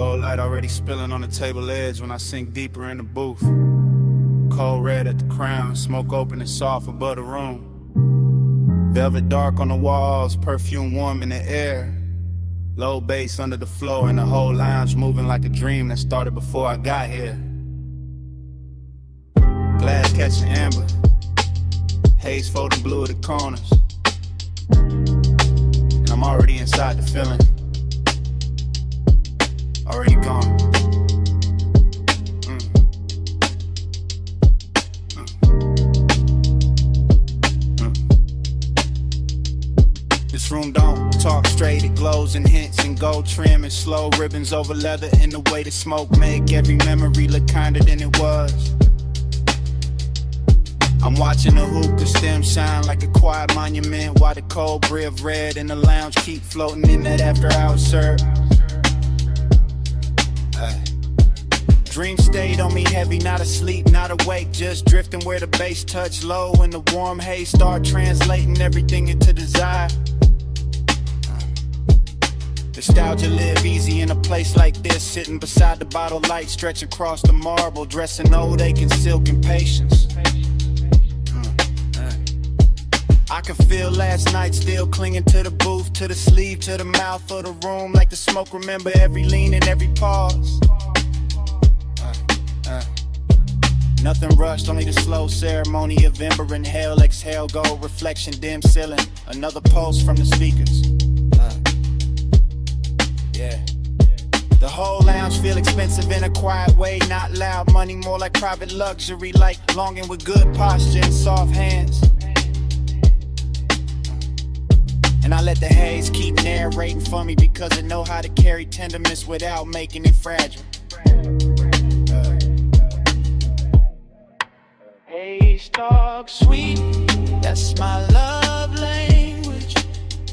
Gold light already spilling on the table edge when I sink deeper in the booth. Cold red at the crown, smoke open and soft above the room. Velvet dark on the walls, perfume warm in the air. Low bass under the floor and the whole lounge moving like a dream that started before I got here. Glass catching amber, haze folding blue at the corners. And I'm already inside the feeling, already gone. This room don't talk straight, it glows and hints and gold trim and slow ribbons over leather, and the way the smoke make every memory look kinder than it was. I'm watching the hookah stem shine like a quiet monument, while the cold brie of red in the lounge keep floating in that after-hour serve. Dream stayed on me heavy, not asleep, not awake, just drifting where the bass touch low and the warm haze start translating everything into desire. Nostalgia live easy in a place like this, sitting beside the bottle light, stretch across the marble, dressing old aching silk and patience. I can feel last night still clinging to the booth, to the sleeve, to the mouth of the room, like the smoke remember every lean and every pause. Nothing rushed, only the slow ceremony of ember and hell. Exhale, go, reflection, dim ceiling. Another pulse from the speakers. Yeah. The whole lounge feel expensive in a quiet way, not loud money, more like private luxury, like longing with good posture and soft hands. And I let the haze keep narrating for me because I know how to carry tenderness without making it fragile. Haze talk sweet, that's my love language.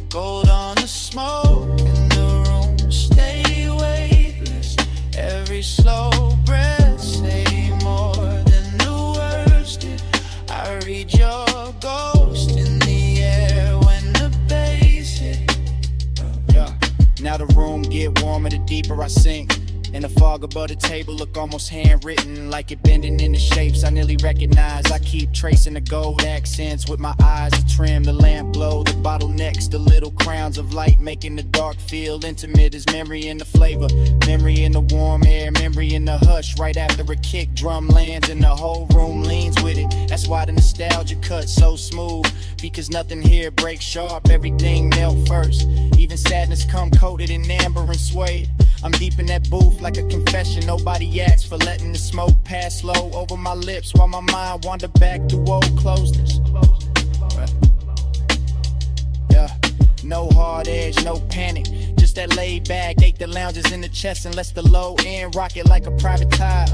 Gold on the smoke in the room, stay weightless. Every slow breath say more than the words did. I read your ghost in the air when the bass hit. Now the room get warmer the deeper I sink. And the fog above the table look almost handwritten, like it bending into shapes I nearly recognize. I keep tracing the gold accents with my eyes to trim the lamp glow, the bottlenecks, the little crowns of light, making the dark feel intimate as memory in the flavor. Memory in the warm air, memory in the hush, right after a kick drum lands and the whole room leans with it. That's why the nostalgia cuts so smooth, because nothing here breaks sharp, everything melt first. Even sadness come coated in amber and suede. I'm deep in that booth like a confession, nobody asked for letting the smoke pass slow over my lips while my mind wander back through old closeness. Yeah, no hard edge, no panic, just that laid back, ache the lounges in the chest and lets the low end rock it like a private tide.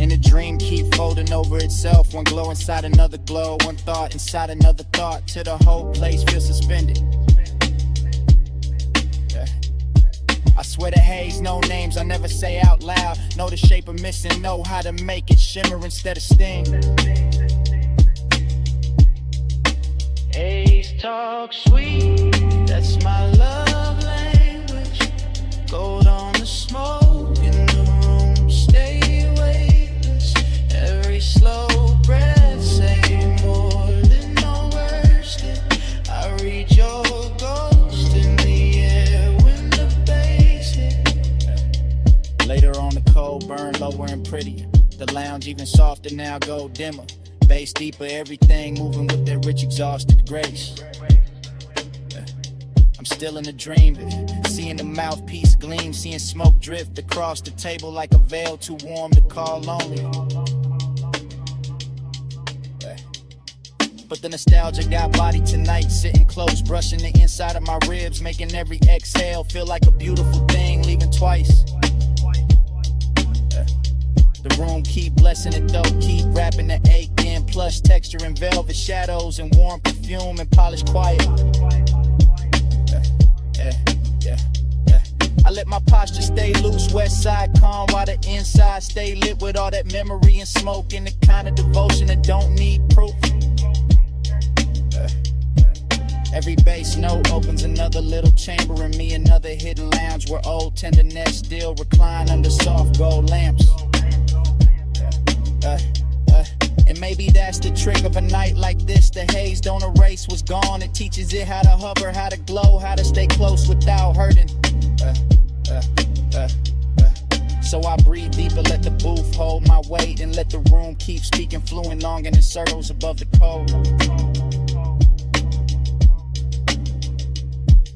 And the dream keep folding over itself, one glow inside another glow, one thought inside another thought, till the whole place feels suspended. I swear to haze, no names I never say out loud. Know the shape of missing, know how to make it shimmer instead of sting. Haze talk sweet, that's my love language. Gold on the smoke in the room, stay weightless. Every slow breath say more than no words did. I read your ghost in the air when the bass hit. Later on the cold burn lower and prettier. The lounge even softer now, go dimmer. Bass deeper, everything moving with that rich exhausted grace. I'm still in a dream, seeing the mouthpiece gleam, seeing smoke drift across the table like a veil too warm to call lonely. But the nostalgia got body tonight, sitting close, brushing the inside of my ribs, making every exhale feel like a beautiful thing, leaving twice. The room keep blessing it though, keep wrapping the ache in, plush texture and velvet shadows and warm perfume and polished quiet. I let my posture stay loose, west side calm, while the inside stay lit with all that memory and smoke and the kind of devotion that don't need proof. Every bass note opens another little chamber in me, another hidden lounge where old tenderness still recline under soft gold lamps. And maybe that's the trick of a night like this. The haze don't erase what's gone. It teaches it how to hover, how to glow, how to stay close without hurting. So I breathe deeper, let the booth hold my weight, and let the room keep speaking fluent long in the circles above the cold.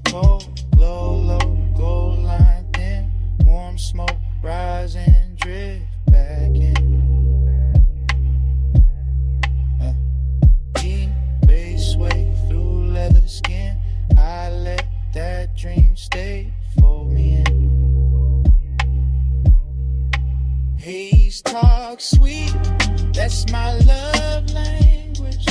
Cold, glow, low, gold line thin, warm smoke rising, drift back in. Deep bass sway through leather skin, I let that dream stay for me in. Haze talk sweet, that's my love language.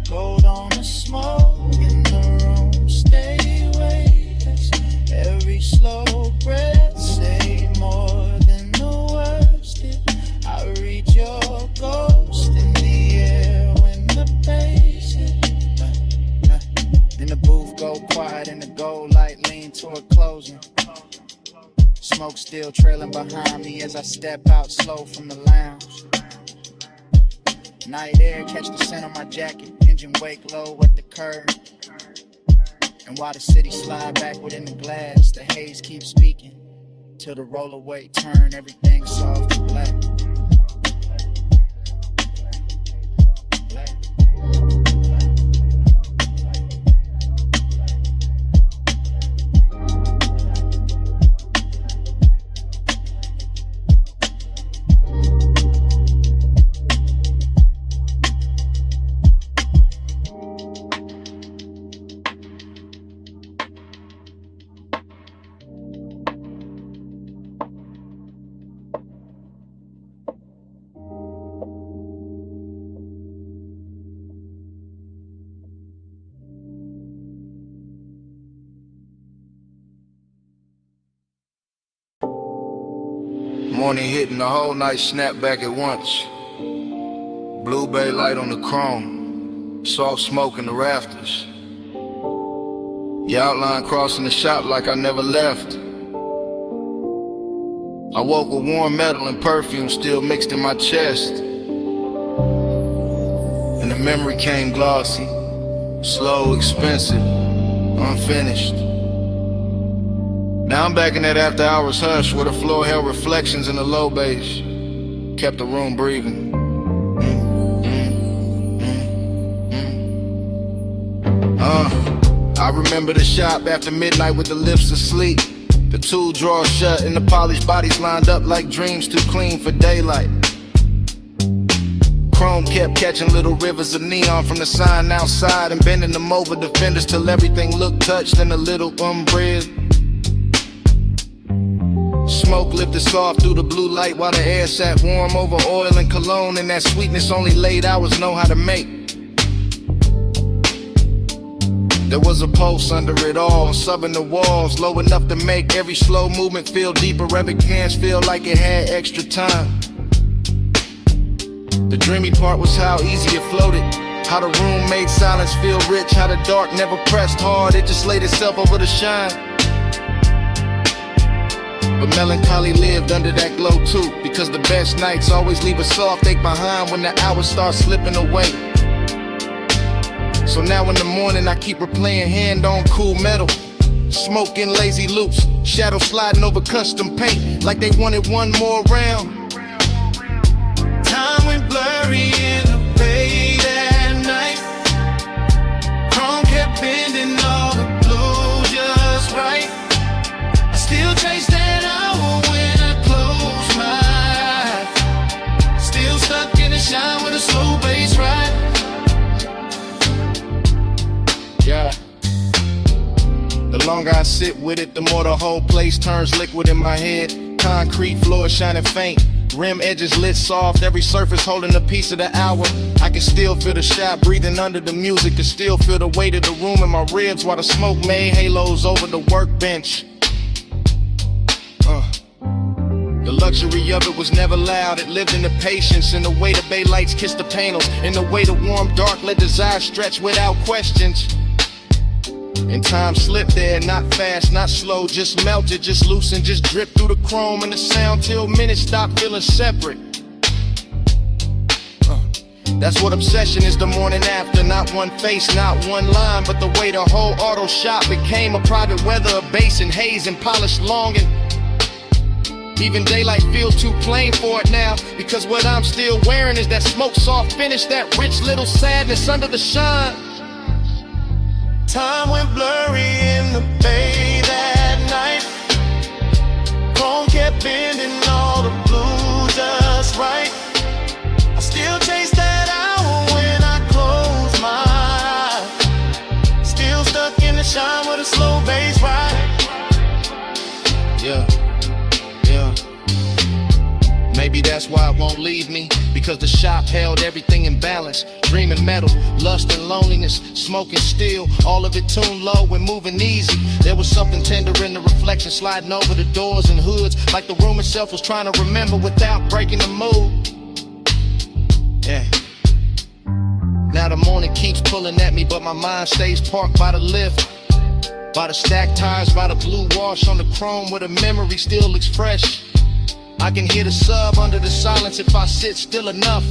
Gold on the smoke in the room, stay weightless. Every slow breath say more than the words did. I read your ghost in the air when the bass hit. Then the booth go quiet and the gold light lean toward closing. Smoke still trailing behind me as I step out slow from the lounge. Night air catch the scent on my jacket, engine wake low at the curb. And while the city slide back within the glass, the haze keeps speaking till the rollaway turn everything soft to black. Morning hitting the whole night, snap back at once. Blue bay light on the chrome, soft smoke in the rafters. Your outline crossing the shop like I never left. I woke with warm metal and perfume still mixed in my chest. And the memory came glossy, slow, expensive, unfinished. Now I'm back in that after hours hush where the floor held reflections in the low bass, kept the room breathing. I remember the shop after midnight with the lifts asleep, the two drawers shut and the polished bodies lined up like dreams too clean for daylight. Chrome kept catching little rivers of neon from the sign outside and bending them over the fenders till everything looked touched in a little umbrella. Smoke lifted soft through the blue light while the air sat warm over oil and cologne, and that sweetness only late hours know how to make. There was a pulse under it all, subbing the walls, low enough to make every slow movement feel deeper, every glance feel like it had extra time. The dreamy part was how easy it floated, how the room made silence feel rich, how the dark never pressed hard, it just laid itself over the shine. But melancholy lived under that glow too, because the best nights always leave a soft ache behind when the hours start slipping away. So now in the morning I keep replaying hand on cool metal, smoking lazy loops, shadow sliding over custom paint like they wanted one more round. Time went blurry in the bay that night. Chrome kept bending all the blue just right. I still chase that hour when I close my eyes. Still stuck in the shine with a slow bass ride. Yeah. The longer I sit with it, the more the whole place turns liquid in my head. Concrete floor shining faint, rim edges lit soft, every surface holding a piece of the hour. I can still feel the shop breathing under the music, can still feel the weight of the room in my ribs while the smoke made halos over the workbench. The luxury of it was never loud, it lived in the patience, in the way the bay lights kissed the panels, in the way the warm dark let desire stretch without questions. And time slipped there, not fast, not slow, just melted, just loosened, just dripped through the chrome and the sound till minutes stopped feeling separate. That's what obsession is the morning after. Not one face, not one line, but the way the whole auto shop became a private weather, a basin, haze and polished long. And even daylight feels too plain for it now, because what I'm still wearing is that smoke soft finish, that rich little sadness under the shine. Time went blurry in the bay that night. Chrome kept bending all the blue just right. I still chase that hour when I close my eyes. Still stuck in the shine with a slow bass ride. Yeah. Maybe that's why it won't leave me, because the shop held everything in balance. Dreaming metal, lust and loneliness, smoking steel, all of it tuned low and moving easy. There was something tender in the reflection sliding over the doors and hoods, like the room itself was trying to remember without breaking the mood. Yeah. Now the morning keeps pulling at me, but my mind stays parked by the lift, by the stacked tires, by the blue wash on the chrome where the memory still looks fresh. I can hear the sub under the silence if I sit still enough.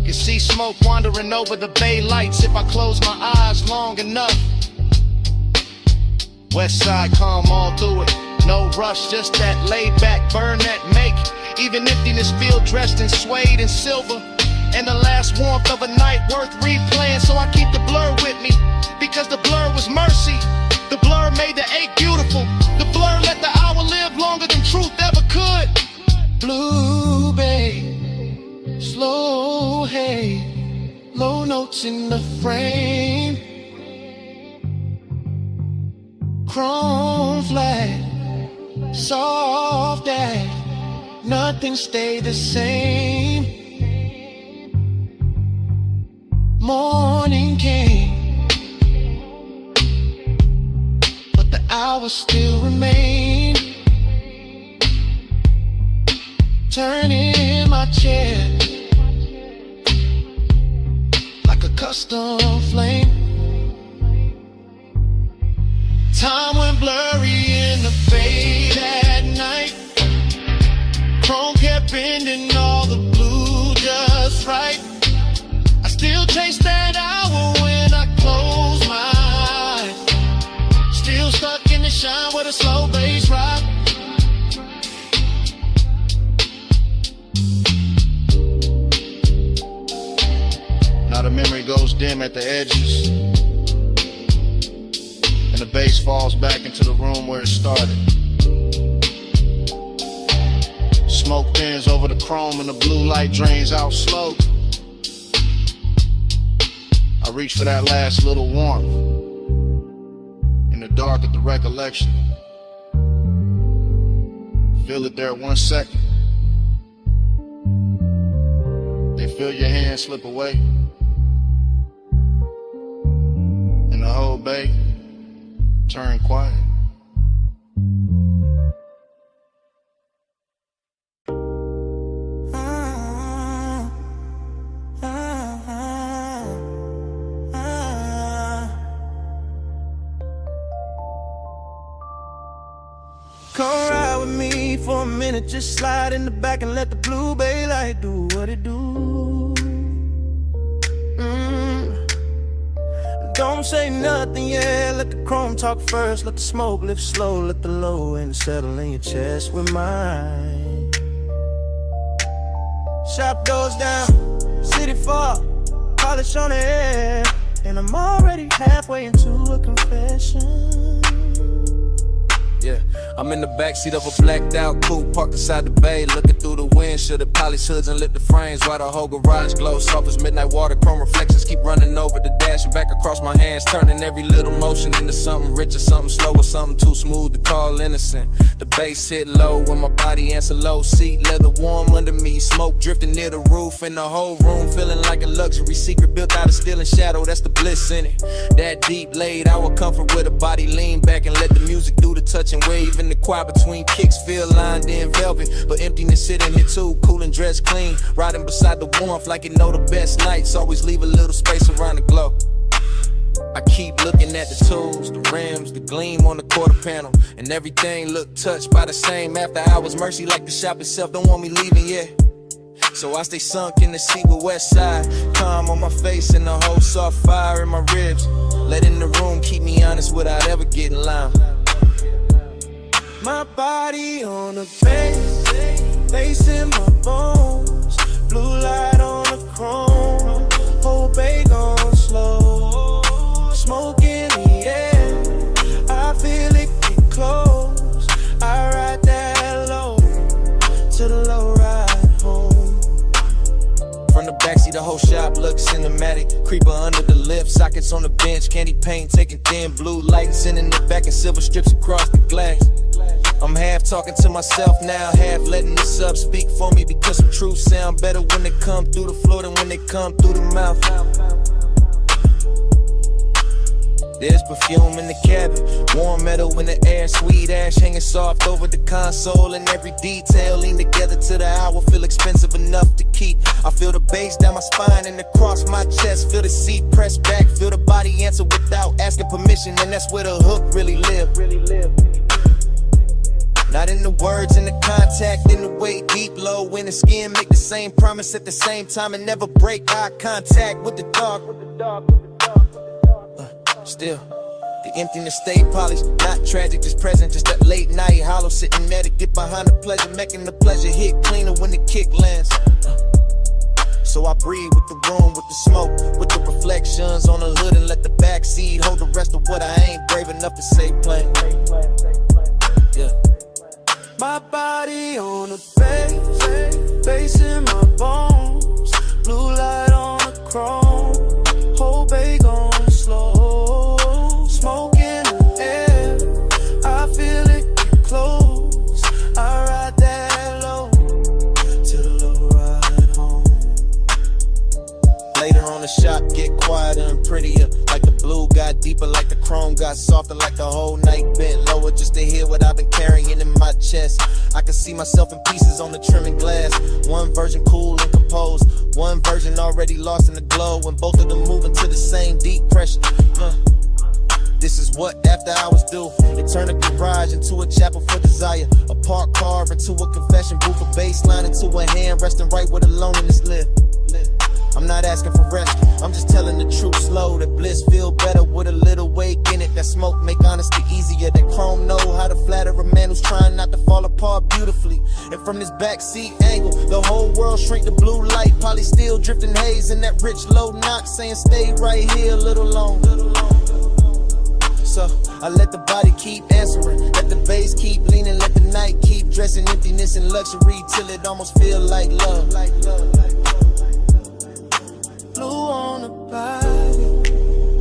Can see smoke wandering over the bay lights if I close my eyes long enough. West side calm all through it, no rush, just that laid back burn that make even emptiness feel dressed in suede and silver. And the last warmth of a night worth replaying, so I keep the blur with me, because the blur was mercy. The blur made the ache beautiful. The blur let the hour live longer than truth ever could. Blue bay, slow hay, low notes in the frame. Chrome flat, soft ash, nothing stayed the same. Morning came, but the hours still remain. Turning in my chair like a custom flame. Time went blurry in the fade at night. Chrome kept bending all the blue just right. I still chase that hour when I close my eyes. Still stuck in the shine with a slow bass ride. Now the memory goes dim at the edges, and the bass falls back into the room where it started. Smoke thins over the chrome and the blue light drains out slow. I reach for that last little warmth in the dark of the recollection. Feel it there 1 second. Then feel your hand slip away, and the whole bay turn quiet. Come ride with me for a minute, just slide in the back and let the blue bay light do what it do. Don't say nothing, yeah, let the chrome talk first. Let the smoke lift slow, let the low end settle in your chest with mine. Shop doors down, city far, polish on the air, and I'm already halfway into a confession. Yeah, I'm in the backseat of a blacked out coupe parked beside the bay, looking through the windshield at polished hoods and lit the frames while the whole garage glows soft as midnight water. Chrome reflections keep running over the dash and back across my hands, turning every little motion into something rich or something slow or something too smooth to call innocent. The bass hit low when my body answer low, seat leather warm under me, smoke drifting near the roof, and the whole room feeling like a luxury secret built out of steel and shadow. That's the bliss in it. That deep laid our comfort with a body lean back and let the music do the touching. Wave in the choir between kicks, feel lined in velvet, but emptiness sitting here too, cool and dressed clean, riding beside the warmth like you know the best nights always leave a little space around the glow. I keep looking at the tools, the rims, the gleam on the quarter panel, and everything look touched by the same after hours. Mercy like the shop itself, don't want me leaving yet. So I stay sunk in the seat with West Side, calm on my face and the whole soft fire in my ribs. Let in the room keep me honest without ever getting loud. My body on the bass, bass in my bones, blue light on the chrome, whole bag on slow, smoke in the air, I feel it get close, I ride that low, to the low ride home. From the backseat, the whole shop looks cinematic. Creeper under the lift, sockets on the bench, candy paint, taking thin blue light, sending it back in silver strips across the glass. I'm half talking to myself now, half letting the sub speak for me, because some truths sound better when they come through the floor than when they come through the mouth. There's perfume in the cabin, warm metal in the air, sweet ash hanging soft over the console, and every detail lean together to the hour, feel expensive enough to keep. I feel the bass down my spine and across my chest, feel the seat pressed back, feel the body answer without asking permission, and that's where the hook really live. Not in the words, in the contact, in the way deep, low in the skin, make the same promise at the same time and never break eye contact with the dark. Still, the emptiness stay polished, not tragic, just present, just that late night hollow, sitting at it, get behind the pleasure, making the pleasure hit cleaner when the kick lands. So I breathe with the room, with the smoke, with the reflections on the hood, and let the backseat hold the rest of what I ain't brave enough to say plain. Yeah. My body on the bass, bass in my bones, blue light on the chrome, whole bag on slow, smoke in the air, I feel it get close, I ride that low, to the low ride home. Later on the shop get quieter and prettier, like the blue got deeper, like the chrome got softer, like the whole night bent lower, just to hear what I've been carrying in my chest. I can see myself in pieces on the trimming glass, one version cool and composed, one version already lost in the glow, and both of them moving to the same deep pressure. This is what after hours do. They turn a garage into a chapel for desire, a parked car into a confession booth, a bass line into a hand resting right where the loneliness live. I'm not asking for rest, I'm just telling the truth slow, that bliss feel better with a little wake in it, that smoke make honesty easier, that chrome know how to flatter a man who's trying not to fall apart beautifully. And from this backseat angle, the whole world shrink to blue light, probably still drifting haze in that rich low knock, saying stay right here a little longer. So I let the body keep answering, let the bass keep leaning, let the night keep dressing emptiness and luxury till it almost feel like love. Blue on the body,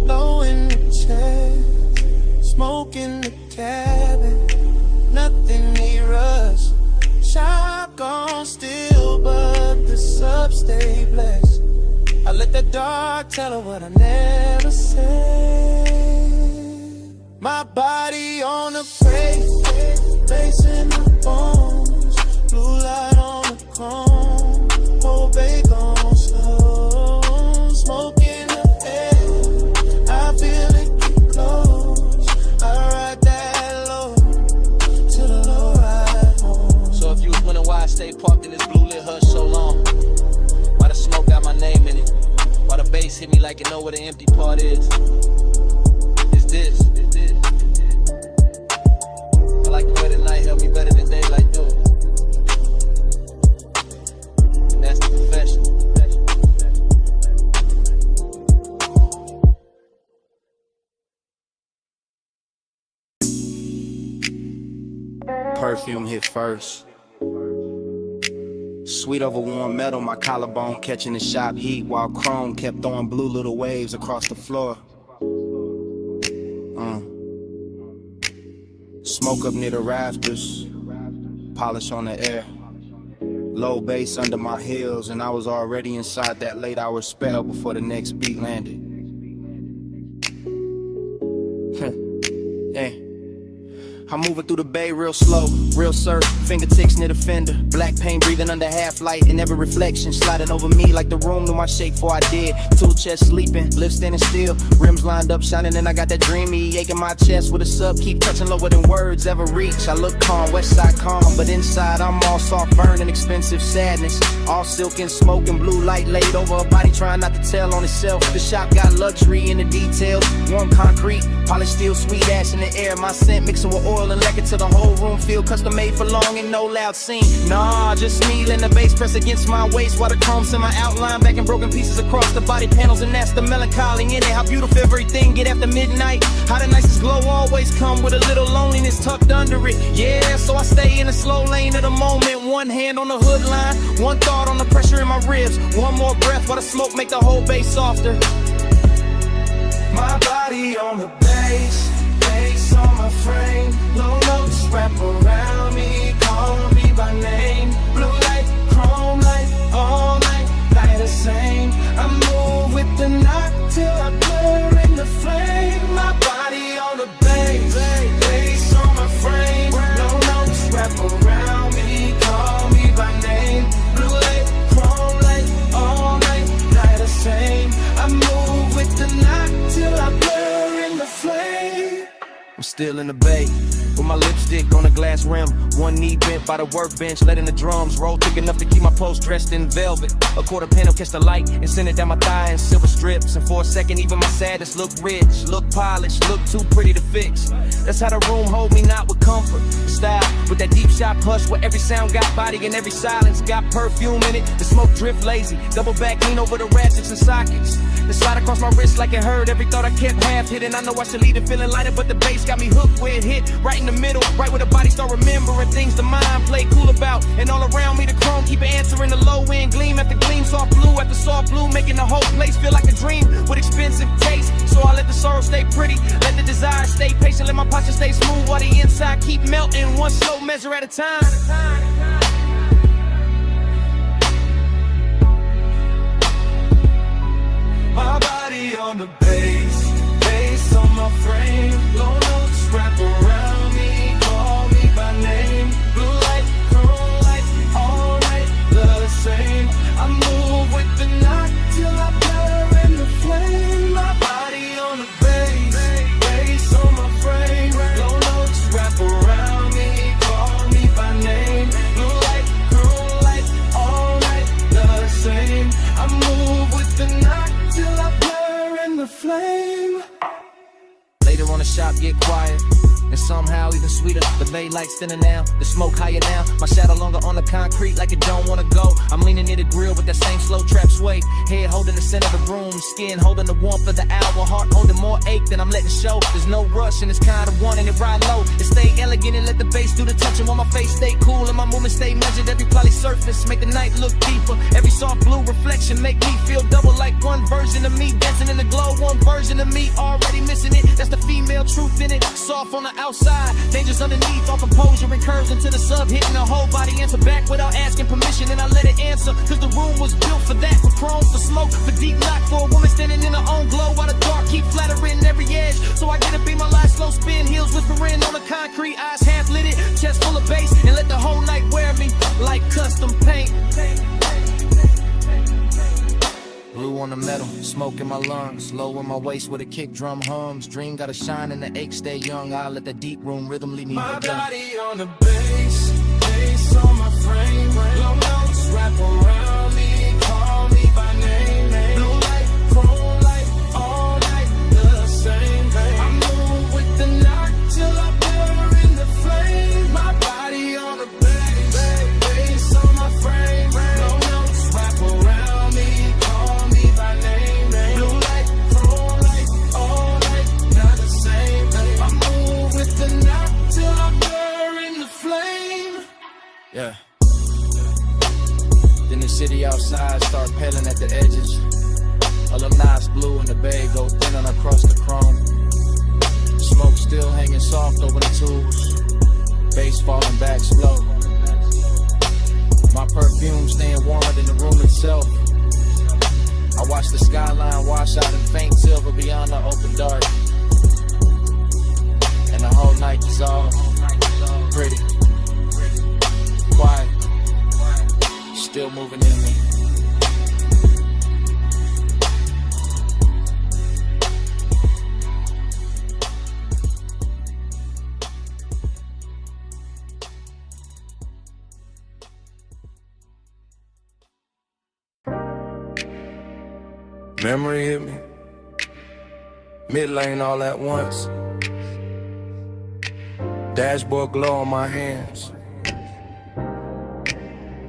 low in the chest, smoke in the cabin, nothing near us. Shop gone still, but the sub stay blessed. I let the dark tell her what I never said. My body on the bass in my bones, blue light on the chrome, whole bag on slow. Smoke in the air, I feel it get close, I ride that low, to the low ride home. So if you was wondering why I stay parked in this blue lit hush so long, why the smoke got my name in it, why the bass hit me like you know where the empty part is, it's this. I like the way the night help me better than daylight do. That's the profession. Perfume hit first. Sweet over warm metal, my collarbone catching the shop heat, while chrome kept throwing blue little waves across the floor. Smoke up near the rafters, polish on the air. Low bass under my heels, and I was already inside that late hour spell before the next beat landed. I'm moving through the bay real slow, real surf, fingertips near the fender. Black paint breathing under half light, and every reflection sliding over me like the room knew my shape before I did. Tool chest sleeping, lips standing still, rims lined up shining, and I got that dreamy ache in my chest with a sub, keep touching lower than words ever reach. I look calm, west side calm, but inside I'm all soft burning, expensive sadness. All silk and smoke and blue light laid over a body trying not to tell on itself. The shop got luxury in the details, warm concrete, polished steel, sweet ash in the air. My scent mixing with oil and lacquer till the whole room feel custom made for long and no loud scene. Nah, just me letting the bass press against my waist while the chrome's in my outline, back in broken pieces across the body panels, and that's the melancholy in it. How beautiful everything get after midnight. How the nicest glow always come with a little loneliness tucked under it. Yeah, so I stay in the slow lane of the moment. One hand on the hood line, one thought on the pressure in my ribs. One more breath while the smoke make the whole bass softer. My body on the bass, bass on my frame. Low notes wrap around me, call me by name. Blue light, chrome light, all night, light the same. I move with the knock till I blur in the flame. My body on the bass, bass on my frame. Low notes wrap around me, call me by name. Blue light, chrome light, all night, light the same. I move with the knock till I blur in the flame. I'm still in the bay, with my lipstick on a glass rim. One knee bent by the workbench, letting the drums roll thick enough to keep my pulse dressed in velvet. A quarter panel catch the light and send it down my thigh in silver strips. And for a second, even my saddest look rich, look polished, look too pretty to fix. That's how the room hold me, not with comfort, style, with that deep shot hush where every sound got body and every silence got perfume in it. The smoke drift lazy, double back lean over the ratchets and sockets. The slide across my wrist like it hurt. Every thought I kept half hidden. I know I should leave it feeling lighter, but the bass got me hooked where it hit. Right in the middle, right where the body start remembering things the mind play cool about. And all around me the chrome keep answering the low end gleam after gleam, soft blue after soft blue, making the whole place feel like a dream with expensive taste. So I let the sorrow stay pretty, let the desire stay patient, let my posture stay smooth while the inside keep melting, one slow measure at a time. My body on the bass, bass on my frame. Low notes wrap around me, call me by name. Blue light, chrome light, all night, the same. I move with the knock till I blur in the flame. My body on the bass, bass on my frame. Low notes wrap around me, call me by name. Blue light, chrome light, all night, the same. I move with the knock till I blur in the flame. Later on the shop get quiet, and somehow even sweeter. The bay lights thinner now, the smoke higher now. My shadow longer on the concrete like it don't wanna go. I'm leaning near the grill with that same slow trap sway. Head holding the center of the room, skin holding the warmth of the hour. Heart holding more ache than I'm letting show. There's no rush and it's kind of wanting it ride low. It stay elegant and let the bass do the touching while my face stay cool and my movement stay measured. Every poly surface make the night look deeper. Every soft blue reflection make me feel double like one version of me dancing in the glow. One version of me already missing it. That's the female truth in it. Soft on the outside, dangerous underneath, all composure and curves into the sub, hitting the whole body, answer back without asking permission, and I let it answer, cause the room was built for that, for chrome, for smoke, for deep lock, for a woman standing in her own glow, while the dark keep flattering every edge, so I get to be my last slow spin, heels whispering on the concrete, eyes half lit it, chest full of bass, and let the whole night wear me like custom paint. Blue on the metal, smoke in my lungs, low in my waist with a kick drum hums. Dream gotta shine and the ache stay young. I let the deep room rhythm lead me. My body on the bass, bass on my frame. Low notes wrap around me, call me by name. Blue light, chrome light, all night the same. I move with the knock till I blur in the flame. My body on the bass, bass on my frame. Low notes wrap around me. Yeah. Then the city outside start peeling at the edges. Alumni's blue in the bay go thinning across the chrome. Smoke still hanging soft over the tools. Bass falling back slow. My perfume staying warmer than the room itself. I watch the skyline wash out in faint silver beyond the open dark. And the whole night dissolve. still moving in me. Memory hit me, mid-lane all at once. Dashboard glow on my hands.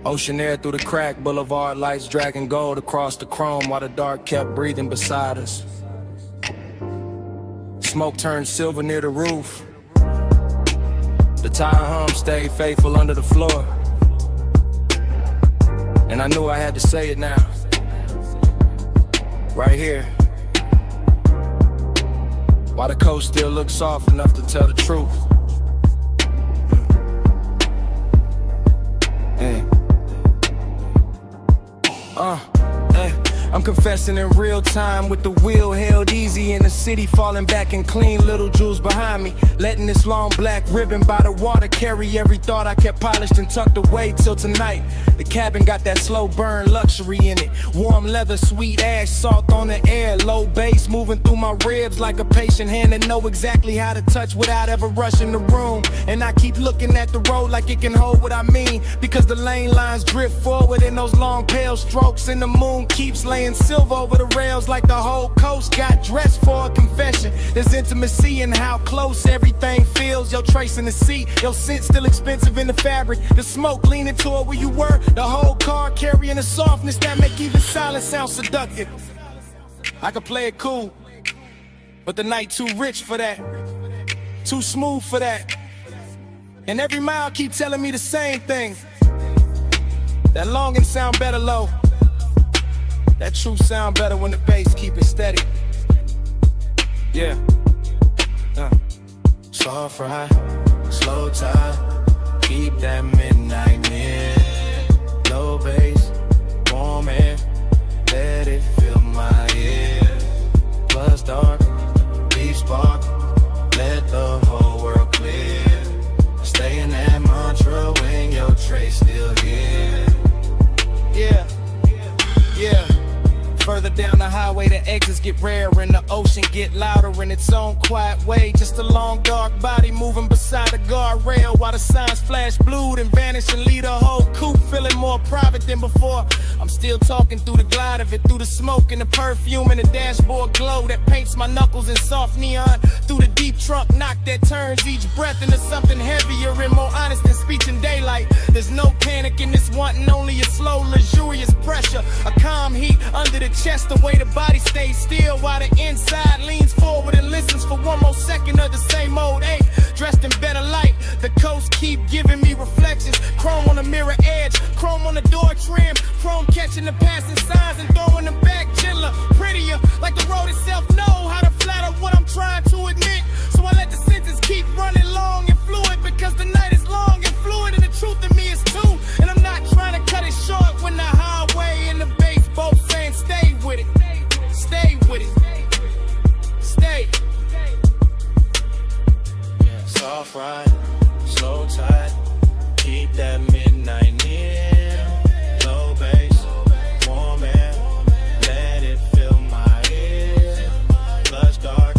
Ocean air through the crack, boulevard lights dragging gold across the chrome while the dark kept breathing beside us. Smoke turned silver near the roof. The tire hum stayed faithful under the floor. And I knew I had to say it now. Right here. While the coast still looks soft enough to tell the truth. I'm confessing in real time with the wheel held easy in the city, falling back and clean little jewels behind me. Letting this long black ribbon by the water carry every thought I kept polished and tucked away till tonight. The cabin got that slow burn luxury in it. Warm leather, sweet ash, salt on the air. Low bass moving through my ribs like a patient hand that know exactly how to touch without ever rushing the room. And I keep looking at the road like it can hold what I mean, because the lane lines drift forward in those long pale strokes, and the moon keeps laying silver over the rails like the whole coast got dressed for a confession. There's intimacy in how close everything feels. Your trace in the seat, your scent still expensive in the fabric. The smoke leaning toward where you were, the whole car carrying a softness that make even silence sound seductive. I could play it cool, but the night too rich for that, too smooth for that. And every mile keep telling me the same thing. That longing sound better low. That truth sound better when the bass keep it steady. Yeah. Soft ride, slow tide, keep that midnight near. Low bass, warm air, let it fill my ear. Plus dark, deep spark, let the whole world clear. Stay in that mantra when your trace still here. Yeah, yeah. Further down the highway, the exits get rarer and the ocean get louder in its own quiet way. Just a long dark body moving beside the guardrail while the signs flash blue and vanish and leave the whole coupe feeling more private than before. I'm still talking through the glide of it, through the smoke and the perfume and the dashboard glow that paints my knuckles in soft neon. Through the deep trunk knock that turns each breath into something heavier and more honest than speech in daylight. There's no panic in this wanting, only a slow, luxurious pressure. A calm heat under the chest, the way the body stays still while the inside leans forward and listens for one more second of the same old ache. Dressed in better light, the coast keep giving me reflections. Chrome on the mirror edge, chrome on the door trim, chrome catching the passing signs and throwing them back gentler, prettier, like the road itself know how to flatter what I'm trying to admit. So I let the sentence keep running long and fluid, because the night is long and fluid and the truth in me is too. And I'm not trying to cut it short when the highway and the bass both saying stay with it, stay with it, stay. Soft ride, slow tide, keep that midnight near. Low bass, warm air, let it fill my ear. Lush dark,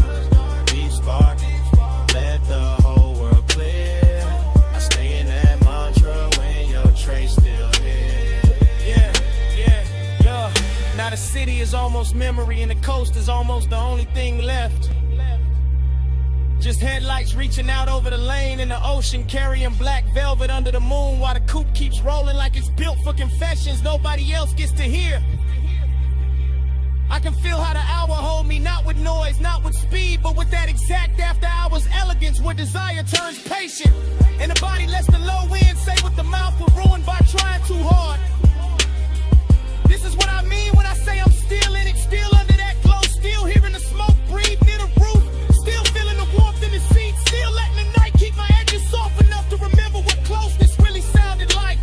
deep spark, let the whole world clear. I stay in that mantra when your trace still here. Yeah, yeah, yeah. Now the city is almost memory and the coast is almost the only thing left. Just headlights reaching out over the lane in the ocean, carrying black velvet under the moon while the coupe keeps rolling like it's built for confessions nobody else gets to hear. I can feel how the hour hold me, not with noise, not with speed, but with that exact after hours elegance where desire turns patient. And the body lets the low end say what the mouth will ruin by trying too hard. This is what I mean when I say I'm still in it, still under that glow, still hearing the smoke breathe near the roof. Still feeling the warmth in the seat, still letting the night keep my edges soft enough to remember what closeness really sounded like.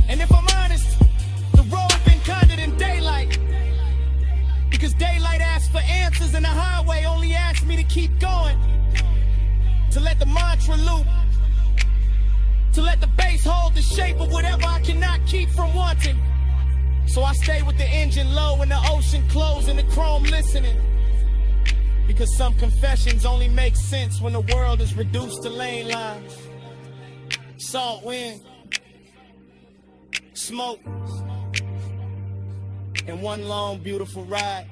And if I'm honest, the road been kinder than daylight, because daylight asks for answers and the highway only asks me to keep going, to let the mantra loop, to let the bass hold the shape of whatever I cannot keep from wanting. So I stay with the engine low and the ocean closed and the chrome listening. Because some confessions only make sense when the world is reduced to lane lines. Salt wind, smoke, and one long beautiful ride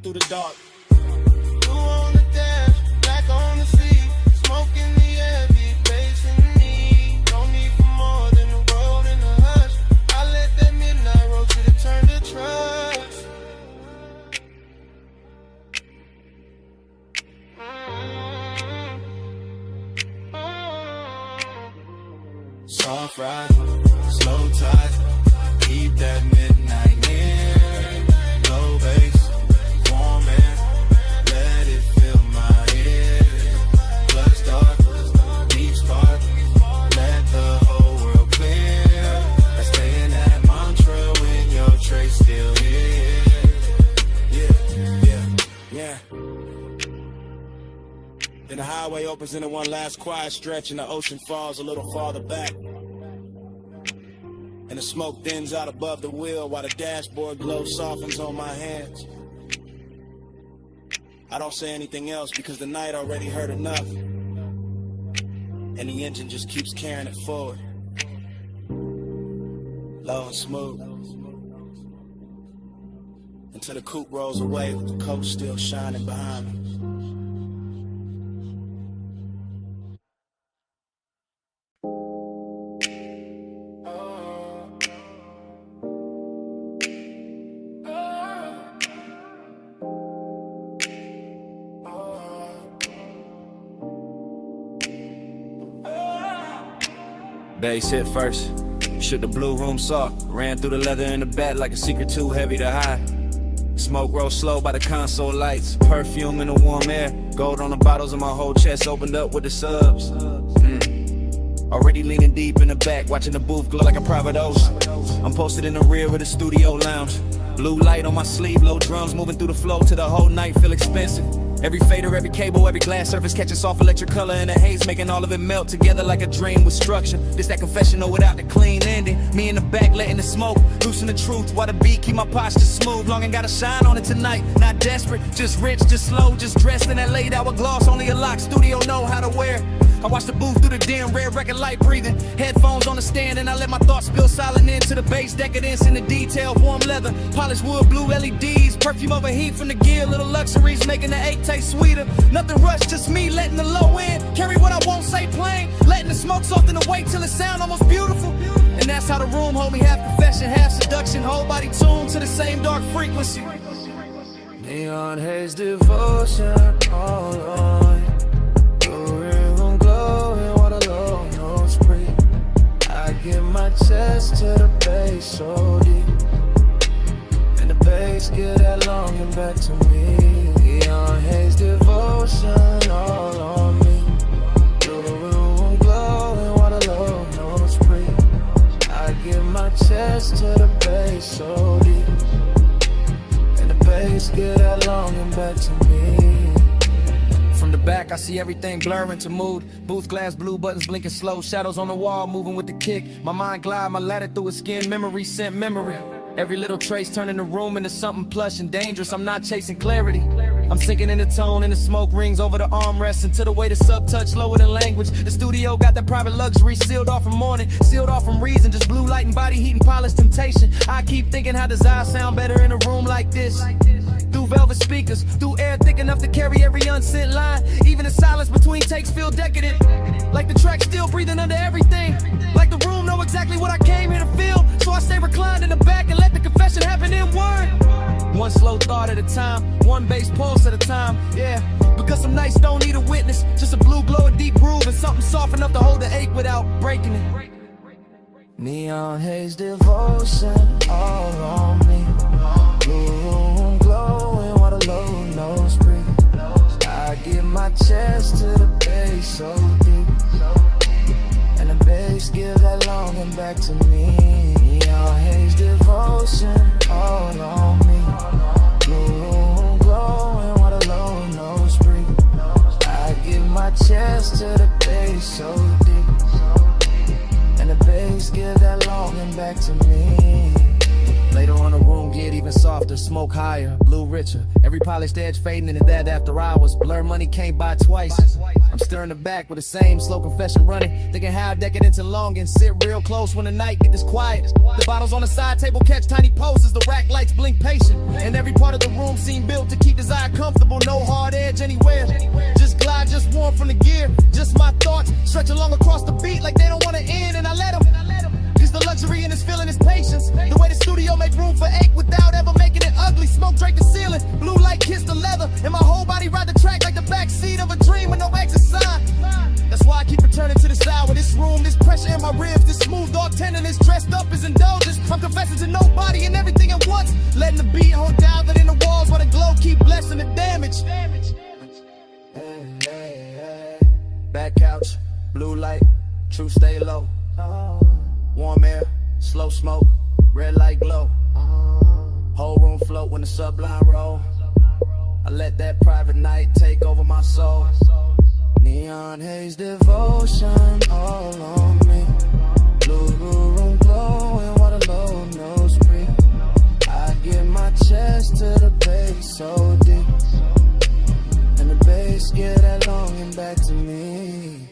through the dark. Blue on the dash, black on the sea, smoke in the air, big bass in me. No need for more than the road and the hush. I let that midnight roll to the turn to trust. Soft ride, slow tide, keep that midnight near. Low bass, warm air, let it fill my ear. Clutch dark, deep spark, let the whole world clear. Let's stay in that mantra when your trace still here. Yeah. Then the highway opens into one last quiet stretch and the ocean falls a little farther back. And the smoke thins out above the wheel while the dashboard glow softens on my hands. I don't say anything else because the night already hurt enough. And the engine just keeps carrying it forward. Low and smooth. Until the coupe rolls away with the coast still shining behind me. Bass hit first, shook the blue room soft, ran through the leather in the back like a secret too heavy to hide. Smoke rolled slow by the console lights, perfume in the warm air, gold on the bottles and my whole chest opened up with the subs. Already leaning deep in the back, watching the booth glow like a private ocean. I'm posted in the rear of the studio lounge, blue light on my sleeve, low drums moving through the flow till the whole night feel expensive. Every fader, every cable, every glass surface catching soft electric color in the haze, making all of it melt together like a dream with structure. This that confessional without the clean ending. Me in the back letting the smoke loosen the truth while the beat keep my posture smooth. Long and gotta shine on it tonight. Not desperate, just rich, just slow, just dressed in that laid hour gloss. Only a lock studio know how to wear. I watch the booth through the dim red record light breathing. Headphones on the stand and I let my thoughts spill silent into the bass decadence in the detail. Warm leather, polished wood, blue LEDs, perfume over heat from the gear, little luxuries making the 8 taste sweeter. Nothing rushed, just me letting the low end carry what I won't say plain, letting the smoke soften the weight till it sound almost beautiful. And that's how the room hold me, half confession, half seduction, whole body tuned to the same dark frequency. Neon haze devotion all on. I give my chest to the bass so deep, and the bass give that longing back to me. Neon haze devotion all on me. Through the room glowing while the low notes breathe. I give my chest to the bass so deep, and the bass give that longing back to me. From the back, I see everything blurring to mood. Booth glass, blue buttons blinking slow. Shadows on the wall, moving with the kick. My mind glide, my ladder through its skin. Memory sent memory. Every little trace turning the room into something plush and dangerous. I'm not chasing clarity. I'm sinking in the tone and the smoke rings over the armrest until the way the sub touch lower than language. The studio got that private luxury sealed off from morning, sealed off from reason. Just blue light and body heat and polished temptation. I keep thinking how does I sound better in a room like this? Through velvet speakers, through air thick enough to carry every unsent line. Even the silence between takes feel decadent. Like the track still breathing under everything. Like the room know exactly what I came here to feel. So I stay reclined in the back and let the confession happen in word. One slow thought at a time, one bass pulse at a time, yeah. Because some nights don't need a witness, just a blue glow, a deep groove, and something soft enough to hold the ache without breaking it. Neon haze devotion all on me. Blue room glowing while the low notes breathe. I give my chest to the bass so deep, and the bass give that longing back to me. Neon haze devotion all on me. Blue room glowing while the low notes breathe. I give my chest to the bass so deep, and the bass bass, give that longing back to me. Later on the room get even softer, smoke higher, blue richer. Every polished edge fading into that after hours. Blur money can't buy twice. I'm stirring the back with the same slow confession running. Thinking how decadence and longing. Sit real close when the night get this quiet. The bottles on the side table catch tiny poses. The rack lights blink patient. And every part of the room seem built to keep desire comfortable. No hard edge anywhere. Just glide, just warm from the gear. Just my thoughts stretch along across the beat like they don't want to end. And I let them. The luxury in this feeling is patience. The way the studio make room for ache without ever making it ugly. Smoke drape the ceiling, blue light kiss the leather, and my whole body ride the track like the backseat of a dream with no exit sign. That's why I keep returning to this hour, this room, this pressure in my ribs, this smooth dog tenderness dressed up as indulgence. I'm confessing to nobody and everything at once, letting the beat hold down that in the walls while the glow keep blessing the damage. Back couch, blue light, true stay low. Warm air, slow smoke, red light glow. Whole room float when the sublime roll. I let that private night take over my soul. Neon haze devotion all on me. Blue room glowing while the low nose breathe. I give my chest to the bass so deep. And the bass get that longing back to me.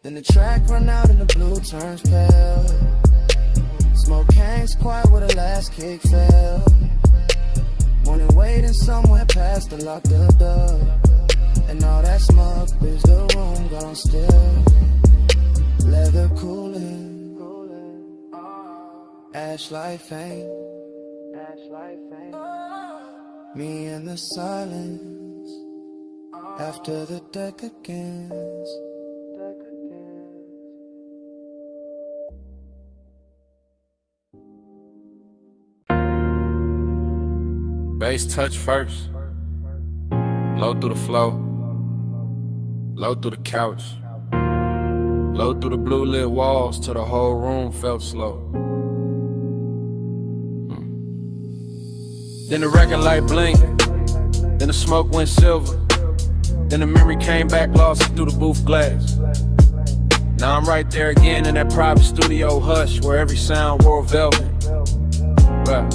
Then the track run out and the blue turns pale. Smoke hangs quiet where the last kick fell. Morning waiting somewhere past the locked up door. And all that smoke is the room gone still. Leather cooling, ash light faint. Me in the silence after the deck against. Bass touch first. Low through the flow. Low through the couch. Low through the blue lit walls till the whole room felt slow. Then the record light blinked. Then the smoke went silver. Then the memory came back lost through the booth glass. Now I'm right there again in that private studio hush where every sound wore velvet. Right.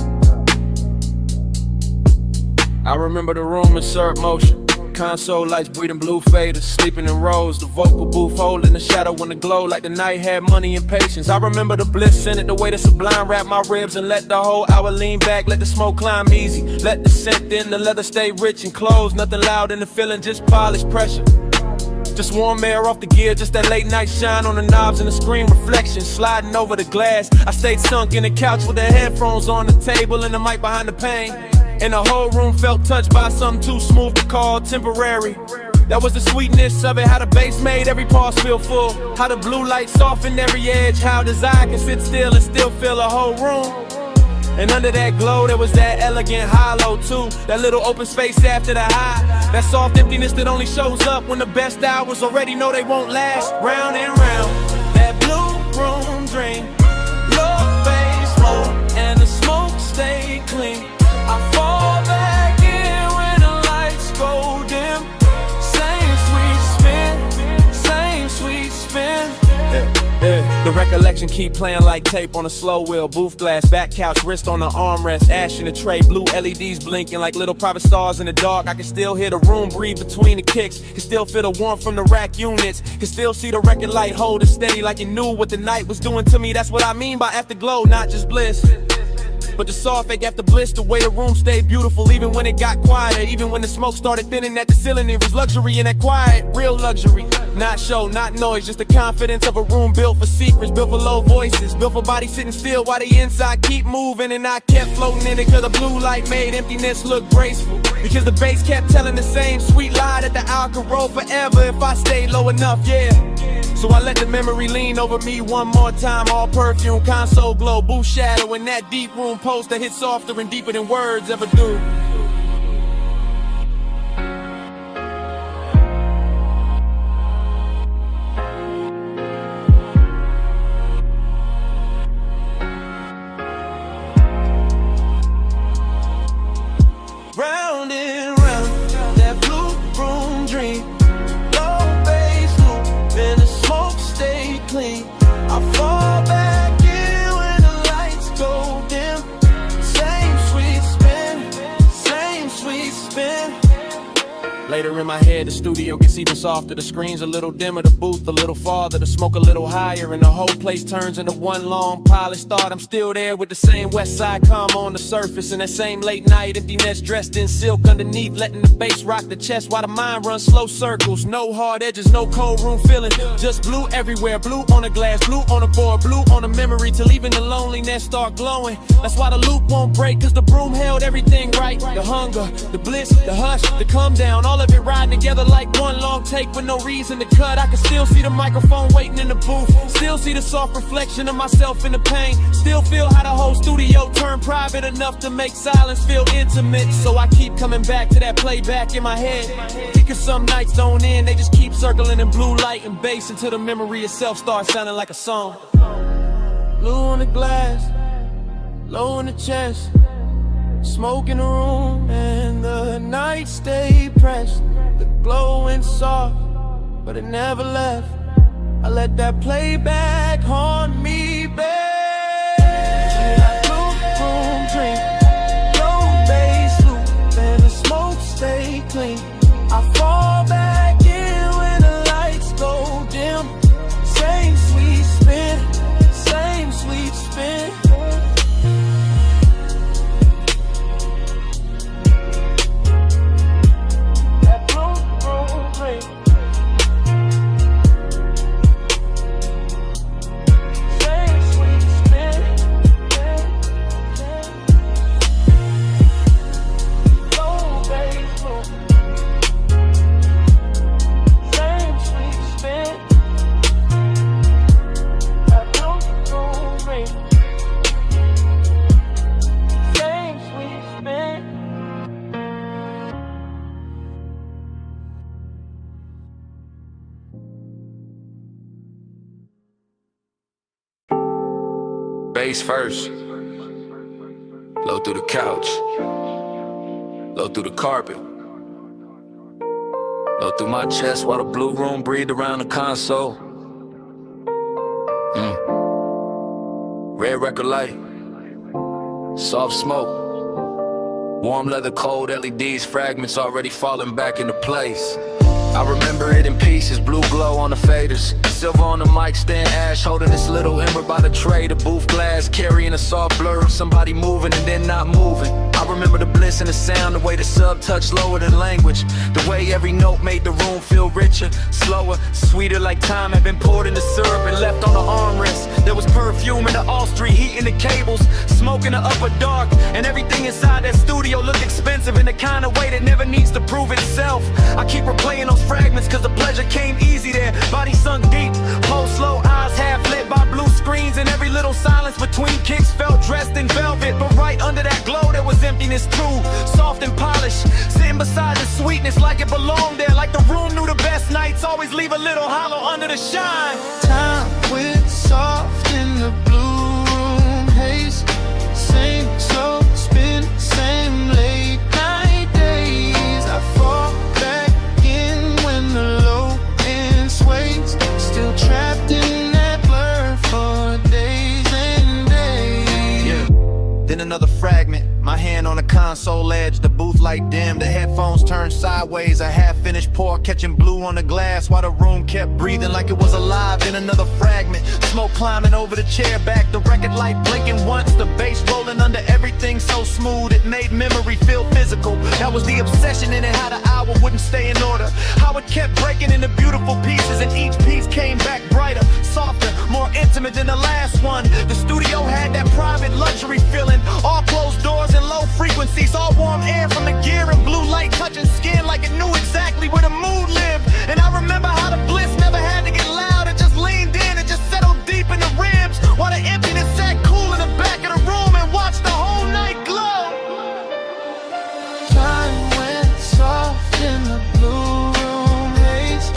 I remember the room in surf motion. Console lights breathing blue faders, sleeping in rows. The vocal booth holding the shadow in the glow like the night had money and patience. I remember the bliss in it, the way the sublime wrapped my ribs and let the whole hour lean back. Let the smoke climb easy, let the scent in, the leather stay rich and closed. Nothing loud in the feeling, just polished pressure. Just warm air off the gear, just that late night shine on the knobs and the screen reflection sliding over the glass. I stayed sunk in the couch with the headphones on the table and the mic behind the pane. And the whole room felt touched by something too smooth to call temporary. That was the sweetness of it, how the bass made every pause feel full. How the blue light softened every edge, how desire can sit still and still fill a whole room. And under that glow there was that elegant hollow too. That little open space after the high. That soft emptiness that only shows up when the best hours already know they won't last. Round and round, that blue room dream. Low bass low and the smoke stay clean. I fall back in when the lights go dim. Same sweet spin. The recollection keep playing like tape on a slow wheel. Booth glass, back couch, wrist on the armrest. Ash in the tray, blue LEDs blinking like little private stars in the dark. I can still hear the room breathe between the kicks. Can still feel the warmth from the rack units. Can still see the record light holding steady like it knew what the night was doing to me. That's what I mean by afterglow, not just bliss. But the soft fake after bliss, the way the room stayed beautiful even when it got quieter. Even when the smoke started thinning at the ceiling, it was luxury in that quiet, real luxury. Not show, not noise, just the confidence of a room built for secrets, built for low voices, built for bodies sitting still while the inside keep moving. And I kept floating in it cause the blue light made emptiness look graceful. Because the bass kept telling the same sweet lie that the hour could roll forever if I stayed low enough, yeah. So I let the memory lean over me one more time. All perfume, console glow, booth shadow, and that deep room post that hits softer and deeper than words ever do. Round and round, that blue room dream. Low bass loop, and the smoke stay clean. I fall back brighter in my head, the studio gets even softer. The screen's a little dimmer, the booth a little farther, the smoke a little higher, and the whole place turns into one long polished thought. I'm still there with the same West Side calm on the surface, and that same late night emptiness dressed in silk underneath, letting the bass rock the chest while the mind runs slow circles. No hard edges, no cold room feeling, just blue everywhere. Blue on the glass, blue on the board, blue on the memory, till even the loneliness start glowing. That's why the loop won't break, cause the broom held everything right. The hunger, the bliss, the hush, the come down, all of it riding together like one long take with no reason to cut. I can still see the microphone waiting in the booth, still see the soft reflection of myself in the pain, still feel how the whole studio turned private enough to make silence feel intimate. So I keep coming back to that playback in my head, because some nights don't end, they just keep circling in blue light and bass until the memory itself starts sounding like a song. Blue on the glass, low in the chest, smoke in the room, and the night stayed pressed. The glow went soft, but it never left. I let that playback haunt me, babe. Like blue room drink, low bass loop, and the smoke stay clean. I fall back in when the lights go dim. Same sweet spin, same sweet spin. Bass first, low through the couch, low through the carpet, low through my chest while the blue room breathed around the console. Red record light, soft smoke, warm leather, cold LEDs, fragments already falling back into place. I remember it in pieces, blue glow on the faders, silver on the mic stand, ash holding this little ember by the tray, the booth glass carrying a soft blur of somebody moving and then not moving. I remember the bliss and the sound, the way the sub touched lower than language, the way every note made the room feel richer, slower, sweeter, like time had been poured into syrup and left on the armrest. There was perfume in the all street, heat in the cables, smoke in the upper dark, and everything inside that studio looked expensive in the kind of way that never needs to prove itself. I keep replaying those fragments cause the pleasure came easy there, body sunk deep, pulse slow, eyes half lit by blue screens, and every little silence between kicks felt dressed in velvet. But right under that glow there was emptiness too, soft and polished, sitting beside the sweetness like it belonged there, like the room knew the best nights always leave a little hollow under the shine. Time went soft in the blue room haze, same slow spin, same late night days. I fall back in when the low end sways, still trapped in that blur for days and days. Yeah. Then another fragment, my hand on the console edge, the booth light dim, the headphones turned sideways, a half-finished pour catching blue on the glass while the room kept breathing like it was alive. Then another fragment, smoke climbing over the chair back, the record light blinking once, the bass rolling under everything so smooth it made memory feel physical. That was the obsession in it, how the hour wouldn't stay in order, how it kept breaking into beautiful pieces, and each piece came back brighter, softer, more intimate than the last one. The studio had that private luxury feeling, all closed doors and low frequencies, all warm air from the gear and blue light touching skin like it knew exactly where the mood lived. And I remember how the bliss never had to get loud, it just leaned in and just settled deep in the ribs, while the emptiness sat cool in the back of the room and watched the whole night glow. Time went soft in the blue room haze,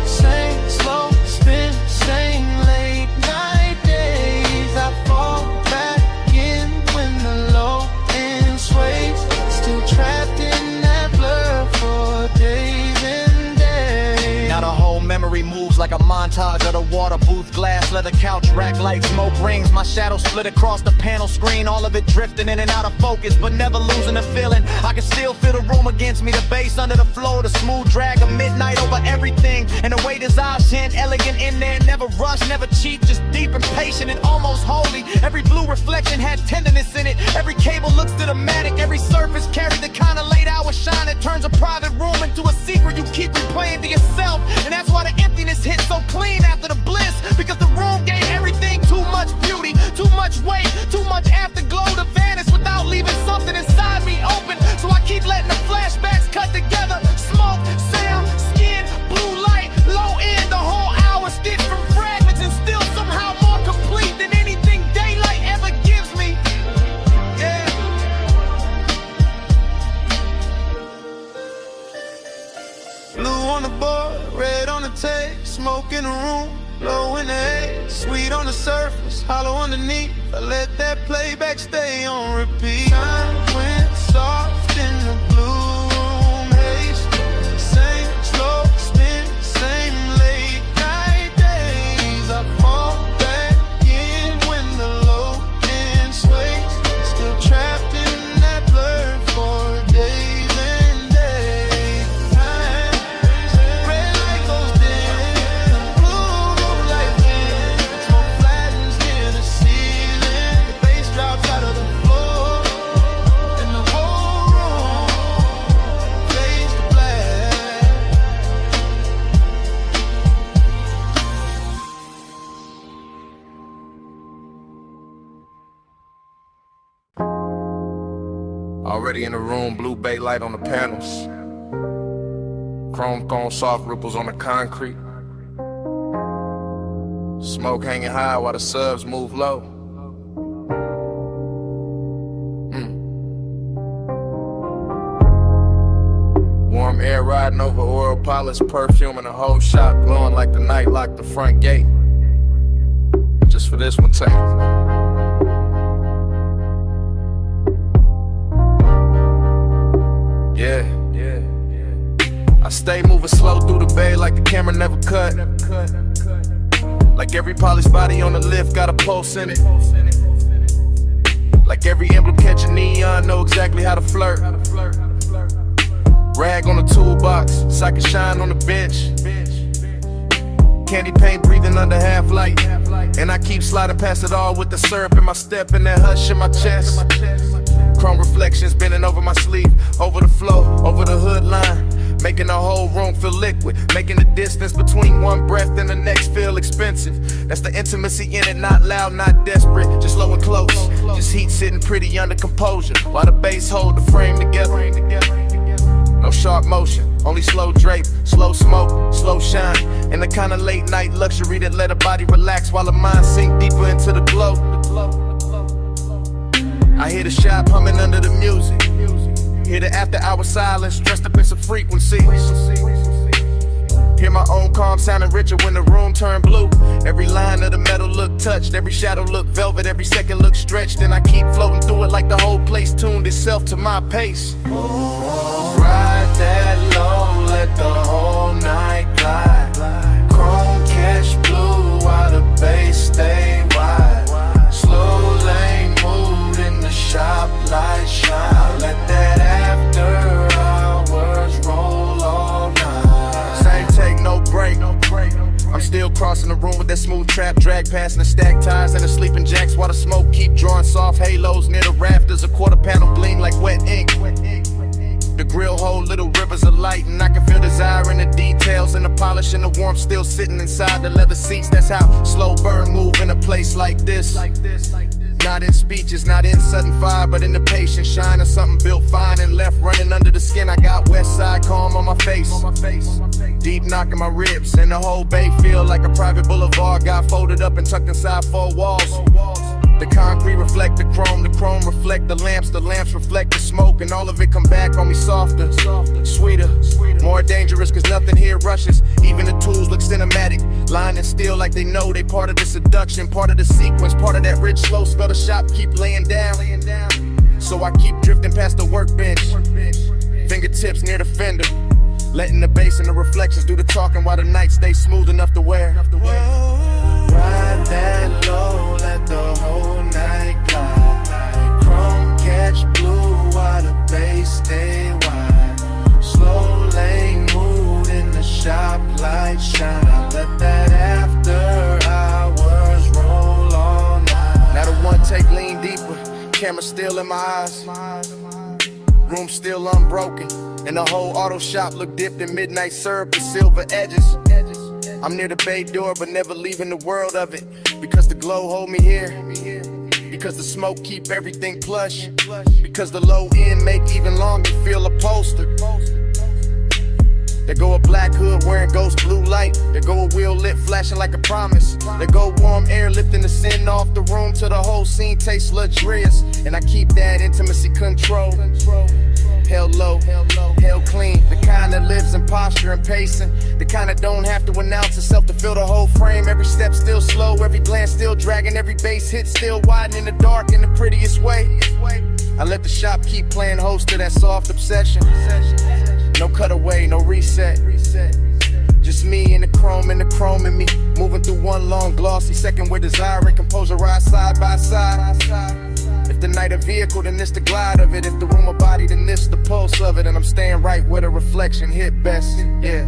same slow spin, same late night days. I fall back in when the low end sways, still trapped in that blur for days and days. Now the whole moves like a montage of the water booth, glass, leather couch, rack light, smoke rings. My shadow split across the panel screen, all of it drifting in and out of focus, but never losing the feeling. I can still feel the room against me, the bass under the floor, the smooth drag of midnight over everything. And the way his eyes shine, elegant in there, never rush, never cheap, just deep and patient and almost holy. Every blue reflection had tenderness in it. Every cable looks cinematic, every surface carried the kind of late hour shine that turns a private room into a secret you keep replaying to yourself. And that's why the emptiness hit so clean after the bliss, because the room gave everything too much beauty, too much weight, too much afterglow to vanish without leaving something inside me open. So I keep letting the flashbacks cut together. Smoke, sound, skin, blue light, low end, the whole hour stitched from fragments and still somehow more complete than anything daylight ever gives me. Yeah. Blue on the board, red on the tape, smoke in the room, low in the hay, sweet on the surface, hollow underneath. I let that playback stay on repeat. Time went soft in the blue room, haze, same slow spin, same late night days. I fall back in when the low end sways, still trapped in that blur for days and days. Red light goes dim, blue light ends, smoke flattens near the ceiling, the bass drops out of the floor, and the whole room fades to black. Already in the room, blue bay light on the panels. Chrome cone, soft ripples on the concrete. Smoke hanging high while the subs move low. Warm air riding over oil polish, perfume in the whole shop, glowing like the night locked the front gate. Just for this one take. Yeah. I stay moving slow through the bay like the camera never cut. Like every polished body on the lift got a pulse in it. Like every emblem catching neon, know exactly how to flirt. Rag on the toolbox, so I can shine on the bench. Candy paint breathing under half light. And I keep sliding past it all with the syrup in my step and that hush in my chest. Chrome reflections bending over my sleeve, over the flow, over the hood line, making the whole room feel liquid, making the distance between one breath and the next feel expensive. That's the intimacy in it, not loud, not desperate, just low and close. Just heat sitting pretty under composure, while the bass hold the frame together. No sharp motion, only slow drape, slow smoke, slow shine, and the kind of late night luxury that let a body relax while the mind sink deeper into the glow. I hear the shop humming under the music, hear the after hour silence dressed up in some frequency. Hear my own calm sounding richer when the room turned blue. Every line of the metal look touched, every shadow look velvet, every second look stretched, and I keep floating through it like the whole place tuned itself to my pace. Ride that low, let the whole night glide. Chrome catch blue while the bass stay wide. Slow lane mood in the shop light shine. Let that after hours roll all night. Same take, no break. I'm still crossing the room with that smooth trap drag, passing the stacked tires and the sleeping jacks while the smoke keep drawing soft halos near the rafters. A quarter panel gleam like wet ink. The grill hold little rivers of light, and I can feel desire in the details and the polish and the warmth still sitting inside the leather seats. That's how slow burn move in a place like this. Not in speeches, not in sudden fire, but in the patient shine of something built fine and left running under the skin. I got west side calm on my face, deep knocking my ribs, and the whole bay feel like a private boulevard. Got folded up and tucked inside four walls. The concrete reflect the chrome reflect the lamps reflect the smoke, and all of it come back on me softer, sweeter, more dangerous, cause nothing here rushes. Even the tools look cinematic, lying still like they know they part of the seduction, part of the sequence, part of that rich slow spell the shop keep laying down. So I keep drifting past the workbench, fingertips near the fender, Letting the bass and the reflections do the talking while the night stays smooth enough to wear. Ride that low, let the whole night glide. Chrome catch blue while the bass stay wide. Slow lane mood in the shop, light shine. I let that after hours roll all night. Now the one take lean deeper, camera still in my eyes. Room still unbroken, and the whole auto shop look dipped in midnight syrup with silver edges. I'm near the bay door, but never leaving the world of it. Because the glow hold me here. Because the smoke keep everything plush. Because the low end make even longer feel upholstered. There go a black hood wearing ghost blue light. There go a wheel lit flashing like a promise. There go warm air lifting the sin off the room till the whole scene tastes luxurious. And I keep that intimacy control. Held low, held clean. The kind that lives in posture and pacing. The kind that don't have to announce itself to fill the whole frame. Every step still slow, every glance still dragging. Every bass hit still widen in the dark in the prettiest way. I let the shop keep playing host to that soft obsession. No cutaway, no reset. Just me and the chrome in me. Moving through one long glossy second where desire and composure ride side by side. If the night a vehicle, then it's the glide of it. If the room a body, then it's the pulse of it. And I'm staying right where the reflection hit best, yeah.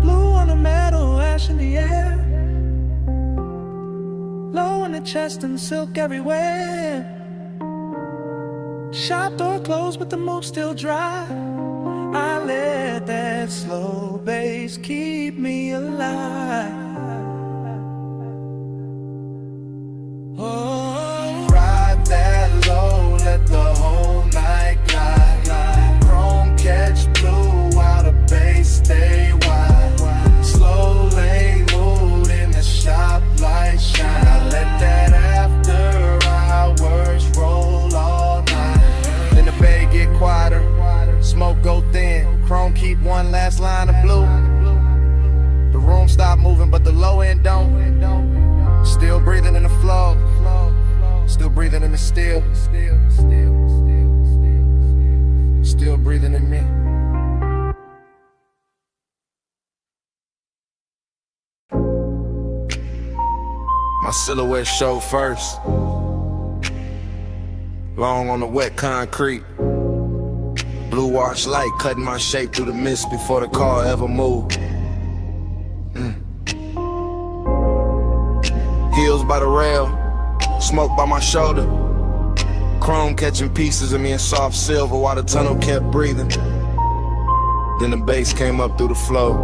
Blue on the metal, ash in the air. Low in the chest and silk everywhere. Shop door closed but the mood still dry. I let that slow bass keep me alive. Oh, Ride that low, let the whole night glide. Chrome catch blue while the bass stay wide. Slow lane mood in the shop, light shine. I let that after hours roll all night. Then the bay get quieter, smoke go thin. Chrome keep one last line of blue. The room stop moving but the low end don't. Still breathing in the flow. Still breathing in the still. Still breathing in me. My silhouette show first. Long on the wet concrete. Blue wash light cutting my shape through the mist before the car ever moved. Heels by the rail, smoke by my shoulder. Chrome catching pieces of me in soft silver while the tunnel kept breathing. Then the bass came up through the flow,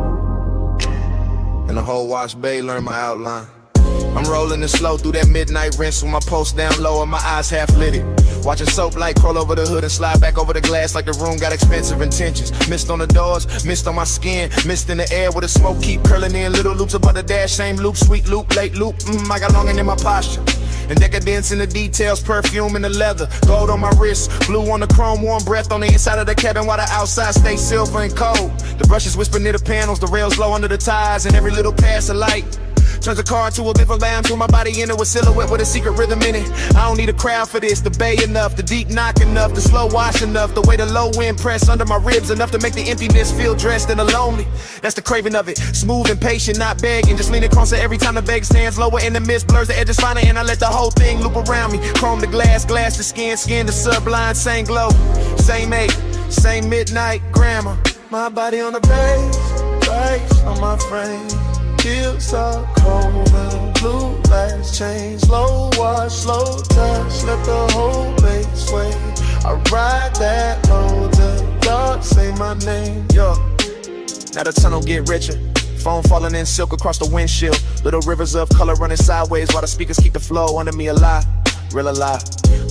and the whole wash bay learned my outline. I'm rolling it slow through that midnight rinse with my pulse down low and my eyes half lit. Watching soap light crawl over the hood and slide back over the glass like the room got expensive intentions. Mist on the doors, mist on my skin, mist in the air where the smoke keep curling in. Little loops above the dash, same loop, sweet loop, late loop. I got longing in my posture. And decadence in the details, perfume in the leather, gold on my wrist, blue on the chrome, warm breath on the inside of the cabin while the outside stays silver and cold. The brushes whisper near the panels, the rails low under the tires, and every little pass of light turns a car into a bit of lamb, threw my body into a silhouette with a secret rhythm in it. I don't need a crowd for this, the bay enough, the deep knock enough, the slow wash enough, the way the low wind press under my ribs enough to make the emptiness feel dressed in the lonely. That's the craving of it, smooth and patient, not begging, just leaning closer every time the bag stands lower in the mist, blurs the edges finer, and I let the whole thing loop around me. Chrome the glass, glass the skin, skin the sublime, same glow, same age, same midnight grammar. My body on the bass, bass on my frame. Heels are cold and blue lights change. Slow wash, slow touch, let the whole base sway. I ride that low till dark say my name. Yo, now the tunnel get richer. Foam falling in silk across the windshield. Little rivers of color running sideways while the speakers keep the flow under me alive. Real alive.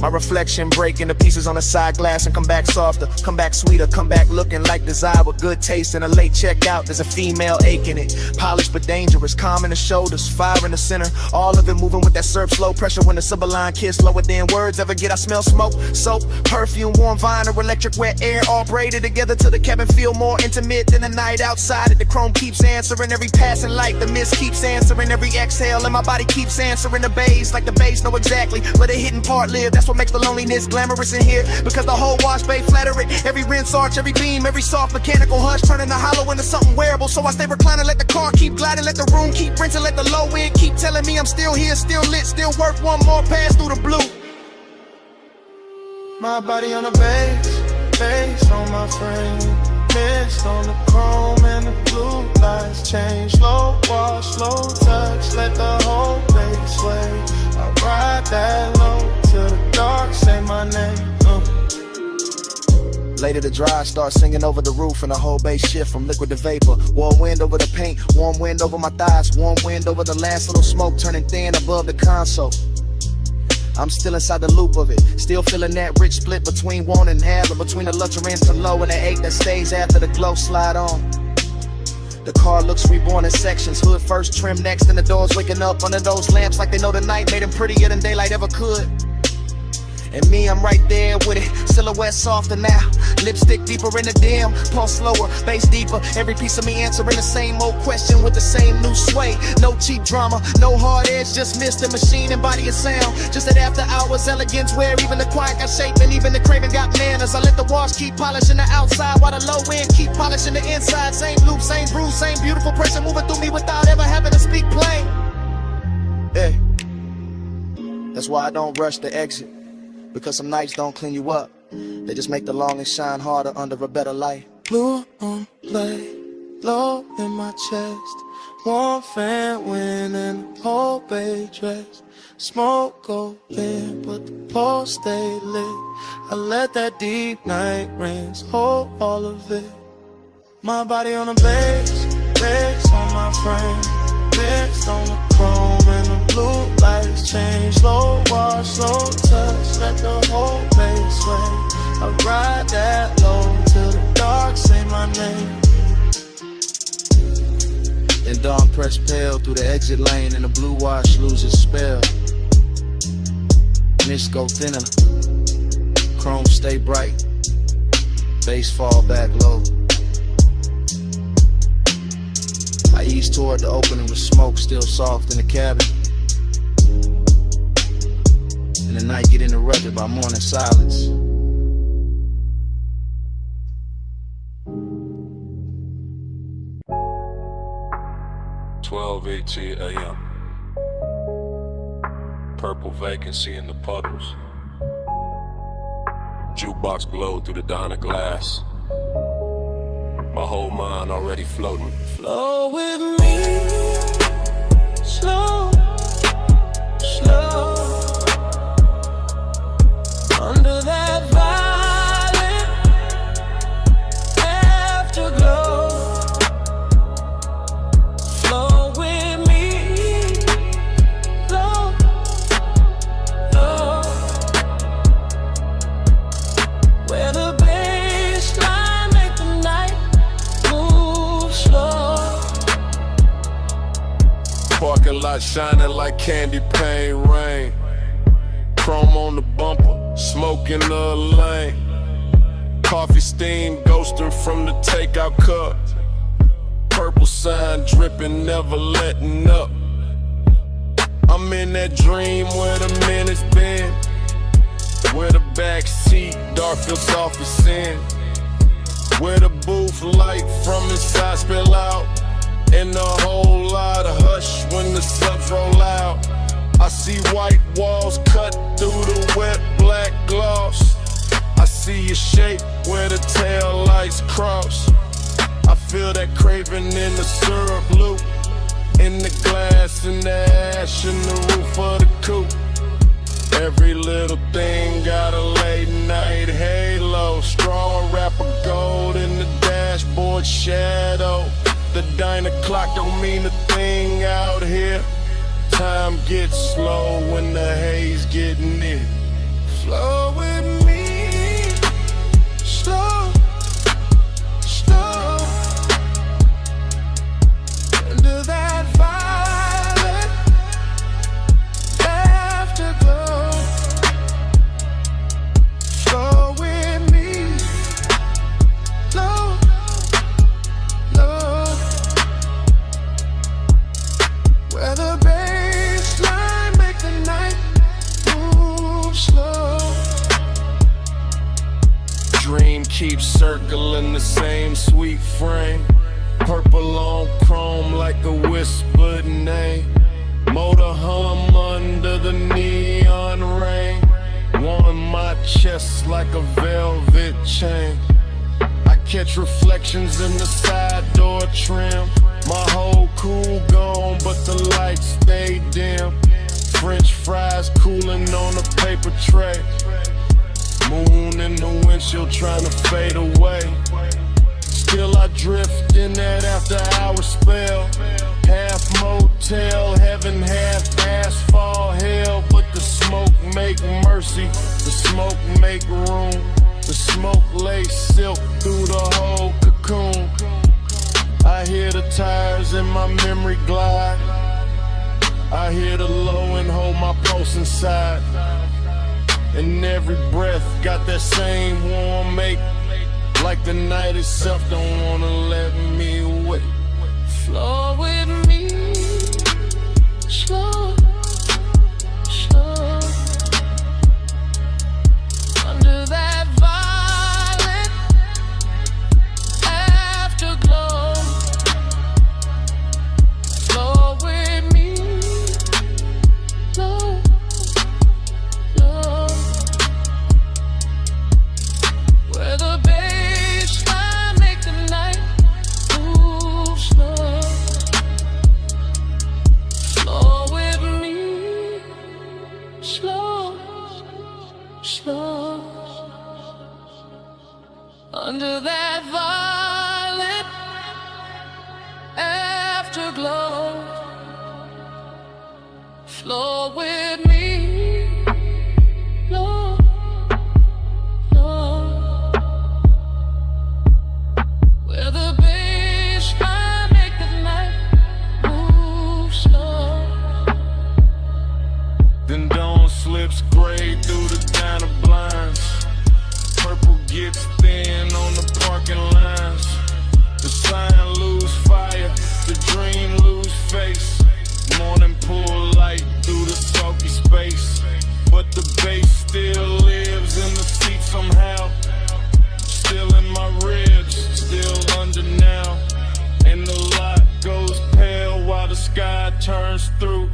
My reflection break into pieces on the side glass and come back softer, come back sweeter, come back looking like desire with good taste and a late checkout. There's a female ache in it, polished but dangerous, calm in the shoulders, fire in the center. All of it moving with that syrup, slow pressure when the sublime kiss lower than words ever get. I smell smoke, soap, perfume, warm vinyl, electric wet air, all braided together till the cabin feel more intimate than the night outside. The chrome keeps answering every passing light, the mist keeps answering every exhale, and my body keeps answering the bass like the bass know exactly what the hidden part live. That's what makes the loneliness glamorous in here. Because the whole wash bay flatter it. Every rinse arch, every beam, every soft mechanical hush, turning the hollow into something wearable. So I stay reclining, let the car keep gliding, let the room keep rinsing, let the low end keep telling me I'm still here, still lit, still worth one more pass through the blue. My body on the bass on my frame. Mist on the chrome and the blue lights change. Slow wash, slow touch, let the whole base sway. I ride that low till the dark say my name. Later the dry start singing over the roof and the whole bass shift from liquid to vapor. Warm wind over the paint, warm wind over my thighs, warm wind over the last little smoke turning thin above the console. I'm still inside the loop of it, still feeling that rich split between want and have, or between the luxury and the low and the ache that stays after the glow slide on. The car looks reborn in sections, hood first, trim next, and the doors waking up under those lamps like they know the night made them prettier than daylight ever could. And me, I'm right there with it, silhouette softer now, lipstick deeper in the dim, pulse slower, bass deeper, every piece of me answering the same old question with the same new sway. No cheap drama, no hard edge, just mist the machine and body and sound. Just that after hours elegance where even the quiet got shape and even the craving got manners. I let the walls keep polishing the outside while the low end keep polishing the inside. Same loop, same groove, same beautiful person moving through me without ever having to speak plain. Hey, that's why I don't rush the exit. Because some nights don't clean you up, they just make the longing shine harder under a better light. Blue on play, low in my chest. Warm fan wind and the whole bay dress. Smoke go in, but the pole stay lit. I let that deep night rinse hold all of it. My body on the bass on my frame. Mist on the chrome and the blue lights change. Slow wash, slow touch, let the whole base sway. I ride that low till the dark say my name. Then dawn press pale through the exit lane and the blue wash loses spell. Mist go thinner, chrome stay bright, bass fall back low. I ease toward the opening with smoke still soft in the cabin. And the night get interrupted by morning silence. (12:18 a.m.) Purple vacancy in the puddles. Jukebox glowed through the diner glass. My whole mind already floating. Flow with me, slow, slow. Under that violet afterglow. Flow with me, slow, slow. Where the baseline make the night move slow. Parking lot shining like candy paint rain. Chrome on the bumper, smoke in the lane. Coffee steam ghosting from the takeout cup. Purple sign dripping, never letting up. I'm in that dream where the minutes been. Where the back seat, dark feels soft as sin. Where the booth light from inside spill out. And a whole lot of hush when the subs roll out. I see white walls cut through the wet black gloss. I see your shape where the tail lights cross. I feel that craving in the syrup loop. In the glass, in the ash, in the roof of the coupe. Every little thing got a late night halo. Straw wrapper gold in the dashboard shadow. The diner clock don't mean a thing out here. Time gets slow when the haze get near. Flow with me, slow, slow. Under that violet afterglow. Flow with me, low, low. Where the baseline make the night move circle in the same sweet frame. Purple on chrome like a whispered name. Motor hum under the neon rain. Warm my chest like a velvet chain. I catch reflections in the side door trim. My whole cool gone, but the lights stay dim. French fries cooling on a paper tray. Moon in the windshield trying to fade away. Still I drift in that after hour spell. Half motel heaven, half asphalt hell. But the smoke make mercy, the smoke make room. The smoke lays silk through the whole cocoon. I hear the tires in my memory glide. I hear the low and hold my pulse inside. And every breath got that same warm make. Like the night itself don't wanna let me wait. Flow with me, slow, slow. Under that violet afterglow. Flow with me, slow, slow. Where the baseline make the night move slow. Slow with me, slow, slow. Under that violet afterglow. Flow with me, slow, slow. Where the baseline make the night move slow. Then dawn slips gray through the diner blinds. Purple gets thin on the parking lines. The sign lose fire, the dream lose face. Morning pull light through the sulky space. But the bass still lives in the seat somehow. Still in my ribs, still under now. And the light goes pale while the sky turns through.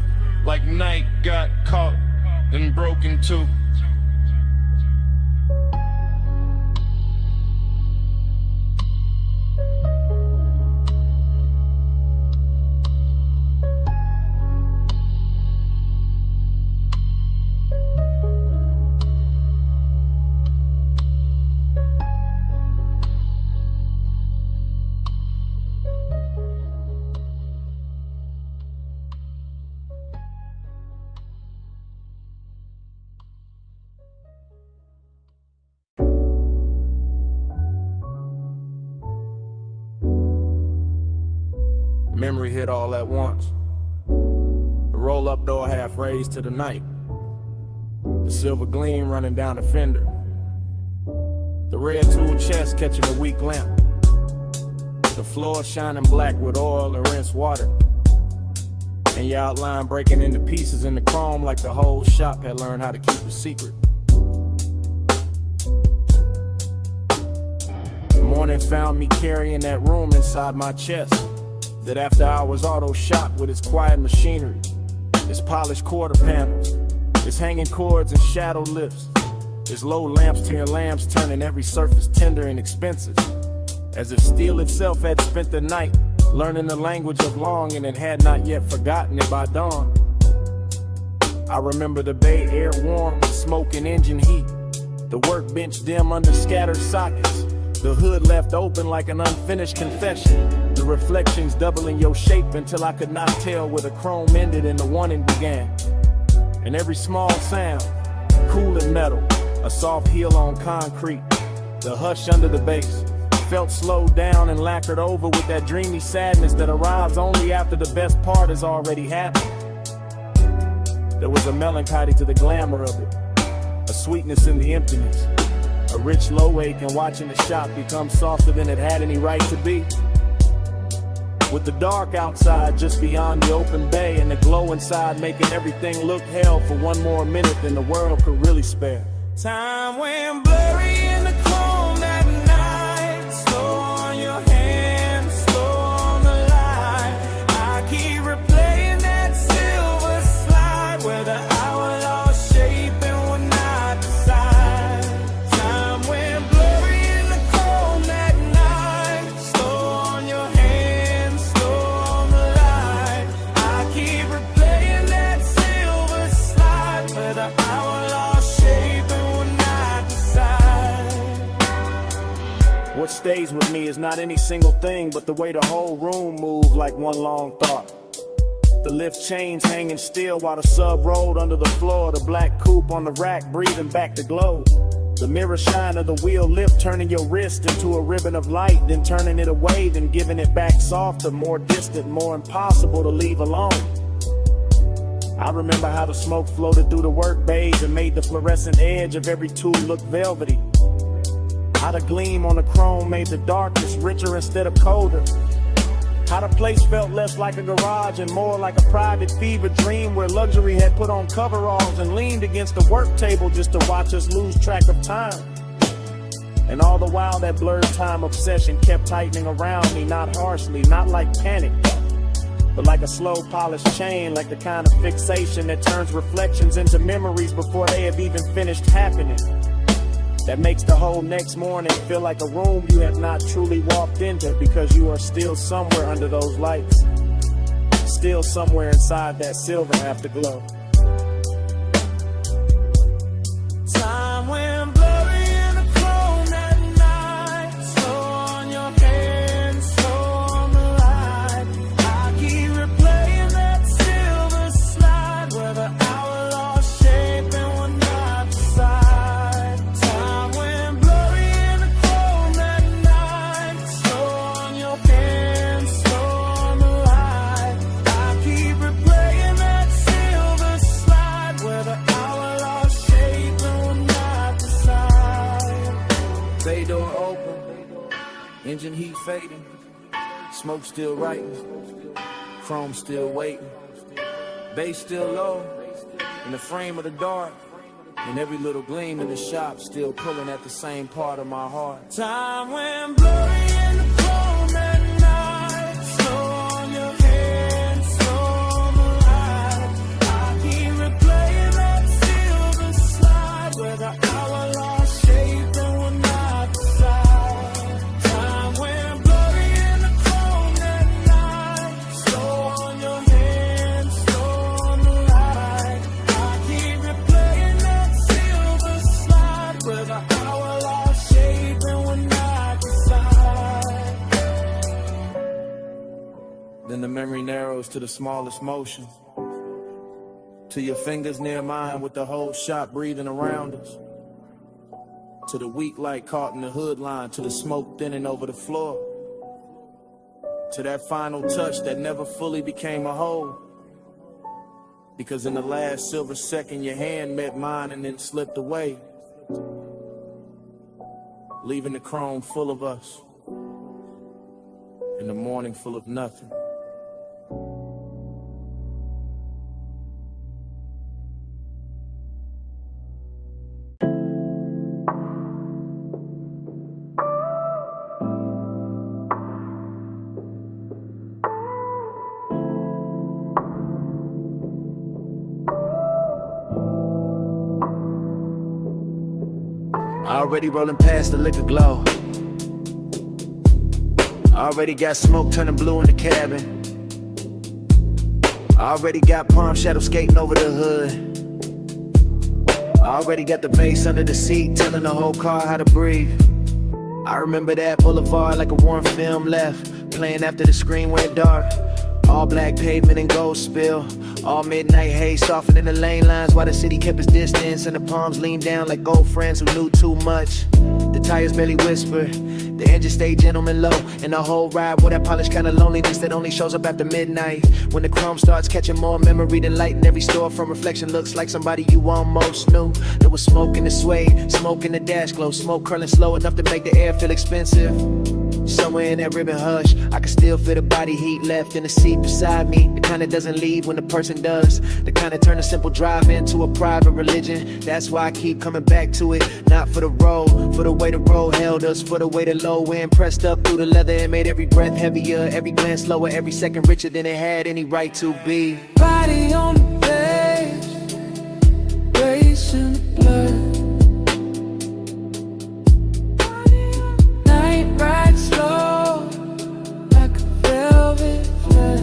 Like night got caught and broken too. Memory hit all at once. The roll-up door half raised to the night. The silver gleam running down the fender. The red tool chest catching a weak lamp. The floor shining black with oil and rinsed water. And your outline breaking into pieces in the chrome like the whole shop had learned how to keep a secret. The morning found me carrying that room inside my chest. That after hours auto shop with its quiet machinery, its polished quarter panels, its hanging cords and shadow lifts, its low lamps to your lamps turning every surface tender and expensive. As if steel itself had spent the night learning the language of longing and had not yet forgotten it by dawn. I remember the bay air warm with smoke and engine heat, the workbench dim under scattered sockets, the hood left open like an unfinished confession, the reflections doubling your shape until I could not tell where the chrome ended and the warning began. And every small sound, cool and metal, a soft heel on concrete, the hush under the bass, felt slowed down and lacquered over with that dreamy sadness that arrives only after the best part has already happened. There was a melancholy to the glamour of it, a sweetness in the emptiness, a rich low ache in watching the shop become softer than it had any right to be. With the dark outside just beyond the open bay and the glow inside making everything look hell for one more minute than the world could really spare. Time went blurry in the chrome that night. What stays with me is not any single thing, but the way the whole room moved like one long thought. The lift chains hanging still while the sub rolled under the floor. The black coupe on the rack breathing back the glow. The mirror shine of the wheel lift turning your wrist into a ribbon of light, then turning it away, then giving it back softer, more distant, more impossible to leave alone. I remember how the smoke floated through the work bays and made the fluorescent edge of every tool look velvety. How the gleam on the chrome made the darkness richer instead of colder. How the place felt less like a garage and more like a private fever dream where luxury had put on coveralls and leaned against the work table just to watch us lose track of time. And all the while that blurred time obsession kept tightening around me, not harshly, not like panic, but like a slow polished chain, like the kind of fixation that turns reflections into memories before they have even finished happening. That makes the whole next morning feel like a room you have not truly walked into because you are still somewhere under those lights, still somewhere inside that silver afterglow. Time went blurry in the chrome at night. So on your hands, so on the light. I keep replaying that silver slide where the hour lost shape and we're not beside. Time went blurry in the chrome at night. So on your hands, so on the light. I keep replaying that silver slide where the hour lost shape and we're not beside. Bay door open, engine heat fading, smoke still writing, chrome still waiting, bass still low, in the frame of the dark, and every little gleam in the shop still pulling at the same part of my heart. Time went blurry in the chrome at night. So on your hands, so on the light. I keep replaying that silver slide where the hour lost shape and we're not beside. Time went blurry in the chrome at night. So on your hands, so on the light. I keep replaying that silver slide where the hour lost shape and we're not beside. Then the memory narrows to the smallest motion, to your fingers near mine with the whole shop breathing around us, to the weak light caught in the hood line, to the smoke thinning over the floor, to that final touch that never fully became a whole, because in the last silver second your hand met mine and then slipped away, leaving the chrome full of us and the morning full of nothing. Already rolling past the liquor glow. Already got smoke turning blue in the cabin. Already got palm shadow skating over the hood. Already got the bass under the seat telling the whole car how to breathe. I remember that boulevard like a warm film left, playing after the screen went dark. All black pavement and gold spill. All midnight haze softening the lane lines while the city kept its distance and the palms leaned down like old friends who knew too much. The tires barely whisper, the engine stayed gentleman low, and the whole ride with that polished kind of loneliness that only shows up after midnight. When the chrome starts catching more memory than light in every store from reflection looks like somebody you almost knew. There was smoke in the suede, smoke in the dash glow, smoke curling slow enough to make the air feel expensive. Somewhere in that ribbon hush, I can still feel the body heat left in the seat beside me. The kind that doesn't leave when the person does. The kind that turn a simple drive into a private religion. That's why I keep coming back to it. Not for the road, for the way the road held us, for the way the low wind pressed up through the leather and made every breath heavier, every glance slower, every second richer than it had any right to be. Body on the bed, racing the blood. Night ride slow, like a velvet flood.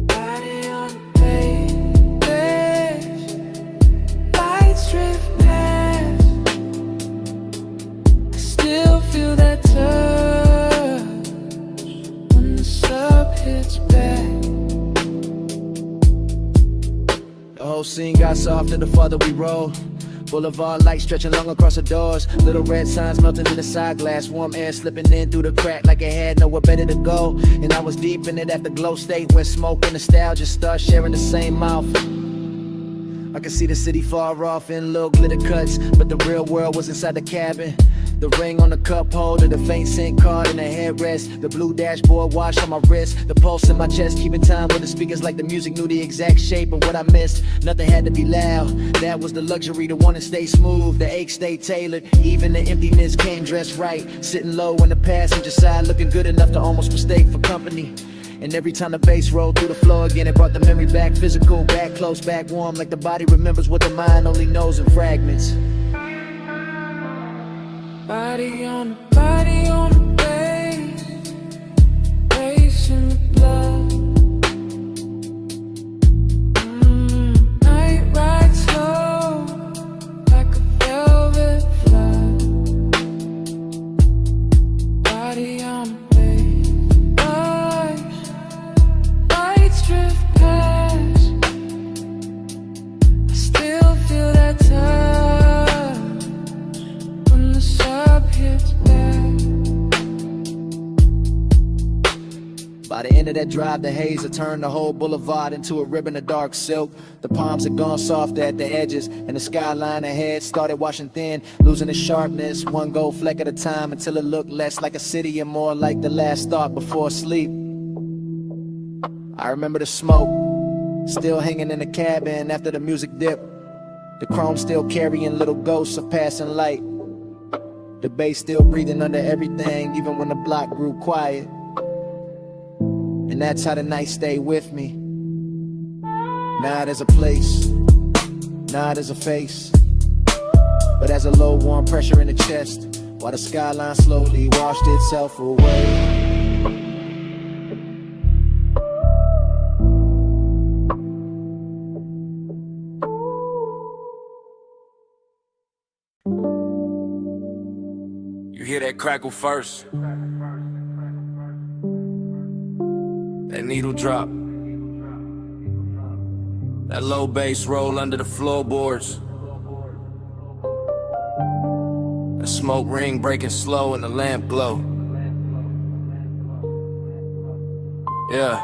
Body on the page, lights drift past. hits back. The whole scene got softer the farther we rolled. Boulevard lights stretching long across the doors. Little red signs melting in the side glass. Warm air slipping in through the crack like it had nowhere better to go. And I was deep in it at the glow state when smoke and nostalgia start sharing the same mouth. I could see the city far off in little glitter cuts, but the real world was inside the cabin. The ring on the cup holder, the faint scent card in the headrest, the blue dashboard watch on my wrist, the pulse in my chest, keeping time with the speakers like the music knew the exact shape of what I missed. Nothing had to be loud, that was the luxury, the one to stay smooth, the ache stayed tailored, even the emptiness came dressed right. Sitting low in the passenger side, looking good enough to almost mistake for company. And every time the bass rolled through the floor again, it brought the memory back physical, back close, back warm, like the body remembers what the mind only knows in fragments. Body on the bass, bass in the blood. Night ride slow, like a velvet flood. Body on the bass, lights drift past. I still feel that touch when the sub hits back. By the end of that drive, the haze had turned the whole boulevard into a ribbon of dark silk. The palms had gone soft at the edges, and the skyline ahead started washing thin, losing its sharpness, one gold fleck at a time, until it looked less like a city and more like the last thought before sleep. I remember the smoke, still hanging in the cabin after the music dipped. The chrome still carrying little ghosts of passing light. The bass still breathing under everything, even when the block grew quiet. And that's how the night stayed with me. Not as a place, not as a face, but as a low warm pressure in the chest, while the skyline slowly washed itself away. You hear that crackle first, that needle drop, that low bass roll under the floorboards, the smoke ring breaking slow and the lamp glow. Yeah,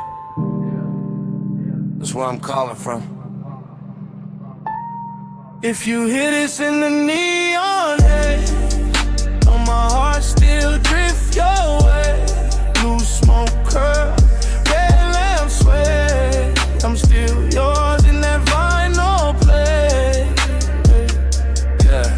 that's where I'm calling from. If you hear this in the neon haze, know my heart still drift your way. Blue smoke curl, red lamp sway. I'm still yours in that vinyl play. Yeah,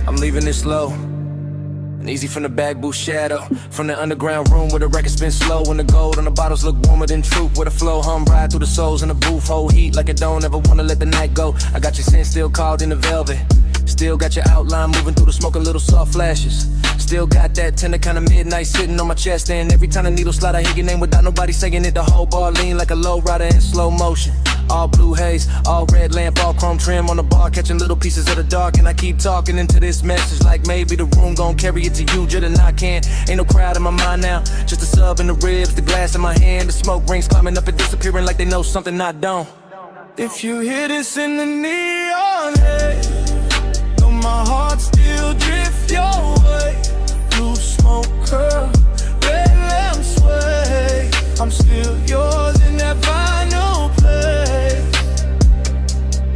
I'm leaving this low and easy from the back booth shadow, from the underground room where the record spin slow and the gold on the bottles look warmer than truth, where the flow hum ride through the souls in the booth, hold heat like it don't ever wanna let the night go. I got your scent still called in the velvet, still got your outline moving through the smoke, a little soft flashes. Still got that tender kind of midnight sitting on my chest, and every time the needle slide I hear your name without nobody saying it. The whole bar lean like a low rider in slow motion. All blue haze, all red lamp, all chrome trim on the bar, catching little pieces of the dark. And I keep talking into this message like maybe the room gon' carry it to you, just and I can't. Ain't no crowd in my mind now, just a sub in the ribs, the glass in my hand, the smoke rings climbing up and disappearing like they know something I don't. If you hear this in the neon haze, know my heart still drift your way. Blue smoke curl, red lamp sway. I'm still yours in that vinyl play.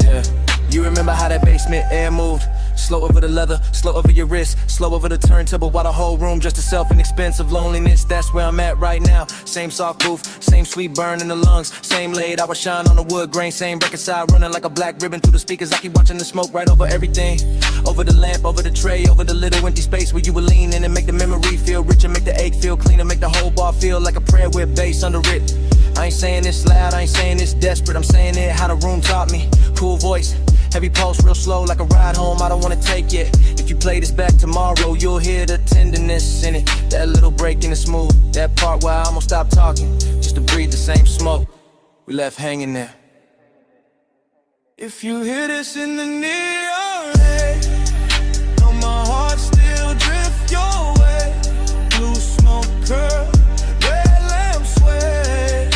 Yeah, you remember how that basement air moved? Slow over the leather, slow over your wrist, slow over the turntable while the whole room just itself in expensive loneliness. That's where I'm at right now. Same soft roof, same sweet burn in the lungs, same late hour shine on the wood grain, same record side running like a black ribbon through the speakers. I keep watching the smoke right over everything, over the lamp, over the tray, over the little empty space where you were leaning, and make the memory feel richer, make the ache feel cleaner, make the whole bar feel like a prayer with bass under it. I ain't saying this loud, I ain't saying this desperate, I'm saying it how the room taught me. Cool voice, heavy pulse, real slow like a ride home, I don't wanna take it. If you play this back tomorrow, you'll hear the tenderness in it. That little break in the smooth, that part where I almost stopped talking, just to breathe the same smoke we left hanging there. If you hear this in the neon haze, know my heart still drift your way. Blue smoke curl, red lamp sway.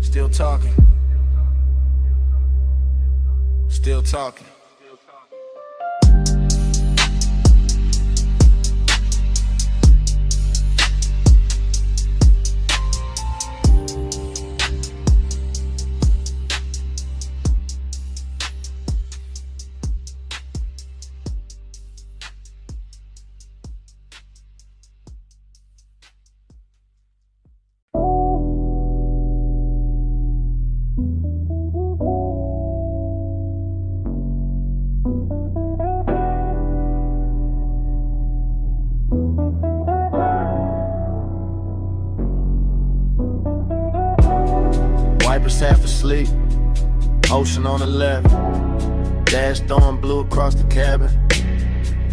Still talking. Still talking. Wipers half asleep, ocean on the left. Dash dawn blue across the cabin.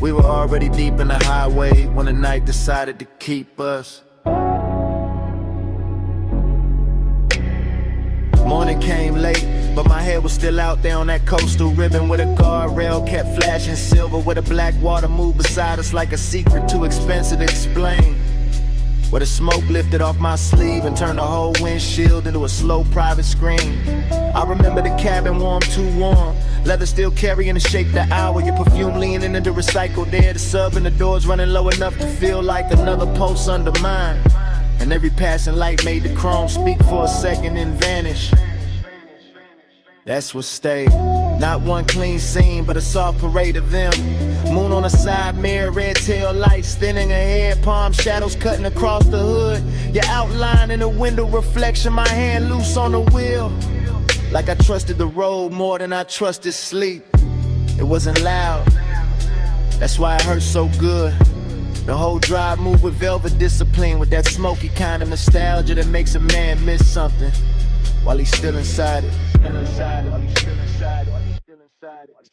We were already deep in the highway when the night decided to keep us. Morning came late, but my head was still out there on that coastal ribbon where the guardrail kept flashing silver, where the black water moved beside us like a secret too expensive to explain. Where the smoke lifted off my sleeve and turned the whole windshield into a slow private screen. I remember the cabin warm, too warm. Leather still carrying the shape the hour. Your perfume leaning into recycled air. The sub and the doors running low enough to feel like another pulse under mine. And every passing light made the chrome speak for a second and vanish. That's what stayed. Not one clean scene, but a soft parade of them. Moon on the side mirror, red tail lights thinning ahead, palm shadows cutting across the hood. Your outline in the window reflection, my hand loose on the wheel. Like I trusted the road more than I trusted sleep. It wasn't loud, that's why it hurt so good. The whole drive moved with velvet discipline, with that smoky kind of nostalgia that makes a man miss something while he's still inside it.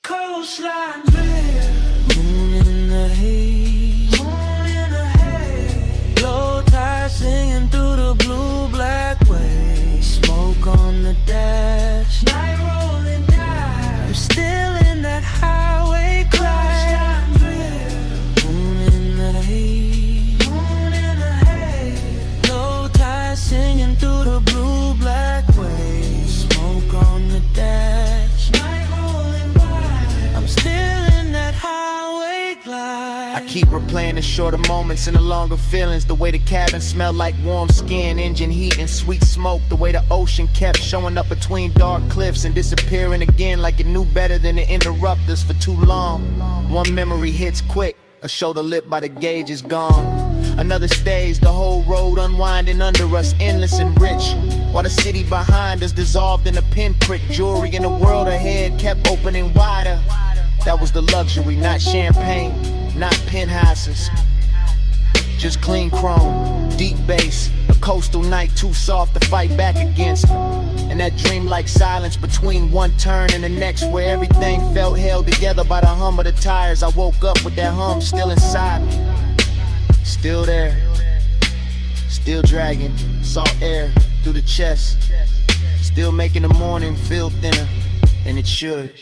Coastline drift, moon in the haze, low tide singing through the blue black waves, smoke on the dash, night rolling down. I'm still in that highway crash. Coastline drift, moon in the haze, low tide singing through the blue black waves, smoke on the dash, night rolling by. I'm still in that highway glide. I keep replaying the shorter moments and the longer feelings. The way the cabin smelled like warm skin, engine heat and sweet smoke. The way the ocean kept showing up between dark cliffs and disappearing again like it knew better than to interrupt us for too long. One memory hits quick, a shoulder lit by the gauge is gone. Another stays, the whole road unwinding under us, endless and rich, while the city behind us dissolved in a pinprick. Jewelry in the world ahead kept opening wider. That was the luxury, not champagne, not penthouses, just clean chrome, deep bass, a coastal night too soft to fight back against. And that dreamlike silence between one turn and the next, where everything felt held together by the hum of the tires. I woke up with that hum still inside me, still there, still dragging salt air through the chest, still making the morning feel thinner than it should.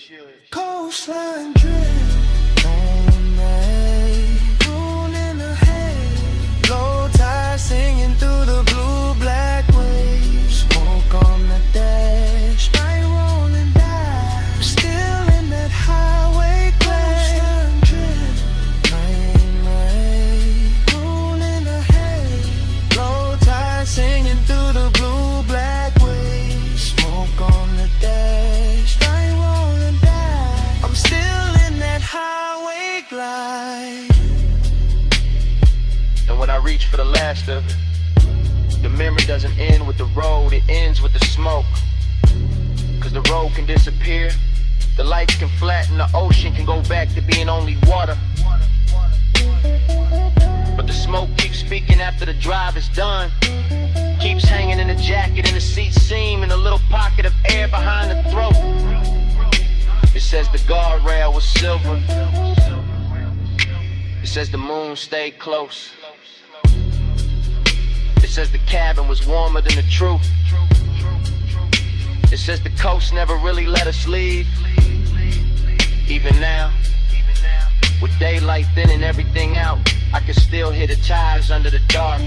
Coastline drift, on the haze, moon in the haze, low tide singing through the blue black waves, smoke on the dash, night rolling down. I'm still in that highway glade. Coastline drift, night in the haze, moon in the haze, low tide singing through the blue black waves, smoke on the dash, night rolling down. I'm still in that highway glide. And when I reach for the last of it, the memory doesn't end with the road, it ends with the smoke. Cause the road can disappear, the lights can flatten, the ocean can go back to being only water. But the smoke keeps speaking after the drive is done, keeps hanging in the jacket, in the seat seam, in a little pocket of air behind the throat. It says the guardrail was silver. It says the moon stayed close. It says the cabin was warmer than the truth. It says the coast never really let us leave. Even now, with daylight thinning everything out, I can still hear the tires under the dark,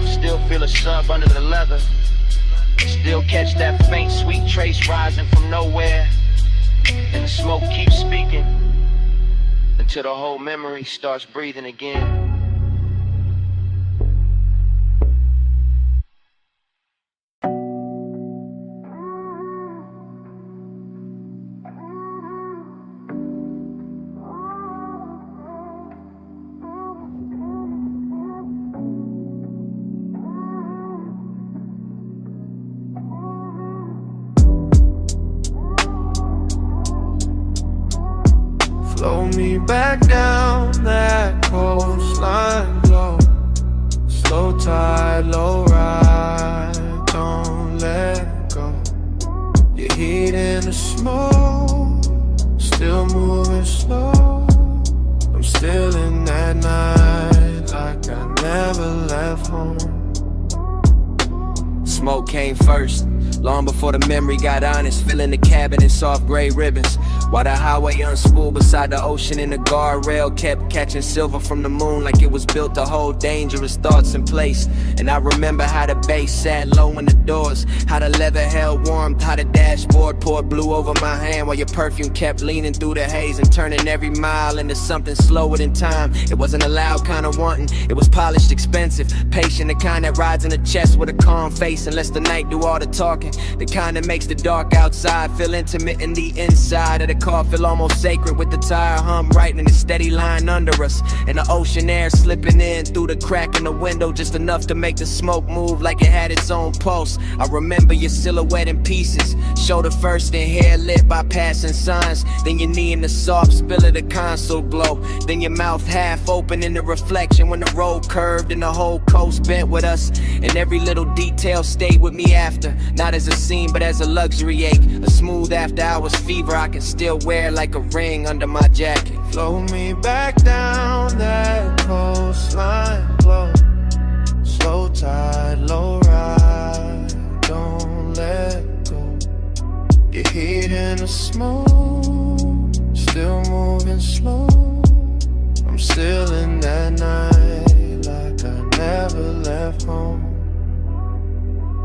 still feel a sub under the leather, Still catch that faint, sweet trace rising from nowhere. And the smoke keeps speaking until the whole memory starts breathing again. Flow me back down that coastline, glow. Slow tide, low ride, don't let go. Your heat in the smoke, still moving slow. I'm still in that night, like I never left home. Smoke came first, long before the memory got honest. Filling the cabin in soft gray ribbons, while the highway unspooled beside the ocean, and the guardrail kept catching silver from the moon, like it was built to hold dangerous thoughts in place. And I remember how the bass sat low in the doors, how the leather held warm, how the dashboard poured blue over my hand, while your perfume kept leaning through the haze and turning every mile into something slower than time. It wasn't a loud kind of wanting, it was polished, expensive, patient, the kind that rides in the chest with a calm face and lets the night do all the talking, the kind that makes the dark outside feel intimate and the inside of the car feel almost sacred, with the tire hum right in a steady line under us, and the ocean air slipping in through the crack in the window just enough to make the smoke move like it had its own pulse. I remember your silhouette in pieces, shoulder first and hair lit by passing signs, then your knee in the soft spill of the console glow, then your mouth half open in the reflection when the road curved and the whole coast bent with us, and every little detail stayed with me after, not as a scene but as a luxury ache, a smooth after hours fever I can still wear like a ring under my jacket. Flow me back down that coastline, glow. Slow tide, low ride, don't let go. Your heat in the smoke, still moving slow. I'm still in that night, like I never left home.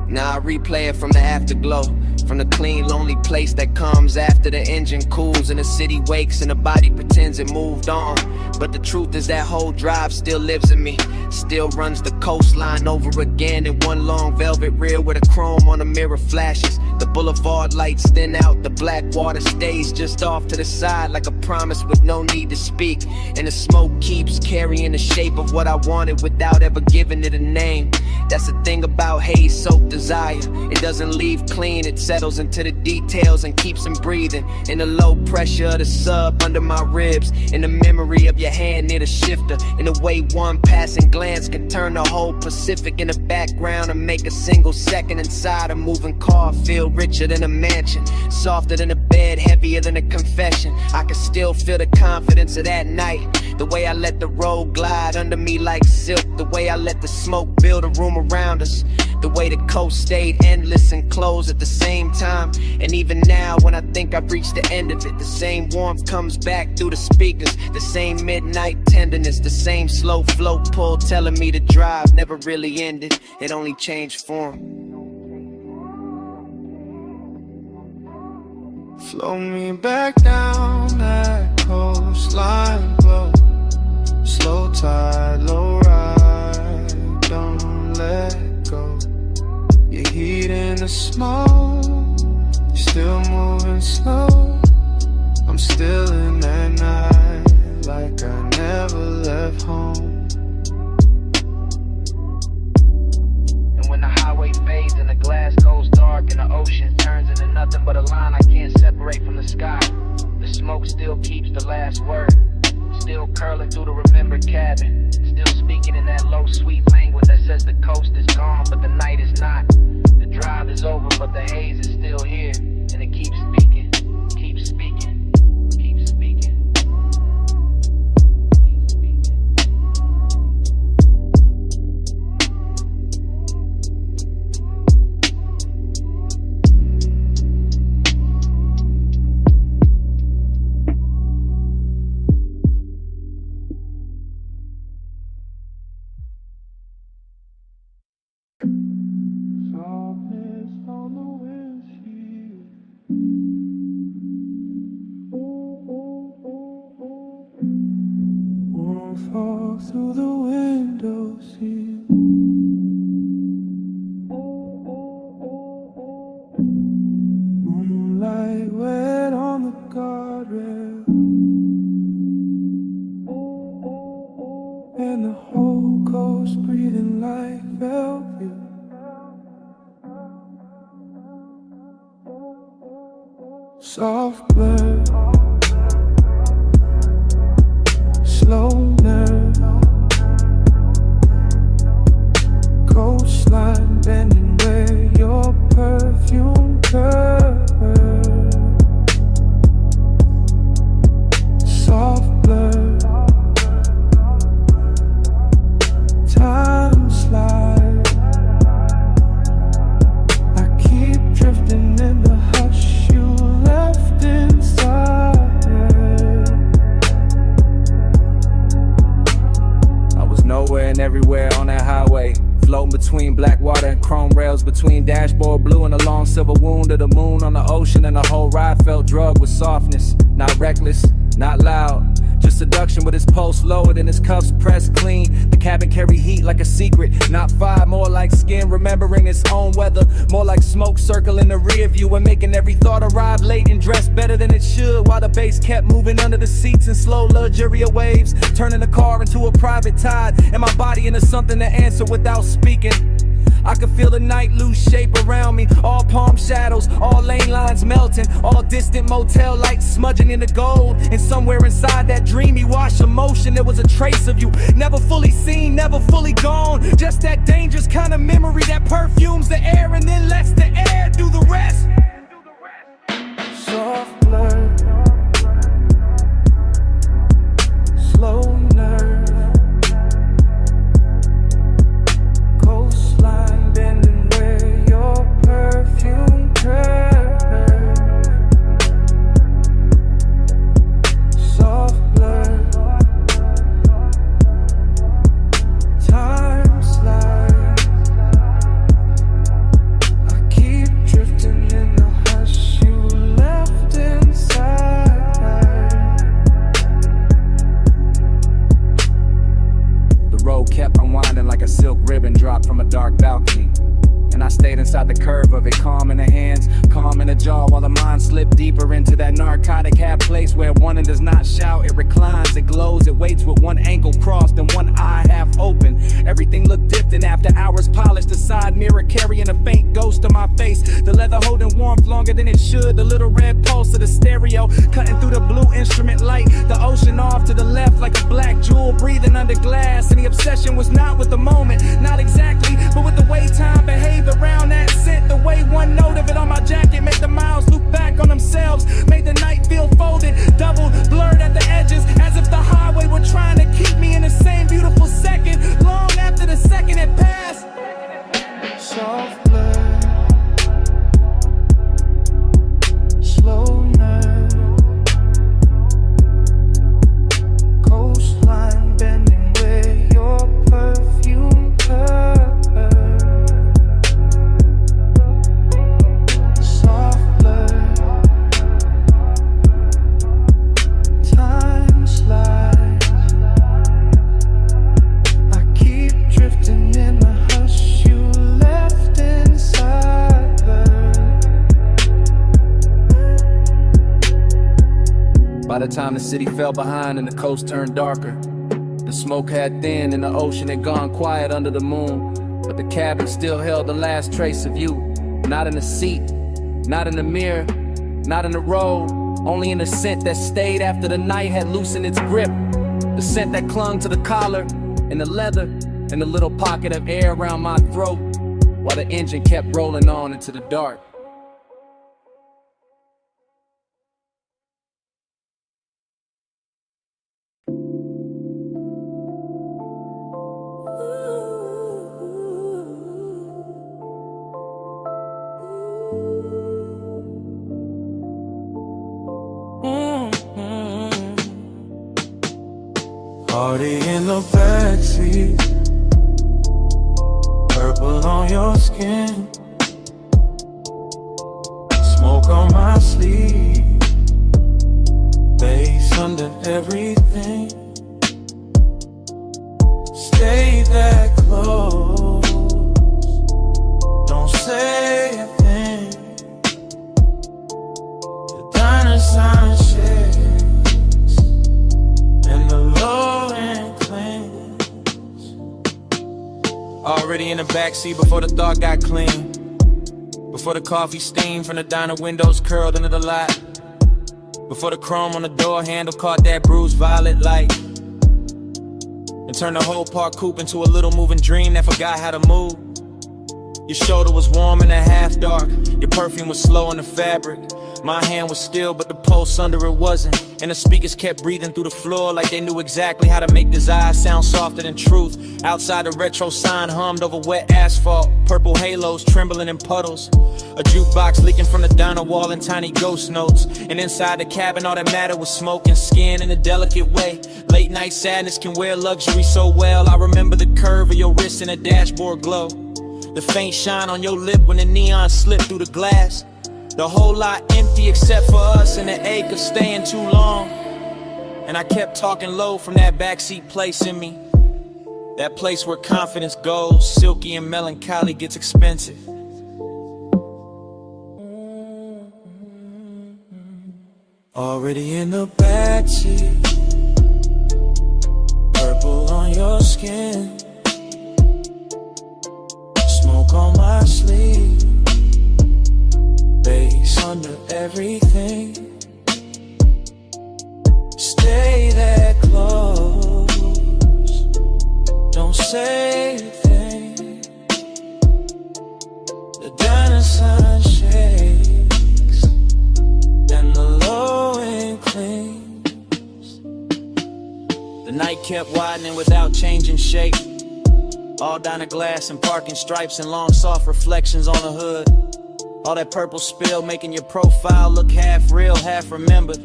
Now I replay it from the afterglow, from the clean, lonely place that comes after the engine cools and the city wakes and the body pretends it moved on. But the truth is that whole drive still lives in me, still runs the coastline over again in one long velvet reel where the chrome on the mirror flashes. The boulevard lights thin out, the black water stays just off to the side like a promise with no need to speak. And the smoke keeps carrying the shape of what I wanted without ever giving it a name. That's the thing about haze-soaked desire, it doesn't leave clean, it settles into the details and keeps them breathing. In the low pressure of the sub under my ribs, in the memory of your hand near the shifter, in the way one passing glance can turn the whole Pacific in the background and make a single second inside a moving car feel richer than a mansion, softer than a bed, heavier than a confession. I can still feel the confidence of that night, the way I let the road glide under me like silk, the way I let the smoke build a room around us, the way the coast stayed endless and closed at the same time. And even now when I think I've reached the end of it, the same warmth comes back through the speakers, the same midnight tenderness, the same slow flow pull telling me the drive never really ended, it only changed form. Flow me back down that coastline, glow. Slow tide, low ride, don't let go. Your heat in the smoke, still moving slow. I'm still in that night, like I never left home. And when the highway fades and the glass goes dark and the ocean turns into nothing but a line I can't separate from the sky, the smoke still keeps the last word, still curling through the remembered cabin, still speaking in that low sweet language that says the coast is gone but the night is not, the drive is over but the haze is still here, and it keeps speaking, keeps speaking, keeps speaking. fall through the window sill. Moonlight wet on the guardrail, and the whole coast breathing like Bellevue. Soft blur, slow nerve, coastline bending where your perfume curves. Soft blur, time slide. I keep drifting in the hush you left inside. I was nowhere and everywhere on that highway, floating between black water and chrome rails, between dashboard blue and a long silver wound of the moon on the ocean, and the whole ride felt drugged with softness. Not reckless, not loud, just seduction with his pulse lowered and his cuffs pressed clean. The cabin carried heat like a secret, not fire, more like skin remembering its own weather, more like smoke circling the rear view and making every thought arrive late and dressed better than it should, while the bass kept moving under the seats in slow luxurious waves, turning the car into a private tide and my body into something to answer without speaking. I could feel the night lose shape around me, all palm shadows, all lane lines melting, all distant motel lights smudging into gold. And somewhere inside that dreamy wash of motion, there was a trace of you, never fully seen, never fully gone. Just that dangerous kind of memory that perfumes the air and then lets the air do the rest. Soft blur, slow nerve, coastline bending where your perfume curves. Soft blur, time slide. I keep drifting in the hush you left inside. The road kept unwinding like a silk ribbon dropped from a dark balcony, and I stayed inside the curve of it, calm in the hands, calm in the jaw, while the mind slipped deeper into that narcotic half place where one does not shout, it reclines, it glows, it waits with one ankle crossed and one eye half open. Everything looked dipped in after hours polished, the side mirror carrying a faint ghost of my face, the leather holding warmth longer than it should, the little red pulse of the stereo cutting through the blue instrument light, the ocean off to the left like a black jewel breathing under glass. And the obsession was not with the moment, not exactly, but with the way time behaved around that scent, the way one note of it on my jacket made the miles loop back on themselves, made the night feel folded, double blurred at the edges, as if the highway were trying to keep me in the same beautiful second, long after the second had passed. Soft blur, slow nerve, coastline bending where your perfume curves. Soft blur, time slide. I keep drifting in the hush you left inside. By the time the city fell behind and the coast turned darker, the smoke had thinned and the ocean had gone quiet under the moon, but the cabin still held the last trace of you. Not in the seat, not in the mirror, not in the road, only in the scent that stayed after the night had loosened its grip, the scent that clung to the collar and the leather and the little pocket of air around my throat, while the engine kept rolling on into the dark. Party in the backseat, purple on your skin, smoke on my sleeve, bass under everything. that close. Don't say a thing. The diner sign shakes and the low end clings. Already in the backseat before the thought got clean. Before the coffee steam from the diner windows curled into the lot. Before the chrome on the door handle caught that bruised violet light. And turned the whole park coupe into a little moving dream that forgot how to move. Your shoulder was warm in the half dark. Your perfume was slow in the fabric. My hand was still, but the pulse under it wasn't. And the speakers kept breathing through the floor like they knew exactly how to make desire sound softer than truth. Outside, the retro sign hummed over wet asphalt. Purple halos trembling in puddles. A jukebox leaking from the diner wall in tiny ghost notes. And inside the cabin, all that mattered was smoke and skin in a delicate way. Late night sadness can wear luxury so well. I remember the curve of your wrist and a dashboard glow. The faint shine on your lip when the neon slipped through the glass. The whole lot empty except for us and the ache of staying too long. And I kept talking low from that backseat place in me. That place where confidence goes, silky and melancholy gets expensive. Already in the backseat, purple on your skin, smoke on my sleeve, bass under everything. Stay that close, don't say a thing. The diner sign shakes and the low end clings. The night kept widening without changing shape. All diner glass and parking stripes and long soft reflections on the hood. All that purple spill making your profile look half real, half remembered.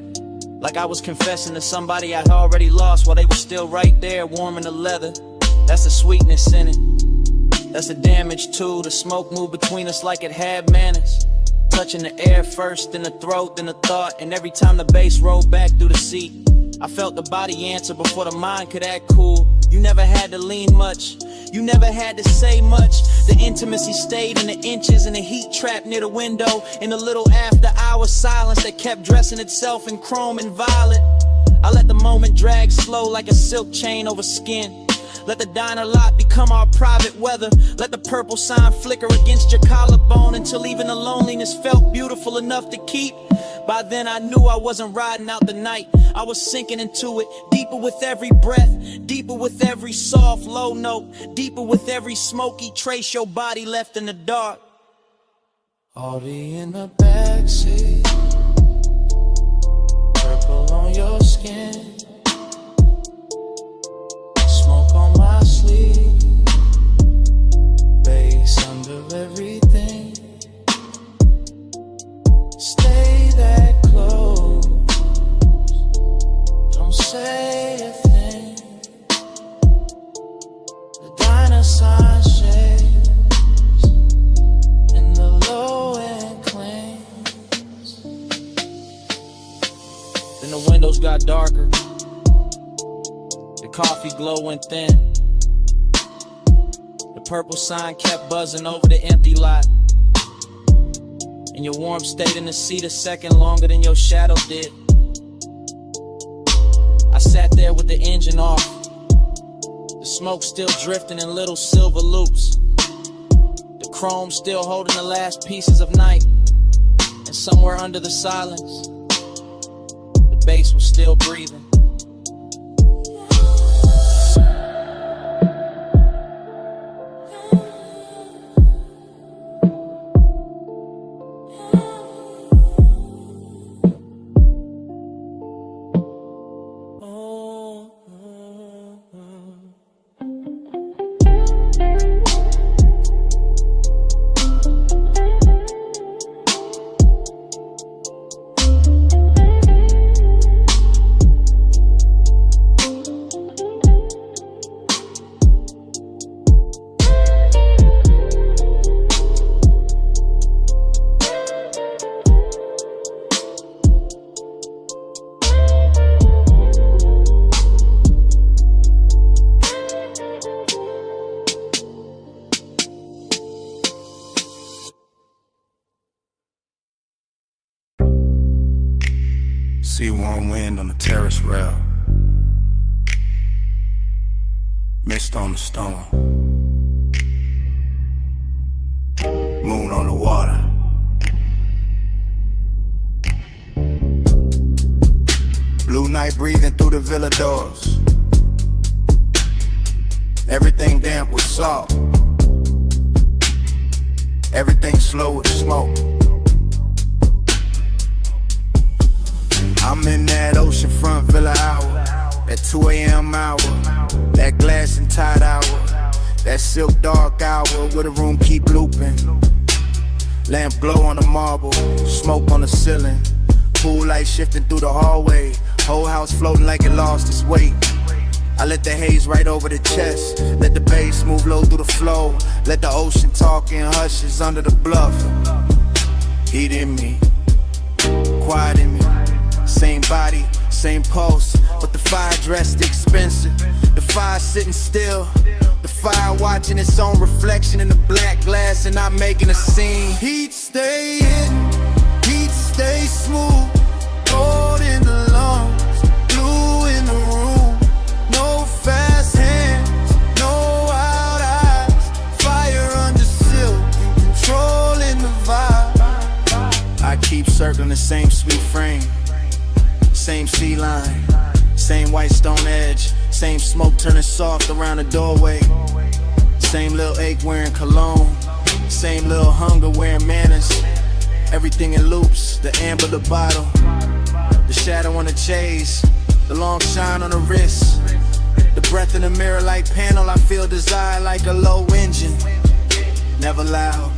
Like I was confessing to somebody I'd already lost while they were still right there warming the leather. That's the sweetness in it. That's the damage too. The smoke moved between us like it had manners. Touching the air first, then the throat, then the thought. And every time the bass rolled back through the seat, I felt the body answer before the mind could act cool. You never had to lean much, you never had to say much. The intimacy stayed in the inches and the heat trapped near the window. In the little after hour silence that kept dressing itself in chrome and violet. I let the moment drag slow like a silk chain over skin. Let the diner lot become our private weather. Let the purple sign flicker against your collarbone until even the loneliness felt beautiful enough to keep. By then I knew I wasn't riding out the night. I was sinking into it, deeper with every breath, deeper with every soft low note, deeper with every smoky trace your body left in the dark. Already in the backseat, purple on your skin, smoke on my sleeve, bass under everything. Stay that close, don't say a thing. The diner sign shakes and the low end clings. Then the windows got darker. The coffee glow went thin. The purple sign kept buzzing over the empty lot. And your warmth stayed in the seat a second longer than your shadow did. I sat there with the engine off, the smoke still drifting in little silver loops, the chrome still holding the last pieces of night. And somewhere under the silence, the bass was still breathing. See warm wind on the terrace rail, mist on the stone, moon on the water. Blue night breathing through the villa doors. Everything damp with salt. Everything slow with smoke. I'm in that oceanfront villa hour, that 2 a.m. hour, that glass and tide hour, that silk dark hour where the room keep looping. Lamp glow on the marble, smoke on the ceiling, pool light shifting through the hallway, whole house floating like it lost its weight. I let the haze right over the chest, let the bass move low through the flow, let the ocean talk in hushes under the bluff. Heat in me, quiet in me, same body, same pulse, but the fire dressed expensive, the fire sitting still, the fire watching its own reflection in the black glass and not making a scene. Heat stay hidden, heat stay smooth, gold in the lungs, blue in the room, no fast hands, no wild eyes, fire under silk, controlling the vibe. I keep circling the same sweet frame, same sea line, same white stone edge, same smoke turning soft around the doorway, same little ache wearing cologne, same little hunger wearing manners. Everything in loops, the amber the bottle, the shadow on the chase, the long shine on the wrist, the breath in the mirror like panel. I feel desire like a low engine, never loud,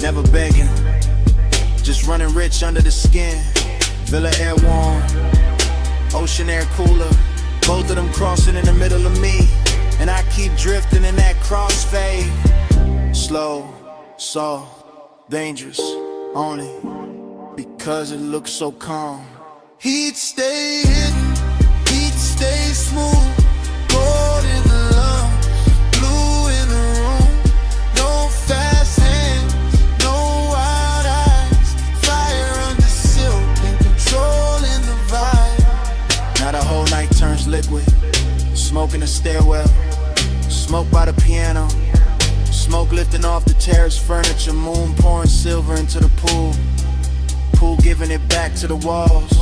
never begging, just running rich under the skin. Villa air warm, ocean air cooler, both of them crossing in the middle of me, and I keep drifting in that crossfade. Slow, soft, dangerous, only because it looks so calm. Heat stay hidden, heat stay smooth, gold in the lungs, blue in the room, no fast hands, no wild eyes, fire under silk and controlling the vibe. Now the whole night turns liquid, smoke in the stairwell, smoke by the piano, smoke lifting off the terrace furniture, moon pouring silver into the pool, pool giving it back to the walls,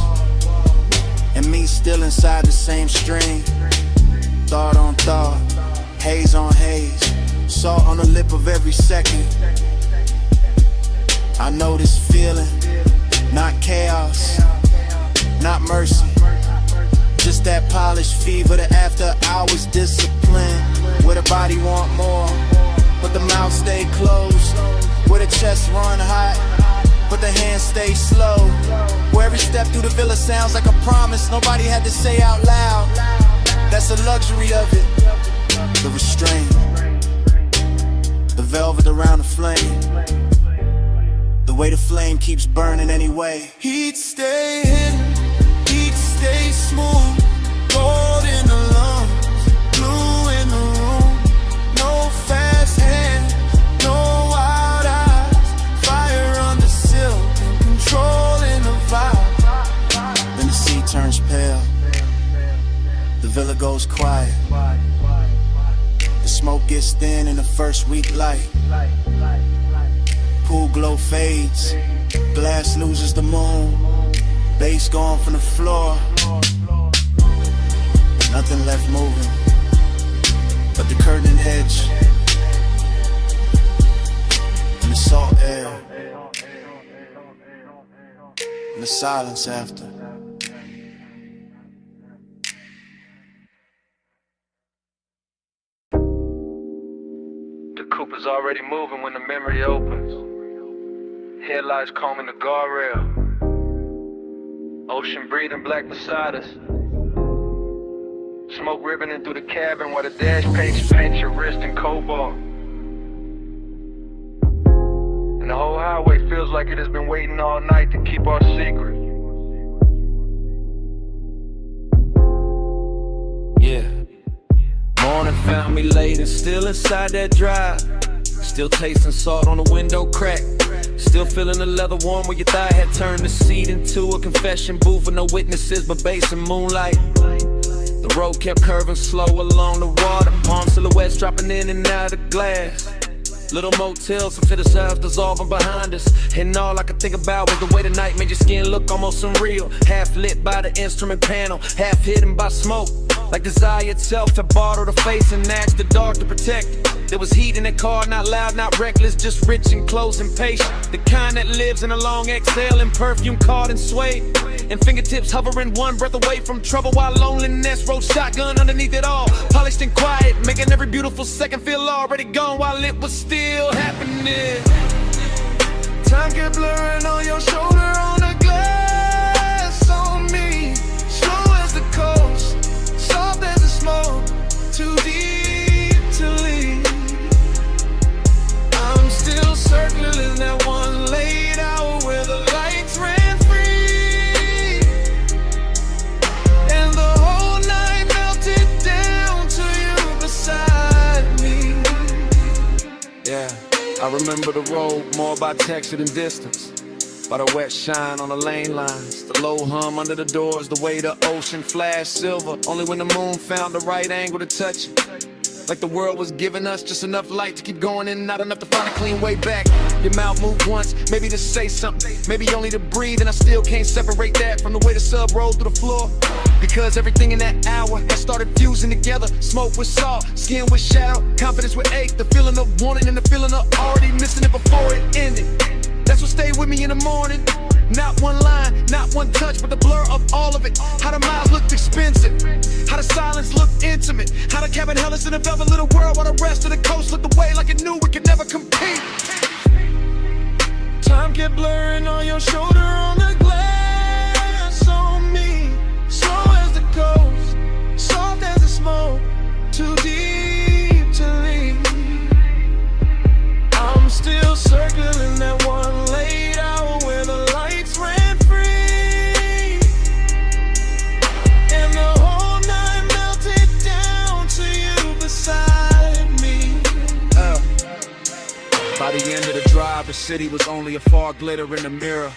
and me still inside the same stream. Thought on thought, haze on haze, salt on the lip of every second. I know this feeling, not chaos, not mercy, just that polished fever, the after hours discipline, where the body want more, but the mouth stay closed, where the chest run hot, but the hands stay slow, where every step through the villa sounds like a promise nobody had to say out loud. That's the luxury of it, the restraint, the velvet around the flame, the way the flame keeps burning anyway. Heat stay hidden, heat stay smooth, gold in the lungs, blue in the room, no fast hands, no wild eyes, fire under silk and controlling the vibe. Then the sea turns pale, the villa goes quiet, the smoke gets thin in the first weak light, pool glow fades, glass loses the moon, bass gone from the floor, nothing left moving but the curtain edge and the salt air and the silence after. The coupe is already moving when the memory opens. Headlights combing the guardrail. Ocean breathing black beside us. Smoke ribboning through the cabin while the dash paints your wrist in cobalt. And the whole highway feels like it has been waiting all night to keep our secret. Yeah. Morning found me late and still inside that drive. Still tasting salt on the window crack. Still Still feeling the leather warm where your thigh had turned the seat into a confession booth with no witnesses but bass and moonlight. The road kept curving slow along the water, palm silhouettes dropping in and out of the glass. Little motels, some fitter cells dissolving behind us. And all I could think about was the way the night made your skin look almost unreal. Half lit by the instrument panel, half hidden by smoke. Like desire itself had borrowed a face and asked the dark to protect it. There was heat in that car, not loud, not reckless, just rich and close and patient. The kind that lives in a long exhale and perfume caught and swayed. And fingertips hovering one breath away from trouble while loneliness rode shotgun underneath it all. Polished and quiet, making every beautiful second feel already gone while it was still happening. Time kept blurring on your shoulder, on the glass on me. Slow as the coast, soft as the smoke, too deep to leave. I'm still circling in that one late hour where the lights ran free, and the whole night melted down to you beside me. Yeah, I remember the road more by texture than distance, by the wet shine on the lane lines, the low hum under the doors, the way the ocean flashed silver only when the moon found the right angle to touch it. Like the world was giving us just enough light to keep going and not enough to find a clean way back. Your mouth moved once, maybe to say something, maybe only to breathe, and I still can't separate that from the way the sub rolled through the floor. Because everything in that hour had started fusing together. Smoke with salt, skin with shadow, confidence with ache, the feeling of wanting and the feeling of already missing it before it ended. That's what stayed with me in the morning. Not one line, not one touch, but the blur of all of it. How the miles looked expensive, how the silence looked intimate, how the cabin held us in a velvet little world while the rest of the coast looked away like it knew we could never compete. Time kept blurring on your shoulder, on the glass on me. Slow as the coast, soft as the smoke, too deep to leave. I'm still circling that one late hour where the lights ran free, and the whole night melted down to you beside me. By the end of the drive, the city was only a fog glitter in the mirror.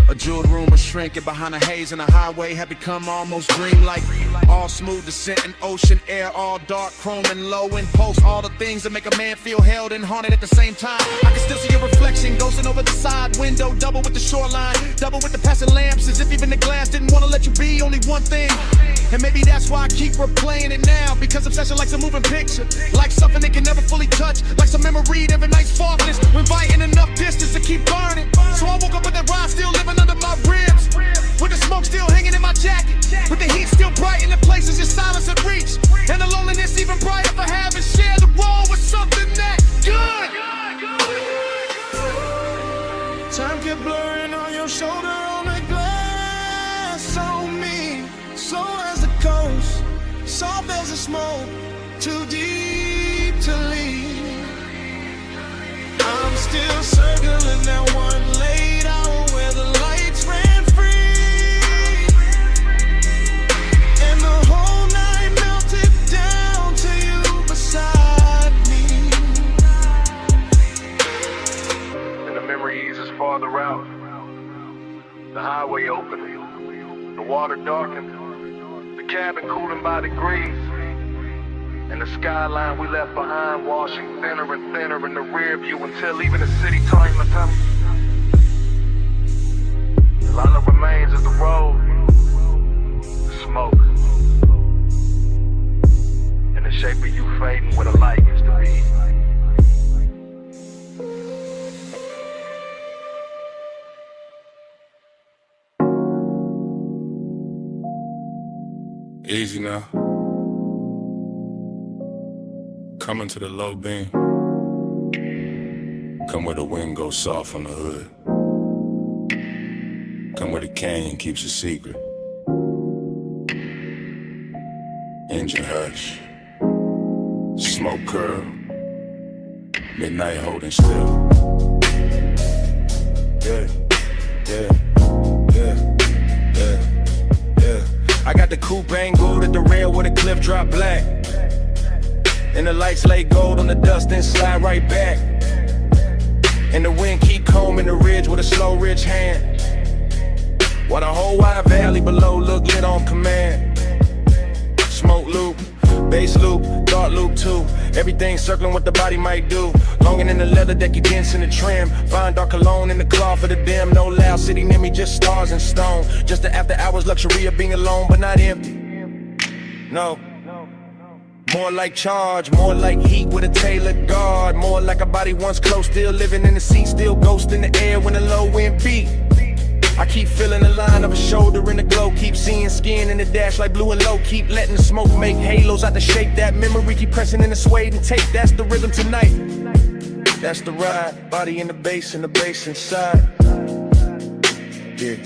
A jeweled room was shrinking behind the haze, and the highway had become almost dreamlike. All smooth descent and ocean air, all dark, chrome and low in pulse. All the things that make a man feel held and haunted at the same time. I can still see your reflection ghosting over the side window, double with the shoreline, double with the passing lamps, as if even the glass didn't want to let you be only one thing. And maybe that's why I keep replaying it now, because obsession likes a moving picture, like something they can never fully touch, like some memory of a night's softness, inviting enough distance to keep burning. So I woke up with that ride still living under my ribs, with the smoke still hanging in my jacket, with the heat still bright in the places your silence had reached, and the loneliness even brighter for having shared the role with something that good. Time kept blurring on your shoulder, on the glass on me. Slow as the coast, soft as the smoke, too deep to leave. I'm still circling that one late hour where the lights ran free, and the whole night melted down to you beside me. And the memory eases farther out. The highway opened, the water darkened, the cabin cooling by degrees, and the skyline we left behind washing thinner and thinner in the rear view until even the city turned to come. All that remains is the road, the smoke, and the shape of you fading where the light used to be. Easy now. Coming to the low beam. Come where the wind goes soft on the hood. Come where the canyon keeps a secret. Engine hush. Smoke curl. Midnight holding still. Yeah, yeah, yeah, yeah. I got the coupe angled at the rail where the cliff drop black, and the lights lay gold on the dust then slide right back, and the wind keep combing the ridge where the rich hand. While the whole wide valley below look lit on command. Smoke loop, bass loop, thought loop too. Everything circling what the body might do. Longing in the leather that keep dents in the trim. Fine dark cologne in the cloth for the dim. No loud city near me, just stars and stone. Just the after hours luxury of being alone, but not empty. No. More like charge, more like heat with a tailored guard. More like a body once close, still living in the seat, still ghost in the air when the low wind beat. I keep feeling the line of a shoulder in the glow. Keep seeing skin in the dash like blue and low. Keep letting the smoke make halos out the shape. That memory keep pressing in the suede and tape. That's the rhythm tonight. That's the ride. Body in the bass and the bass inside. Yeah.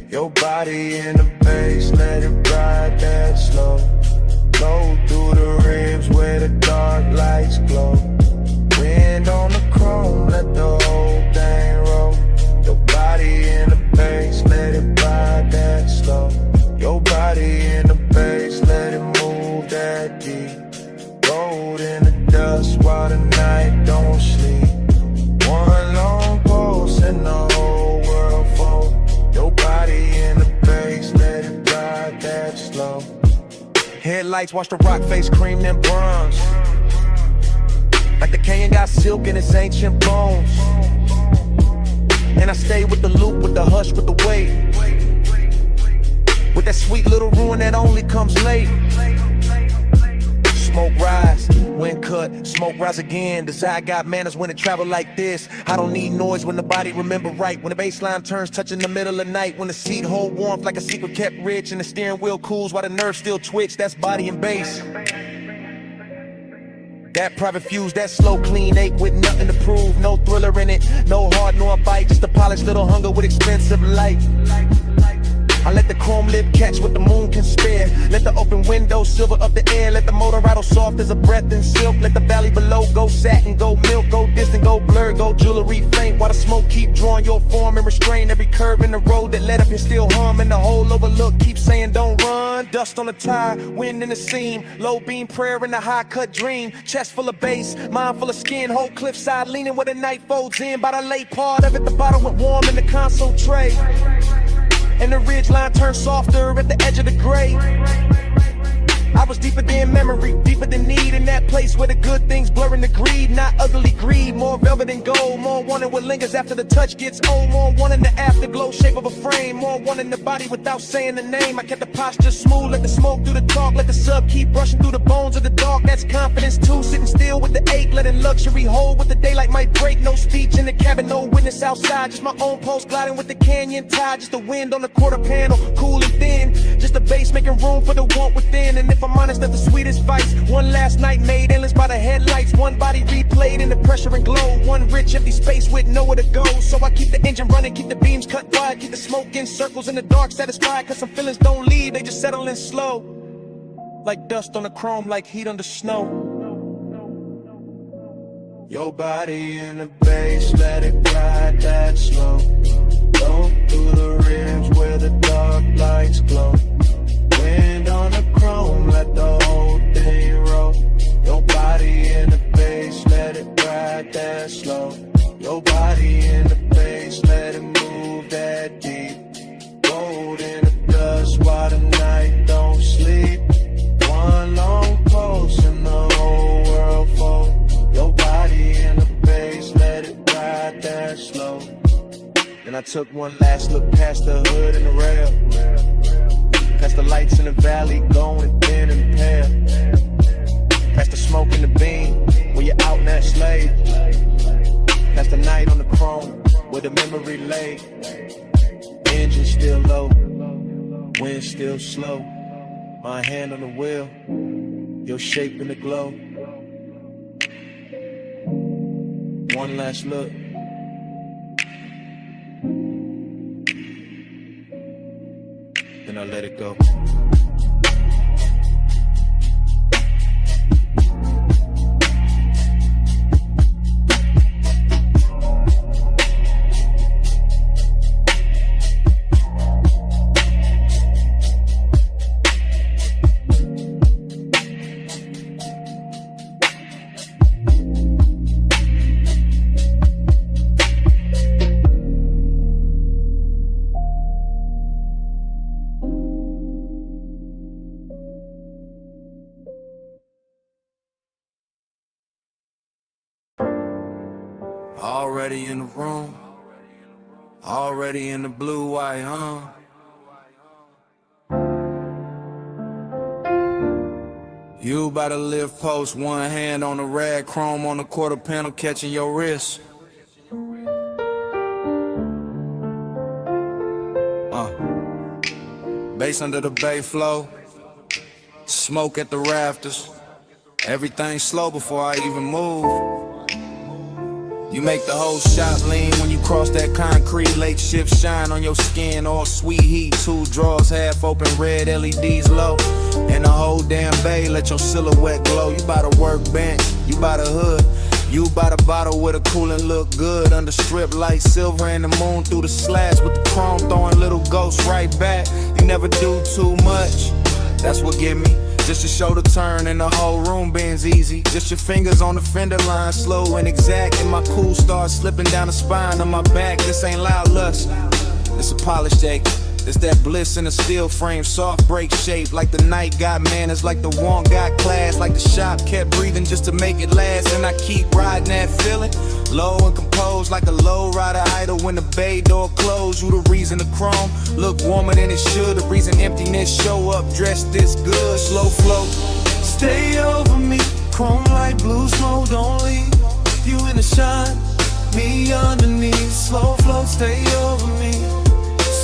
Your body in the bass, let it ride that slow. Go through the ribs where the dark lights glow. Wind on the chrome, let the whole thing roll. Your body in the bass, let it ride that slow. Your body in the bass, let it move that deep. Rolled in the dust while the night don't sleep. One long pulse and the whole world fold. Your body in the bass, let it ride that slow. Headlights watch the rock face cream them bronze. Like the canyon got silk in its ancient bones. And I stay with the loop, with the hush, with the weight. With that sweet little ruin that only comes late. Smoke rise, wind cut, smoke rise again. Desire got manners when it travel like this. I don't need noise when the body remember right. When the baseline turns touching the middle of night. When the seat hold warmth like a secret kept rich. And the steering wheel cools while the nerves still twitch. That's body and bass. That private fuse, that slow clean ache with nothing to prove. No thriller in it, no heart nor a bite. Just a polished little hunger with expensive light. I let the chrome lip catch what the moon can spare. Let the open window silver up the air. Let the motor rattle soft as a breath in silk. Let the valley below go satin, go milk, go distant, go blur, go jewelry faint. While the smoke keep drawing your form and restrain every curve in the road that led up here still hum. And the whole overlook keep saying don't run. Dust on the tire, wind in the seam. Low beam prayer in the high cut dream. Chest full of bass, mind full of skin. Whole cliffside leaning where the night folds in. By the late part of it, the bottle went warm in the console tray. And the ridge line turned softer at the edge of the gray. I was deeper than memory, deeper than need. In that place where the good things blurring the greed. Not ugly greed, more velvet and gold. More wanting what lingers after the touch gets old. More wanting the afterglow shape of a frame. More wanting the body without saying the name. I kept the posture smooth, let the smoke do the talk. Let the sub keep brushing through the bones of the dark. That's confidence too, sitting still with the ache. Letting luxury hold with the daylight might break. No speech in the cabin, no witness outside. Just my own pulse gliding with the canyon tide. Just the wind on the quarter panel, cool and thin. Just the bass making room for the want within. And if I'm honest, that's the sweetest vice. One last night made endless by the headlights. One body replayed in the pressure and glow. One rich empty space with nowhere to go. So I keep the engine running, keep the beams cut wide. Keep the smoke in circles in the dark satisfied. Cause some feelings don't leave, they just settle in slow. Like dust on the chrome, like heat on the snow. Your body in the bass, let it ride that slow. Go through the ribs where the dark lights glow. Wind on the chrome, let the whole thing roll. Your body in the bass, let it ride that slow. Your body in the bass, let it move that deep. Gold in the dust while the night don't sleep. One long pulse and the whole world fold. Your body in the bass, let it ride that slow. Then I took one last look past the hood and the rail. Past the lights in the valley going thin and pale. Past the smoke in the beam where you're out in that slave. Past the night on the chrome where the memory lay. Engine still low, wind still slow. My hand on the wheel, your shape in the glow. One last look. Then I let it go. Already in the room, already in the blue white, You about to live post, one hand on the rag, chrome on the quarter panel, catching your wrist. Bass under the bay flow, smoke at the rafters. Everything slow before I even move. You make the whole shot lean when you cross that concrete. Late shift shine on your skin, all sweet heat. 2 drawers half open, red LEDs low. And the whole damn bay let your silhouette glow. You by the workbench, you by the hood, you by the bottle with a coolin' look good. Under strip light, silver and the moon through the slash with the chrome throwing little ghosts right back. You never do too much, that's what get me. Just to show the turn and the whole room bends easy. Just your fingers on the fender line, slow and exact. And my cool starts slipping down the spine of my back. This ain't loud lust, it's a polished ache. It's that bliss in a steel frame, soft break shape. Like the night got manners, like the want got class. Like the shop kept breathing just to make it last. And I keep riding that feeling, low and composed. Like a low rider idle when the bay door closed. You the reason the chrome look warmer than it should. The reason emptiness show up dressed this good. Slow flow, Stay over me, chrome light, blue smoke, don't leave. You in the shine, me underneath. Slow flow, stay over me.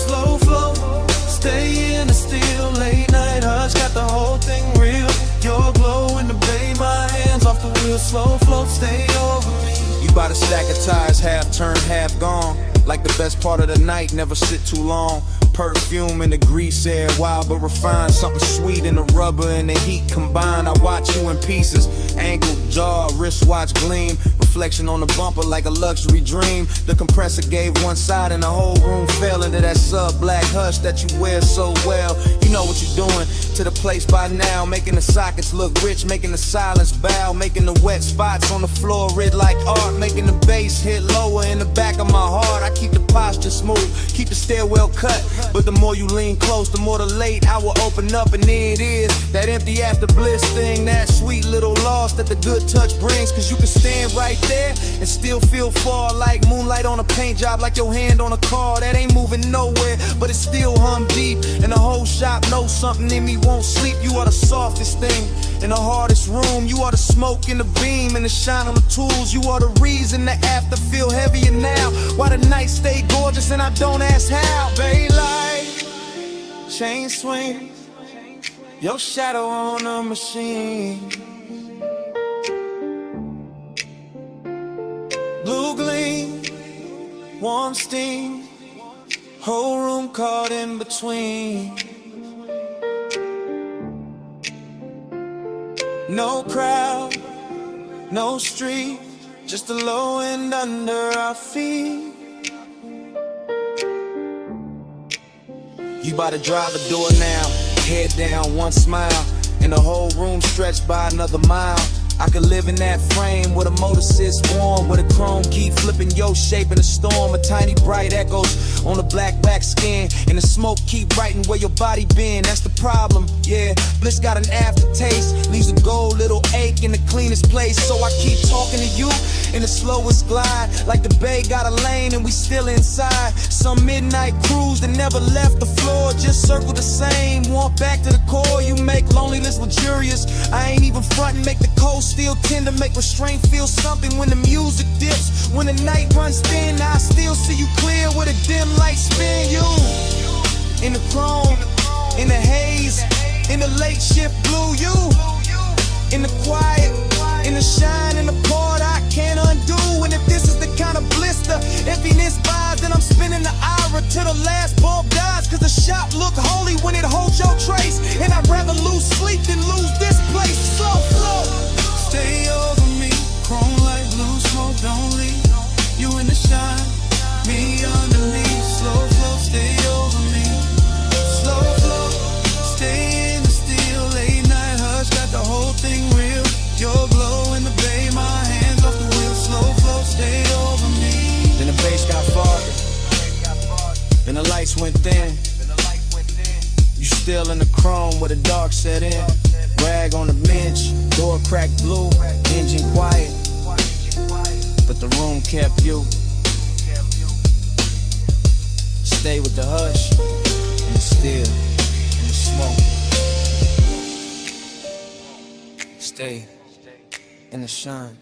Slow flow, stay in the still. Late night hush, got the whole thing real. Your glow in the bay, my hands off the wheel. Slow flow, stay over me. you by the stack of tires, half turned, half gone. Like the best part of the night, never sit too long. Perfume in the grease air, wild but refined. Something sweet in the rubber and the heat combined. I watch you in pieces, ankle, jaw, wristwatch gleam. Reflection on the bumper like a luxury dream. The compressor gave one side and the whole room fell into that sub-black hush that you wear so well. You know what you're doing to the place by now. Making the sockets look rich, making the silence bow. Making the wet spots on the floor red like art. Making the bass hit lower in the back of my heart. I keep the posture smooth, keep the stairwell cut. But the more you lean close, the more the late hour open up. And there it is, that empty after bliss thing. That sweet little loss that the good touch brings. Cause you can stand right there and still feel far. Like moonlight on a paint job, like your hand on a car. That ain't moving nowhere, but it still hum deep. And the whole shop knows something in me won't sleep. You are the softest thing in the hardest room. You are the smoke in the beam and the shine on the tools. You are the reason the after feel heavier now. Why the night stay gorgeous and I don't ask how. Bay light, chain swing, your shadow on a machine. Blue gleam, warm steam, whole room caught in between. No crowd, no street, just the low end under our feet. You bout to drive the door now, head down, one smile, and the whole room stretched by another mile. I could live in that frame where the motor sits warm, where the chrome keep flipping your shape in a storm. A tiny bright echoes on the black wax skin, and the smoke keep writing where your body been. That's the problem, yeah. Bliss got an aftertaste, leaves a gold little ache in the cleanest place. So I keep talking to you in the slowest glide, like the bay got a lane and we still inside. Some midnight cruise that never left the floor, just circle the same. Walk back to the core, you make loneliness luxurious. I ain't even frontin', make the cold still tender, make restraint feel something when the music dips. When the night runs thin, I still see you clear with a dim light spin. You in the chrome, in the haze, in the late shift blue. You in the quiet, in the shine, in the part I can't undo. And if this is the kind of bliss the emptiness buys, then I'm spinning the ira till the last bulb dies. Cause the shop look holy when it holds your trace, and I'd rather lose sleep than lose this place. Slow flow, Stay over me, chrome light, blue smoke, don't leave. You in the shine, me underneath. Slow flow, stay over me. Slow flow, stay in the steel. Late night hush, got the whole thing real. Your glow in the bay, my hands off the wheel. Slow flow, stay over me. Then the bass got farther, and the lights went thin. You still in the chrome where the dark set in. Rag on the bench, door cracked blue, engine quiet, but the room kept you. stay with the hush, and the still, and the smoke. Stay in the shine.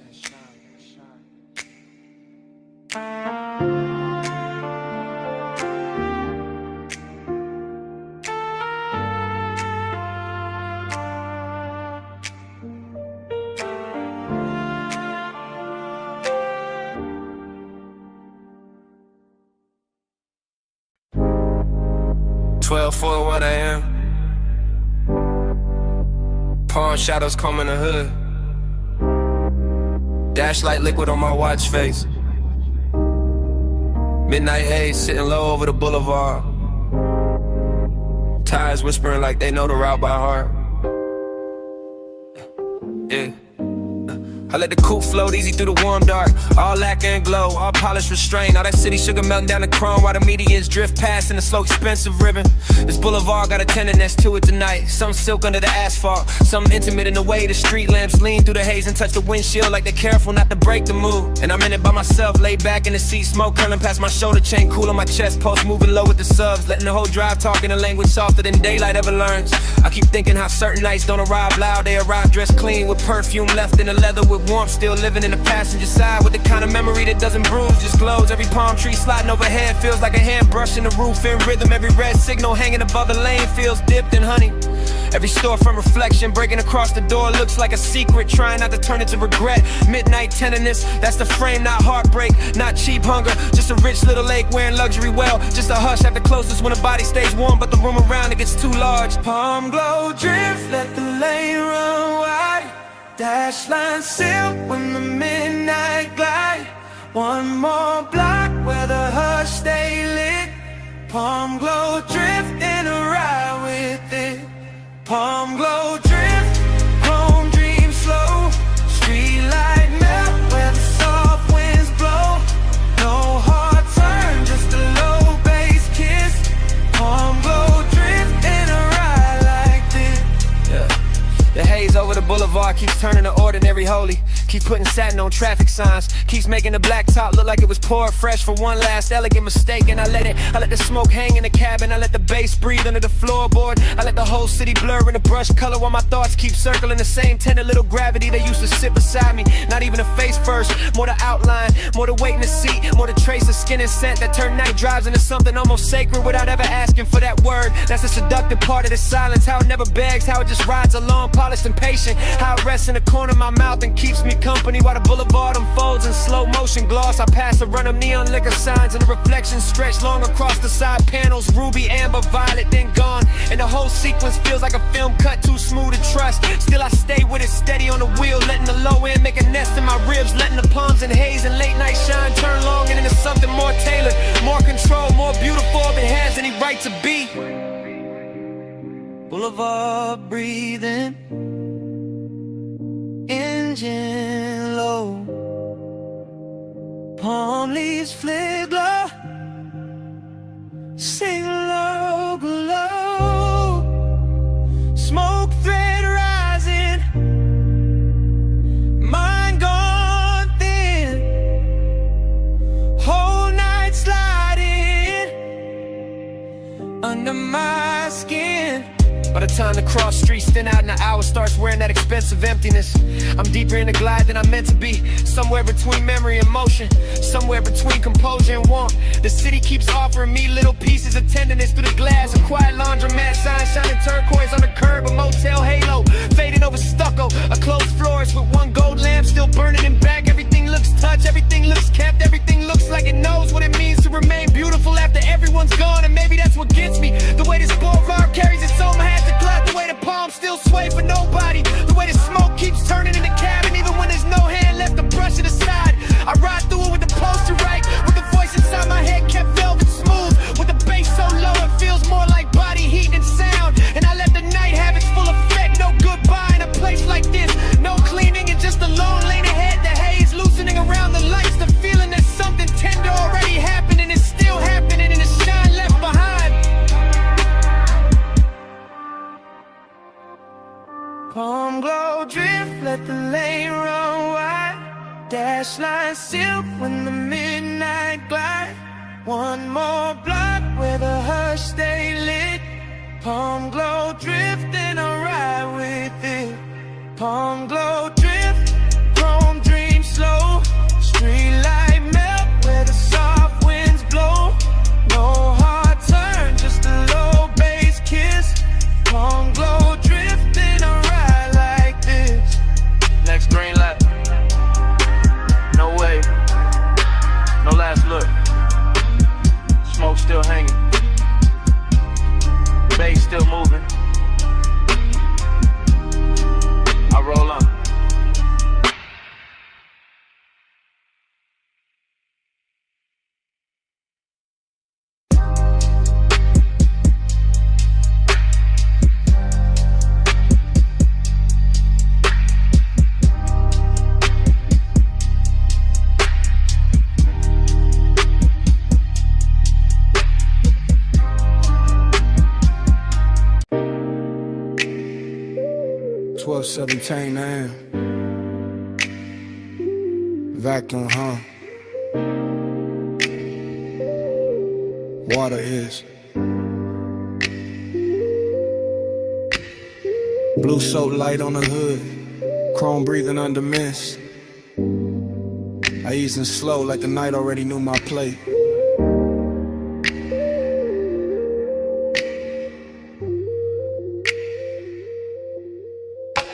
For what I am. Pawn shadows comb in the hood. Dash like liquid on my watch face. Midnight haze sitting low over the boulevard. Tires whispering like they know the route by heart. Yeah. I let the coupe float easy through the warm dark. All lacquer and glow, all polished restraint. All that city sugar melting down the chrome while the medians drift past in the slow expensive ribbon. This boulevard got a tenderness to it tonight. Some silk under the asphalt, some intimate in the way the street lamps lean through the haze and touch the windshield like they're careful not to break the mood. And I'm in it by myself, laid back in the seat, smoke curling past my shoulder chain, cool on my chest, pulse moving low with the subs, letting the whole drive talk in a language softer than daylight ever learns. I keep thinking how certain nights don't arrive loud, they arrive dressed clean with perfume left in the leather with warmth, still living in the passenger side with the kind of memory that doesn't bruise, just glows. Every palm tree sliding overhead feels like a hand brushing the roof in rhythm. Every red signal hanging above the lane feels dipped in honey. Every store from reflection breaking across the door looks like a secret, trying not to turn it to regret. Midnight tenderness, that's the frame, not heartbreak, not cheap hunger, just a rich little lake wearing luxury well, just a hush at the closest when the body stays warm but the room around it gets too large. Palm glow drift, let the lane run wide. Dash line silk when the midnight glide. One more block where the hush stay lit. Palm glow drift in a ride with it. Palm glow drift, chrome dream slow. Street light melt where the soft winds blow. No hard turn, just a low bass kiss. Palm glow drift in a ride like this. Yeah. The haze over the boulevard keeps turning to ordinary holy. Keep putting satin on traffic signs, keeps making the black top look like it was poured fresh for one last elegant mistake. And I let the smoke hang in the cabin, I let the bass breathe under the floorboard. I let the whole city blur in the brush color while my thoughts keep circling the same tender little gravity they used to sit beside me. Not even a face first, more the outline, more the weight in the seat, more the trace of skin and scent that turn night drives into something almost sacred without ever asking for that word. That's the seductive part of the silence, how it never begs, how it just rides along, polished and patient. How it rests in the corner of my mouth and keeps me company while the boulevard unfolds in slow motion gloss. I pass a run of neon liquor signs and the reflections stretch long across the side panels. Ruby, amber, violet, then gone. And the whole sequence feels like a film cut too smooth to trust. Still I stay with it steady on the wheel, letting the low end make a nest in my ribs, letting the palms and haze and late night shine turn long and into something more tailored, more control, more beautiful than it has any right to be. Boulevard breathing, engine low. Palm leaves flicker glow, sing low glow. Smoke thread rising, mind gone thin. Whole night sliding under my skin. By the time the cross streets thin out and the hour starts wearing that expensive emptiness, I'm deeper in the glide than I'm meant to be. Somewhere between memory and motion, somewhere between composure and warmth. The city keeps offering me little pieces of tenderness through the glass. A quiet laundromat sign shining turquoise on the curb. A motel halo fading over stucco. A closed florist with one gold lamp still burning in back. Everything looks touched, everything looks kept. Everything looks like it knows what it means to remain beautiful after everyone's gone. And maybe that's what gets me. The way this boulevard carries its own hat. The way the palms still sway for nobody. The way the smoke keeps turning in the cabin, even when there's no hand left to brush it aside. I ride through it with the poster right, with the voice inside my head kept velvet smooth, with the bass so low it feels more like body heat and sound. And I let the night have its full effect. No goodbye in a place like this, no cleaning and just a lone lane ahead. The haze loosening around the lights, the feeling that something tender already happened and it's still happening, and the shine left behind. Palm glow drift, let the lane run wide. Dash line silk when the midnight glide. One more block where the hush stay lit. Palm glow drifting, I ride with it. Palm glow drift, chrome dream slow. Street light melt where the soft winds blow. No hard turn, just a low bass kiss. Palm glow drifting, I ride like this. Next green light. No way. No last look. Smoke still hanging. Bass still moving. I roll up. $12:17 a.m. Vacuum, huh? Water is blue soap light on the hood, chrome breathing under mist. I easing slow like the night already knew my plate.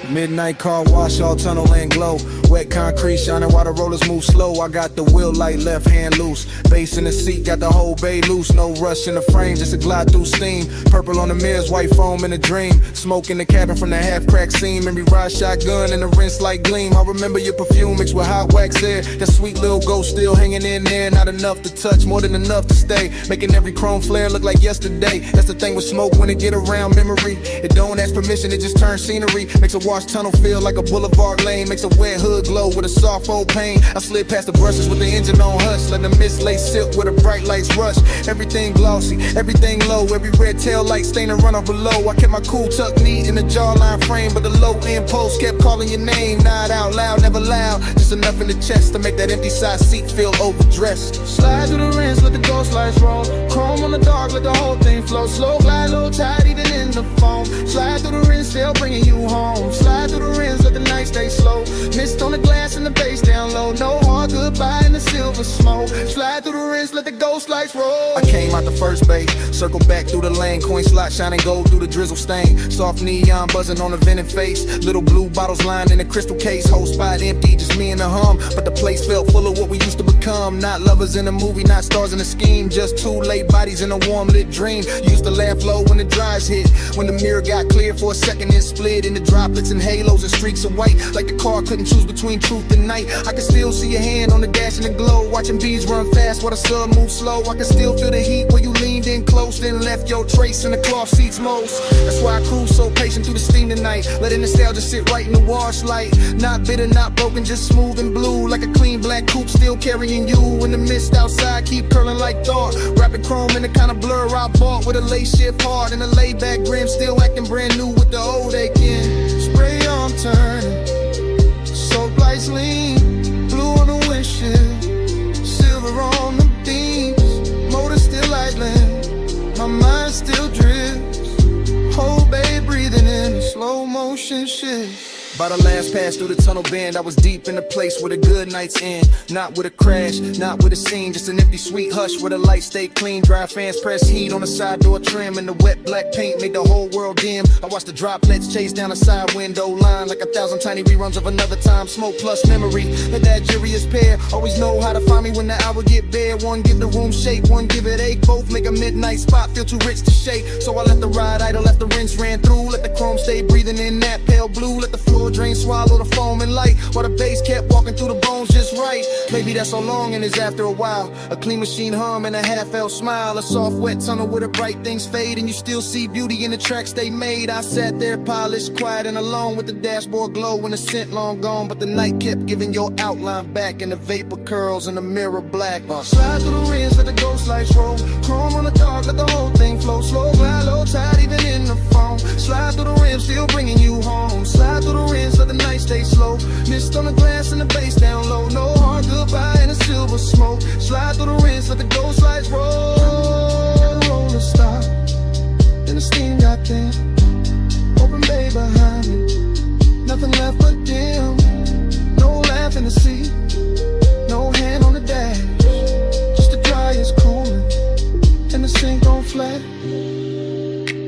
Midnight car wash, all tunnel and glow. Wet concrete shining while the rollers move slow. I got the wheel light, left hand loose. Bass in the seat, got the whole bay loose. No rush in the frame, just a glide through steam. Purple on the mirrors, white foam in a dream. Smoke in the cabin from the half-cracked seam. Memory ride shotgun and the rinse like gleam. I remember your perfume mixed with hot wax air. That sweet little ghost still hanging in there. Not enough to touch, more than enough to stay. Making every chrome flare look like yesterday. That's the thing with smoke when it get around memory. It don't ask permission, it just turns scenery. Makes a wash tunnel feel like a boulevard lane. Makes a wet hood glow with a soft old pain. I slid past the brushes with the engine on hush. Let the mist lay silk where the bright lights rush. Everything glossy, everything low. Every red tail light stain and run off below. I kept my cool tucked neat in the jawline frame, but the low end post kept calling your name. Not out loud, never loud. Just enough in the chest to make that empty side seat feel overdressed. Slide through the rinse, let the ghost lights roll. Chrome on the dark, let the whole thing flow. Slow glide, low tide, even in the foam. Slide through the rinse, still bringing you home. Slide through the rinse, let the night stay slow. Mist on the glass and the bass down low. No hard goodbye in the silver smoke. Slide through the rinse, let the ghost lights roll. I came out the first base, circle back through the lane. Coin slot shining gold through the drizzle stain. Soft neon buzzing on the vented face. Little blue bottles lined in a crystal case. Whole spot empty, just me and the hum. But the place felt full of what we used to become. Not lovers in a movie, not stars in a scheme. Just two late bodies in a warm lit dream. Used to laugh low when the dries hit. When the mirror got clear for a second, it split into droplets and halos and streaks of white. Like the car couldn't choose between truth and night. I can still see your hand on the dash in the glow. Watching bees run fast while the sun moves slow. I can still feel the heat where you leaned in close, then left your trace in the cloth seats most. That's why I cruise so patient through the steam tonight. Letting nostalgia sit right in the wash light. Not bitter, not broken, just smooth and blue. Like a clean black coupe still carrying you. In the mist outside keep curling like thought. Wrapping chrome in the kind of blur I bought. With a lace shift hard and a laid back brim. Still acting brand new with the old aching. Spray on turning, soap lights lean. Blue on the windshield, silver on the beams. Motor still idling, my mind still drifts. Whole bay breathing in a slow motion shift. By the last pass through the tunnel bend, I was deep in a place where the good nights end. Not with a crash, not with a scene, just an empty sweet hush where the lights stay clean. Dry fans press heat on the side door trim, and the wet black paint made the whole world dim. I watched the droplets chase down the side window line like 1,000 tiny reruns of another time. Smoke plus memory, that jury's pair. Always know how to find me when the hour get bare. One give the room shape, one give it ache. Both make a midnight spot feel too rich to shake. So I let the ride idle, let the rinse ran through. Let the chrome stay breathing in that pale blue. Let the floor drain, swallow the foam and light, while the bass kept walking through the bones just right. Maybe that's so long and it's after a while. A clean machine hum and a half-felt smile. A soft wet tunnel where the bright things fade, and you still see beauty in the tracks they made. I sat there polished, quiet and alone, with the dashboard glow and the scent long gone. But the night kept giving your outline back, and the vapor curls and the mirror black. Slide through the rinse, let the ghost lights roll. Chrome on the dark, let the whole thing flow. Slow glide, low tide, even in the foam. Slide through the rim, still bringing you home. Slide through the rinse, let the night stay slow. Mist on the glass and the bass down low. No hard goodbye in a silver smoke. Slide through the rinse, let the ghost lights roll.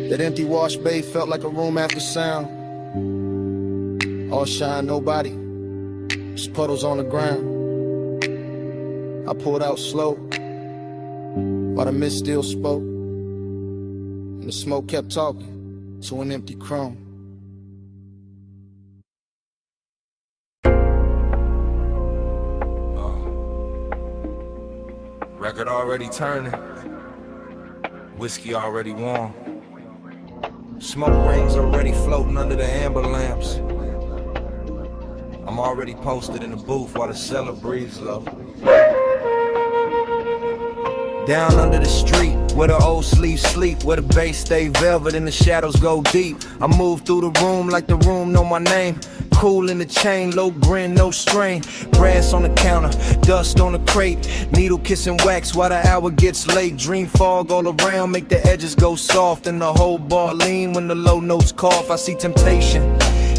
That empty wash bay felt like a room after sound. All shine, nobody, just puddles on the ground. I pulled out slow, while the mist still spoke, and the smoke kept talking to an empty chrome. Record already turning, whiskey already warm, smoke rings already floating under the amber lamps. I'm already posted in the booth while the cellar breathes low. Down under the street, where the old sleeves sleep, where the bass stay velvet and the shadows go deep. I move through the room like the room know my name. Cool in the chain, low grin, no strain. Brass on the counter, dust on the crate. Needle kissing wax while the hour gets late. Dream fog all around, make the edges go soft. And the whole bar lean when the low notes cough. I see temptation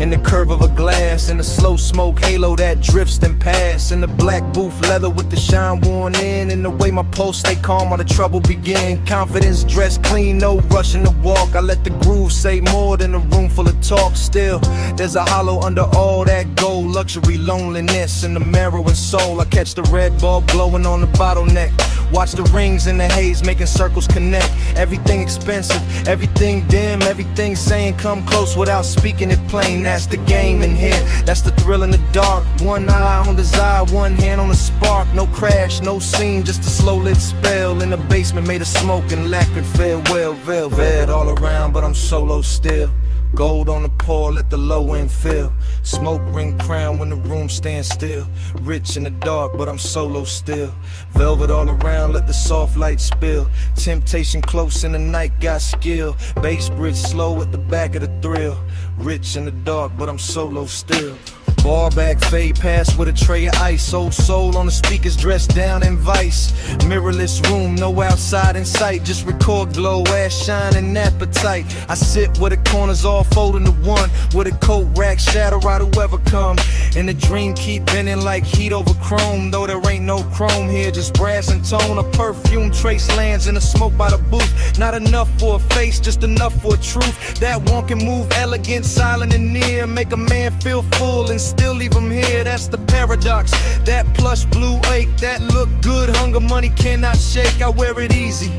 in the curve of a glass, in the slow smoke halo that drifts then pass, in the black booth leather with the shine worn in, and the way my pulse stay calm while the trouble begin. Confidence dressed clean, no rushing to walk. I let the groove say more than a room full of talk. Still, there's a hollow under all that gold. Luxury, loneliness, and the marrow and soul. I catch the red bulb glowing on the bottleneck. Watch the rings in the haze making circles connect. Everything expensive, everything dim, everything saying come close without speaking it plain. That's the game in here, that's the thrill in the dark. One eye on desire, one hand on the spark. No crash, no scene, just a slow lit spell. In the basement made of smoke and lacquered farewell. Velvet all around, but I'm solo still. Gold on the pour, let the low end fill. Smoke ring crown when the room stands still. Rich in the dark, but I'm solo still. Velvet all around, let the soft light spill. Temptation close in the night, got skill. Bass bridge slow at the back of the thrill. Rich in the dark, but I'm solo still. Bar back, fade past with a tray of ice. Old soul on the speakers, dressed down in vice. Mirrorless room, no outside in sight. Just record glow, ass shine and appetite. I sit where the corners all fold into one, with a coat rack, shadow out whoever come. And the dream keep bending like heat over chrome. Though there ain't no chrome here, just brass and tone. A perfume trace lands in the smoke by the booth. Not enough for a face, just enough for a truth. That one can move elegant, silent and near. Make a man feel full and still leave him here. That's the paradox. That plush blue ache, that look good, hunger money cannot shake. I wear it easy,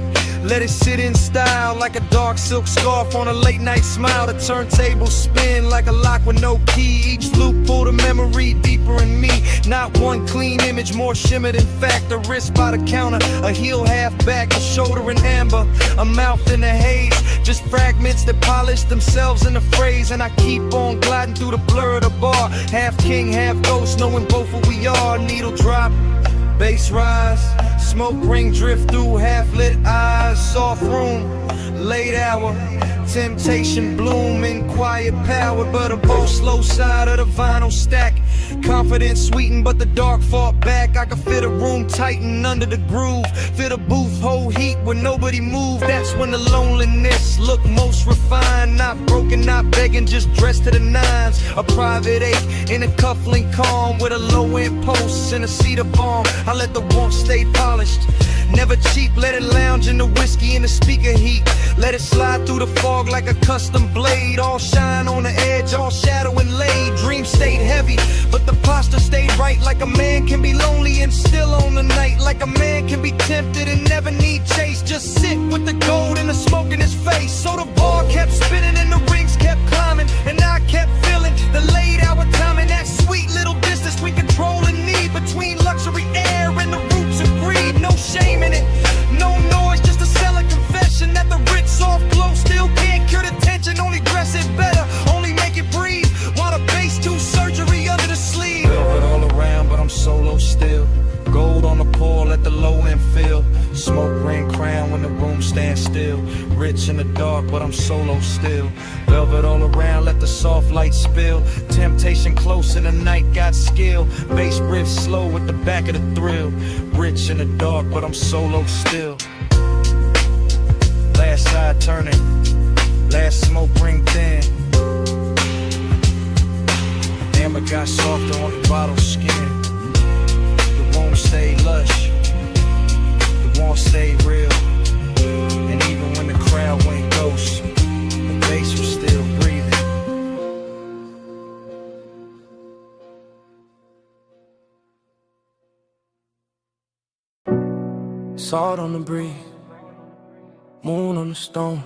let it sit in style, like a dark silk scarf on a late night smile. The turntable spin like a lock with no key. Each loop pull the memory deeper in me. Not one clean image, more shimmer than fact. A wrist by the counter, a heel half back, a shoulder in amber, a mouth in the haze. Just fragments that polish themselves in the phrase. And I keep on gliding through the blur of the bar. Half king, half ghost, knowing both what we are. Needle drop, bass rise, smoke ring drift through half-lit eyes. Soft room, late hour, temptation bloom in quiet power. But a bow slow side of the vinyl stack. Confidence sweetened, but the dark fought back. I could fit a room tighten under the groove. Fit a booth, hold heat when nobody moved. That's when the loneliness look most refined. Not broken, not begging, just dressed to the nines. A private eight in a cufflink calm, with a low-end post and a cedar bomb. I let the warmth stay polished, never cheap. Let it lounge in the whiskey and the speaker heat. Let it slide through the fog like a custom blade. All shine on the edge, all shadow and laid. Dream stayed heavy, but the posture stayed right. Like a man can be lonely and still on the night. Like a man can be tempted and never need chase. Just sit with the gold and the smoke in his face. So the bar kept spinning and the rings kept climbing, and I kept feeling the late hour timing. That sweet little distance we control and need, between luxury air and the roots of greed. No shame in it, no noise, just a selling confession that the rich soft glow still can't cure the tension. Only dress it better, only make it breathe, while the bass do surgery under the sleeve. Velvet all around, but I'm solo still. Gold on the pour, let the low end fill. Smoke ring crown when the room stands still. Rich in the dark, but I'm solo still. Velvet all around, let the soft light spill. Temptation close in the night, got skill. Bass riff slow at the back of the thrill. Rich in the dark, but I'm solo still. Last side turning, last smoke ring thin. Amber got softer on the bottle skin. The room stayed lush, the warmth stayed real. And even when the crowd went ghost, Salt on the breeze, moon on the stone.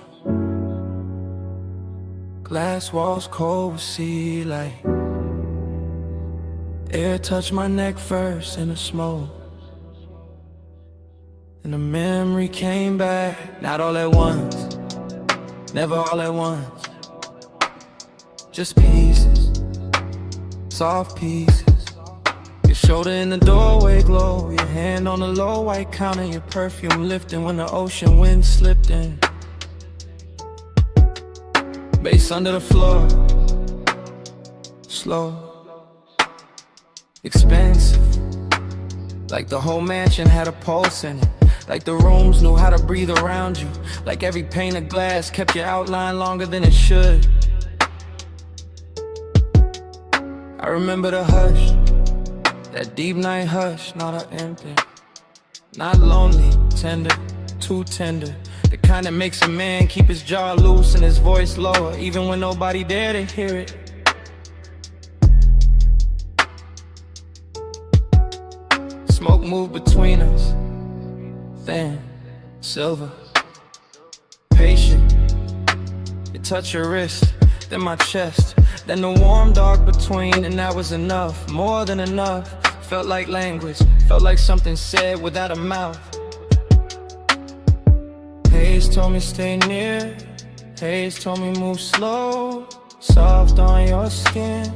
Glass walls cold with sea light. Air touched my neck first in the smoke. And the memory came back, not all at once, never all at once. Just pieces, soft pieces. Your shoulder in the doorway glow, your hand on the low white counter, your perfume lifting when the ocean wind slipped in. Bass under the floor, slow, expensive. Like the whole mansion had a pulse in it. Like the rooms knew how to breathe around you. Like every pane of glass kept your outline longer than it should. I remember the hush, that deep night hush, not an empty. Not lonely, tender, too tender. The kind that makes a man keep his jaw loose and his voice lower, even when nobody there to hear it. Smoke moved between us, thin, silver, patient. It touched your wrist, then my chest, then the warm dark between, and that was enough, more than enough. Felt like language, felt like something said without a mouth. Haze told me stay near, Haze told me move slow. Soft on your skin,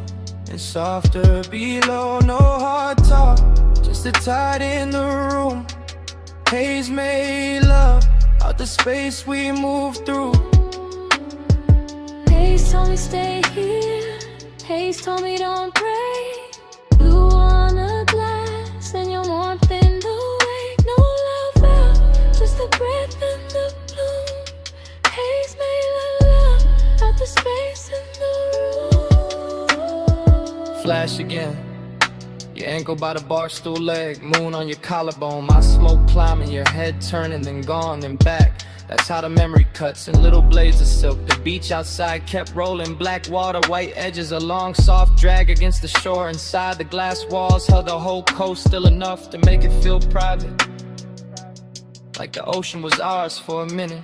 and softer below. No hard talk, just a tide in the room. Haze made love out the space we moved through. Haze told me stay here, Haze told me don't break. Blue on the glass and your warmth in the wake. No love out, just the breath and the bloom. Haze made love out the space in the room. Flash again, your ankle by the bar stool leg, moon on your collarbone, my smoke climbing, your head turning, then gone, then back. That's how the memory cuts in little blades of silk. The beach outside kept rolling, black water, white edges, a long soft drag against the shore. Inside the glass walls held the whole coast, still enough to make it feel private, like the ocean was ours for a minute.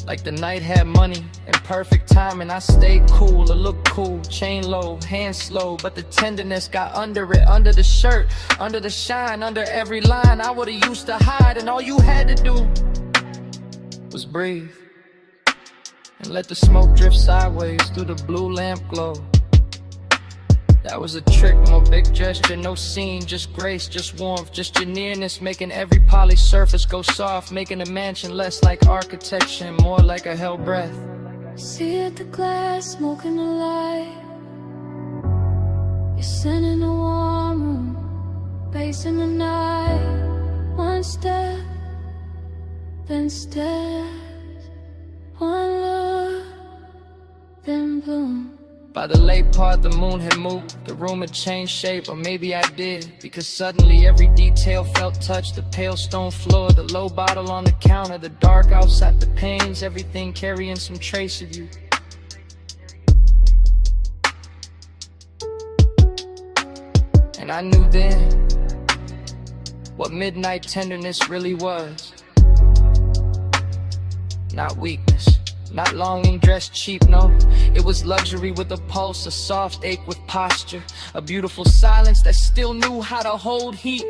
Like the night had money and perfect timing. I stayed cool, or looked cool, chain low, hand slow, but the tenderness got under it, under the shirt, under the shine, under every line I would've used to hide. And all you had to do was breathe and let the smoke drift sideways through the blue lamp glow. That was a trick, no big gesture, no scene, just grace, just warmth, just your nearness, making every polished surface go soft, making a mansion less like architecture and more like a held breath. See at the glass, smoking the light. You're sitting in a warm room, bass in the night. One step, then steps. One look, then bloom. By the late part, the moon had moved, the room had changed shape, or maybe I did, because suddenly every detail felt touched. The pale stone floor, the low bottle on the counter, the dark outside, the panes, everything carrying some trace of you. And I knew then what midnight tenderness really was. Not weakness, not longing dressed cheap, no. It was luxury with a pulse, a soft ache with posture, a beautiful silence that still knew how to hold heat.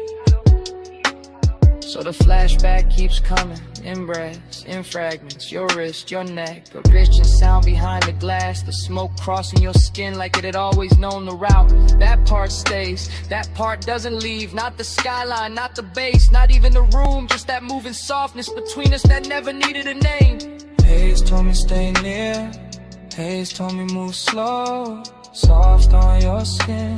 So the flashback keeps coming, in breaths, in fragments, your wrist, your neck, a rich and sound behind the glass, the smoke crossing your skin like it had always known the route. That part stays, that part doesn't leave, not the skyline, not the bass, not even the room, just that moving softness between us that never needed a name. Haze told me stay near, Haze told me move slow, soft on your skin,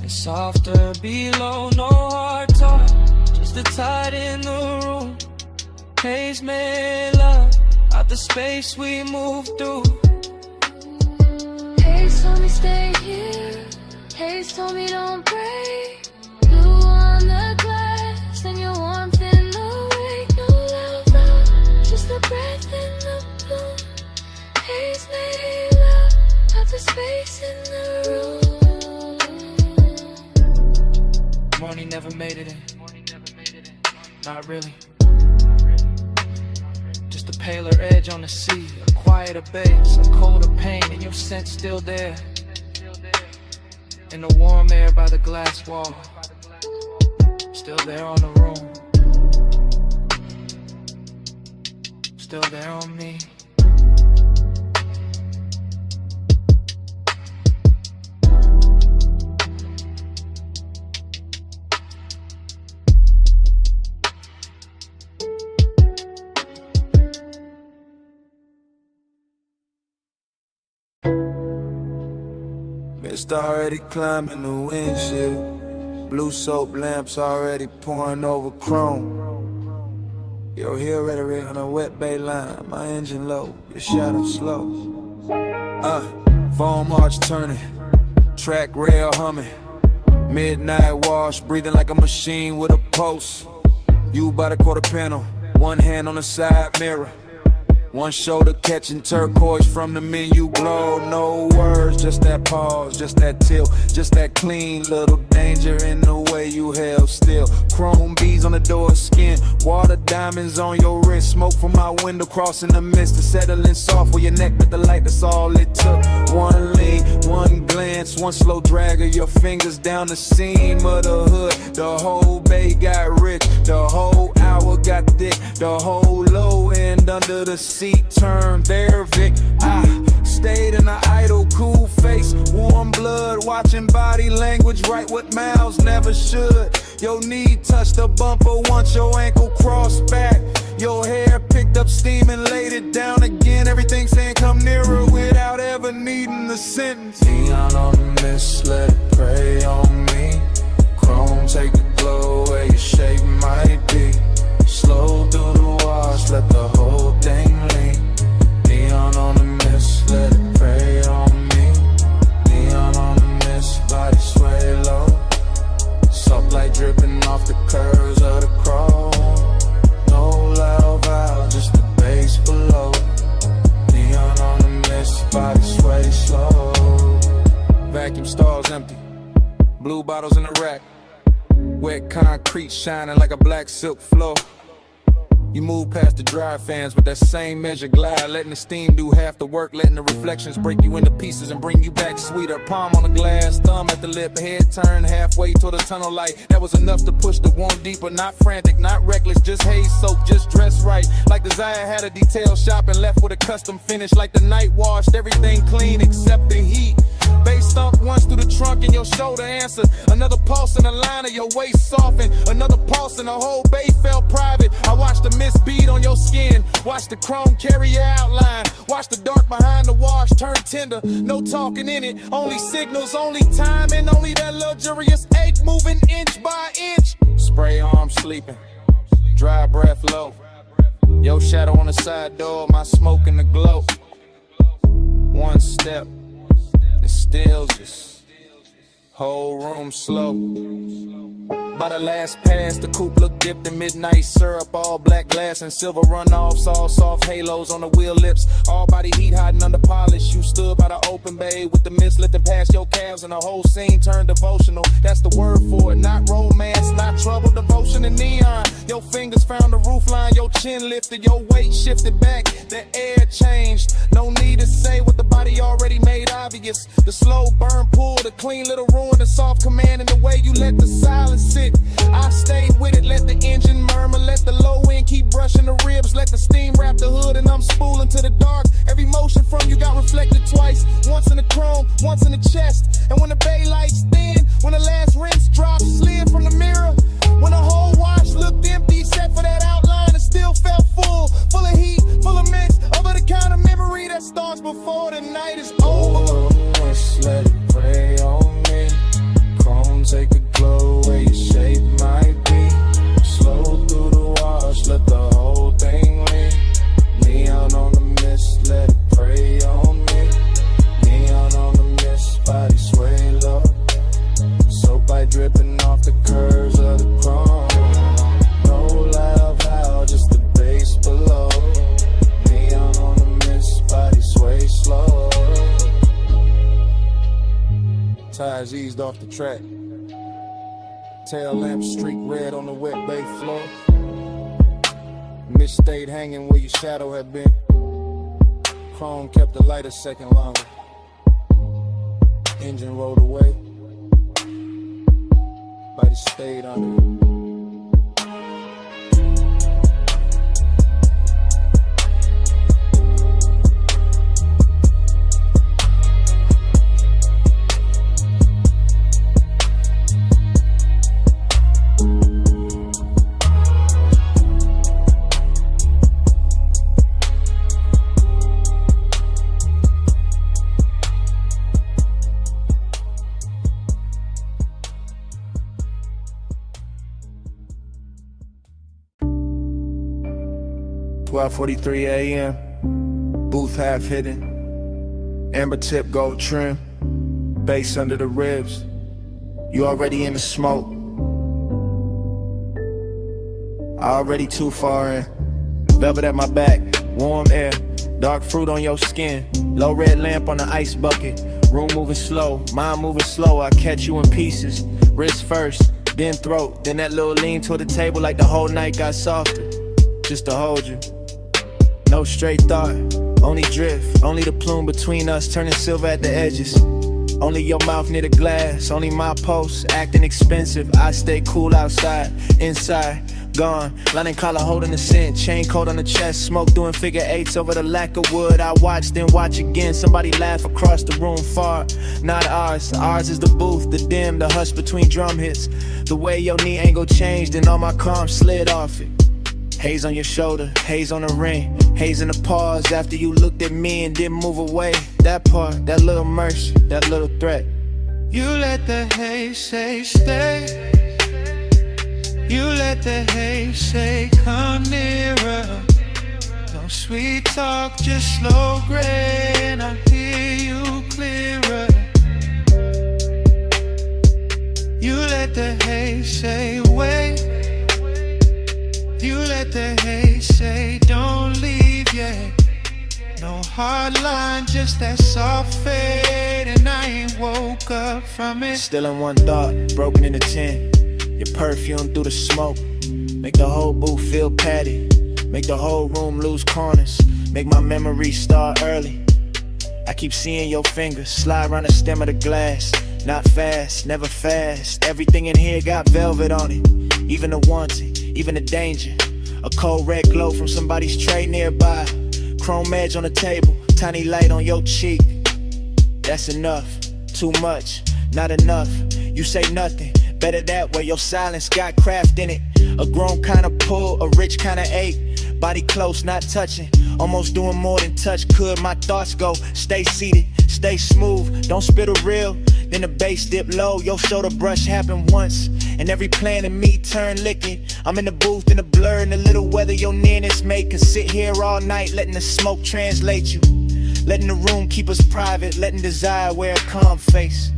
and softer below. No hard talk, just the tide in the room. Haze made love out the space we moved through. Haze told me stay here, Haze told me don't break. Blue on the glass and your warmth in the wake. No love out, just the breath in the bloom. Haze made love out the space in the room. Morning never made it in. Not really. Just a paler edge on the sea, a quieter base, a colder pain, and your scent still there. In the warm air by the glass wall, still there on the room, still there on me. Mist already climbing the windshield. Blue soap lamps already pouring over chrome. Yo, here rhetoric on a wet bay line. My engine low, your shadow slow. Foam arch turning, track rail humming. Midnight wash, breathing like a machine with a pulse. You by the quarter panel, one hand on the side mirror. One shoulder catching turquoise from the menu glow. No words, just that pause, just that tilt, just that clean little danger in the way you held still. Chrome beads on the door skin, water diamonds on your wrist. Smoke from my window crossing the mist to settling soft where your neck with the light, that's all it took. One lean, one glance, one slow drag of your fingers down the seam of the hood. The whole bay got rich, the whole hour got thick, the whole low end under the seat turned there, Vic. I stayed in an idle, cool face, warm blood, watching body language, write what mouths never should. Your knee touched the bumper once your ankle crossed back. Your hair picked up steam and laid it down again. Everything saying come nearer without ever needing the sentence. Neon on the mist, let it prey on me. Chrome, take the glow where your shape might be. Slow through the wash, let the whole thing lean. Neon on the mist, let it prey on me. Neon on the mist, body sway low. Soft light dripping off the curves of the chrome. No loud valve, just the bass below. Neon on the mist, body sway slow. Vacuum stalls empty, blue bottles in the rack. Wet concrete shining like a black silk floor. You move past the dry fans with that same measure glide, letting the steam do half the work, letting the reflections break you into pieces and bring you back sweeter. Palm on the glass, thumb at the lip, head turned halfway toward the tunnel light. That was enough to push the wound deeper, not frantic, not reckless, just haze soap, just dressed right. Like Desire had a detail shop and left with a custom finish. Like the night washed everything clean except the heat. Bass thump once through the trunk and your shoulder answered. Another pulse in the line of your waist softened. Another pulse and the whole bay felt private. I watched the mist bead on your skin. Watch the chrome carry your outline. Watch the dark behind the wash turn tender. No talking in it, only signals, only time, and only that luxurious ache moving inch by inch. Spray arm sleeping, dry breath low. Your shadow on the side door, my smoke in the glow. One step, it stills us, whole room slow. By the last pass, the coupe looked dipped in midnight syrup. All black glass and silver runoffs, all soft halos on the wheel lips. All body heat hiding under polish. You stood by the open bay with the mist lifting past your calves, and the whole scene turned devotional. That's the word for it, not romance, not trouble, devotion and neon. Your fingers found the roof line, your chin lifted, your weight shifted back. The air changed, no need to say what the body already made obvious. The slow burn pull, the clean little ruin, the soft command, and the way you let the silence sit. I stayed with it, let the engine murmur, let the low end keep brushing the ribs, let the steam wrap the hood, and I'm spooling to the dark. Every motion from you got reflected twice, once in the chrome, once in the chest. And when the bay lights thin, when the last rinse dropped, slid from the mirror, when the whole wash looked empty except for that outline, it still felt full of heat, full of mix, over the kind of memory that starts before the night is over. Let it pray on me. Chrome, take a glow where your shape might be. Slow through the wash, let the whole thing lean. Neon on the mist, let it pray on me. Neon on the mist, body sway low. Soap light dripping off the curves of the chrome. No loud valve, just the bass below. Neon on the mist, body sway slow. Tires eased off the track. Tail lamp streak red on the wet bay floor. Darkness stayed hanging where your shadow had been. Chrome kept the light a second longer. Engine rolled away. Light stayed under. 12:43 a.m. Booth half hidden. Amber tip gold trim. Bass under the ribs. You already in the smoke. Already too far in. Velvet at my back. Warm air. Dark fruit on your skin. Low red lamp on the ice bucket. Room moving slow. Mind moving slow. I catch you in pieces. Wrist first. Then throat. Then that little lean toward the table like the whole night got softer. Just to hold you. No straight thought, only drift. Only the plume between us turning silver at the edges. Only your mouth near the glass. Only my pulse acting expensive. I stay cool outside, inside, gone. Lining collar holding the scent. Chain coat on the chest. Smoke doing figure eights over the lack of wood. I watch, then watch again. Somebody laugh across the room far. Not ours. Ours is the booth, the dim, the hush between drum hits. The way your knee angle changed and all my calm slid off it. Haze on your shoulder, haze on the ring. Haze in the pause after you looked at me and didn't move away. That part, that little mercy, that little threat. You let the haze say stay. You let the haze say come nearer. No sweet talk, just slow gray, and I hear you clearer. You let the haze say wait. You let the haze say don't leave yet. No hard line, just that soft fade, and I ain't woke up from it. Still in one thought, broken into 10. Your perfume through the smoke. Make the whole booth feel padded. Make the whole room lose corners. Make my memories start early. I keep seeing your fingers slide around the stem of the glass. Not fast, never fast. Everything in here got velvet on it. Even the wanted, even the danger. A cold red glow from somebody's tray nearby. Chrome edge on the table, tiny light on your cheek. That's enough, too much, not enough. You say nothing, better that way. Your silence got craft in it. A grown kind of pull, a rich kind of ache. Body close, not touching. Almost doing more than touch could. My thoughts go, stay seated, stay smooth. Don't spit a reel, then the bass dip low. Your shoulder brush happened once, and every plan in me turned liquid. I'm in the booth in the blur, and the little weather your nearness make us sit here all night, letting the smoke translate you. Letting the room keep us private, letting desire wear a calm face.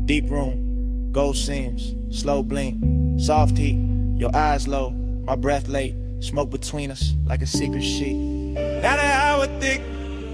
Deep room, gold seams, slow blink, soft heat. Your eyes low, my breath late. Smoke between us like a secret sheet. Not an hour thick,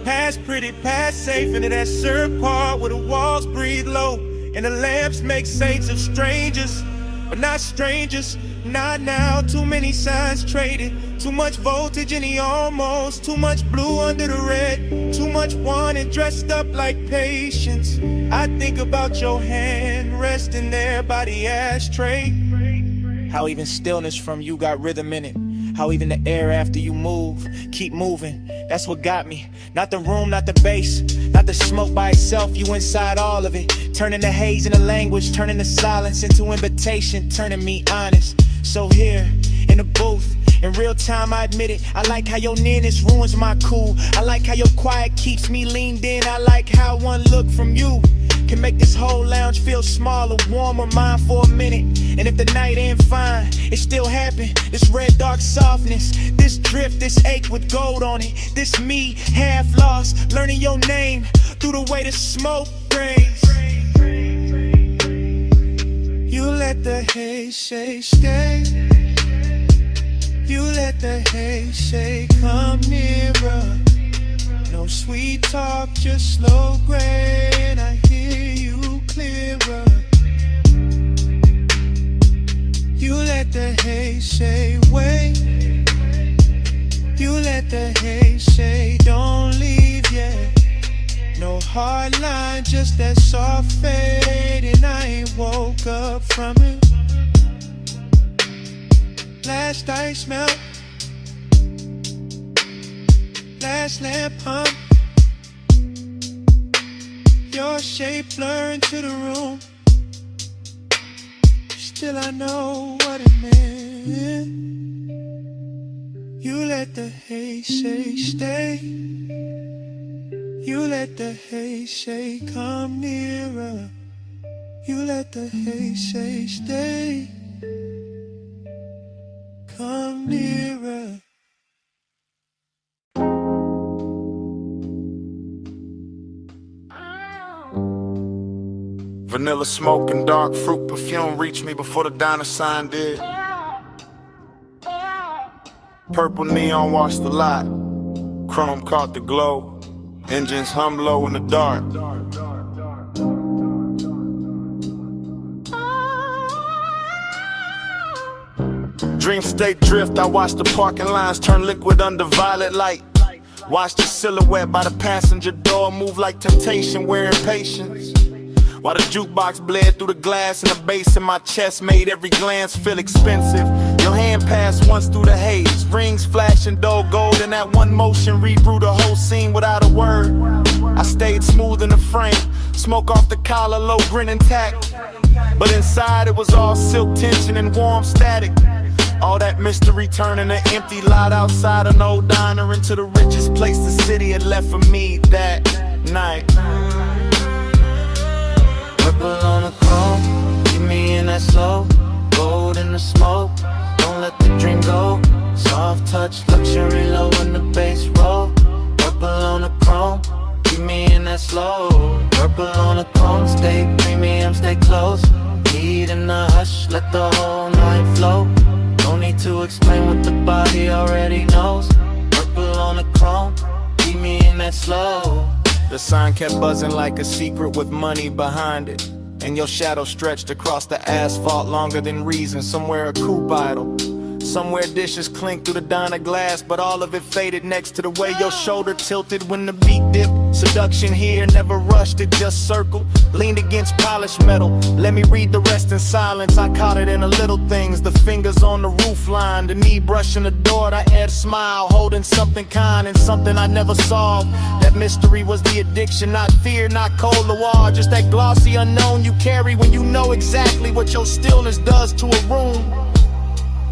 past pretty, past safe. Into that syrup part where the walls breathe low, and the lamps make saints of strangers, but not strangers. Not now, too many signs traded. Too much voltage in the almost. Too much blue under the red. Too much wanted dressed up like patience. I think about your hand resting there by the ashtray. How even stillness from you got rhythm in it. How even the air after you move, keep moving. That's what got me. Not the room, not the bass, not the smoke by itself. You inside all of it. Turning the haze into language, turning the silence into invitation, turning me honest. So here, in the booth, in real time I admit it. I like how your nearness ruins my cool. I like how your quiet keeps me leaned in. I like how one look from you can make this whole lounge feel smaller, warmer, mine for a minute. And if the night ain't fine, it still happened. This red dark softness, this drift, this ache with gold on it. This me, half lost, learning your name through the way the smoke rains. You let the haze say stay. You let the haze say come nearer. No sweet talk, just slow gray, and I hear you clearer. You let the haze say wait. You let the hate say don't leave yet. No hard line, just that soft fade, and I ain't woke up from it. Last ice melt, last lamp hum. Your shape blur into the room. Still I know what it meant. You let the hate say stay. You let the hate say come nearer. You let the hate say stay. Come nearer. Vanilla smoke and dark fruit perfume reached me before the diner sign did. Purple neon washed the lot. Chrome caught the glow. Engines hum low in the dark. Dream state drift, I watched the parking lines turn liquid under violet light. Watched the silhouette by the passenger door move like temptation, wearing patience. While the jukebox bled through the glass and the bass in my chest made every glance feel expensive. Your hand passed once through the haze, rings flashing dull gold, and that one motion rebrew the whole scene without a word. I stayed smooth in the frame, smoke off the collar, low grin intact. But inside it was all silk tension and warm static. All that mystery turning an empty lot outside an old diner into the richest place the city had left for me that night. Purple on the chrome, keep me in that slow. Gold in the smoke, don't let the dream go. Soft touch, luxury low in the bass roll. Purple on the chrome, keep me in that slow. Purple on the chrome, stay premium, stay close. Heat in the hush, let the whole night flow. No need to explain what the body already knows. Purple on the chrome, keep me in that slow. The sign kept buzzing like a secret with money behind it. And your shadow stretched across the asphalt longer than reason. Somewhere a coupe idle, somewhere dishes clink through the diner glass, but all of it faded next to the way your shoulder tilted when the beat dipped. Seduction here, never rushed, it just circled. Leaned against polished metal, let me read the rest in silence. I caught it in the little things, the fingers on the roof line, the knee brushing the door, the head smile, holding something kind and something I never solved. That mystery was the addiction, not fear, not cold war, just that glossy unknown you carry when you know exactly what your stillness does to a room.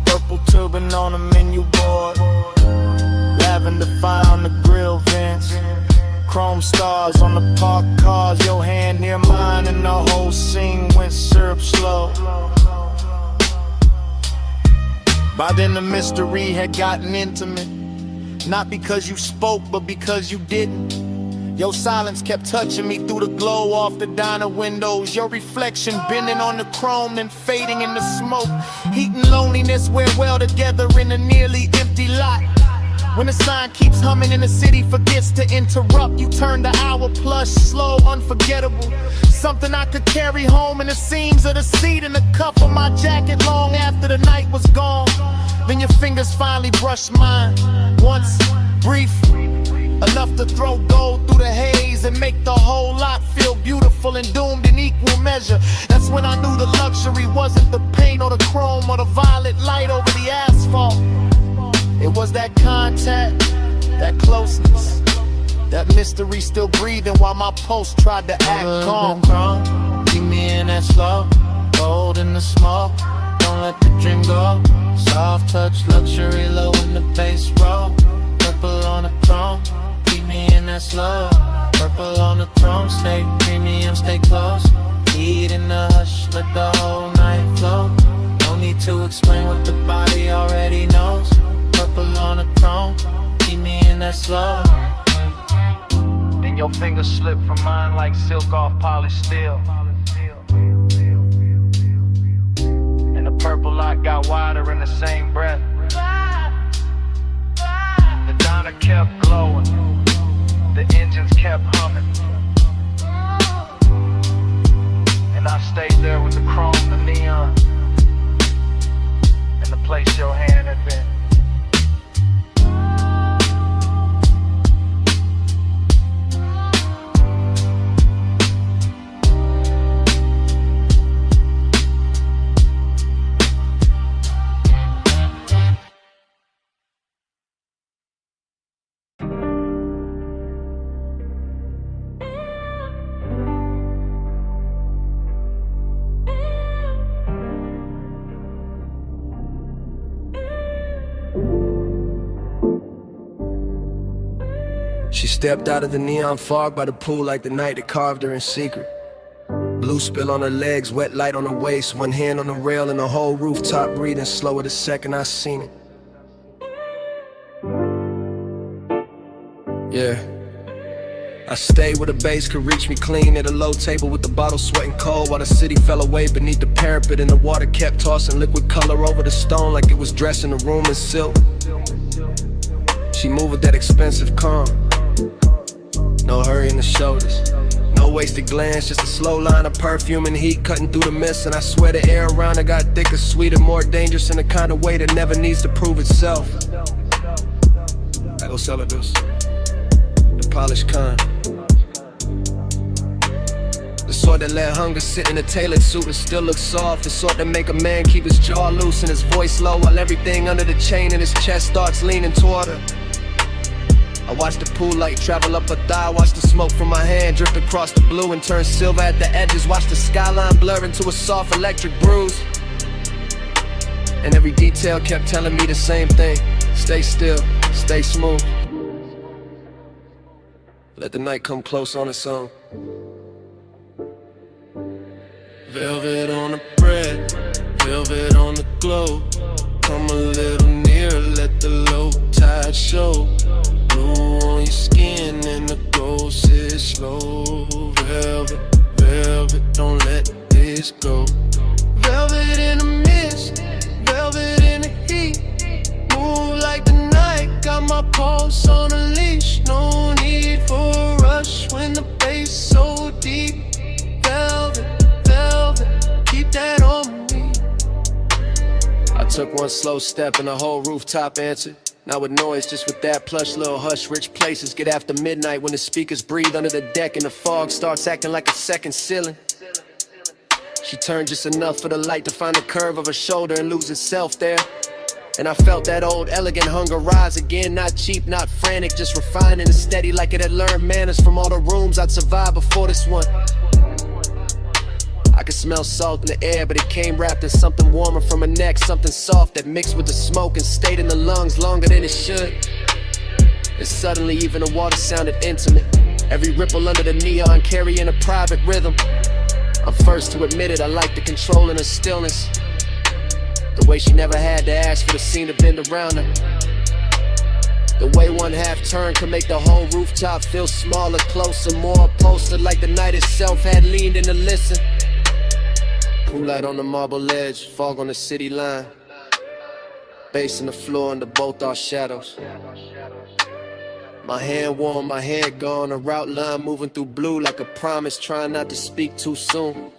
Purple turban on the menu board, lavender fire on the grill vents, chrome stars on the parked cars, your hand near mine, and the whole scene went syrup slow. By then the mystery had gotten intimate, not because you spoke, but because you didn't. Your silence kept touching me through the glow off the diner windows. Your reflection bending on the chrome, then fading in the smoke. Heat and loneliness wear well together in a nearly empty lot. When the sign keeps humming and the city forgets to interrupt, you turn the hour plus slow, unforgettable. Something I could carry home in the seams of the seat in the cuff of my jacket long after the night was gone. Then your fingers finally brushed mine, once, brief, enough to throw gold through the haze and make the whole lot feel beautiful and doomed in equal measure. That's when I knew the luxury wasn't the paint or the chrome or the violet light over the asphalt. It was that contact, that closeness, that mystery still breathing while my pulse tried to act calm. Keep me in that slow, gold in the smoke, don't let the dream go. Soft touch, luxury low in the bass roll. Purple on the chrome, keep me in that slow. Purple on the chrome, stay premium, stay close. Heat in the hush, let the whole night flow. No need to explain what the body already knows. Purple on the chrome, keep me in that slow. Then your fingers slip from mine like silk off polished steel. And the purple light got wider in the same breath. The diner kept glowing, the engines kept humming, and I stayed there with the chrome, the neon, and the place your hand had been. She stepped out of the neon fog by the pool like the night that carved her in secret. Blue spill on her legs, wet light on her waist, one hand on the rail and the whole rooftop breathing slower the second I seen it. Yeah. I stayed where the bass could reach me clean at a low table with the bottle sweating cold while the city fell away beneath the parapet and the water kept tossing liquid color over the stone like it was dressing the room in silk. She moved with that expensive calm. No hurry in the shoulders. No wasted glance, just a slow line of perfume and heat cutting through the mist. And I swear the air around her got thicker, sweeter, more dangerous in the kind of way that never needs to prove itself. I go sell her this. The polished kind. The sort that let hunger sit in a tailored suit and still look soft. The sort that make a man keep his jaw loose and his voice low while everything under the chain in his chest starts leaning toward her. I watch the pool light travel up her thigh, watch the smoke from my hand drift across the blue and turn silver at the edges, watch the skyline blur into a soft electric bruise. And every detail kept telling me the same thing: stay still, stay smooth. Let the night come close on its own. Velvet on the bread, velvet on the glow. Come a little nearer, let the low tide show. Blue on your skin and the gold sits slow. Velvet, velvet, don't let this go. Velvet in the mist, velvet in the heat. Move like the night, got my pulse on a leash. No need for a rush when the bass so deep. Velvet, velvet, keep that on me. I took one slow step and the whole rooftop answered. Not with noise, just with that plush little hush. Rich places get after midnight when the speakers breathe under the deck and the fog starts acting like a second ceiling. She turned just enough for the light to find the curve of her shoulder and lose itself there. And I felt that old elegant hunger rise again. Not cheap, not frantic, just refined and steady, like it had learned manners from all the rooms I'd survived before this one. I could smell salt in the air, but it came wrapped in something warmer from her neck, something soft that mixed with the smoke and stayed in the lungs longer than it should. And suddenly even the water sounded intimate, every ripple under the neon carrying a private rhythm. I'm first to admit it, I like the control in her stillness, the way she never had to ask for the scene to bend around her. The way one half turn could make the whole rooftop feel smaller, closer, more upholstered, like the night itself had leaned in to listen. Pool light on the marble ledge, fog on the city line. Bass in the floor under both our shadows. My hand warm, my head gone, a route line moving through blue like a promise, trying not to speak too soon.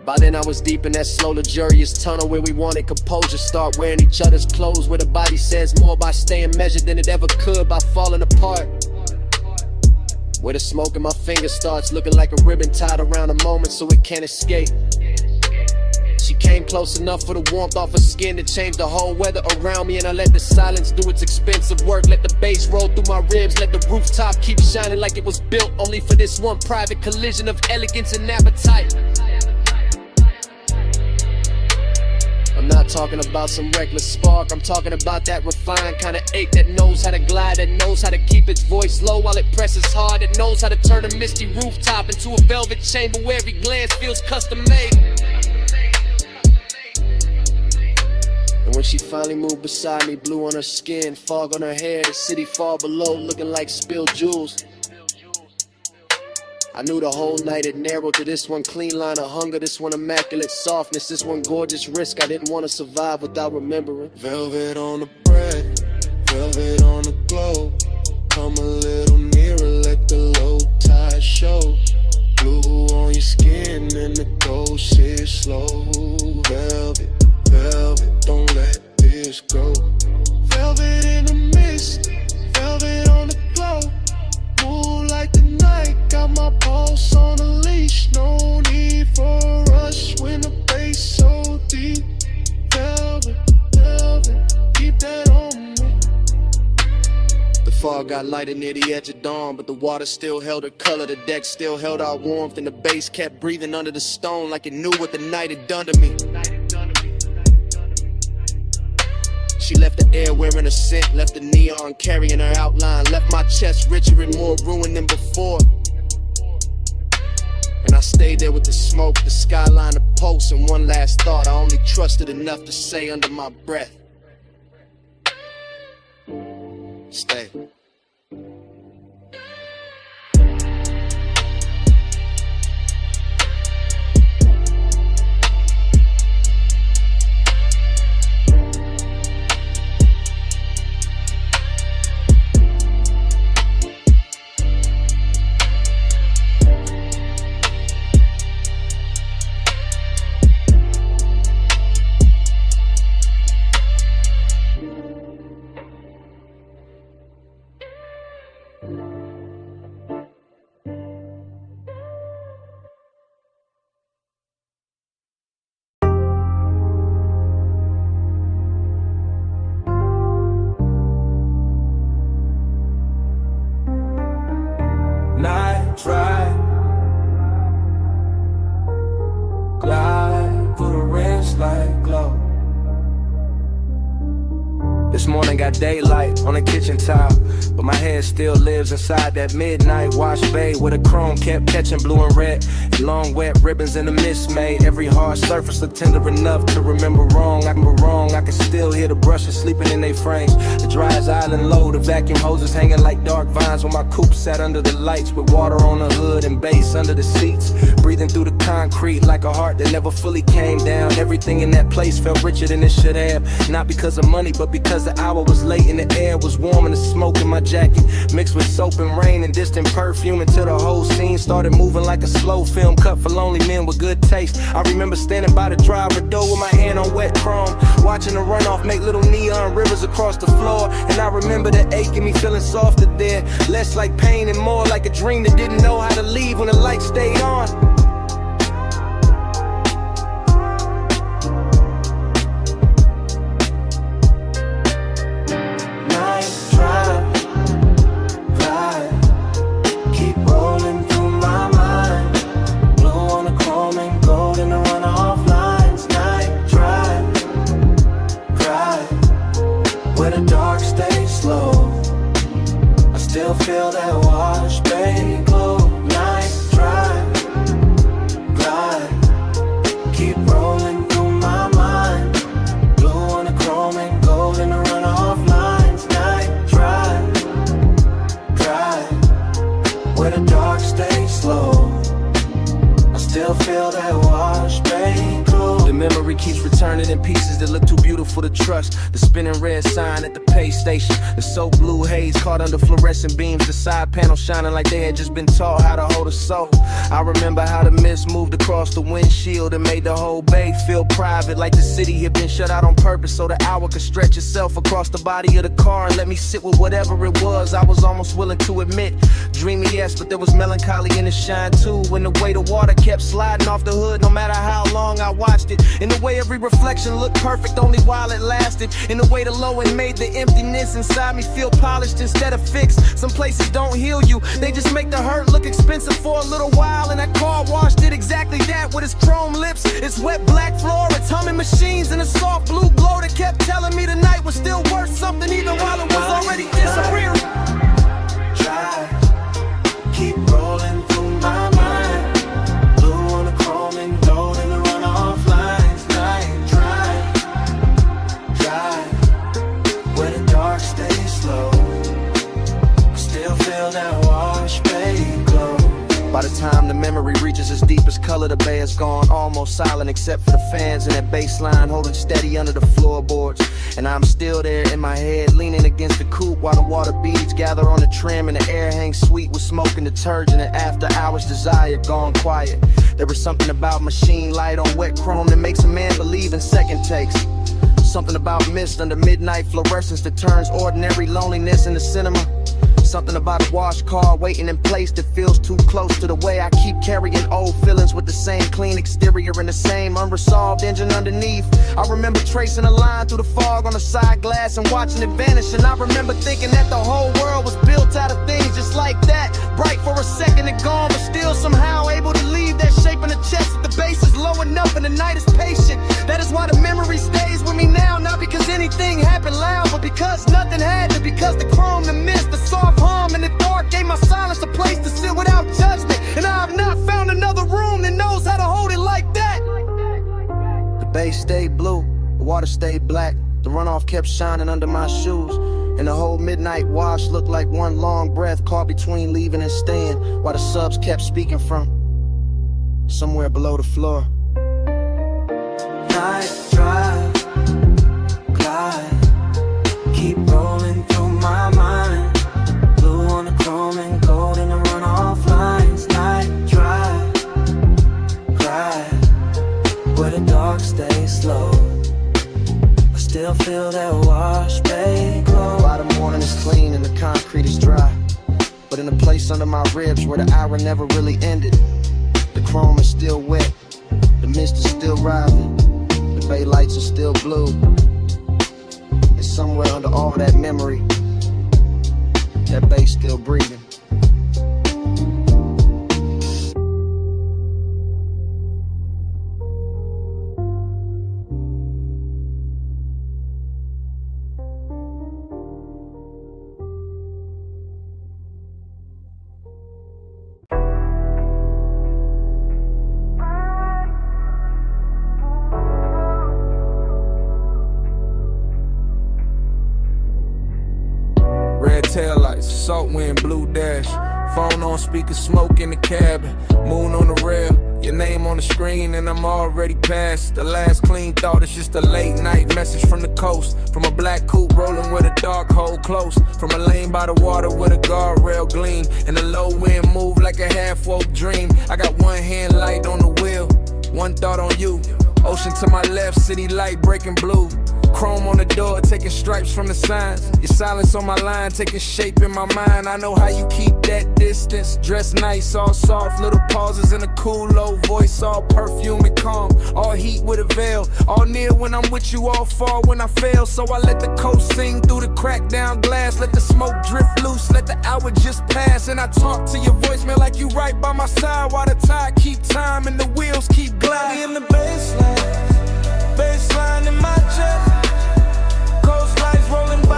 By then I was deep in that slow, luxurious tunnel where we wanted composure, start wearing each other's clothes, where the body says more by staying measured than it ever could by falling apart. Where the smoke in my fingers starts looking like a ribbon tied around a moment so it can't escape. She came close enough for the warmth off her skin to change the whole weather around me, and I let the silence do its expensive work. Let the bass roll through my ribs, let the rooftop keep shining like it was built only for this one private collision of elegance and appetite. I'm not talking about some reckless spark, I'm talking about that refined kind of ache that knows how to glide, that knows how to keep its voice low while it presses hard, that knows how to turn a misty rooftop into a velvet chamber where every glance feels custom made. And when she finally moved beside me, blue on her skin, fog on her hair, the city far below looking like spilled jewels, I knew the whole night had narrowed to this one clean line of hunger, this one immaculate softness, this one gorgeous risk I didn't want to survive without remembering. Velvet on the bread, velvet on the glow. Come a little nearer, let the low tide show. Blue on your skin and the gold sits slow. Velvet, velvet, don't let this go. Velvet in the mist, velvet on the glow. Move like the night, got my pulse on a leash. No need for a rush when the bass so deep. Velvet, velvet, keep that on me. The fog got lighter near the edge of dawn, but the water still held her color, the deck still held our warmth, and the bass kept breathing under the stone like it knew what the night had done to me. She left the air wearing a scent, left the neon carrying her outline, left my chest richer and more ruined than before. And I stayed there with the smoke, the skyline, the pulse, and one last thought I only trusted enough to say under my breath. Stay. Night drive, glide through the rinse like glow. This morning got daylight on the kitchen tile, but my head still lives inside that midnight wash bay where the chrome kept catching blue and red. And long wet ribbons in the mist made every hard surface look tender enough to remember wrong. I can be wrong, I can still hear the brushes sleeping in their frames. The dry as island low, the vacuum hoses hanging like dark vines when my coupe sat under the lights with water on the hood and bass under the seats. Breathing through the concrete like a heart that never fully came down. Everything in that place felt richer than it should have. Not because of money, but because the hour was late and the air was warm and the smoke in my jacket mixed with soap and rain and distant perfume until the whole scene started moving like a slow film cut for lonely men with good taste. I remember standing by the driver door with my hand on wet chrome, watching the runoff make little neon rivers across the floor. And I remember the ache in me feeling softer there, less like pain and more like a dream that didn't know how to leave when the light stayed on. Feel that wash, baby, glow. Night drive, glide, keep rolling through my mind. Blue on the chrome and gold in the runoff lines. Night drive, where the dark stays slow. I still feel that wash, baby, glow. The memory keeps returning in pieces that look too beautiful to trust. The spinning red sign at the pay station, the soap blue haze caught under fluorescent beams, the side panel shining like they had just been taught how to hold a soul. I remember how the mist moved across the windshield and made the whole bay feel private, like the city had been shut out on purpose so the hour could stretch itself across the body of the car and let me sit with whatever it was I was almost willing to admit. Dreamy, yes, but there was melancholy in the shine too, when the way the water kept sliding off the hood no matter how long I watched it. In the way every reflection looked perfect only while it lasted. In the way the low end made the emptiness inside me feel polished instead of fixed. Some places don't heal you, they just make the hurt look expensive for a little while. And that car wash did exactly that with its chrome lips, its wet black floor, its humming machines, and a soft blue glow that kept telling me the night was still worth something even while it was already disappearing. Drive, keep rolling through my mind. Blue on the chrome and gold in the runoff lines. Night drive, where the dark stays slow. Still feel that wash, baby, glow. By the time the memory reaches its deepest color, the bay is gone, almost silent except for the fans and that bass line holding steady under the floorboards. And I'm still there in my head, leaning against the coupe while the water beads gather on the trim and the air hangs sweet with smoke and detergent and after hours desire gone quiet. There was something about machine light on wet chrome that makes a man believe in second takes. Something about mist under midnight fluorescence that turns ordinary loneliness into cinema. Something about a wash car waiting in place that feels too close to the way I keep carrying old feelings with the same clean exterior and the same unresolved engine underneath. I remember tracing a line through the fog on the side glass and watching it vanish. And I remember thinking that the whole world was built out of things just like that. Bright for a second and gone, but still somehow able to leave that shape in the chest. If the bass is low enough and the night is patient, That is why the memory stays with me now. Not because anything happened loud, but because nothing had to. Because the chrome, the mist, the soft hum in the dark gave my silence a place to sit without judgment. And I have not found another room that knows how to hold it like that. The bay stayed blue, the water stayed black. The runoff kept shining under my shoes. And the whole midnight wash looked like one long breath caught between leaving and staying, while the subs kept speaking from somewhere below the floor. Night drive, glide, keep rolling through my mind. Blue on the chrome and gold in the runoff lines. Night drive, glide, where the dark stays slow. I still feel that wash bay glow. By the morning is clean and the concrete is dry, but in a place under my ribs where the hour never really ended, the chrome is still wet, the mist is still rising, the bay lights are still blue. And somewhere under all that memory, that bay's still breathing. Red taillights, salt wind, blue dash. Phone on speaker, smoke in the cabin. Moon on the rail, your name on the screen, and I'm already past. The last clean thought is just a late night message from the coast. From a black coupe rolling with a dark hole close. From a lane by the water with a guardrail gleam. And the low wind move like a half-woke dream. I got one hand light on the wheel, one thought on you. Ocean to my left, city light breaking blue. Chrome on the door, taking stripes from the signs. Your silence on my line, taking shape in my mind. I know how you keep that distance. Dress nice, all soft, little pauses in a cool low voice. All perfume and calm, all heat with a veil. All near when I'm with you, all far when I fail. So I let the coast sing through the cracked down glass. Let the smoke drift loose, let the hour just pass. And I talk to your voicemail like you right by my side. While the tide keep time and the wheels keep gliding. In the baseline, baseline in my chest. Coast lights rolling by,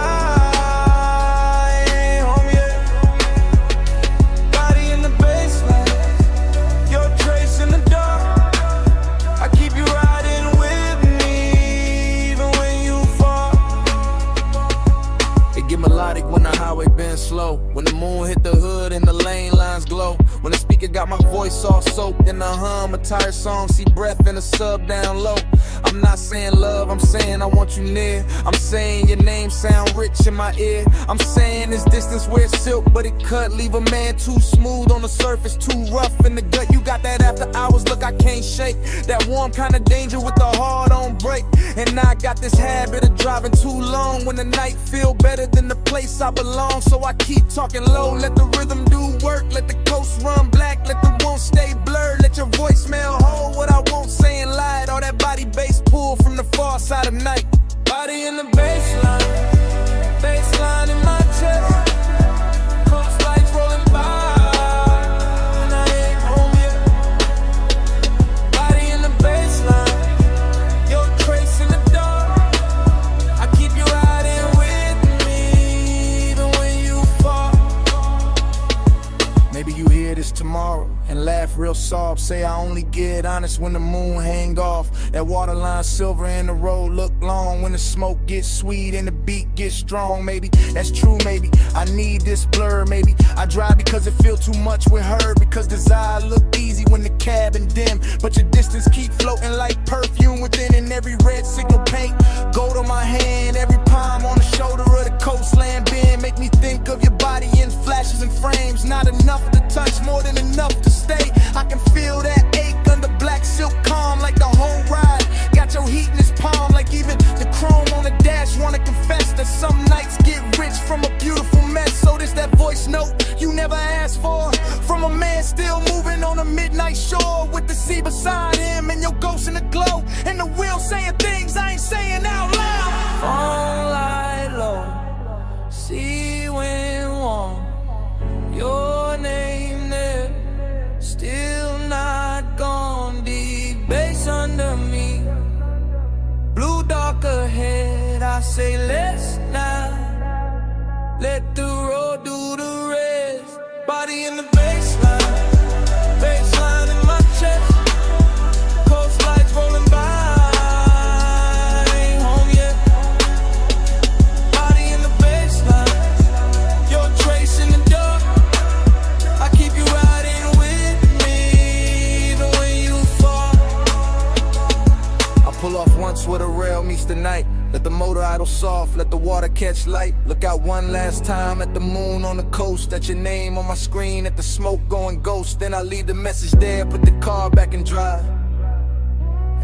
ain't home yet. Body in the baseline, your trace in the dark. I keep you riding with me, even when you fall. It get melodic when the highway bends slow. When the moon hit the hood and the lane lines glow. When the speaker got my voice all soaked in the hum, a tired song, see breath in the sub down low. I'm not saying love, I'm saying I want you near. I'm saying your name sound rich in my ear. I'm saying this distance where it's silk, but it cut. Leave a man too smooth on the surface, too rough in the gut. You got that after hours look I can't shake. That warm kind of danger with the heart on break. And now I got this habit of driving too long when the night feel better than the place I belong. So I keep talking low, let the rhythm do work. Let the coast run black, let the won't stay blurred. Let your voicemail hold what I won't say and lie. All that body bass pull from the far side of night. Body in the baseline, baseline in my chest. Coast lights rolling by, and I ain't home yet. Body in the baseline, your trace in the dark. I keep you riding with me, even when you fall. Maybe you hear this tomorrow and laugh real soft. Say I only get honest when the moon hang off. That waterline silver and the road look long. When the smoke gets sweet and the beat gets strong. Maybe that's true, maybe I need this blur. Maybe I drive because it feel too much with her. Because desire look easy when the cabin dim, but your distance keep floating like perfume within. And every red signal paint gold on my hand. Every palm on the shoulder of the coastland bend. Make me think of your body in flashes and frames. Not enough to touch, more than enough to stay. I can feel that ache under black silk calm, like the whole ride got your heat in his palm. Like even the chrome on the dash wanna confess that some nights get rich from a beautiful mess. So this that voice note you never asked for, from a man still moving on a midnight shore, with the sea beside him and your ghost in the glow, and the wheel saying things I ain't saying out loud. Phone light low, say less now. Let the road do the rest. Body in the baseline, baseline in my chest. Coast lights rolling by, ain't home yet. Body in the baseline, your trace in the dark. I keep you riding with me, even when you fall. I pull off once where the rail meets the night. Let the motor idle soft, let the water catch light. Look out one last time at the moon on the coast. At your name on my screen, at the smoke going ghost. Then I leave the message there, put the car back in drive.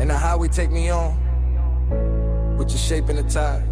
And the highway take me on, with your shape and the tide.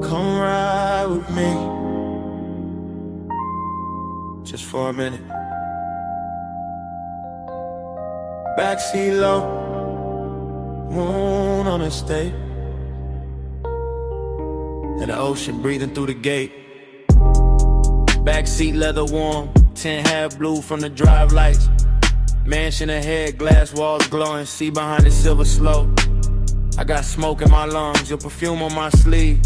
Come ride with me, just for a minute. Backseat low, moon on the state, and the ocean breathing through the gate. Backseat leather warm, 10 half blue from the drive lights. Mansion ahead, glass walls glowing, see behind the silver slope. I got smoke in my lungs, your perfume on my sleeve.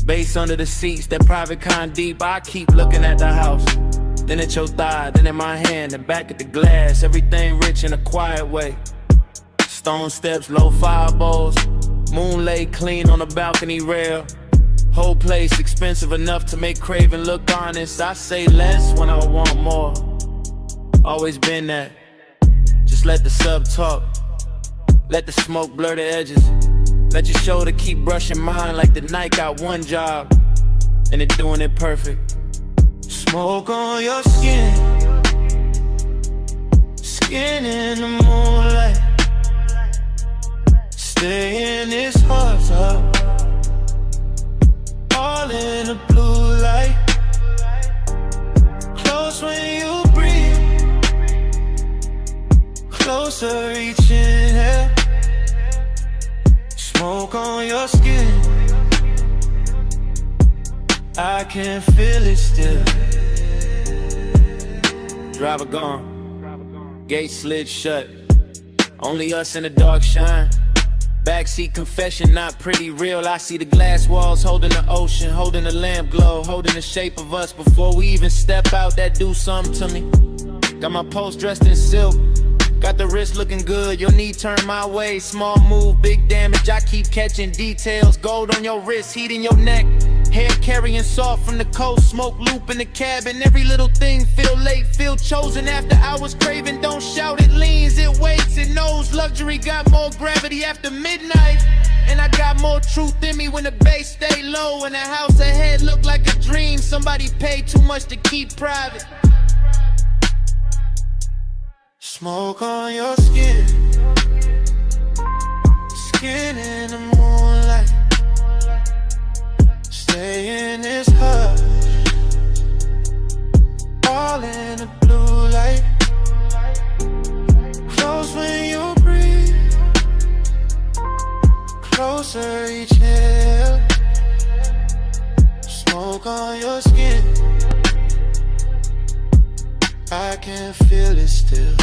Bass under the seats, that private kind deep. I keep looking at the house, then at your thigh, then in my hand, and back at the glass. Everything rich in a quiet way. Stone steps, low fire bowls, moon lay clean on the balcony rail. Whole place expensive enough to make craving look honest. I say less when I want more. Always been that. Just let the sub talk, let the smoke blur the edges. Let your shoulder keep brushing mine like the night got one job, and it doing it perfect. Smoke on your skin, skin in the moonlight. Stay in this hot tub, all in the blue light. Close when you breathe, closer reaching here. Smoke on your skin, I can feel it still. Driver gone, gate slid shut, only us in the dark shine. Backseat confession, not pretty real. I see the glass walls holding the ocean, holding the lamp glow, holding the shape of us before we even step out. That do something to me. Got my post dressed in silk, got the wrist looking good, your knee turned my way. Small move, big damage, I keep catching details. Gold on your wrist, heat in your neck. Hair carrying soft from the coast, smoke loop in the cabin. Every little thing feel late, feel chosen. After hours craving, don't shout, it leans, it waits, it knows. Luxury got more gravity after midnight. And I got more truth in me when the bass stay low. And the house ahead look like a dream somebody paid too much to keep private. Smoke on your skin, skin in the moonlight. Stay in this hush, all in the blue light. Close when you breathe, closer each here. Smoke on your skin, I can feel it still.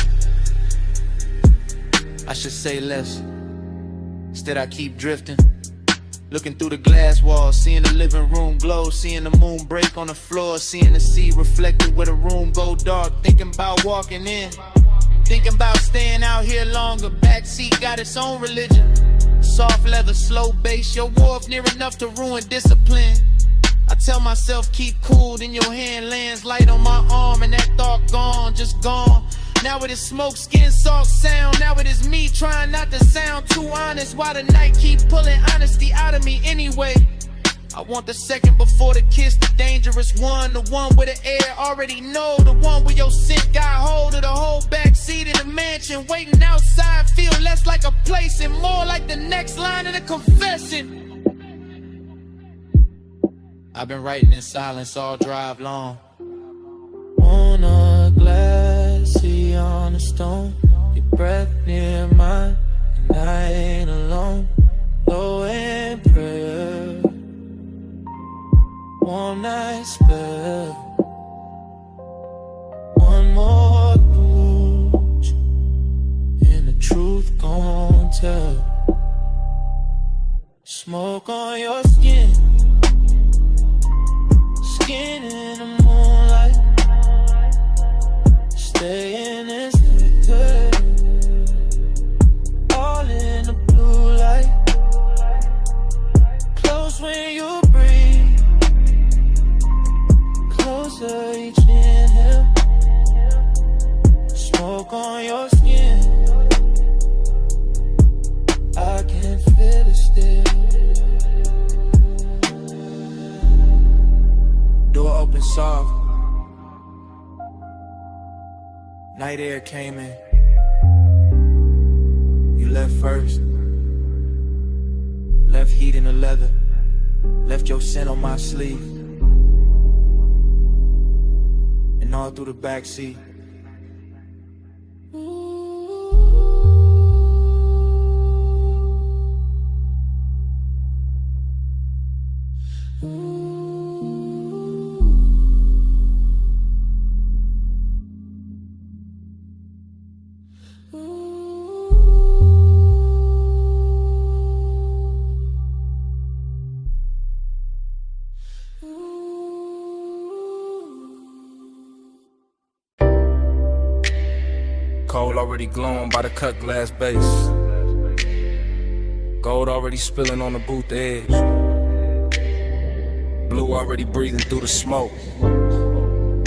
I should say less, instead I keep drifting. Looking through the glass walls, seeing the living room glow, seeing the moon break on the floor, seeing the sea reflected where the room go dark. Thinking about walking in, thinking about staying out here longer. Backseat got its own religion. Soft leather, slow bass, your wharf near enough to ruin discipline. I tell myself keep cool, then your hand lands light on my arm, and that thought gone, just gone. Now it is smoke, skin, soft sound. Now it is me trying not to sound too honest. Why the night keep pulling honesty out of me anyway? I want the second before the kiss, the dangerous one. The one where the air already know. The one where your scent got hold of the whole backseat in the mansion. Waiting outside feel less like a place and more like the next line of the confession. I've been writing in silence all drive long. On a glassy on a stone, your breath near mine, and I ain't alone. Low in prayer, one night spell, one more booch, and the truth gon' tell. Smoke on your skin, skin in the moonlight. Stay in this liquor, all in the blue light. Close when you breathe, closer each inhale. Smoke on your skin, I can feel it still. Door open soft, night air came in. You left first, left heat in the leather, left your scent on my sleeve, and all through the backseat. Coal already glowing by the cut glass base. Gold already spilling on the booth edge. Blue already breathing through the smoke.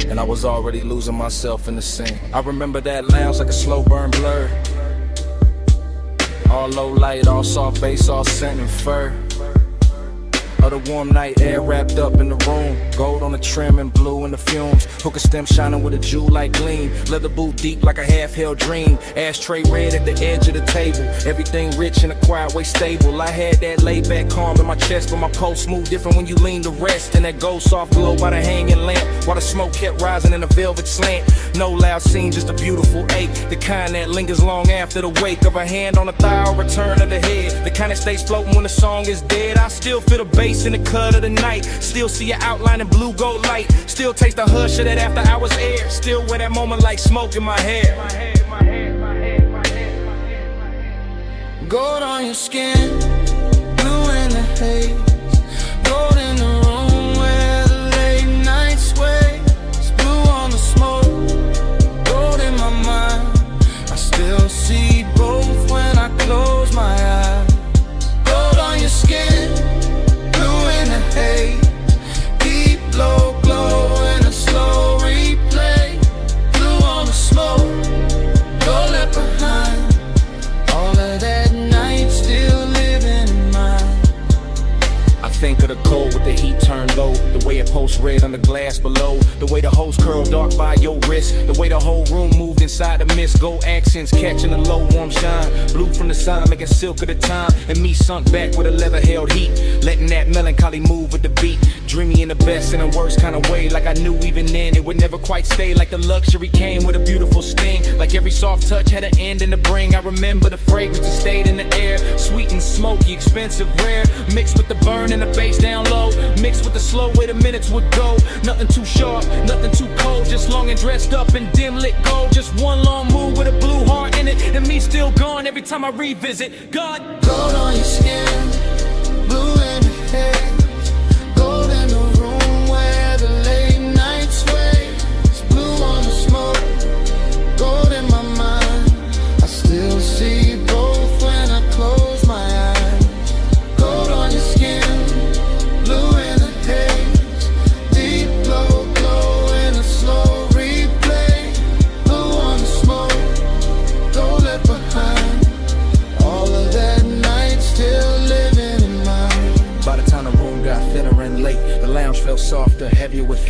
And I was already losing myself in the scene. I remember that lounge like a slow burn blur. All low light, all soft bass, all scent and fur. Of the warm night air wrapped up in the room. Gold on the trim and blue in the fumes. Hookah stem shining with a jewel-like gleam. Leather boot deep like a half-held dream. Ashtray red at the edge of the table. Everything rich and a quiet way stable. I had that laid-back calm in my chest, but my pulse moved different when you lean to rest. And that gold soft glow by the hanging lamp, while the smoke kept rising in a velvet slant. No loud scene, just a beautiful ache. The kind that lingers long after the wake of a hand on a thigh or return of the head. The kind that stays floating when the song is dead. I still feel the bass in the cut of the night. Still see your outline in blue gold light. Still taste the hush of that after hours air. Still wear that moment like smoke in my hair. Gold on your skin, blue in the haze. Gold in the room where the late night sways. Blue on the smoke, gold in my mind. I still see both when I close my eyes. Gold on your skin, blue in the haze. Deep low glow in a slow replay. Blue on the smoke, gold left behind. All of that night still living in mine. I think of the cold with the heat turned low. The way it pulsed red on the glass below. The way the hose curled dark by your wrist. The way the whole room moved inside the mist. Gold accents catching the low warm shine. Blue from the sun making silk of the time. And me sunk back with a leather held heat. Letting that melancholy move with the beat. Dreamy in the best and the worst kind of way. Like I knew even then it would never quite stay. Like the luxury came with a beautiful sting. Like every soft touch had an end in the bring. I remember the fragrance that stayed in the air. Sweet and smoky, expensive, rare. Mixed with the burn and the bass down low. Mixed with the slow way the minutes would go. Nothing too sharp, nothing too cold. Just long and dressed up in dim lit gold. Just one long move with a blue heart in it. And me still gone every time I revisit. God. Gold on your skin, blue in the haze. Gold in the room where the late night sways. Blue on the smoke, gold in my mind. I still see both when I close my eyes. Gold on your skin, blue in the haze. Deep low glow in a slow replay. Blue on the smoke,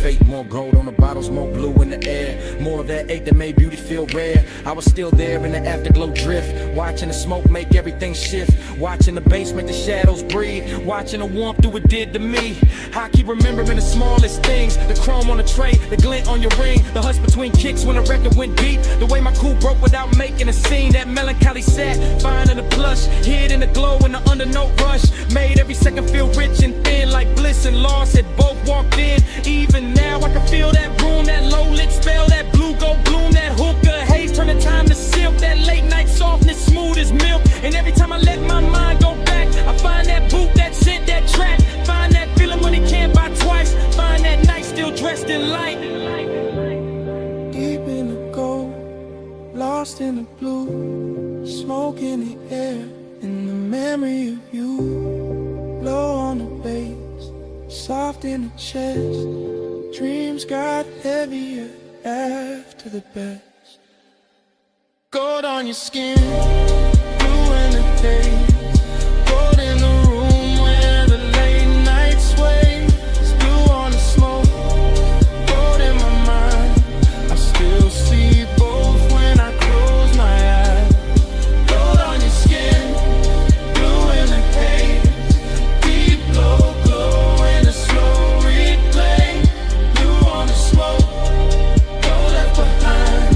fate. More gold on the bottles, more blue in the air. More of that ache that made beauty feel rare. I was still there in the afterglow drift, watching the smoke make everything shift, watching the bass make the shadows breathe, watching the warmth do what did to me. I keep remembering the smallest things, the chrome on the tray, the glint on your ring, the hush between kicks when the record went deep, the way my coupe broke without making a scene, that melancholy sat, fine in the plush, hid in the glow in the undernote rush, made every second feel rich and thin, like Bliss and Lost had both walked in. Even now I can feel that room, that low lit spell, that blue gold bloom, that hookah haze, turn the time to silk, that late night softness, smooth as milk. And every time I let my mind go back, I find that boot, that scent, that track, find that feeling when it can't buy twice, find that night still dressed in light. Deep in the gold, lost in the blue, smoke in the air, in the memory of you. Low on the bass, soft in the chest, dreams got heavier after the best. Gold on your skin, blue in the day, gold in the room where the late night sways, blue on the smoke, gold in my mind, I still see both when I close my eyes. Gold on your skin, blue in the haze, deep glow, glow in the slow replay, blue on the smoke, gold left behind,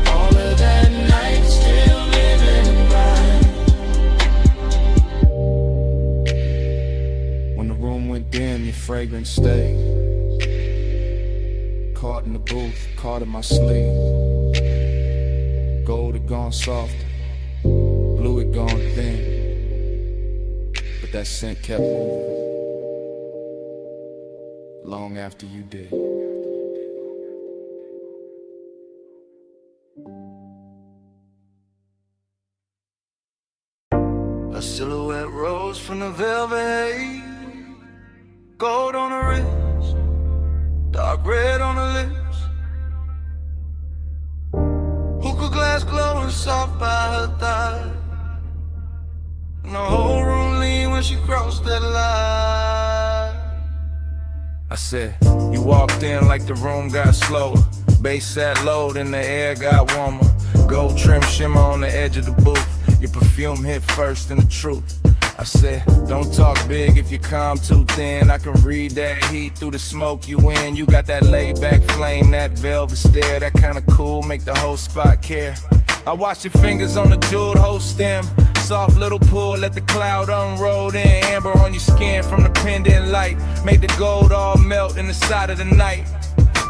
all of that night still living blind. When the room went dim, your fragrance stayed. Caught in the booth, caught in my sleeve. Gold had gone soft, blue had gone thin, but that scent kept moving long after you did. A silhouette rose from the velvet haze, gold on the wrist, dark red on the lips, hookah glass glowing soft by her thigh, and the whole room leaned when she crossed that line. I said, you walked in like the room got slower, bass sat low, then the air got warmer, gold trim shimmer on the edge of the booth, your perfume hit first and the truth. I said, don't talk big if you calm too thin, I can read that heat through the smoke you in, you got that laid back flame, that velvet stare, that kinda cool, make the whole spot care. I watch your fingers on the jeweled whole stem, soft little pull, let the cloud unroll, then amber on your skin from the pendant light, make the gold all melt in the side of the night.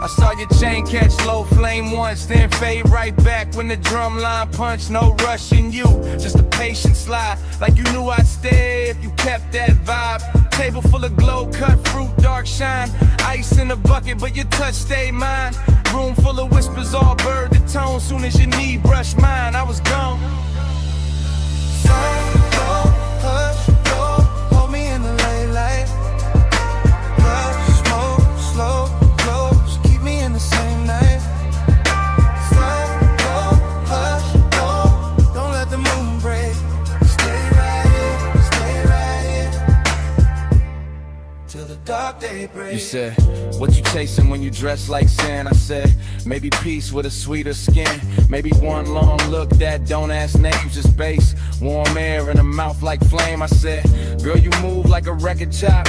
I saw your chain catch low flame once, then fade right back when the drum line punched. No rush in you, just a patient slide, like you knew I'd stay if you kept that vibe. Table full of glow, cut fruit, dark shine, ice in the bucket, but your touch stayed mine. Room full of whispers, all bird the tone. Soon as your knee brushed mine, I was gone. Hush, go, hold me in the late light. Love, smoke, slow. The same night. Slow, go, hush, go. Don't let the moon break. Stay right here till the dark day breaks. You said, what you chasing when you dress like sin? I said, maybe peace with a sweeter skin. Maybe one long look that don't ask names, just bass, warm air in a mouth like flame. I said, girl, you move like a record chop,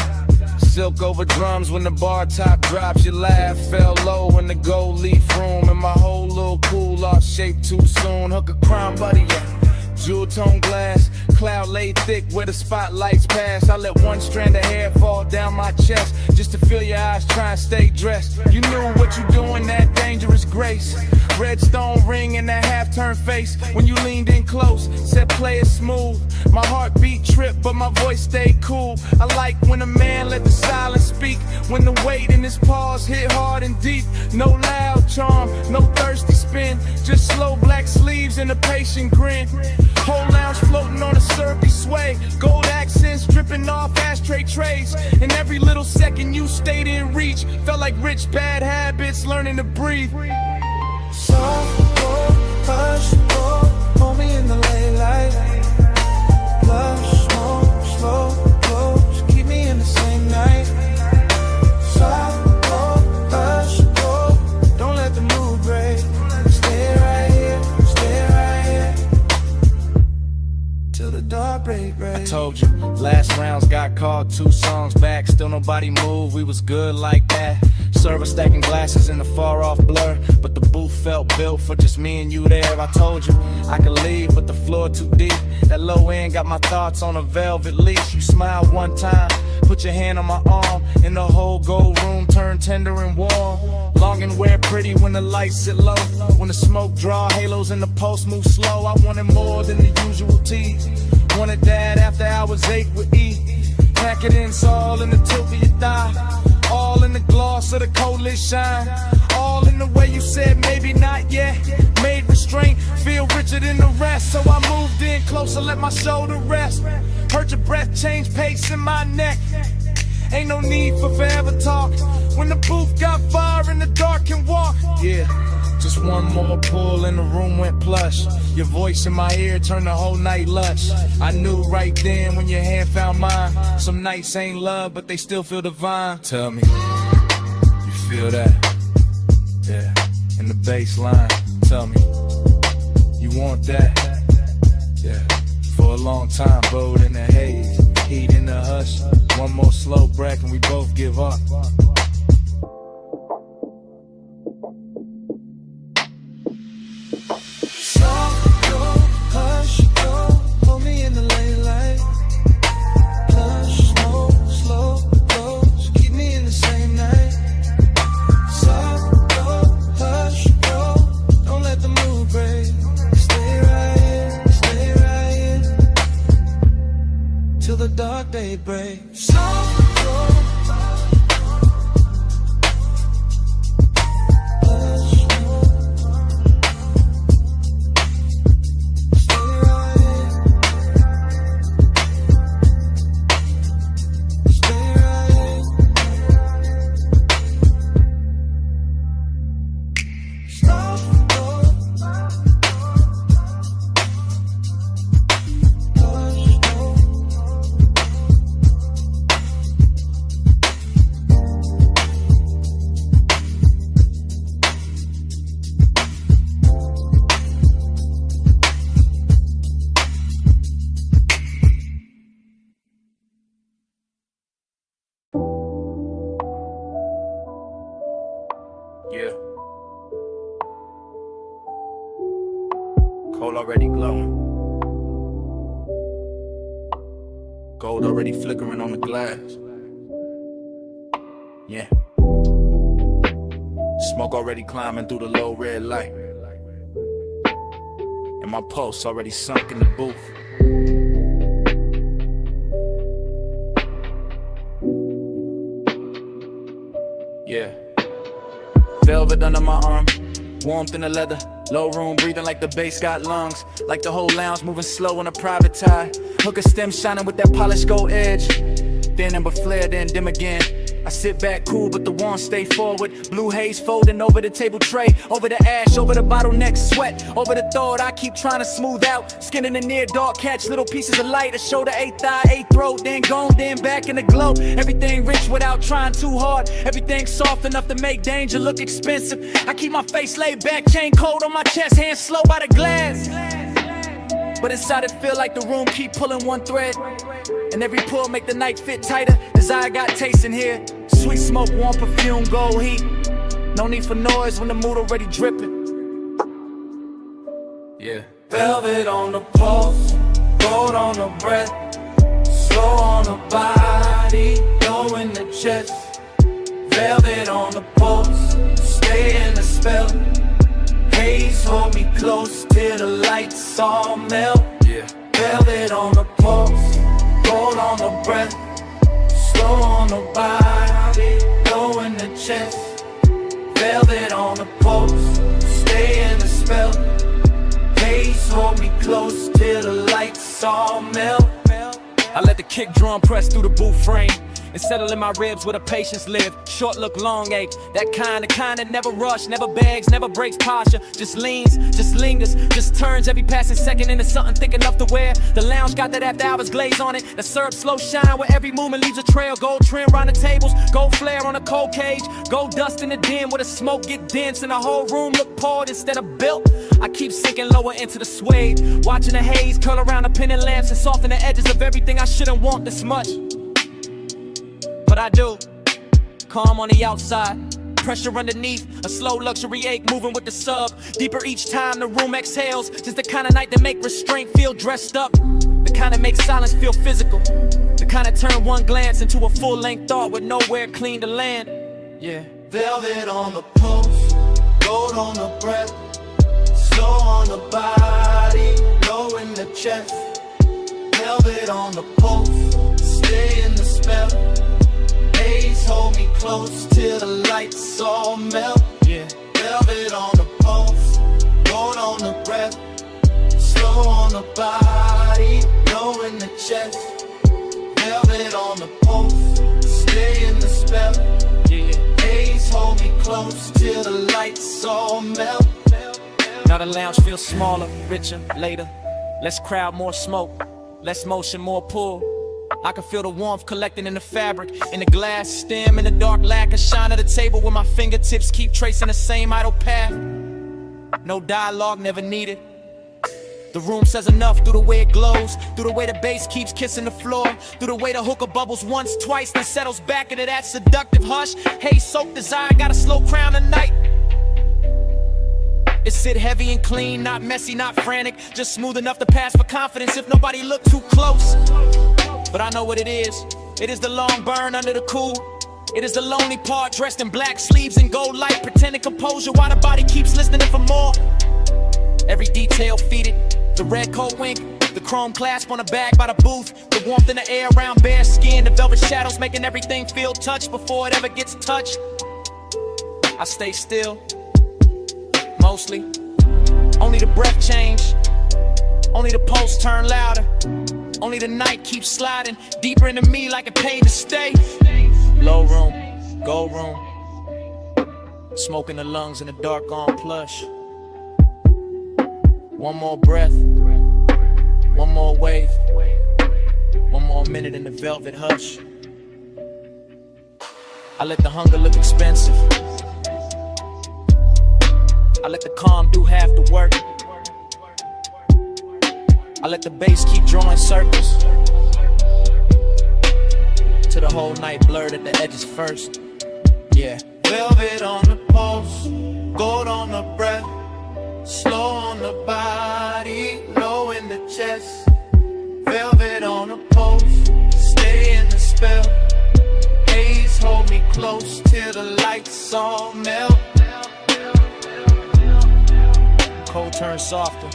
silk over drums when the bar top drops. Your laugh fell low in the gold leaf room, and my whole little cool off shape too soon. Hook a crown buddy, yeah. Jewel tone glass, cloud laid thick where the spotlights pass. I let one strand of hair fall down my chest just to feel your eyes try and stay dressed. You knew what you doing, that dangerous grace. Red stone ring and that half-turned face when you leaned in close, said play it smooth. My heartbeat tripped, but my voice stayed cool. I like when a man let the silence speak, when the weight in his paws hit hard and deep. No loud charm, no thirsty spin, just slow black sleeves and a patient grin. Whole lounge floating on a syrupy sway, gold accents dripping off ashtray trays. And every little second you stayed in reach felt like rich bad habits learning to breathe. Soft, go, hush, go, hold me in the late light. Love, smoke, slow, go, just keep me in the same night. Soft, go, hush. till the dark break. I told you, last rounds got called 2 songs back. Still nobody moved, we was good like that. Server stacking glasses in the far off blur, but the booth felt built for just me and you there. I told you I could leave, but the floor too deep. That low end got my thoughts on a velvet leash. You smiled one time, put your hand on my arm, and the whole gold room turned tender and warm. Long and wear pretty when the lights sit low, when the smoke draw halos and the pulse move slow. I wanted more than the usual tease. Wanted that after hours 8 with E. Pack it in, it's all in the tilt of your thigh, all in the gloss of the coldest shine, all in the way you said maybe not yet. Made restraint feel richer than the rest, so I moved in closer, let my shoulder rest. Heard your breath change pace in my neck. Ain't no need for forever talk when the booth got fire and the dark can walk. Yeah, just one more pull and the room went plush. Your voice in my ear turned the whole night lush. I knew right then when your hand found mine. Some nights ain't love, but they still feel divine. Tell me, you feel that? Yeah, in the bass line. Tell me, you want that? Yeah, for a long time, bowed in the haze, heat in the hush. One more slow breath and we both give up. Soft go, hush go, hold me in the late light. Plush, smoke, slow go, so keep me in the same night. Soft go, hush go, don't let the mood break. Stay right here, till the dark day breaks. Soft go, Yeah. Coal already glowing. Gold already flickering on the glass. Yeah. Smoke already climbing through the low red light. And my pulse already sunk in the booth. Yeah. Velvet under my arm, warmth in the leather. Low room breathing like the bass got lungs. Like the whole lounge moving slow on a private tie. Hook a stem shining with that polished gold edge. Then amber flare, then dim again. I sit back cool, but the warmth stay forward. Blue haze folding over the table tray. Over the ash, over the bottleneck sweat. Over the thought I keep trying to smooth out. Skin in the near dark, catch little pieces of light. A shoulder, eighth thigh, eighth throat. Then gone, then back in the glow. Everything rich without trying too hard. Everything soft enough to make danger look expensive. I keep my face laid back, chain cold on my chest. Hands slow by the glass. But inside it feel like the room keep pulling one thread. And every pull make the night fit tighter. Desire got taste in here. Sweet smoke, warm perfume, gold heat. No need for noise when the mood already dripping. Yeah. velvet on the pulse, gold on the breath, slow on the body, low in the chest. Velvet on the pulse, stay in the spell. Haze hold me close till the lights all melt. Yeah. Velvet on the pulse, gold on the breath, slow on the body, low in the chest. Velvet on the pulse, stay in the spell. Haze hold me close till the lights all melt. I let the kick drum press through the booth frame. and settle in my ribs where the patience live. Short look, long ache. That kind that never rush, never begs, never breaks posture. Just leans, just lingers, just turns every passing second into something thick enough to wear. The lounge got that after hours glaze on it. The syrup slow shine where every movement leaves a trail. Gold trim round the tables, gold flare on a cold cage. Gold dust in the dim where the smoke get dense and the whole room look poured instead of built. I keep sinking lower into the suede, watching the haze curl around the pendant lamps and soften the edges of everything I shouldn't want this much. But I do. Calm on the outside, pressure underneath, a slow luxury ache moving with the sub. Deeper each time the room exhales, just the kind of night that make restraint feel dressed up. The kind that makes silence feel physical. The kind that turn one glance into a full-length thought with nowhere clean to land. Yeah. Velvet on the pulse, gold on the breath, slow on the body, low in the chest. Velvet on the pulse, stay in the spell. Haze hold me close till the lights all melt. Yeah. Velvet on the pulse, gold on the breath, slow on the body, low in the chest. Velvet on the pulse, stay in the spell. Yeah. Haze hold me close till the lights all melt. Now the lounge feels smaller, richer, later. Less crowd, more smoke. Less motion, more pull. I can feel the warmth collecting in the fabric, in the glass stem, in the dark lacquer shine at the table where my fingertips keep tracing the same idle path. No dialogue, never needed. The room says enough through the way it glows, through the way the bass keeps kissing the floor, through the way the hookah bubbles once, twice, then settles back into that seductive hush. Haze-soaked desire, got a slow crown tonight. It sit heavy and clean, not messy, not frantic, just smooth enough to pass for confidence if nobody look too close. But I know what it is. It is the long burn under the cool. It is the lonely part dressed in black sleeves and gold light, pretending composure while the body keeps listening for more. Every detail feeded, the red coat wink, the chrome clasp on the bag by the booth, the warmth in the air around bare skin, the velvet shadows making everything feel touched before it ever gets touched. I stay still, mostly. Only the breath change, only the pulse turn louder. Only the night keeps sliding deeper into me like it paid to stay. Low room, gold room, smoke in the lungs in the dark on plush. One more breath, one more wave, one more minute in the velvet hush. I let the hunger look expensive. I let the calm do half the work. I let the bass keep drawing circles till the whole night blurred at the edges first. Yeah. Velvet on the pulse, gold on the breath, slow on the body, low in the chest. Velvet on the pulse, stay in the spell. Haze hold me close till the lights all melt. Cold turn softer,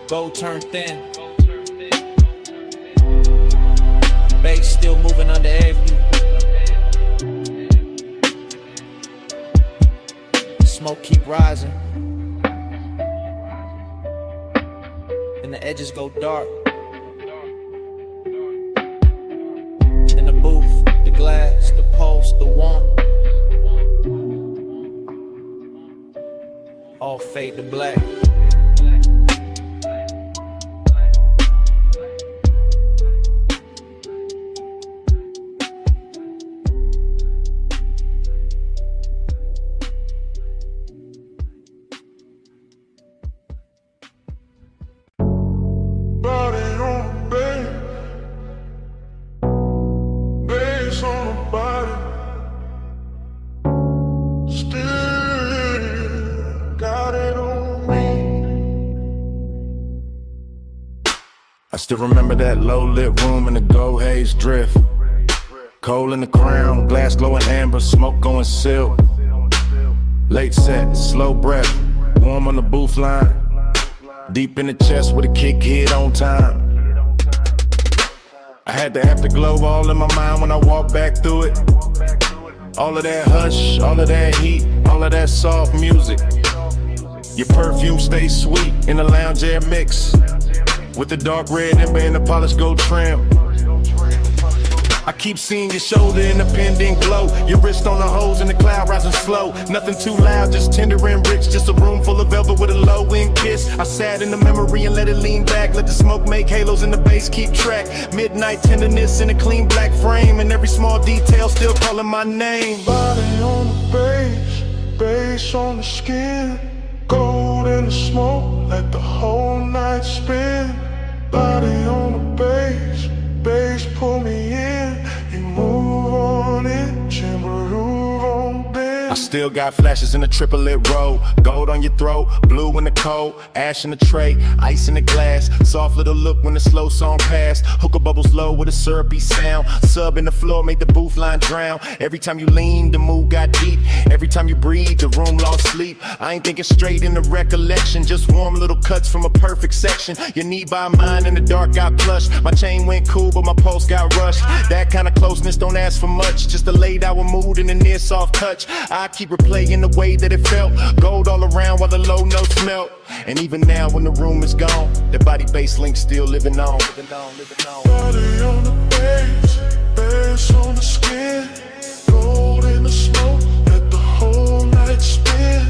gold turn thin. Bass still moving under every. Smoke keep rising, and the edges go dark. In the booth, the glass, the pulse, the warmth, all fade to black. I still remember that low-lit room in the gold haze drift. Coal in the crown, glass glowing amber, smoke going silk. Late set, slow breath, warm on the booth line. Deep in the chest with a kick hit on time. I had the afterglow all in my mind when I walked back through it. All of that hush, all of that heat, all of that soft music. Your perfume stays sweet in the lounge air mix, with the dark red ember and the polished gold trim. I keep seeing your shoulder in the pending glow. Your wrist on the hose and the cloud rising slow. Nothing too loud, just tender and rich. Just a room full of velvet with a low end kiss. I sat in the memory and let it lean back. Let the smoke make halos in the bass keep track. Midnight tenderness in a clean black frame, and every small detail still calling my name. Body on the bass, bass on the skin. Gold in the smoke, let the whole night spin. Body on the bass, bass pull me in. You move on it, groove on bend. I still got flashes in the triplet row. Gold on your throat, blue in the cold, ash in the tray, ice in the glass. Soft little look when the slow song passed. Hookah bubbles low with a syrupy sound. Sub in the floor made the booth line drown. Every time you lean, the mood got deep. Every time you breathe, the room lost sleep. I ain't thinking straight in the recollection. Just warm little cuts from a perfect section. Your knee by mine in the dark got plush. My chain went cool, but my pulse got rushed. That kind of closeness don't ask for much. Just a laid out mood and a near soft touch. I keep replaying the way that it felt. Gold all around while the low notes melt. And even now when the room is gone, the body bass link still living on. Body on the bass, bass on the skin. Gold in the smoke, let the whole night spin.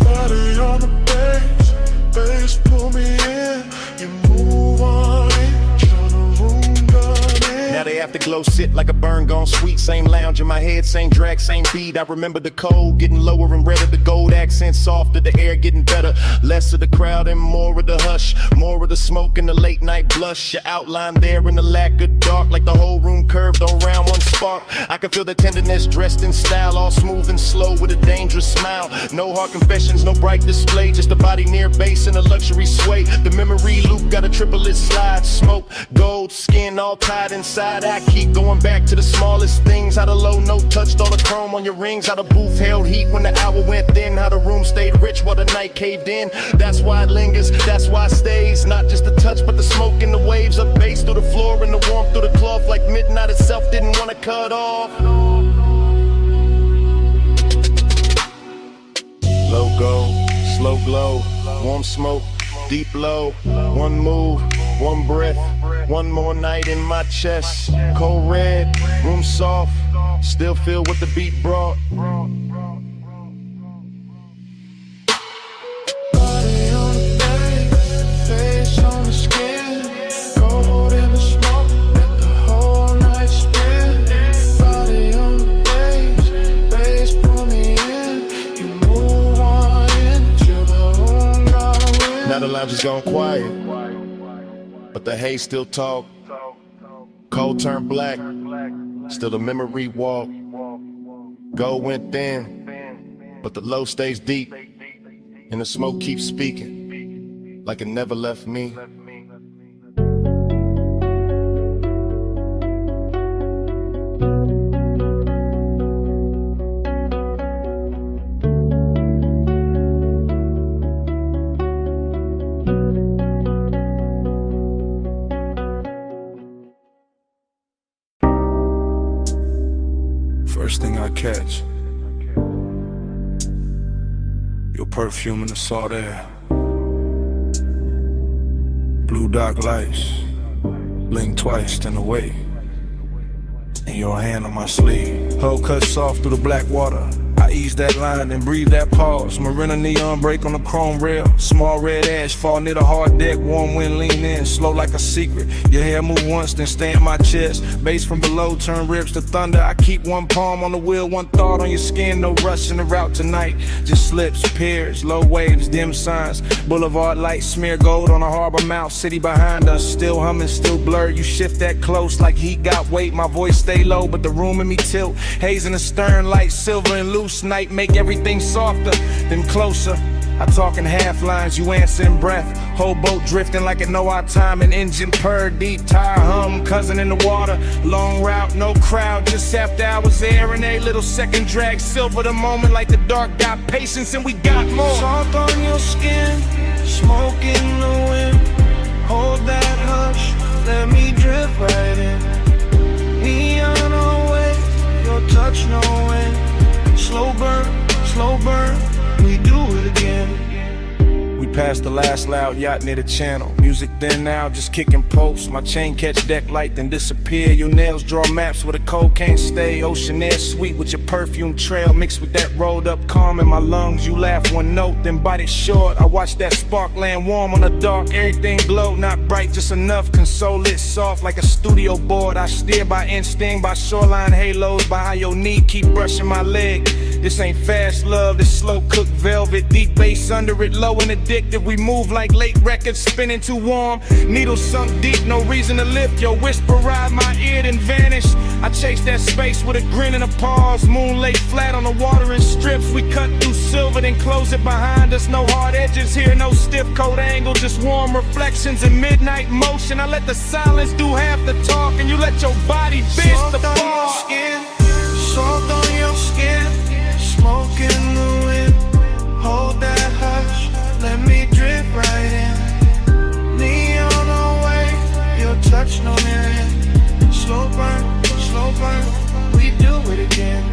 Body on the bass, bass pull me in. You move on it, turn the room down in. Now the afterglow sit like a burn gone sweet. Same lounge in my head, same drag, same beat. I remember the cold getting lower and redder. The gold accent softer, the air getting better. Less of the crowd and more of the hush. More of the smoke and the late night blush. Your outline there in the lack of dark. Like the whole room curved around one spark. I can feel the tenderness dressed in style. All smooth and slow with a dangerous smile. No hard confessions, no bright display. Just a body near base and a luxury sway. The memory loop got a triplet slide. Smoke, gold, skin all tied inside. I keep going back to the smallest things. How the low note touched all the chrome on your rings. How the booth held heat when the hour went thin. How the room stayed rich while the night caved in. That's why it lingers, that's why it stays. Not just the touch but the smoke and the waves. Up bass through the floor and the warmth through the cloth. Like midnight itself didn't want to cut off. Low gold, slow glow, warm smoke, deep low. One move, one breath, one more night in my chest. Cold red, room soft, still feel what the beat brought. Body on the bass, face on the skin. Gold in the smoke, let the whole night spin. Body on the bass, bass pull me in. You move on into the room, gotta win. Now the lounge is gone quiet, but the haze still talk. Cold turned black, still the memory walk. Gold went thin, but the low stays deep. And the smoke keeps speaking, like it never left me. First thing I catch, your perfume in the salt air. Blue dark lights, blink twice, then away. And your hand on my sleeve, hull cut soft through the black water. I ease that line and breathe that pause. Marina neon break on the chrome rail. Small red ash fall near the hard deck. Warm wind lean in, slow like a secret. Your hair move once, then stay in my chest. Bass from below turn ribs to thunder. I keep one palm on the wheel, one thought on your skin. No rush in the route tonight. Just slips, piers, low waves, dim signs. Boulevard lights smear gold on a harbor mouth. City behind us, still humming, still blurred. You shift that close like heat got weight. My voice stay low, but the room in me tilt. Haze in the stern, light silver and loose. Night make everything softer, then closer. I talk in half lines, you answer in breath. Whole boat drifting like it know our time. An engine purr, deep tire hum, cousin in the water. Long route, no crowd, just after hours there. And a little second drag, silver the moment like the dark. Got patience and we got more. Soft on your skin, smoke in the wind. Hold that hush, let me drift right in. Neon away, your touch no wind. Slow burn, we do it again. We pass past the last loud yacht near the channel. Music then now, just kicking posts. My chain catch deck light, then disappear. Your nails draw maps where the cold can't stay. Ocean air sweet with your perfume trail, mixed with that rolled up calm in my lungs. You laugh one note, then bite it short. I watch that spark land warm on the dark. Everything glow, not bright, just enough. Console it soft like a studio board. I steer by instinct, by shoreline halos, by how your knee keep brushing my leg. This ain't fast love, this slow cooked velvet. Deep bass under it, low and addictive. We move like late records, spinning too warm. Needles sunk deep, no reason to lift. Your whisper ride my ear, then vanish. I chase that space with a grin and a pause. Moon laid flat on the water in strips. We cut through silver, then close it behind us. No hard edges here, no stiff coat angle, just warm reflections in midnight motion. I let the silence do half the talk, and you let your body bitch the ball. Soft on your skin, smoke in the wind. Hold that hush, let me drip right in. Neon away, your touch no mirror. Slow burn, we do it again.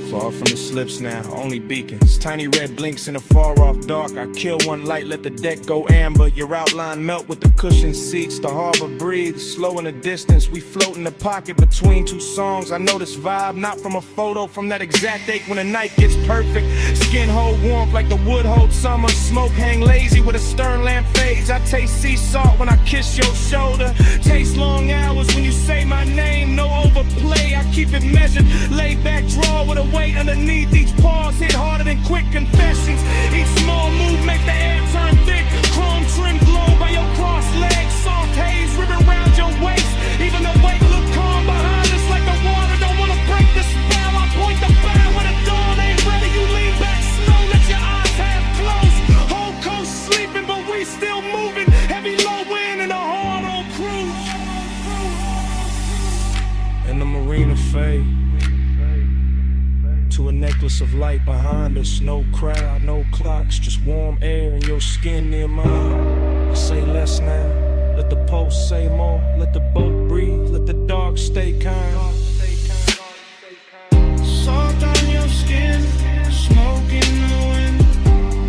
Far from the slips now, only beacons. Tiny red blinks in the far off dark. I kill one light, let the deck go amber. Your outline melt with the cushioned seats. The harbor breathes, slow in the distance. We float in the pocket between two songs. I know this vibe, not from a photo, from that exact ache when the night gets perfect. Skin hold warmth like the wood hold summer. Smoke hang lazy with a stern lamp fades. I taste sea salt when I kiss your shoulder. Taste long hours when you say my name. No overplay, I keep it measured. Lay back, draw with a weight underneath. Each pause hit harder than quick confessions. Each small move make the air turn thick. Chrome trim glow by your crossed legs. Soft haze ribbon around your waist. Even the weight look calm behind us like the water don't wanna break the spell. I point the bow when the dawn ain't ready. You lean back slow, let your eyes half closed. Whole coast sleeping, but we still moving. Heavy low wind and a hard on cruise. And the marina fade to a necklace of light behind us. No crowd, no clocks, just warm air and your skin near mine. I say less now, let the pulse say more. Let the boat breathe, let the dark stay kind. Soft on your skin, smoke in the wind.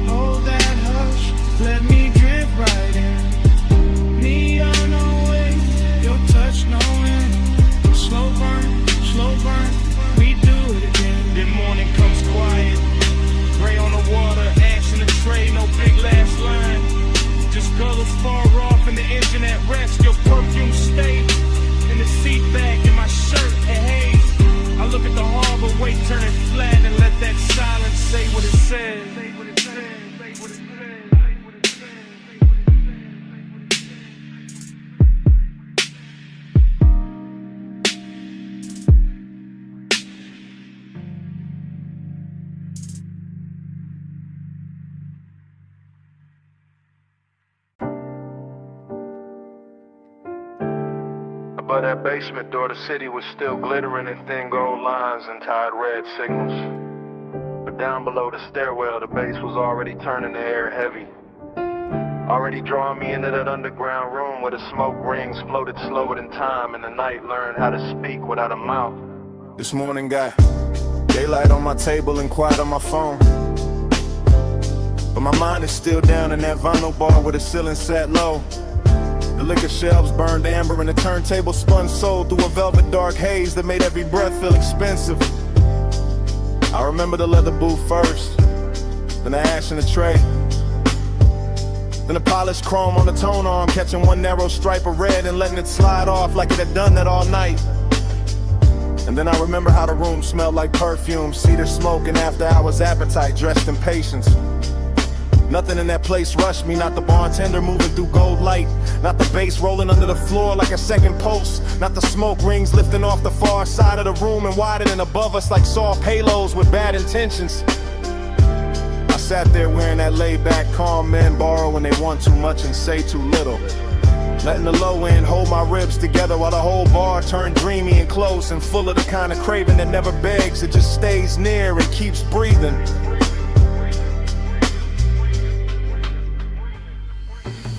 Hold that hush, let me drip right in. Neon away, your touch no end. Slow burn, we do it again. Then morning comes quiet, gray on the water, ash in the tray, no big last line. Just gullets far off and the engine at rest. Your perfume stayed in the seat back in my shirt at haze. I look at the harbor, weight turning flat, and let that silence say what it says. Above that basement door, the city was still glittering in thin gold lines and tied red signals. But down below the stairwell, the bass was already turning the air heavy. Already drawing me into that underground room where the smoke rings floated slower than time, and the night learned how to speak without a mouth. This morning got daylight on my table and quiet on my phone. But my mind is still down in that vinyl bar where the ceiling sat low. The liquor shelves burned amber and the turntable spun soul through a velvet dark haze that made every breath feel expensive. I remember the leather booth first, then the ash in the tray, then the polished chrome on the tone arm, catching one narrow stripe of red and letting it slide off like it had done that all night. And then I remember how the room smelled like perfume, cedar smoke and after hours appetite dressed in patience. Nothing in that place rushed me, not the bartender moving through gold light, not the bass rolling under the floor like a second pulse, not the smoke rings lifting off the far side of the room and widening above us like soft halos with bad intentions. I sat there wearing that laid-back calm men borrow when they want too much and say too little, letting the low end hold my ribs together while the whole bar turned dreamy and close and full of the kind of craving that never begs, it just stays near and keeps breathing.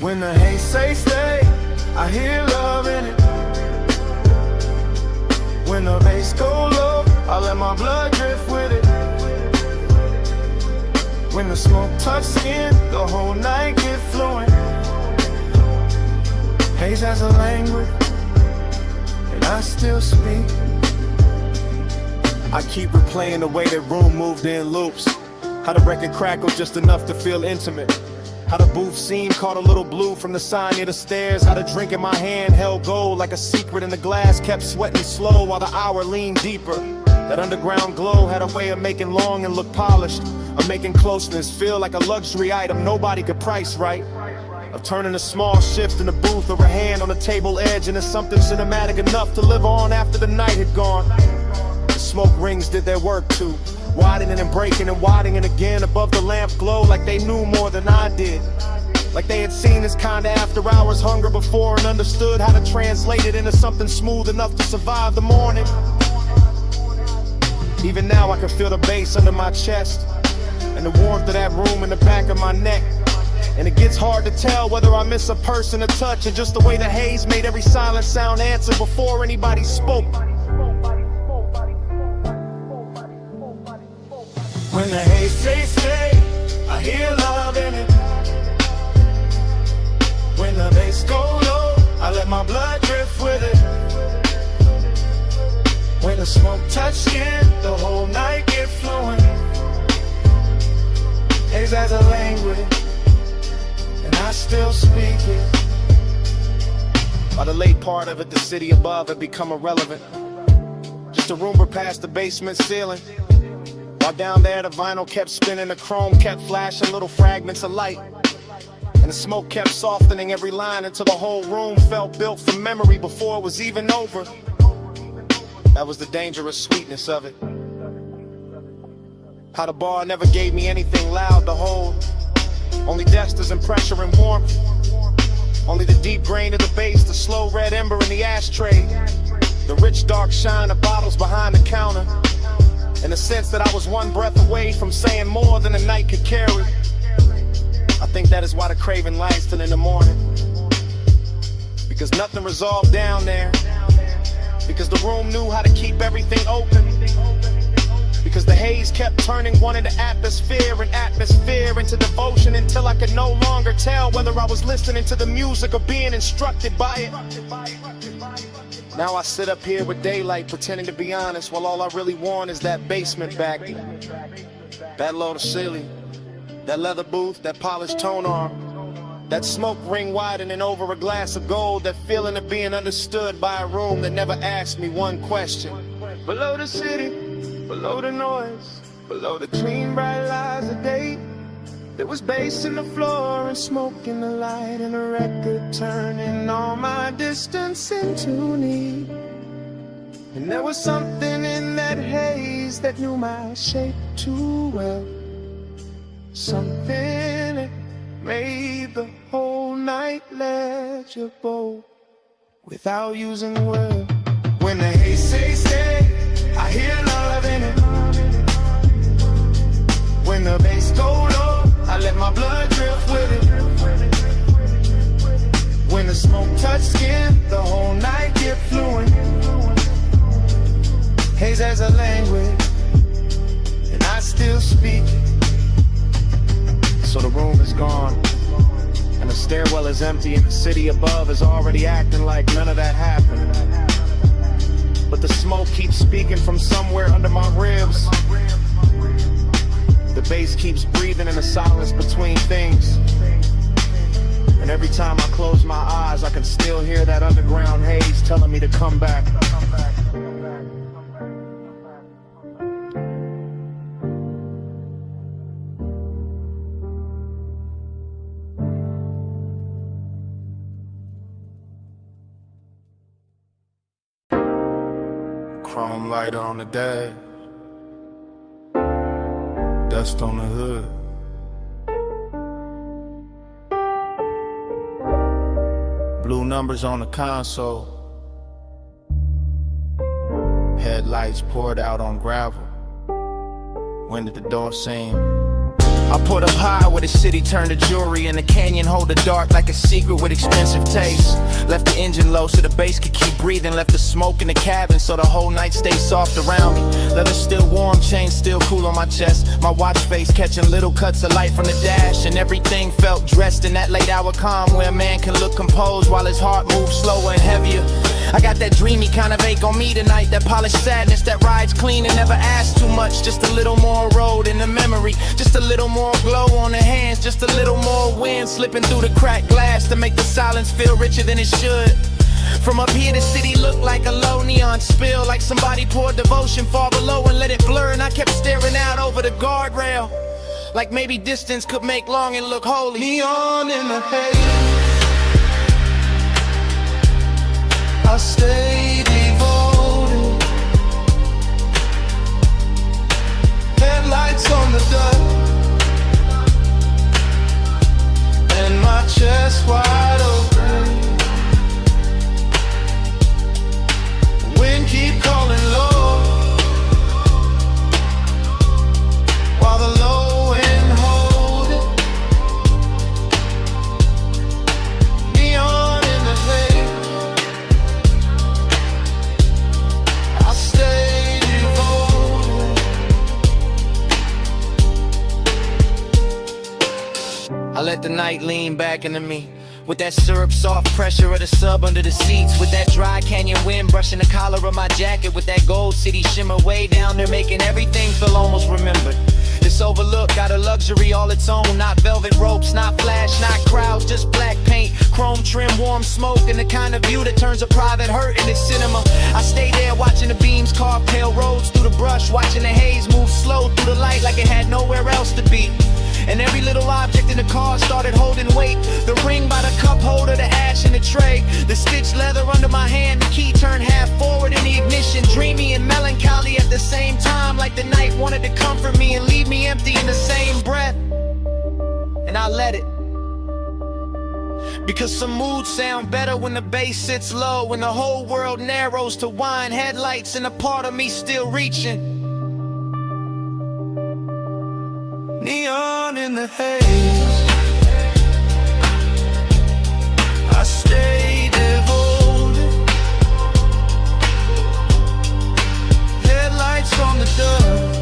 When the haze say stay, I hear love in it. When the bass go low, I let my blood drift with it. When the smoke touch skin, the whole night get fluent. Haze has a language, and I still speak. I keep replaying the way that room moved in loops. How the record crackled just enough to feel intimate. How the booth scene caught a little blue from the sign near the stairs. How the drink in my hand held gold like a secret in the glass. Kept sweating slow while the hour leaned deeper. That underground glow had a way of making long and look polished. Of making closeness feel like a luxury item nobody could price right. Of turning a small shift in the booth or a hand on the table edge into something cinematic enough to live on after the night had gone. The smoke rings did their work too. Widening and breaking and widening again above the lamp glow like they knew more than I did. Like they had seen this kind of after hours hunger before and understood how to translate it into something smooth enough to survive the morning. Even now I can feel the bass under my chest and the warmth of that room in the back of my neck. And it gets hard to tell whether I miss a person, a touch, or just the way the haze made every silent sound answer before anybody spoke. When the haze say stay, I hear love in it. When the bass go low, I let my blood drift with it. When the smoke touch skin, the whole night get fluent. Haze has a language, and I still speak it. By the late part of it, the city above had become irrelevant. Just a rumor past the basement ceiling. While down there the vinyl kept spinning, the chrome kept flashing little fragments of light. And the smoke kept softening every line until the whole room felt built from memory before it was even over. That was the dangerous sweetness of it. How the bar never gave me anything loud to hold. Only dusters and pressure and warmth. Only the deep grain of the bass, the slow red ember in the ashtray. The rich dark shine of bottles behind the counter. And the sense that I was one breath away from saying more than the night could carry. I think that is why the craving lasts till in the morning. Because nothing resolved down there. Because the room knew how to keep everything open. Because the haze kept turning one into atmosphere and atmosphere into devotion until I could no longer tell whether I was listening to the music or being instructed by it. Now I sit up here with daylight pretending to be honest, while all I really want is that basement back. That low to ceiling, that leather booth, that polished tone arm, that smoke ring widening over a glass of gold, that feeling of being understood by a room that never asked me one question. Below the city, below the noise, below the clean bright lights of day, there was bass in the floor and smoke in the light and a record turning all my distance into need. And there was something in that haze that knew my shape too well. Something that made the whole night legible without using words. When the haze say stay, I hear love in it. When the bass go low, I let my blood drift with it. When the smoke touch skin, the whole night get fluent. Haze has a language, and I still speak it. So the room is gone, and the stairwell is empty, and the city above is already acting like none of that happened. But the smoke keeps speaking from somewhere under my ribs. The bass keeps breathing in the silence between things. And every time I close my eyes, I can still hear that underground haze telling me to come back. Chrome lighter on the dash, dust on the hood. Blue numbers on the console. Headlights poured out on gravel. When did the door seem I put up high where the city turned to jewelry, and the canyon hold the dark like a secret with expensive taste. Left the engine low so the bass could keep breathing. Left the smoke in the cabin so the whole night stayed soft around me. Leather still warm, chain still cool on my chest. My watch face catching little cuts of light from the dash, and everything felt dressed in that late hour calm where a man can look composed while his heart moves slower and heavier. I got that dreamy kind of ache on me tonight, that polished sadness that rides clean and never asks too much. Just a little more road in the memory, just a little more glow on the hands, just a little more wind slipping through the cracked glass to make the silence feel richer than it should. From up here the city looked like a low neon spill, like somebody poured devotion far below and let it blur. And I kept staring out over the guardrail, like maybe distance could make longing look holy. Neon in the haze, I stay devoted. Headlights on the dirt, and my chest wide open. Wind keep calling low, while the low end hold it. Neon in the haze, I stay devoted. I let the night lean back into me, with that syrup soft pressure of the sub under the seats, with that dry canyon wind brushing the collar of my jacket, with that gold city shimmer way down there making everything feel almost remembered. This overlook got a luxury all its own, not velvet ropes, not flash, not crowds, just black paint, chrome trim, warm smoke, and the kind of view that turns a private hurt into cinema. I stay there watching the beams carve pale roads through the brush, watching the haze move slow through the light like it had nowhere else to be. And every little object in the car started holding weight. The ring by the cup holder, the ash in the tray, the stitched leather under my hand, the key turned half forward in the ignition. Dreamy and melancholy at the same time, like the night wanted to comfort me and leave me empty in the same breath. And I let it, because some moods sound better when the bass sits low, when the whole world narrows to wine headlights and a part of me still reaching. Neon in the haze, I stay devoted. Headlights on the dirt,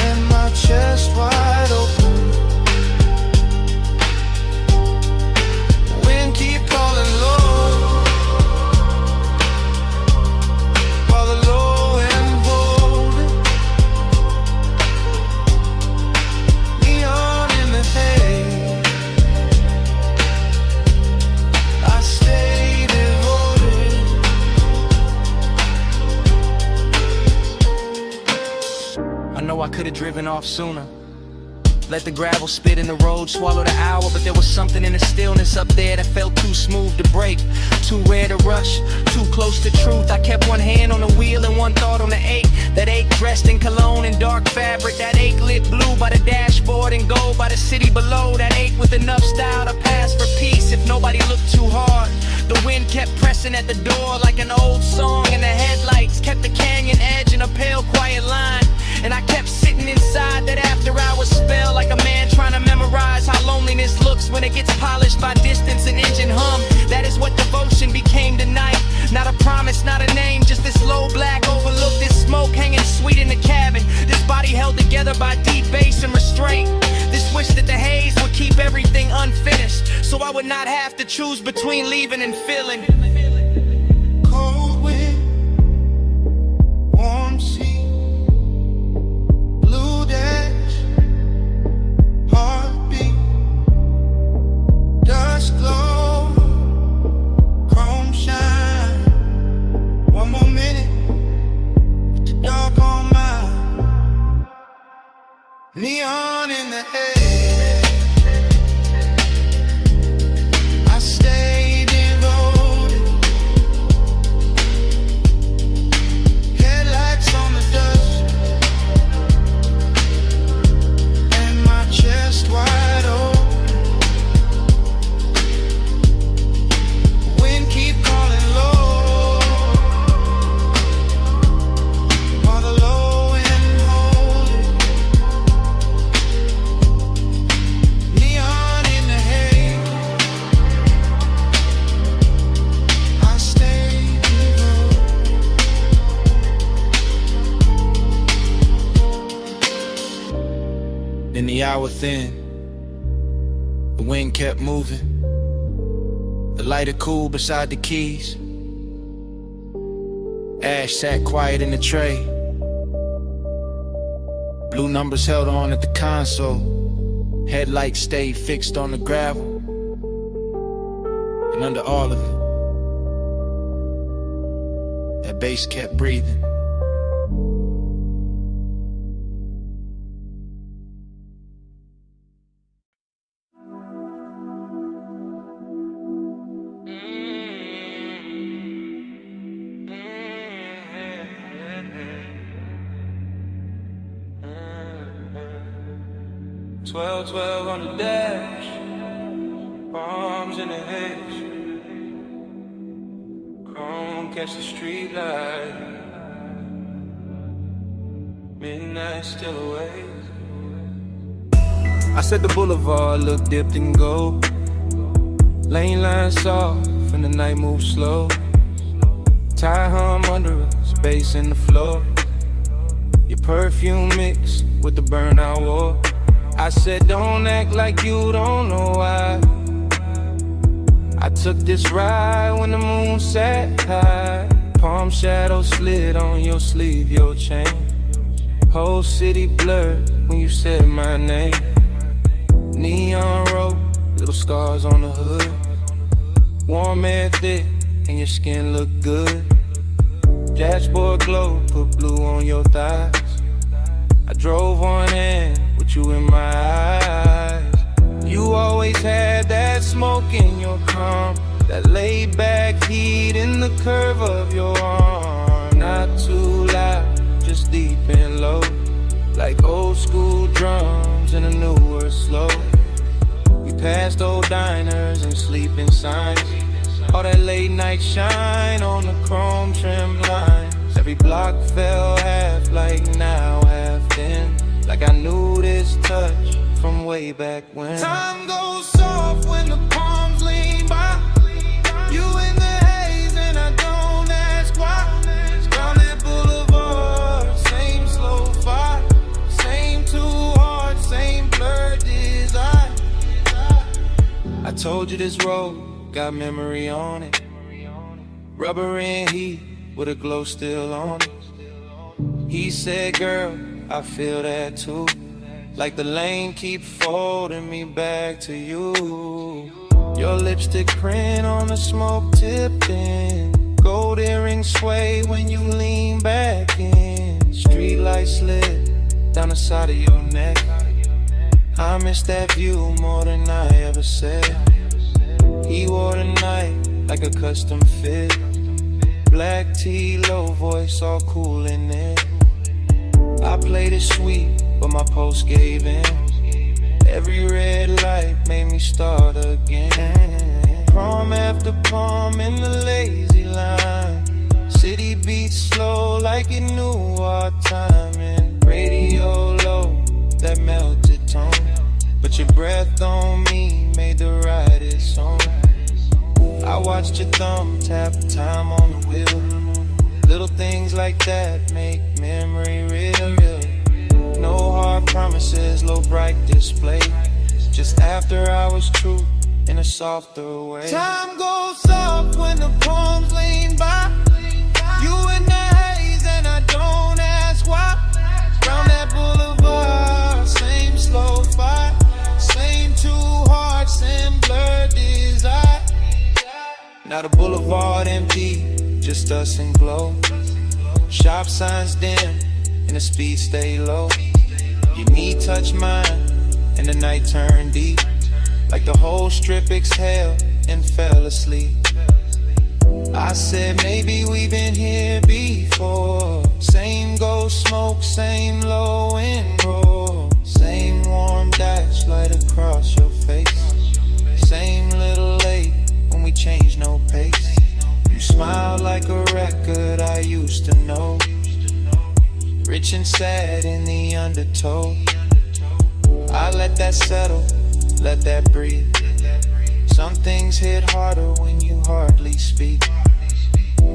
and my chest wide open. Wind keep calling low, while the low end hold it. Neon in the haze, I stay devoted. I know I could've driven off sooner, let the gravel spit in the road, swallow the hour, but there was something in the stillness up there that felt too smooth to break, too rare to rush, too close to truth. I kept one hand on the wheel and one thought on the ache, that ache dressed in cologne and dark fabric, that ache lit blue by the dashboard and gold by the city below, that ache with enough style to pass for peace if nobody looked too hard. The wind kept pressing at the door like an old song, and the headlights kept the canyon edge in a pale quiet line. And I kept sitting inside that after hours spell, like a man trying to memorize how loneliness looks when it gets polished by distance and engine hum. That is what devotion became tonight. Not a promise, not a name, just this low black overlook, this smoke hanging sweet in the cabin, this body held together by deep bass and restraint, this wish that the haze would keep everything unfinished, so I would not have to choose between leaving and filling. Cold wind, warm sea, blue dash, heartbeat, dust glow, chrome shine. One more minute, with the dark on mine. Neon in the haze, I stay devoted. hour thin. The wind kept moving. The lighter cool beside the keys. Ash sat quiet in the tray. Blue numbers held on at the console. Headlights stayed fixed on the gravel. And under all of it, that bass kept breathing. Twelve on the dash, bombs in the hedge, chrome catch the street light, midnight still awake. I said the boulevard looked dipped in gold, lane lines soft and the night moves slow, tie hum under us, bass in the floor, your perfume mixed with the burnout war. I said don't act like you don't know why. I took this ride when the moon sat high. Palm shadow slid on your sleeve, your chain. Whole city blurred when you said my name. Neon road, little scars on the hood. Warm air thick and your skin look good. Dashboard glow, put blue on your thighs. I drove on in with you in my eyes. You always had that smoke in your calm, that laid back heat in the curve of your arm. Not too loud, just deep and low, like old school drums in a newer slow. We passed old diners and sleeping signs, all that late night shine on the chrome trim lines. Every block fell half like now, half then, like I knew this touch from way back when. Time goes soft when the palms lean by. You in the haze and I don't ask why. Down that boulevard, same slow fire, same too hard, same blurred desire. I told you this road got memory on it, rubber and heat with a glow still on it. He said, girl, I feel that too, like the lane keep folding me back to you. Your lipstick print on the smoke tipping, gold earrings sway when you lean back in. Street light slid down the side of your neck. I miss that view more than I ever said. He wore the night like a custom fit, black tee, low voice, all cool in it. I played it sweet, but my post gave in. Every red light made me start again. Prom after prom in the lazy line. City beats slow like it knew our timing. Radio low, that melted tone. But your breath on me made the ride its song. I watched your thumb tap time on the wheel. Little things like that make memory real. No hard promises, low bright display. Just after hours truth in a softer way. Time goes soft when the palms lean by. You in the haze and I don't ask why. Round that boulevard, same slow fire, same too hard, same blurred desire. Now the boulevard empty, just us and glow. Shop signs dim and the speed stay low. Your knee touch mine and the night turned deep, like the whole strip exhaled and fell asleep. I said maybe we've been here before. Same ghost smoke, same low and roll. Same warm dash light across your face. Same little late when we changed no pace. You smile like a record I used to know, rich and sad in the undertow. I let that settle, let that breathe. Some things hit harder when you hardly speak.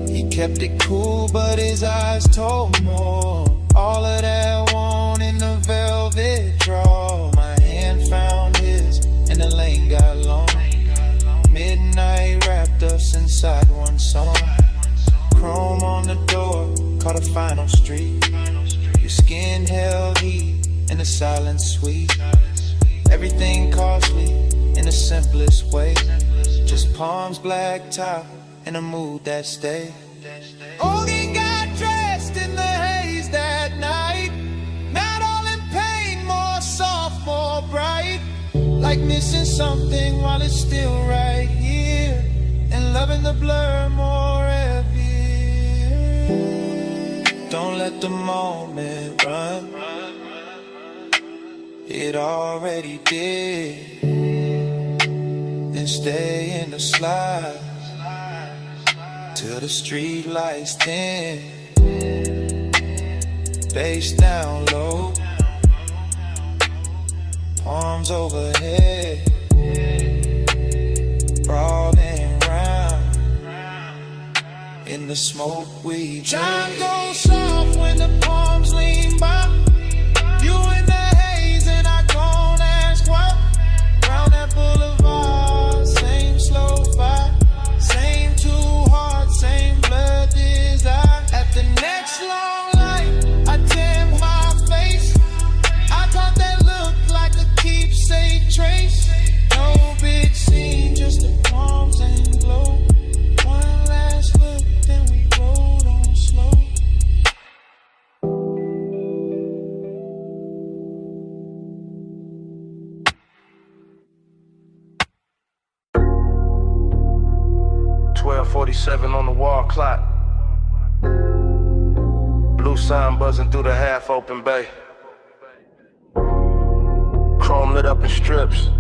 He kept it cool, but his eyes told more. All of that want in the velvet draw. My hand found his, and the lane got long. Midnight wrapped us inside one song. Chrome on the door, caught a final street. Your skin held heat in the silent sweet. Everything costly in the simplest way. Just palms, black top, and a mood that stayed. Ogie got dressed in the haze that night. Not all in pain, more soft, more bright. Like missing something while it's still right here. And loving the blur more heavy. Don't let the moment run. It already did. Then stay in the slide till the street lights dim. Bass down low, arms overhead, crawling round in the smoke we drink. Time goes soft when the palms lean by. You in the haze and I gon' ask why. Round that boulevard, same slow vibe, same two hearts, same blood desire. At the next long light, I tan my face. I caught that look like a keepsake trace. No big scene, just the palms and glow. One last look, then we rolled on slow. .47 on the wall clock. Blue sign buzzing through the half-open bay. Chrome lit up in strips.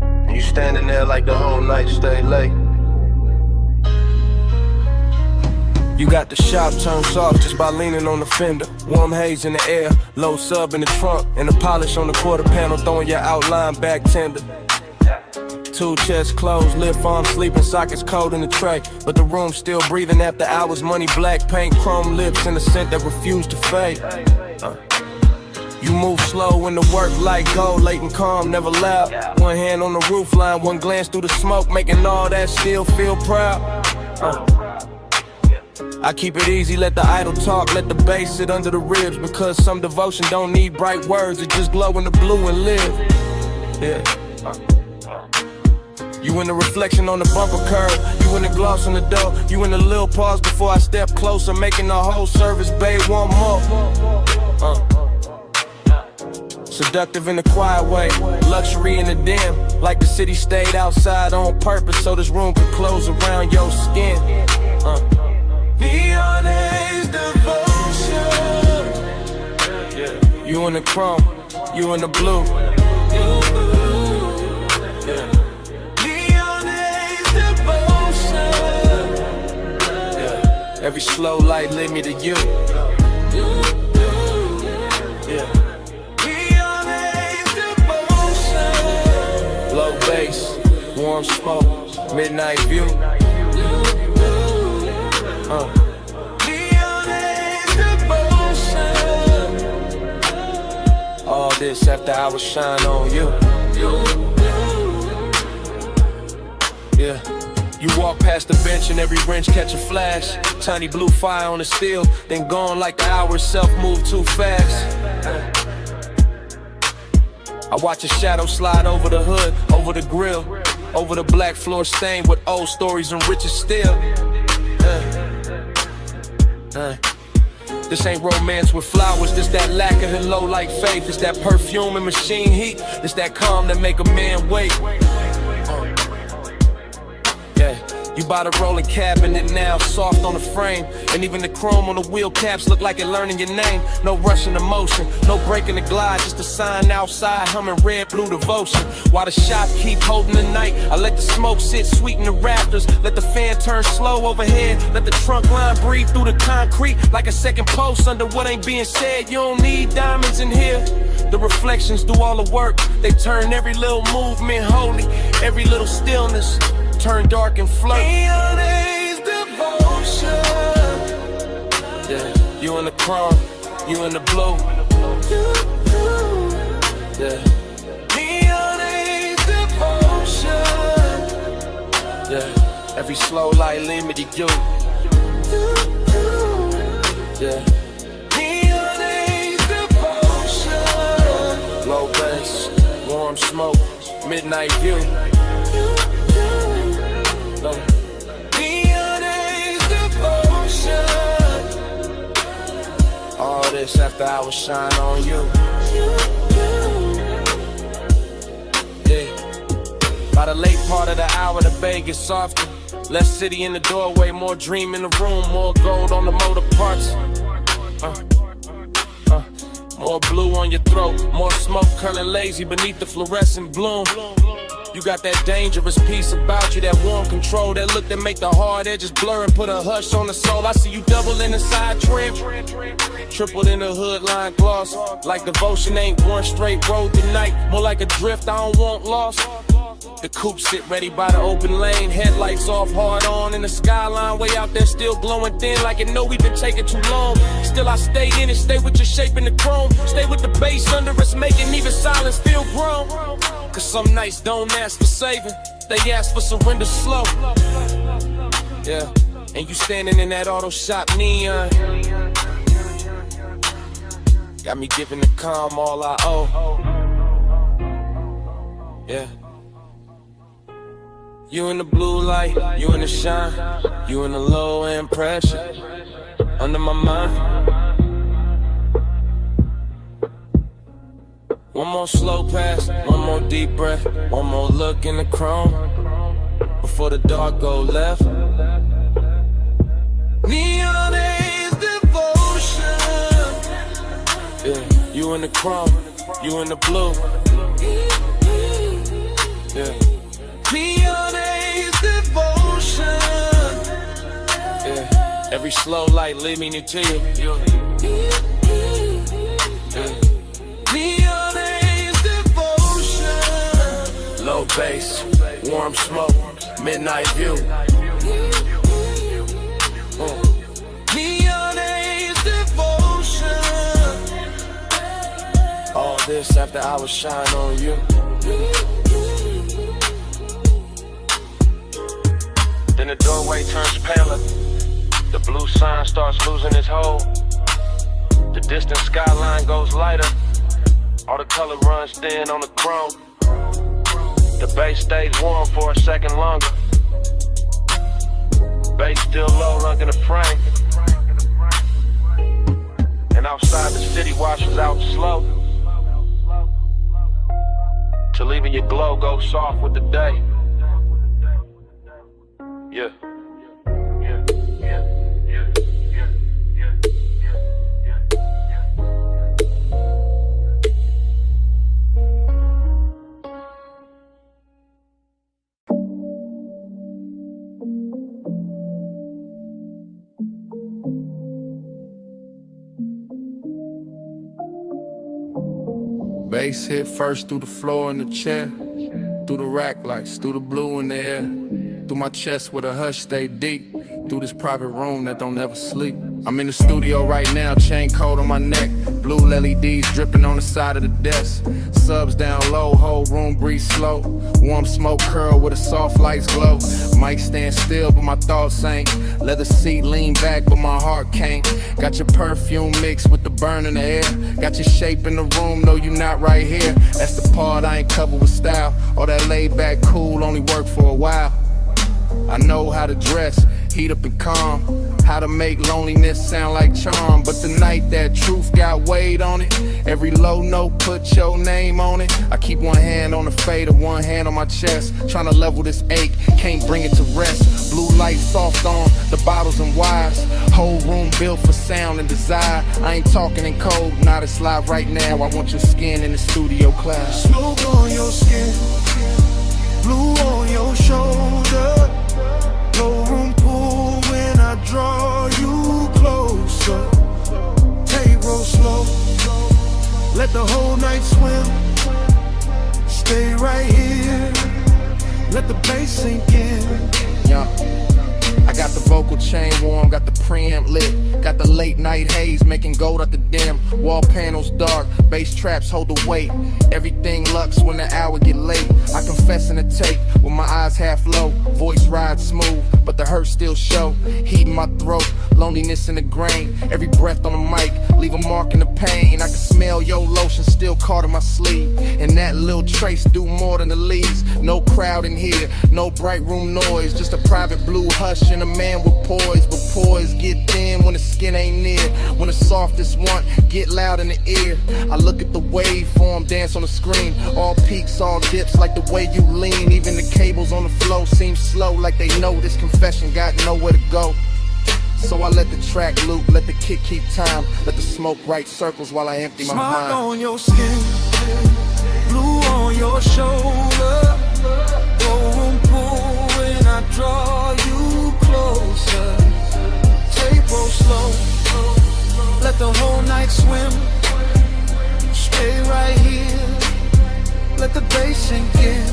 And you standing there like the whole night stay late. You got the shop turned soft just by leaning on the fender. Warm haze in the air, low sub in the trunk, and the polish on the quarter panel throwing your outline back tender. Two chests closed, lift arms sleeping, sockets cold in the tray. But the room still breathing after hours, money black paint, chrome lips, and a scent that refused to fade. You move slow when the work light gold, late and calm, never loud. One hand on the roof line, one glance through the smoke, making all that still feel proud. I keep it easy, let the idle talk, let the bass sit under the ribs. Because some devotion don't need bright words, it just glow in the blue and live. Yeah. You in the reflection on the bumper curb, you in the gloss on the door, you in the little pause before I step closer, making the whole service, babe, one more. Seductive in a quiet way, luxury in the dim, like the city stayed outside on purpose so this room could close around your skin. Neon haze devotion. Yeah. You in the chrome, you in the blue. Yeah. Every slow light led me to you. Yeah. Low bass, warm smoke, midnight view. All this after hours shine on you. Yeah. You walk past the bench and every wrench catch a flash. Tiny blue fire on the steel, then gone like the hour itself move too fast. I watch a shadow slide over the hood, over the grill, over the black floor stained with old stories and riches still. This ain't romance with flowers, this that lack of and low like faith. This that perfume and machine heat, this that calm that make a man wait. You buy the rolling cabinet now, soft on the frame. And even the chrome on the wheel caps look like it learning your name. No rushing emotion, no breaking the glide. Just a sign outside, humming red, blue devotion. While the shop keep holding the night, I let the smoke sit sweet in the rafters. Let the fan turn slow overhead. Let the trunk line breathe through the concrete like a second post under what ain't being said. You don't need diamonds in here. The reflections do all the work. They turn every little movement holy, every little stillness turn dark and flirt. Neon haze devotion. Yeah, you in the chrome, you in the blue. Yeah. Every slow light lead me to you. Yeah. Low bass, warm smoke, midnight view. No. All this after I was shine on you. Yeah. By the late part of the hour, the bay gets softer. Less city in the doorway, more dream in the room, more gold on the motor parts. More blue on your throat, more smoke curling lazy beneath the fluorescent bloom. You got that dangerous piece about you, that warm control, that look that make the hard edges blur and put a hush on the soul. I see you double in the side trim, tripled in the hood line gloss. Like devotion ain't one straight road tonight, more like a drift I don't want lost. The coupe sit ready by the open lane, headlights off, hard on in the skyline, way out there still glowing thin like it know we've been taking too long. Still I stay in it, stay with your shape in the chrome, stay with the bass under us, making even silence feel grown. Cause some nights don't ask for saving, they ask for surrender slow. Yeah, and you standing in that auto shop neon, got me giving the calm all I owe. Yeah. You in the blue light, you in the shine, you in the low end pressure, under my mind. One more slow pass, one more deep breath, one more look in the chrome, before the dark go left. Neon is devotion. Yeah, you in the chrome, you in the blue. Yeah. Neon is devotion. Yeah. Every slow light lead me to you. Yeah. Neon is devotion. Low bass, warm smoke, midnight view. Neon is devotion. All this after I was shine on you. Then the doorway turns paler, the blue sign starts losing its hold. The distant skyline goes lighter, all the color runs thin on the chrome. The bass stays warm for a second longer, bass still low, rocking the frame. And outside the city washes out slow, till even your glow goes soft with the day. Yeah. Bass hit first through the floor in the chair, through the rack lights, through the blue in the air, through my chest where the hush stay deep, through this private room that don't ever sleep. I'm in the studio right now, chain coat on my neck, blue LEDs dripping on the side of the desk, subs down low, whole room breathe slow, warm smoke curl with the soft lights glow. Mic stand still but my thoughts ain't, leather seat lean back but my heart can't. Got your perfume mixed with the burn in the air, got your shape in the room, no you not right here. That's the part I ain't covered with style, all that laid back cool only work for a while. I know how to dress, heat up and calm, how to make loneliness sound like charm. But tonight that truth got weight on it, every low note put your name on it. I keep one hand on the fader, one hand on my chest, trying to level this ache, can't bring it to rest. Blue light soft on the bottles and wires, whole room built for sound and desire. I ain't talking in code, not it's live right now. I want your skin in the studio cloud. Smoke on your skin, blue on your shoulder, no room pull when I draw you closer. Take roll slow, let the whole night swim. Stay right here, let the bass sink in. Yeah. I got the vocal chain warm, got the preamp lit, got the late night haze making gold at the dim. Wall panels dark, bass traps hold the weight. Everything lux when the hour get late. I confess in the tape with my eyes half low, voice ride smooth, but the hurt still show. Heat in my throat, loneliness in the grain. Every breath on the mic, leave a mark in the pain. I can smell your lotion still caught in my sleeve. And that little trace do more than the leaves. No crowd in here, no bright room noise. Just a private blue hush and a man with poise. But poise get thin when the skin ain't near. When the softest one get loud in the ear. I look at the waveform dance on the screen. All peaks, all dips like the way you lean. Even the cables on the flow seem slow, like they know this confession got nowhere to go. So I let the track loop, let the kick keep time, let the smoke write circles while I empty my Smile mind. on your skin, blue on your shoulder, room pool when I draw you closer. Take roll slow, let the whole night swim. Stay right here, let the bass sink in.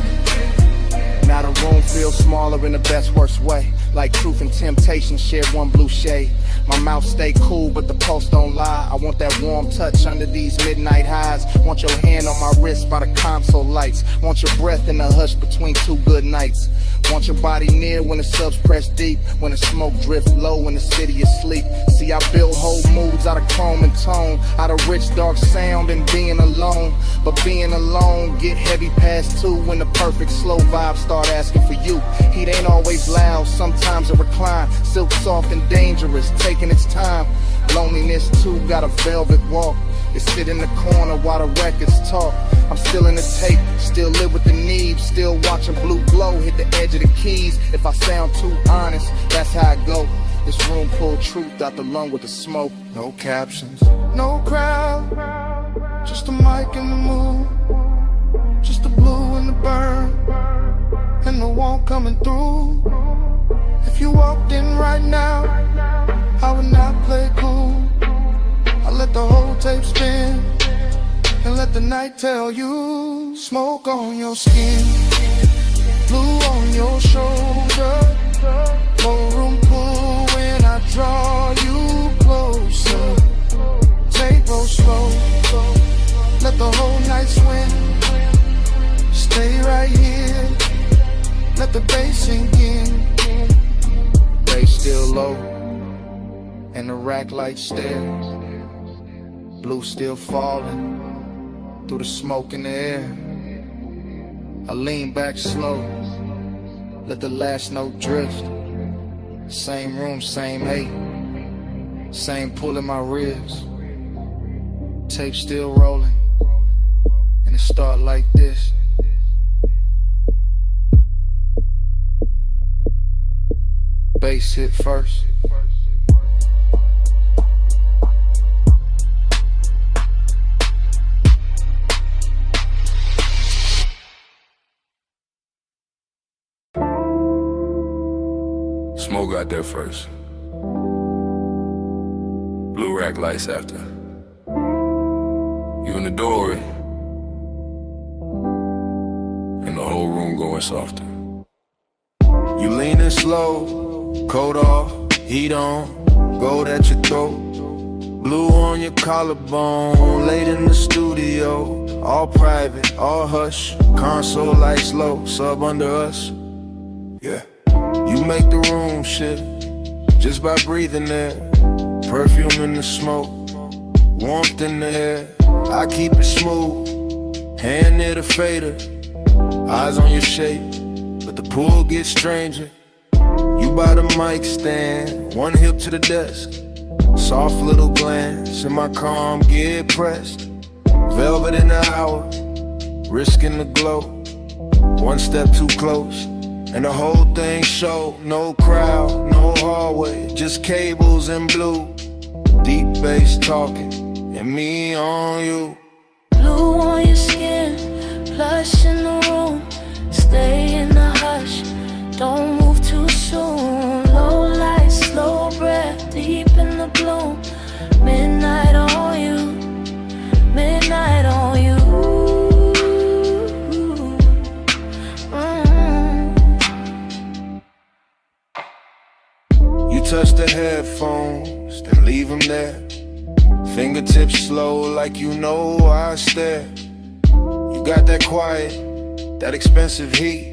Now the room feels smaller in the best worst way. Like truth and temptation share one blue shade. My mouth stay cool, but the pulse don't lie. I want that warm touch under these midnight highs. Want your hand on my wrist by the console lights. Want your breath in the hush between two good nights. Want your body near when the subs press deep. When the smoke drifts low in the city asleep. See, I build whole moods out of chrome and tone. Out of rich dark sound and being alone. But being alone get heavy past 2 when the perfect slow vibes start asking for you. Heat ain't always loud, sometimes it recline. Silk soft and dangerous, taking its time. Loneliness too got a velvet walk. It sit in the corner while the records talk. I'm still in the tape, still live with the need. Still watching blue glow hit the edge of the keys. If I sound too honest, that's how I go. This room pull truth out the lung with the smoke. No captions, No crowd, just a mic and the moon. Just the blue and the burn, and the warmth coming through. If you walked in right now, I would not play cool. I let the whole tape spin, and let the night tell you. Smoke on your skin, blue on your shoulder, more room cool when I draw you closer. Take roll slow, let the whole night swim. Stay right here, let the bass sink in. Bass still low, and the rack light stares. Blue still falling through the smoke in the air. I lean back slow, let the last note drift. Same room, same hate, same pull in my ribs. Tape still rolling, and it start like this. Bass hit first. Smoke got there first. Blue rack lights after. You in the doorway, and the whole room going softer. you leaning slow, coat off, heat on, gold at your throat. Blue on your collarbone, late in the studio. All private, all hush, console lights low, sub under us. Yeah, you make the room shift just by breathing there. Perfume in the smoke, warmth in the air. I keep it smooth, hand near the fader. Eyes on your shape, but the pool gets stranger. You by the mic stand, one hip to the desk. Soft little glance, and my calm get pressed. Velvet in the hour, risking the glow. One step too close, and the whole thing show. No crowd, no hallway, just cables and blue. Deep bass talking, and me on you. Blue on your skin, plush in the room. Stay in the hush, don't move too soon. Low light, slow breath, deep in the gloom. Midnight on you, midnight on you. You touch the headphones, then leave them there. Fingertips slow like you know I stare. You got that quiet, that expensive heat.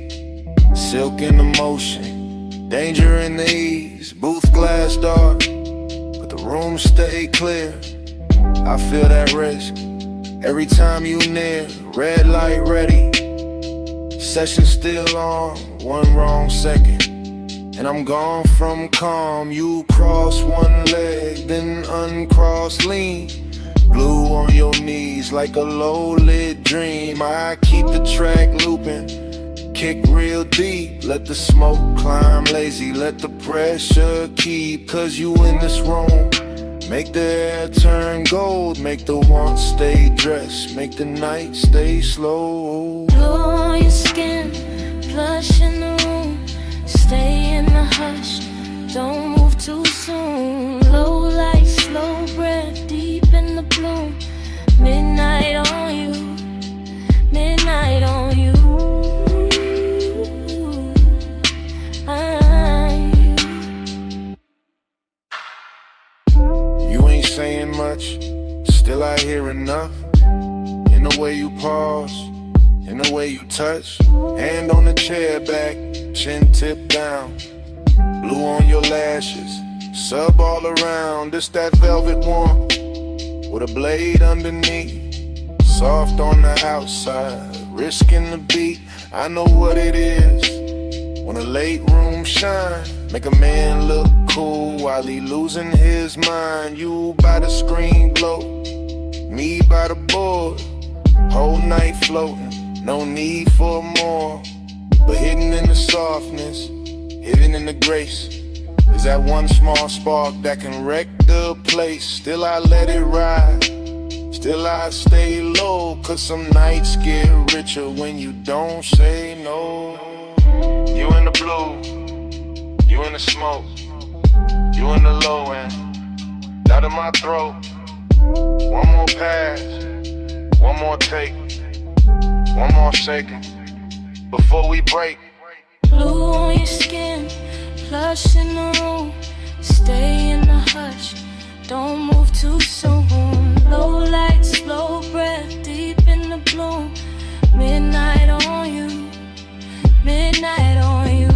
Silk in the motion, Danger in the east, booth glass dark, but the room stay clear. I feel that risk every time you near. Red light ready, session still on, one wrong second, and I'm gone from calm. You cross one leg, then uncross lean. Blue on your knees like a low-lit dream. I keep the track looping, kick real deep. Let the smoke climb lazy, let the pressure keep. Cause you in this room, make the air turn gold. Make the want stay dressed, make the night stay slow. Glow on your skin, flush in the room. Stay in the hush, don't move too soon. Low light, slow breath, deep in the bloom. Midnight on you, midnight on you. You ain't saying much, still I hear enough. In the way you pause, in the way you touch. Hand on the chair back, chin tip down. Blue on your lashes, sub all around. This that velvet warmth, with a blade underneath. Soft on the outside, risking the beat. I know what it is, when a late room shine. Make a man look cool while he losing his mind. You by the screen glow, me by the board. Whole night floating, no need for more. But hidden in the softness, hidden in the grace, is that one small spark that can wreck the place. Still I let it ride, still I stay low. Cause some nights get richer when you don't say no. You in the blue, you in the smoke, you in the low end, out of my throat. One more pass, one more take, one more second before we break. Blue on your skin, flush in the room. Stay in the hush, don't move too soon. Low light, slow breath, deep in the bloom. Midnight on you, midnight on you.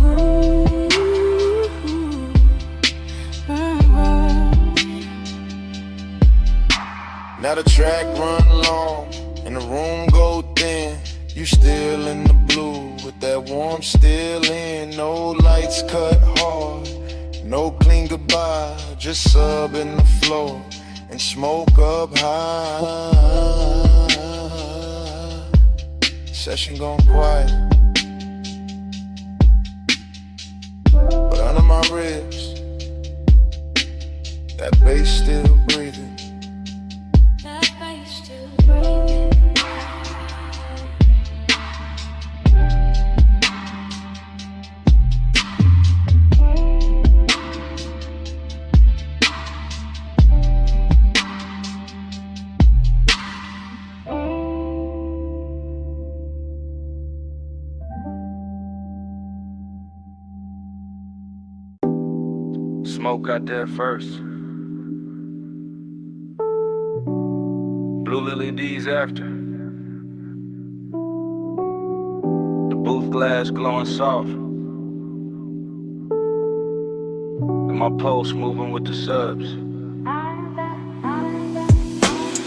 Now the track run long and the room go thin. You still in the blue with that warmth still in. No lights cut hard, no clean goodbye. Just sub in the floor and smoke up high. Session gone quiet, but under my ribs, that bass still breathing. That bass still breathing. Smoke got there first. Blue Lily D's after. The booth glass glowing soft. And my pulse moving with the subs.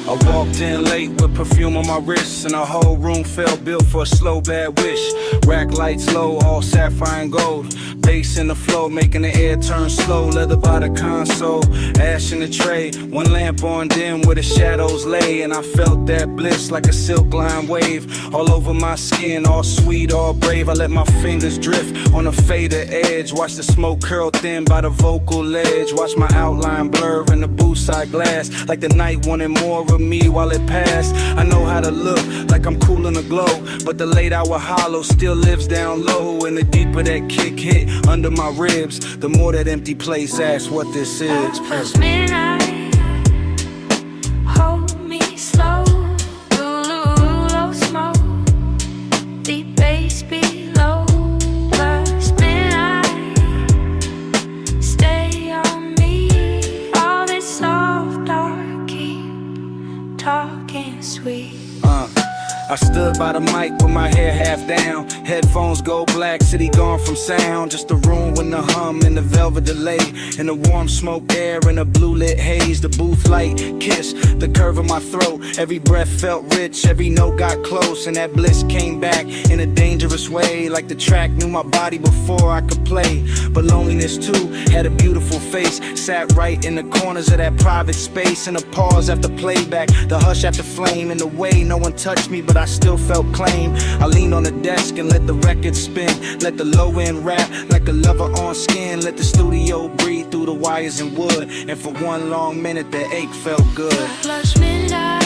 I walked in late with perfume on my wrists, and the whole room felt built for a slow bad wish. Rack lights low, all sapphire and gold. Bass in the flow, making the air turn slow. Leather by the console, ash in the tray. One lamp on dim where the shadows lay, and I felt that bliss like a silk line wave. All over my skin, all sweet, all brave. I let my fingers drift on a fader edge. Watch the smoke curl thin by the vocal ledge. Watch my outline blur in the booth side glass, like the night wanted more of me while it passed. I know how to look like I'm cool in the glow, but the late hour hollow still lives down low. And the deeper that kick hit under my ribs, the more that empty place asks what this is. Past midnight, hold me slow. Low smoke, deep bass below. Past midnight, stay on me. All this soft dark, keep talking sweet. I stood by the mic with my hair half down. Headphones go black, city gone from sound. Just a room with the hum and the velvet delay, and the warm smoke air and a blue lit haze. The booth light kiss the curve of my throat. Every breath felt rich, every note got close, and that bliss came back in a dangerous way. Like the track knew my body before I could play. But loneliness too had a beautiful face, sat right in the corners of that private space. And a pause after playback, the hush after flame. In the way no one touched me, but I still felt claim. I leaned on the desk and let the record spin, let the low end rap like a lover on skin. Let the studio breathe through the wires and wood, and for one long minute the ache felt good. Flush midnight,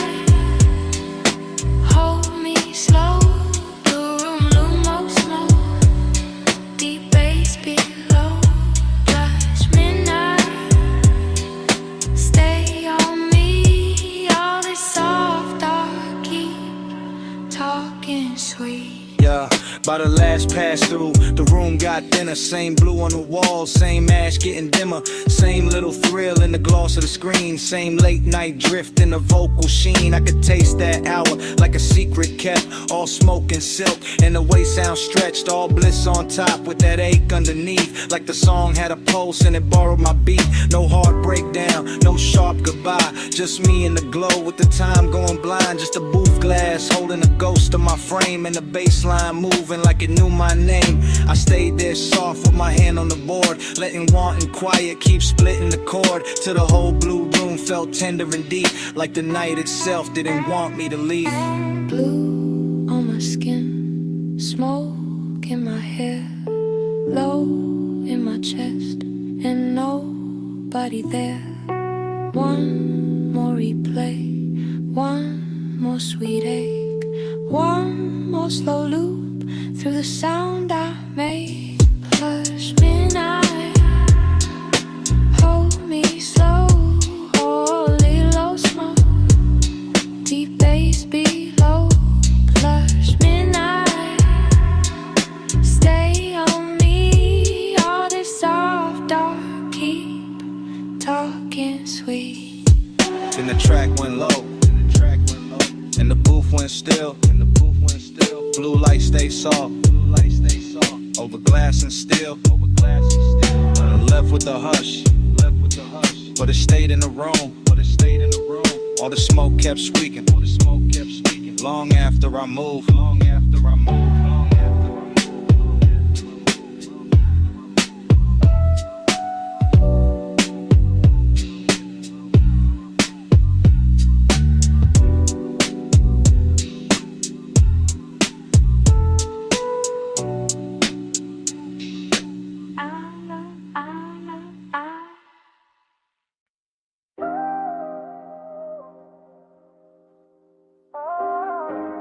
hold me slow. The room lumos smoke, deep bass below. Flush midnight, stay on me. All this soft dark, keep talking sweet. Yeah, by the last pass through, the room got thinner. Same blue on the walls, same ash getting dimmer. Same little thrill in the gloss of the screen. Same late night drift in the vocal sheen. I could taste that hour like a secret kept. All smoke and silk, and the way sound stretched. All bliss on top with that ache underneath. Like the song had a pulse and it borrowed my beat. No hard breakdown, no sharp goodbye. Just me in the glow with the time going blind. Just a booth glass holding a ghost of my frame, and the baseline moving like it knew my name. I stayed there soft with my hand on the board, letting want and quiet keep splitting the chord, till the whole blue room felt tender and deep, like the night itself didn't want me to leave. Blue on my skin, smoke in my hair, low in my chest, and nobody there. One more replay, one more sweet ache, one more slow loop through the sound I made. Hush midnight, hold me slow. Holy low smoke, deep bass below. Plush midnight, stay on me. All this soft dark, keep talking sweet. Then the track went low, and the booth went still. Blue light stay soft, over glass and steel. Left with the hush, but it stayed in the room. All the smoke kept squeaking, long after I moved.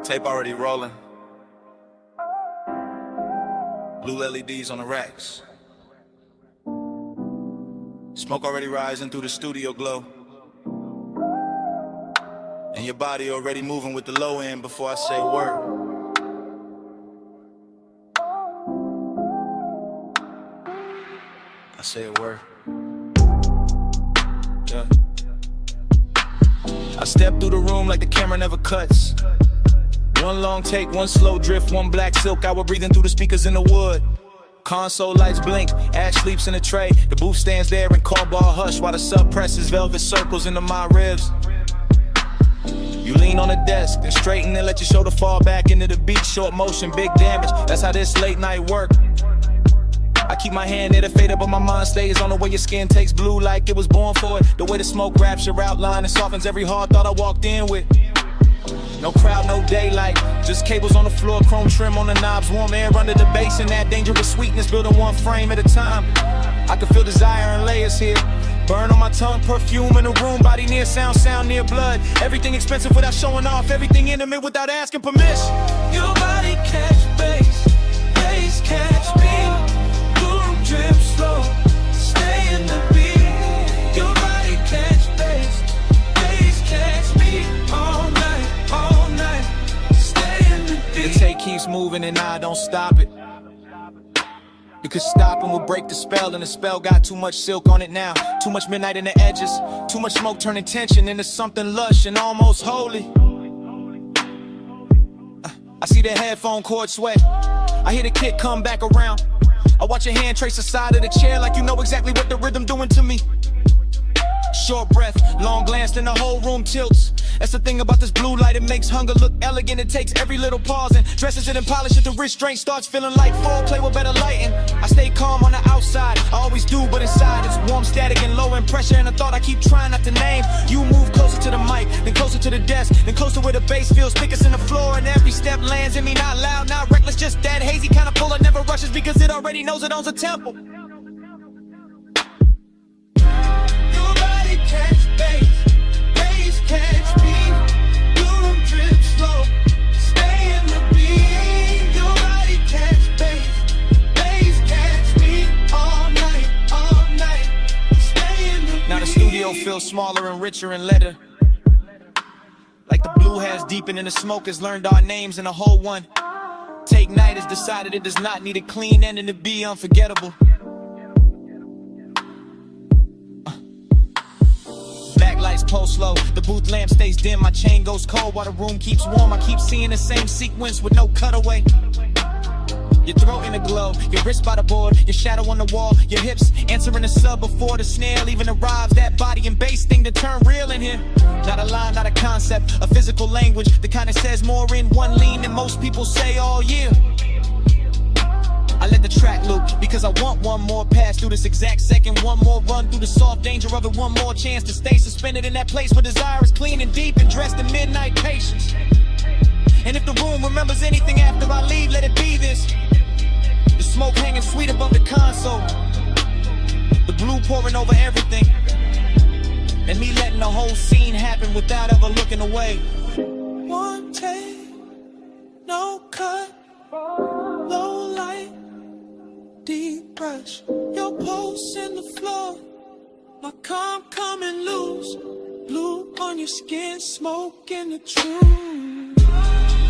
Tape already rolling. Blue LEDs on the racks. Smoke already rising through the studio glow. And your body already moving with the low end before I say a word. I say a word. Yeah. I step through the room like the camera never cuts. One long take, one slow drift, one black silk hour breathing through the speakers in the wood. Console lights blink, Ash sleeps in a tray. The booth stands there in call ball hush while the sub presses velvet circles into my ribs. You lean on the desk, then straighten and let your shoulder fall back into the beat. Short motion, big damage, that's how this late night work. I keep my hand near the fader, but my mind stays on the way your skin takes blue like it was born for it. The way the smoke wraps your outline and softens every hard thought I walked in with. No crowd, no daylight, just cables on the floor, chrome trim on the knobs, warm air under the bass, and that dangerous sweetness building one frame at a time. I can feel desire and layers here. Burn on my tongue, perfume in the room, body near sound, sound near blood. Everything expensive without showing off, everything intimate without asking permission. Your body catch bass, bass catch beat. Blue room drip slow, stay in the beat. Your body catch bass, bass catch beat. All night, stay in the beat. The tape keeps moving and I don't stop it. Because stopping will break the spell, and the spell got too much silk on it now. Too much midnight in the edges, too much smoke turning tension into something lush and almost holy. see the headphone cord sweat. I hear the kick come back around. I watch your hand trace the side of the chair like you know exactly what the rhythm doing to me. Short breath, long glance, then the whole room tilts. That's the thing about this blue light, it makes hunger look elegant. It takes every little pause and dresses it and polishes the restraint. Starts feeling like foreplay with better lighting. I stay calm on the outside, I always do, but inside it's warm, static, and low in pressure. And a thought I keep trying not to name. You move closer to the mic, then closer to the desk, then closer where the bass feels thickest in the floor. And every step lands in me, not loud, not reckless, just that hazy kind of pull that never rushes because it already knows it owns a tempo. Catch bass catch me. You don't drip slow, stay in the beat. Your body catch bass catch me all night, stay in the beat. Now the studio feels smaller and richer and leather. Like the blue has deepened and the smoke has learned our names and the whole one. Take Night has decided it does not need a clean ending to be unforgettable. Backlights pulse low, the booth lamp stays dim, my chain goes cold while the room keeps warm. I keep seeing the same sequence with no cutaway. Your throat in the glow, your wrist by the board, your shadow on the wall, your hips answering the sub before the snare even arrives. That body and bass thing to turn real in here. Not a line, not a concept, a physical language that kind of says more in one lean than most people say all year. I let the track loop because I want one more pass through this exact second, one more run through the soft danger of it, one more chance to stay suspended in that place where desire is clean and deep and dressed in midnight patience. And if the room remembers anything after I leave, let it be this. The smoke hanging sweet above the console, the blue pouring over everything, and me letting the whole scene happen without ever looking away. One take, no cut, low light, deep brush. Your pulse in the floor, like I'm coming loose. Blue on your skin, smoke in the truth.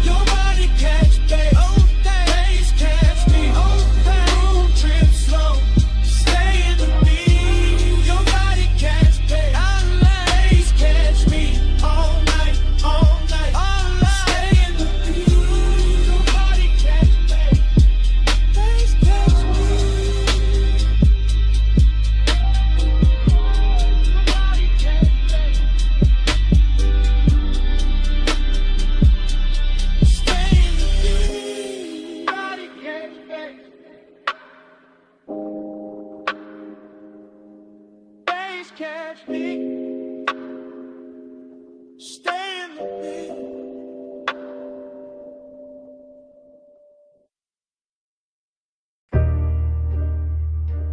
Your body catch bass catch me. Room trip slow, stay in the beat. Your body catch bass catch me all night, stay in the beat. Your body catch bass catch me. Catch me, stay in the beat.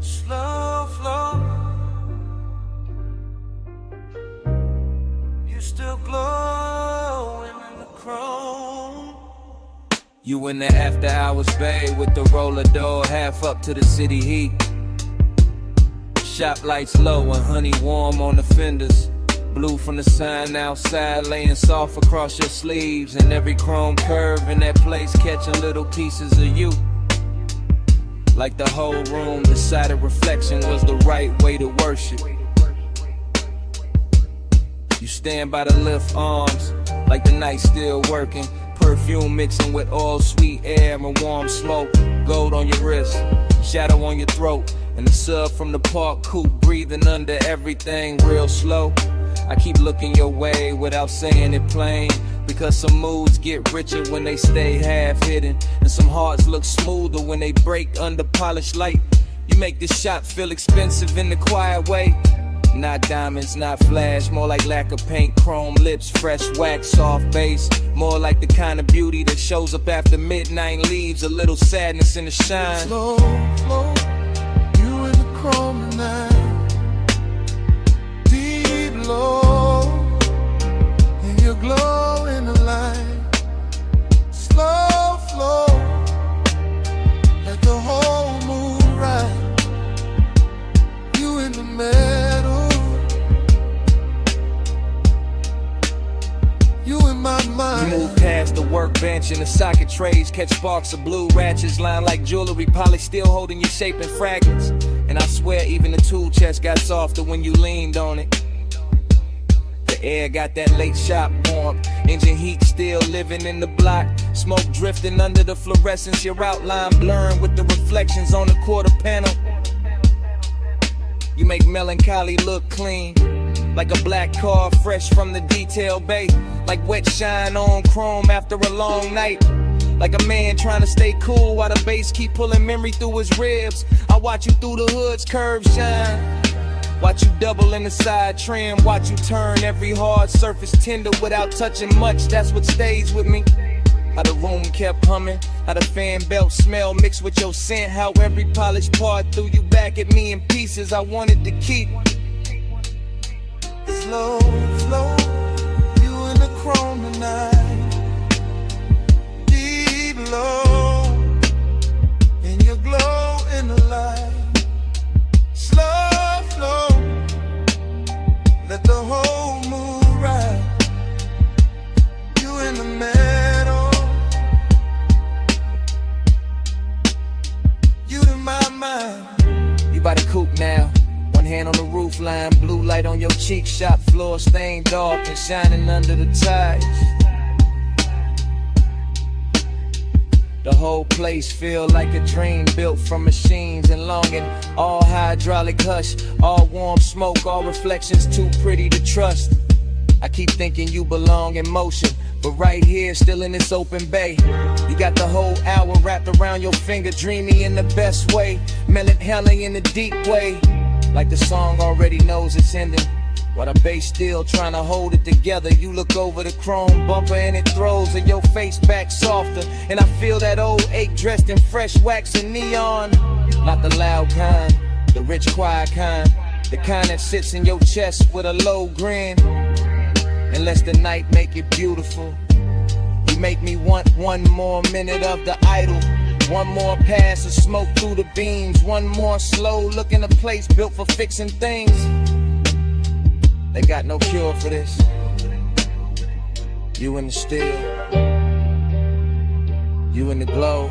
Slow flow, you still glowing in the chrome. You in the after hours bay with the roller door half up to the city heat. Shop lights low and honey warm on the fenders. Blue from the sign outside laying soft across your sleeves. And every chrome curve in that place catching little pieces of you. Like the whole room decided reflection was the right way to worship. You stand by the lift arms like the night still working. Perfume mixing with all sweet air and warm smoke. Gold on your wrist, shadow on your throat. And the sub from the park coupe breathing under everything real slow. I keep looking your way without saying it plain, because some moods get richer when they stay half hidden, and some hearts look smoother when they break under polished light. You make this shop feel expensive in the quiet way. Not diamonds, not flash, more like lack of paint, chrome lips, fresh wax, soft bass. More like the kind of beauty that shows up after midnight and leaves a little sadness in the shine. Slow, slow, you in the chrome tonight. Deep low, and your glow in the light. Slow flow, let the whole mood ride. You in the middle, you in my mind. You move past the workbench and the socket trays, catch sparks of blue ratchets lined like jewelry, polished still holding your shape in fragments. And I swear even the tool chest got softer when you leaned on it. The air got that late shop warmth. Engine heat still living in the block. Smoke drifting under the fluorescence. Your outline blurring with the reflections on the quarter panel. You make melancholy look clean, like a black car fresh from the detail bay. Like wet shine on chrome after a long night. Like a man trying to stay cool while the bass keep pulling memory through his ribs. I watch you through the hood's curves shine. Watch you double in the side trim. Watch you turn every hard surface tender without touching much. That's what stays with me. How the room kept humming, how the fan belt smell mixed with your scent. How every polished part threw you back at me in pieces I wanted to keep. Slow, slow, you in the chrome tonight. Deep low, and you glow in the light. Slow, slow, let the whole mood ride. You in the middle, you in my mind. You by the coupe now. One hand on the roof line, blue light on your cheek, shop floor stained dark and shining under the ties. The whole place feel like a dream built from machines and longing. All hydraulic hush, all warm smoke, all reflections too pretty to trust. I keep thinking you belong in motion, but right here, still in this open bay. You got the whole hour wrapped around your finger, dreamy in the best way, melancholy in the deep way. Like the song already knows it's ending, while the bass still trying to hold it together. You look over the chrome bumper and it throws your face back softer. And I feel that old ache dressed in fresh wax and neon. Not the loud kind, the rich quiet kind, the kind that sits in your chest with a low grin. And lets the night make it beautiful. You make me want one more minute of the idol. One more pass of smoke through the beams. One more slow look in a place built for fixing things. They got no cure for this. You in the still, you in the glow,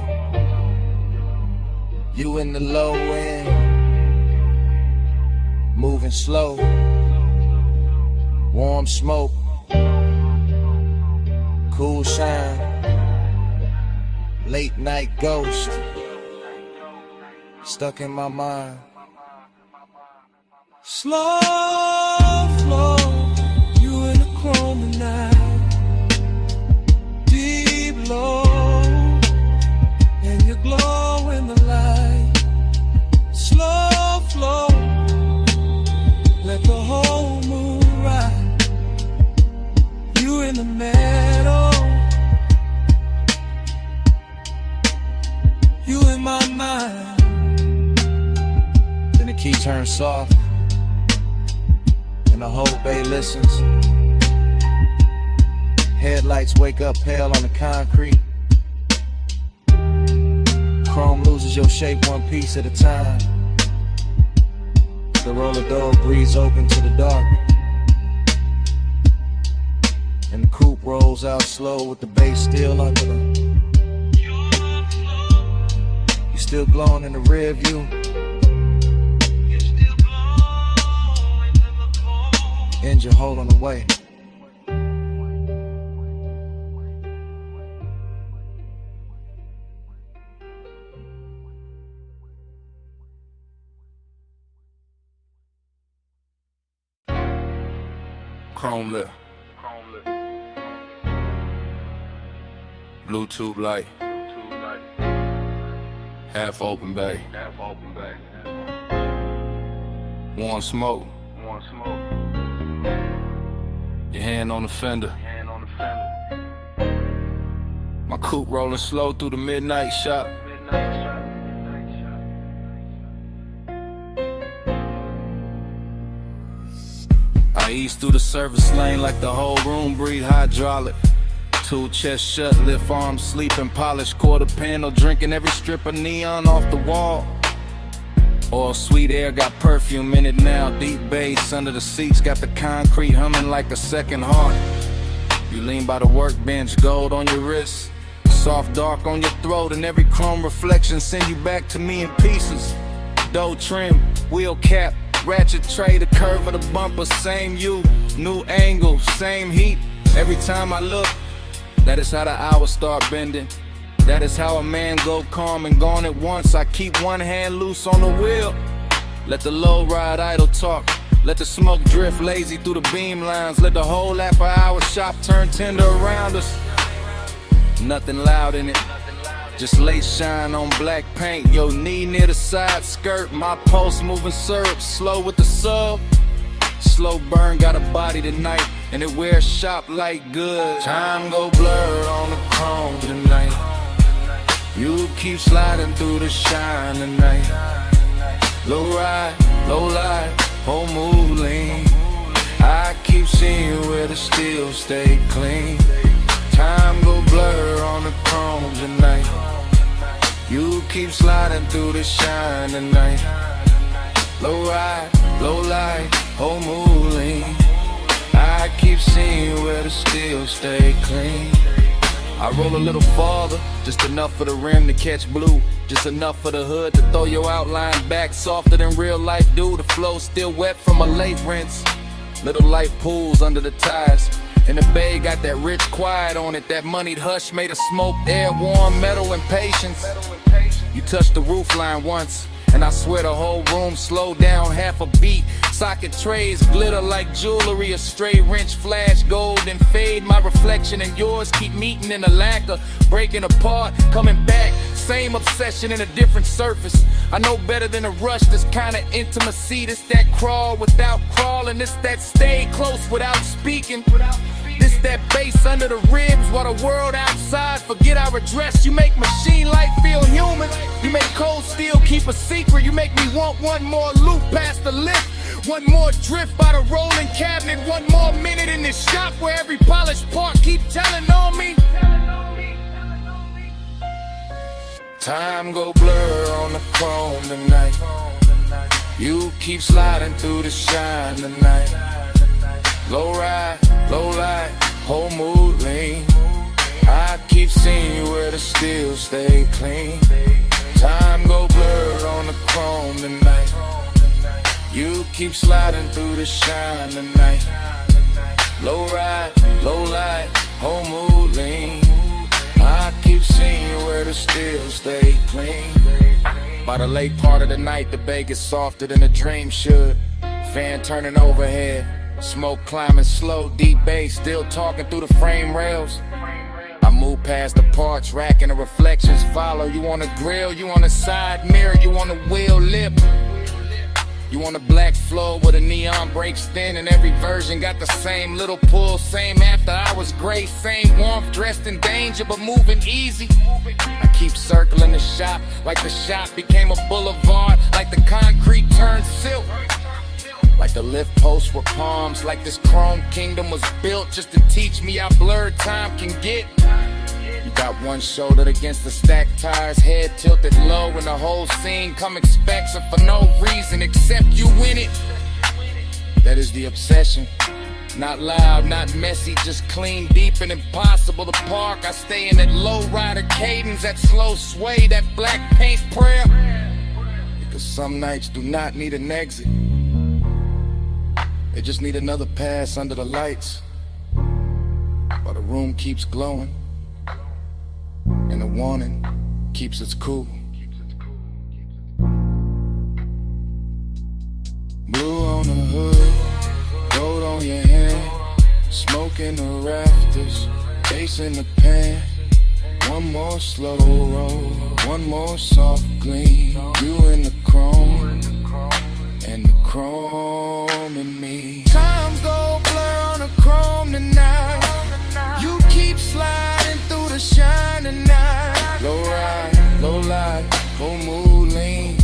you in the low end, moving slow, warm smoke, cool shine, late night ghost, stuck in my mind. Slow flow, you in the chrome tonight. Deep low, and you glow in the light. Slow flow, let the whole moon ride. You in the middle, you in my mind. Then the key turns soft, and the whole bay listens. Headlights wake up pale on the concrete. Chrome loses your shape one piece at a time. The roller door breathes open to the dark, and the coupe rolls out slow with the bass still under them. You still glowing in the rear view. Engine holding away. Chrome lip. Bluetooth light. Half open bay. Warm smoke. Your hand on the fender. My coupe rolling slow through the midnight shop. I ease through the service lane like the whole room breathe hydraulic. Two chest shut, lift arms, sleeping, polished quarter panel, drinking every strip of neon off the wall. All sweet air got perfume in it now. Deep bass under the seats got the concrete humming like a second heart. You lean by the workbench, gold on your wrist, soft dark on your throat, and every chrome reflection send you back to me in pieces. Dough trim, wheel cap, Ratchet tray, the curve of the bumper, same you. New angle, same heat. Every time I look, that is how the hours start bending. That is how a man go calm and gone at once. I keep one hand loose on the wheel. Let the low ride idle talk. Let the smoke drift lazy through the beam lines. Let the whole after hour shop turn tender around us. Nothing loud in it, just late shine on black paint. Your knee near the side skirt, my pulse moving syrup. Slow with the sub, slow burn, got a body tonight. And it wears shop like good. Time go blur on the chrome tonight. You keep sliding through the shine tonight. Low ride, low light, whole move lean. I keep seeing where the steel stay clean. Time go blur on the chrome tonight. You keep sliding through the shine tonight. Low ride, low light, whole move lean. I keep seeing where the steel stay clean. I roll a little farther, just enough for the rim to catch blue. Just enough for the hood to throw your outline back softer than real life do. The flow still wet from a late rinse. Little light pools under the tires. And the bay got that rich quiet on it. That moneyed hush made of smoke, air, warm metal and patience. You touched the roof line once, and I swear the whole room slowed down half a beat. Socket trays glitter like jewelry. A stray wrench flash gold and fade. My reflection and yours keep meeting in a lacquer, breaking apart, coming back. Same obsession in a different surface. I know better than a rush, this kind of intimacy. This that crawl without crawling. This that stay close without speaking. This that bass under the ribs while the world outside forget our address. You make machine life feel human. You make cold steel keep a secret. You make me want one more loop past the lift. One more drift by the rolling cabinet. One more minute in this shop where every polished part keep telling on me. Time go blur on the chrome tonight. You keep sliding through the shine tonight. Low ride, low light, whole mood lean. I keep seeing where the steel stay clean. Time go blur on the chrome tonight. You keep sliding through the shine tonight. Low ride, low light, whole mood lean. I keep seeing where the steel stay clean. By the late part of the night, the bay gets softer than a dream should. Fan turning overhead, smoke climbing slow, deep bass still talking through the frame rails. I move past the parts rack and the reflections follow. You on the grill, you on the side mirror, you on the wheel lip. You on the black floor where the neon breaks thin, and every version got the same little pull, same after hours grace, same warmth, dressed in danger but moving easy. I keep circling the shop like the shop became a boulevard, like the concrete turned silk, like the lift posts were palms, like this chrome kingdom was built just to teach me how blurred time can get. You got one shoulder against the stacked tires, head tilted low, and the whole scene come expects it for no reason except you in it. That is the obsession. Not loud, not messy, just clean, deep, and impossible to park. I stay in that low rider cadence, that slow sway, that black paint prayer. Because some nights do not need an exit. They just need another pass under the lights while the room keeps glowing and the warning keeps us cool. Blue on the hood, gold on your hand, smoke in the rafters, bass in the pan. One more slow roll, one more soft gleam. You in the chrome, and the chrome in me. Time go blur on the chrome tonight. You keep sliding through the shine tonight. Low ride, low light, whole mood lean.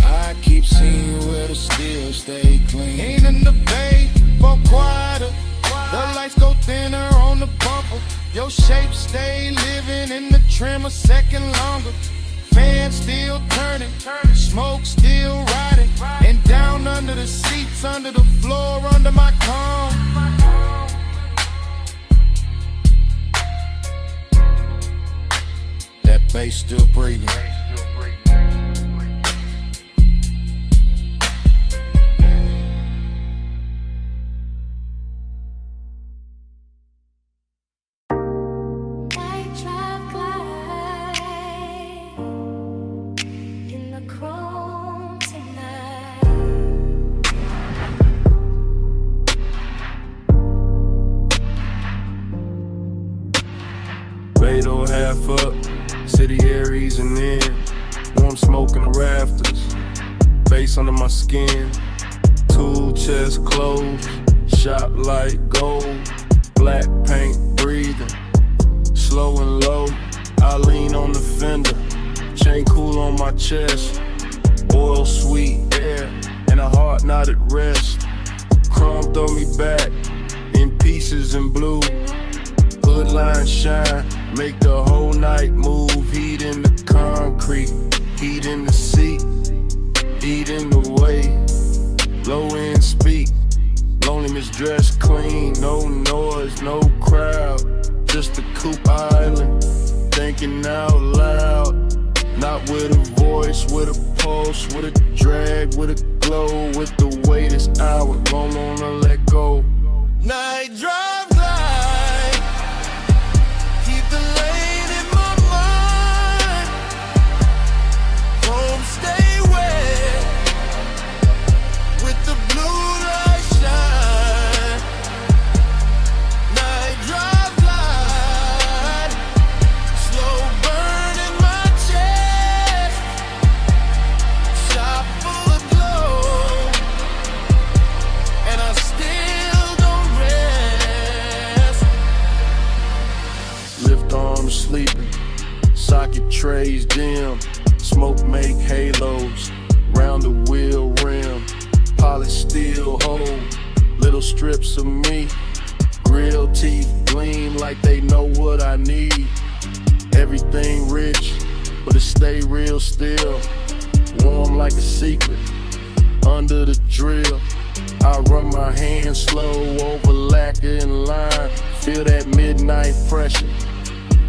I keep seeing where the steel stay clean. Ain't in the bay, but quieter. The lights go thinner on the bumper. Your shape stay living in the trim a second longer. Fan still turning, smoke still riding, and down under the seats, under the floor, under my comb. That bass still breathing. bass under my skin. Tool chest closed, shop like gold. Black paint breathing, slow and low. I lean on the fender, chain cool on my chest. Oil, sweet air, and a heart not at rest. Chrome throw me back in pieces in blue. Hood line shine, make the whole night move. Heat in the concrete, heat in the seat, heat in the way. Low end speak, loneliness dressed clean. No noise, no crowd, just a coupe island. Thinking out loud, not with a voice, with a pulse, with a drag, with a glow. With the way this hour, don't wanna let go. Night drive glide, keep the lane in my mind. Home stay wet, with the blue light shine. Night drive glide, slow burn in my chest. Shop full of glow, and I still don't rest. Lift arms sleeping, socket trays dim. Smoke make halos, round the wheel rim. Polished steel hold, little strips of me. Grill teeth gleam like they know what I need. Everything rich, but it stay real still. Warm like a secret, under the drill. I run my hands slow over lacquer and line. Feel that midnight pressure,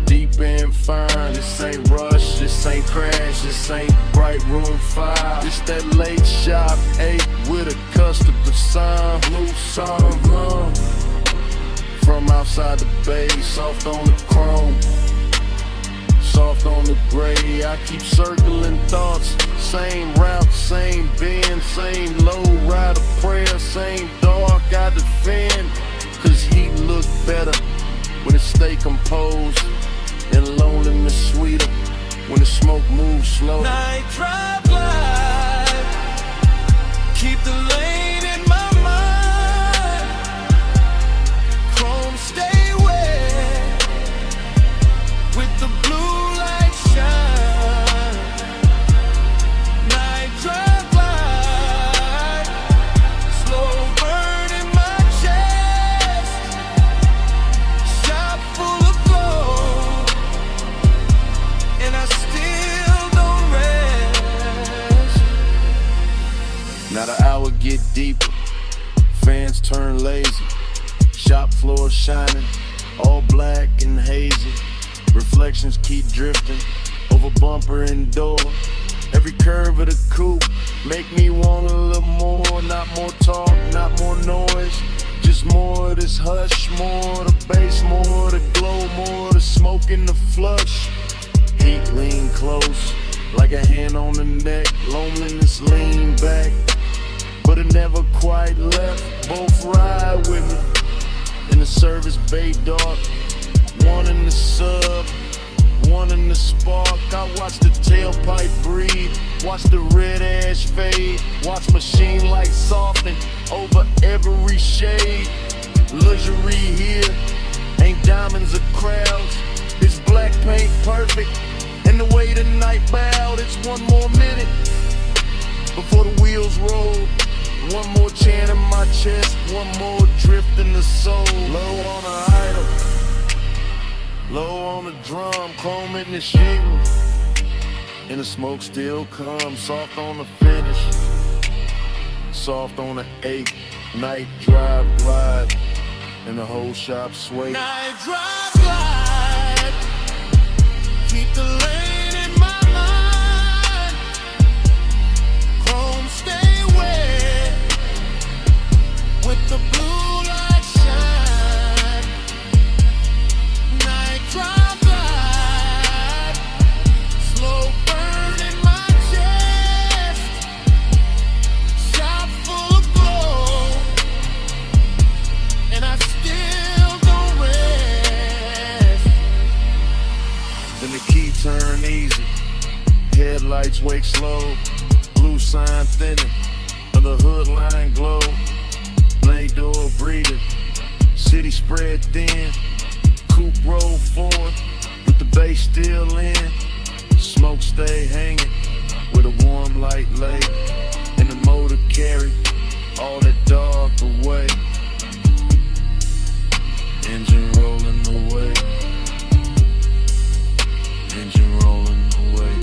deep and fine. This ain't rush, this ain't crash, this ain't bright room 5. This that late shop 8 with a customer sign. Blue song, from outside the bay, soft on the chrome, soft on the gray. I keep circling thoughts, same route, same bend, same low rider prayer, same dark I defend. Cause heat look better when it stay composed, and loneliness sweeter when the smoke moves slow. Night drive glide, keep the lane in my mind. Chrome stay wet, with the blue light shine. Night drive glide, slow burn in my chest. Shop full of glow, and I still don't rest. Now the hour get deeper, fans turn lazy. Shop floor shining, all black and hazy. Reflections keep drifting over bumper and door. Every curve of the coupe make me want a little more. Not more talk, not more noise, just more of this hush. More of the bass, more of the glow, more of the smoke in the flush. Heat lean close, like a hand on the neck. Loneliness lean back, but it never quite left. Both ride with me in the service bay dark. One in the sub, one in the spark. I watch the tailpipe breathe, watch the red ash fade, watch machine lights soften over every shade. Luxury here, ain't diamonds or crowds. It's black paint perfect, and the way the night bowed. It's one more minute before the wheels roll. One more chant in my chest, one more drift in the soul. Low on the idol, low on the drum, chrome in the shingle, and the smoke still comes. Soft on the finish, soft on the 8. Night drive glide, and the whole shop sway. Night drive glide, keep the lane in my mind. Chrome stay wet, with the blue light shine. Night drive glide, slow burn in my chest. Shop full of glow, and I still don't rest. Then the key turn sign thinning of the hood line glow. Blade door breathing, city spread thin. Coupe roll forward with the bass still in. Smoke stay hanging with a warm light lay. And the motor carry all that dark away. Engine rolling away. Engine rolling away.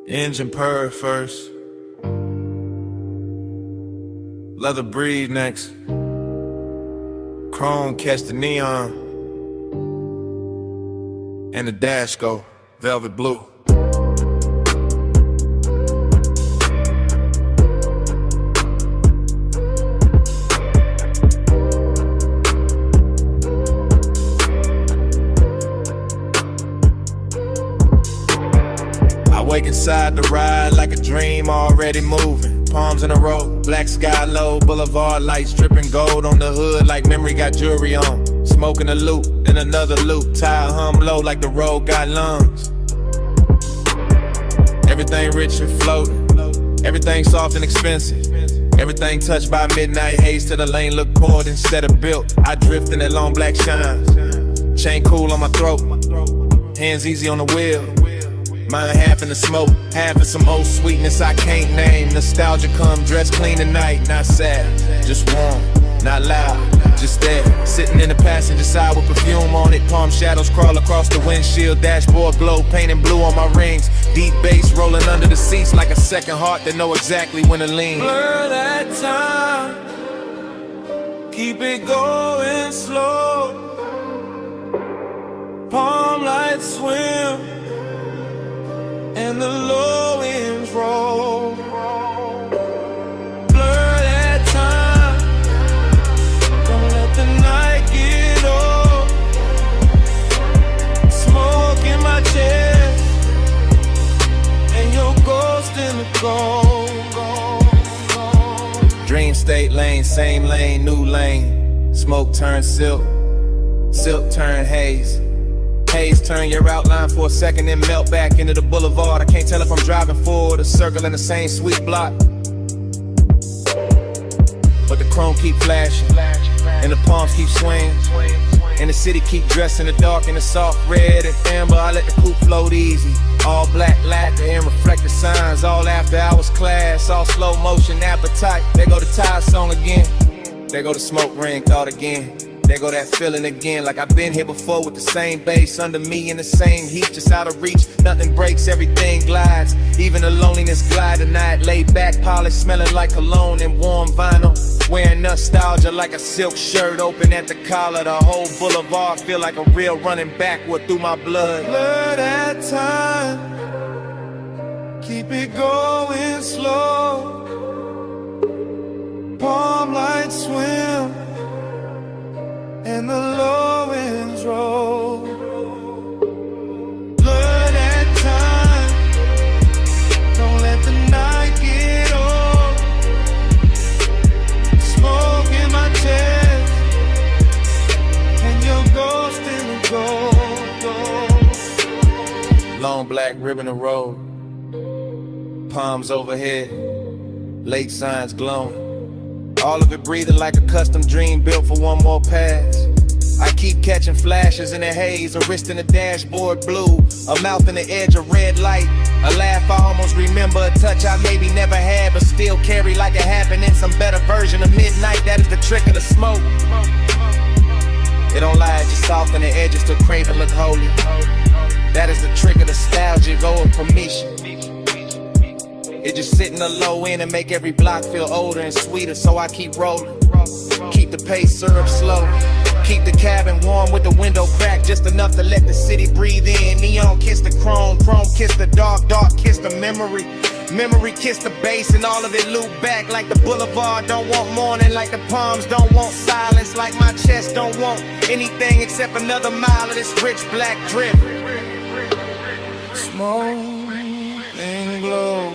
Engine purr first, leather breathe next, chrome catch the neon, and the dash go velvet blue. Wake inside the ride like a dream already moving. Palms in a row, black sky low, boulevard lights dripping gold on the hood like memory got jewelry on. Smoking a loop, then another loop, tire hum low like the road got lungs. Everything rich and floating, everything soft and expensive. Everything touched by midnight haze till the lane look poured instead of built. I drift in that long black shine, chain cool on my throat, hands easy on the wheel. Mine half in the smoke, half in some old sweetness I can't name. Nostalgia come dressed clean tonight, not sad, just warm, not loud, just there. Sitting in the passenger side with perfume on it. Palm shadows crawl across the windshield. Dashboard glow, painting blue on my rings. Deep bass rolling under the seats like a second heart that know exactly when to lean. Blur that time, keep it going slow. Palm lights swim and the low winds roll. Blur that time, don't let the night get old. Smoke in my chest, and your ghost in the gold. Dream state lane, same lane, new lane. Smoke turn silk, silk turn haze. Haze turn your outline for a second and melt back into the boulevard. I can't tell if I'm driving forward or circling the same sweet block. But the chrome keep flashing, and the palms keep swinging, and the city keep dressing the dark in the soft red and amber. I let the coupe float easy. All black lacquer and reflective signs. All after hours class, all slow motion appetite. There go the tire song again. There go the smoke ring thought again. There go that feeling again, like I've been here before with the same bass under me in the same heat, just out of reach. Nothing breaks, everything glides. Even the loneliness glide tonight. Laid back, polished, smelling like cologne and warm vinyl. Wearing nostalgia like a silk shirt open at the collar. The whole boulevard feel like a real running backward through my blood. Blur that time, keep it going slow. Palm lights swim and the low winds roll. Blur that time, don't let the night get old. Smoke in my chest, and your ghost in the gold. Long black ribbon of road, palms overhead, lake signs glowing. All of it breathing like a custom dream built for one more pass. I keep catching flashes in the haze, a wrist in the dashboard blue, a mouth in the edge of red light, a laugh I almost remember, a touch I maybe never had but still carry like it happened in some better version of midnight. That is the trick of the smoke. It don't lie, it just soften the edges to crave and look holy. That is the trick of nostalgia, or permission. It just sit in the low end and make every block feel older and sweeter, so I keep rolling. Keep the pace syrup slow. Keep the cabin warm with the window cracked just enough to let the city breathe in. Neon kiss the chrome, chrome kiss the dark, dark kiss the memory. Memory kiss the bass and all of it loop back like the boulevard don't want morning, like the palms don't want silence, like my chest don't want anything except another mile of this rich black drip. Smoke and glow,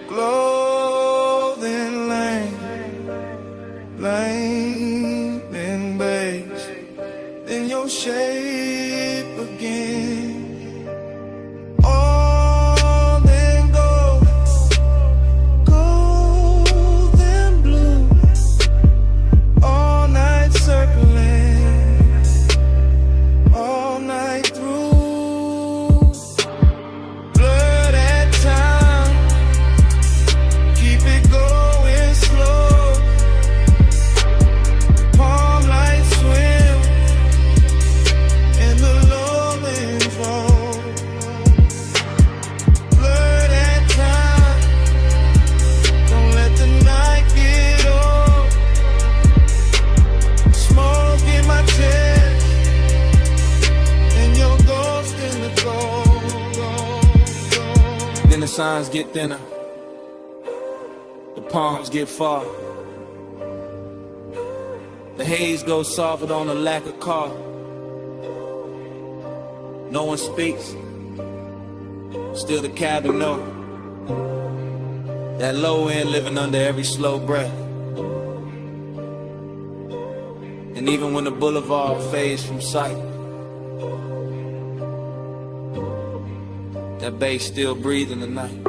clothing lane, lane and base, in your shape again. All in gold, gold and blue, all night circling, all night through. Blur that time, keep it going slow. Palm lights swim in the lowlands roll. Blur that time, don't let the night get old. Smoke in my chest, and your ghost in the gold. Then the signs get thinner, the palms get far. The haze goes softer on the lack of car. No one speaks, still the cabin know. That low end living under every slow breath. And even when the boulevard fades from sight, that bass still breathing the night.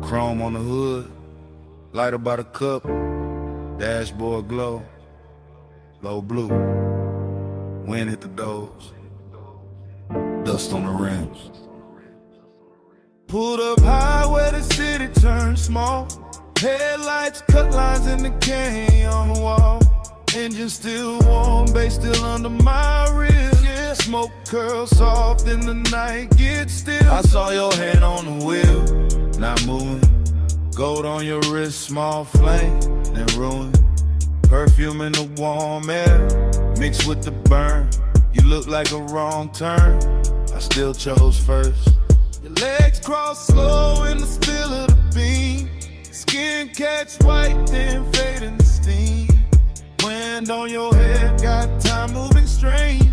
Chrome on the hood, lighter by the cup, dashboard glow, low blue, wind hit the doors, dust on the rims. Pulled up high where the city turned small, headlights cut lines in the canyon wall, engine still warm, bass still under my ribs. Yeah, smoke curls soft in the night, get still. I saw your hand on the wheel, not moving. Gold on your wrist, small flame, then ruin. Perfume in the warm air, mixed with the burn. You look like a wrong turn, I still chose first. Your legs cross slow in the spill of the beam. Skin catch white, then fade in the steam. Wind on your head, got time moving strange.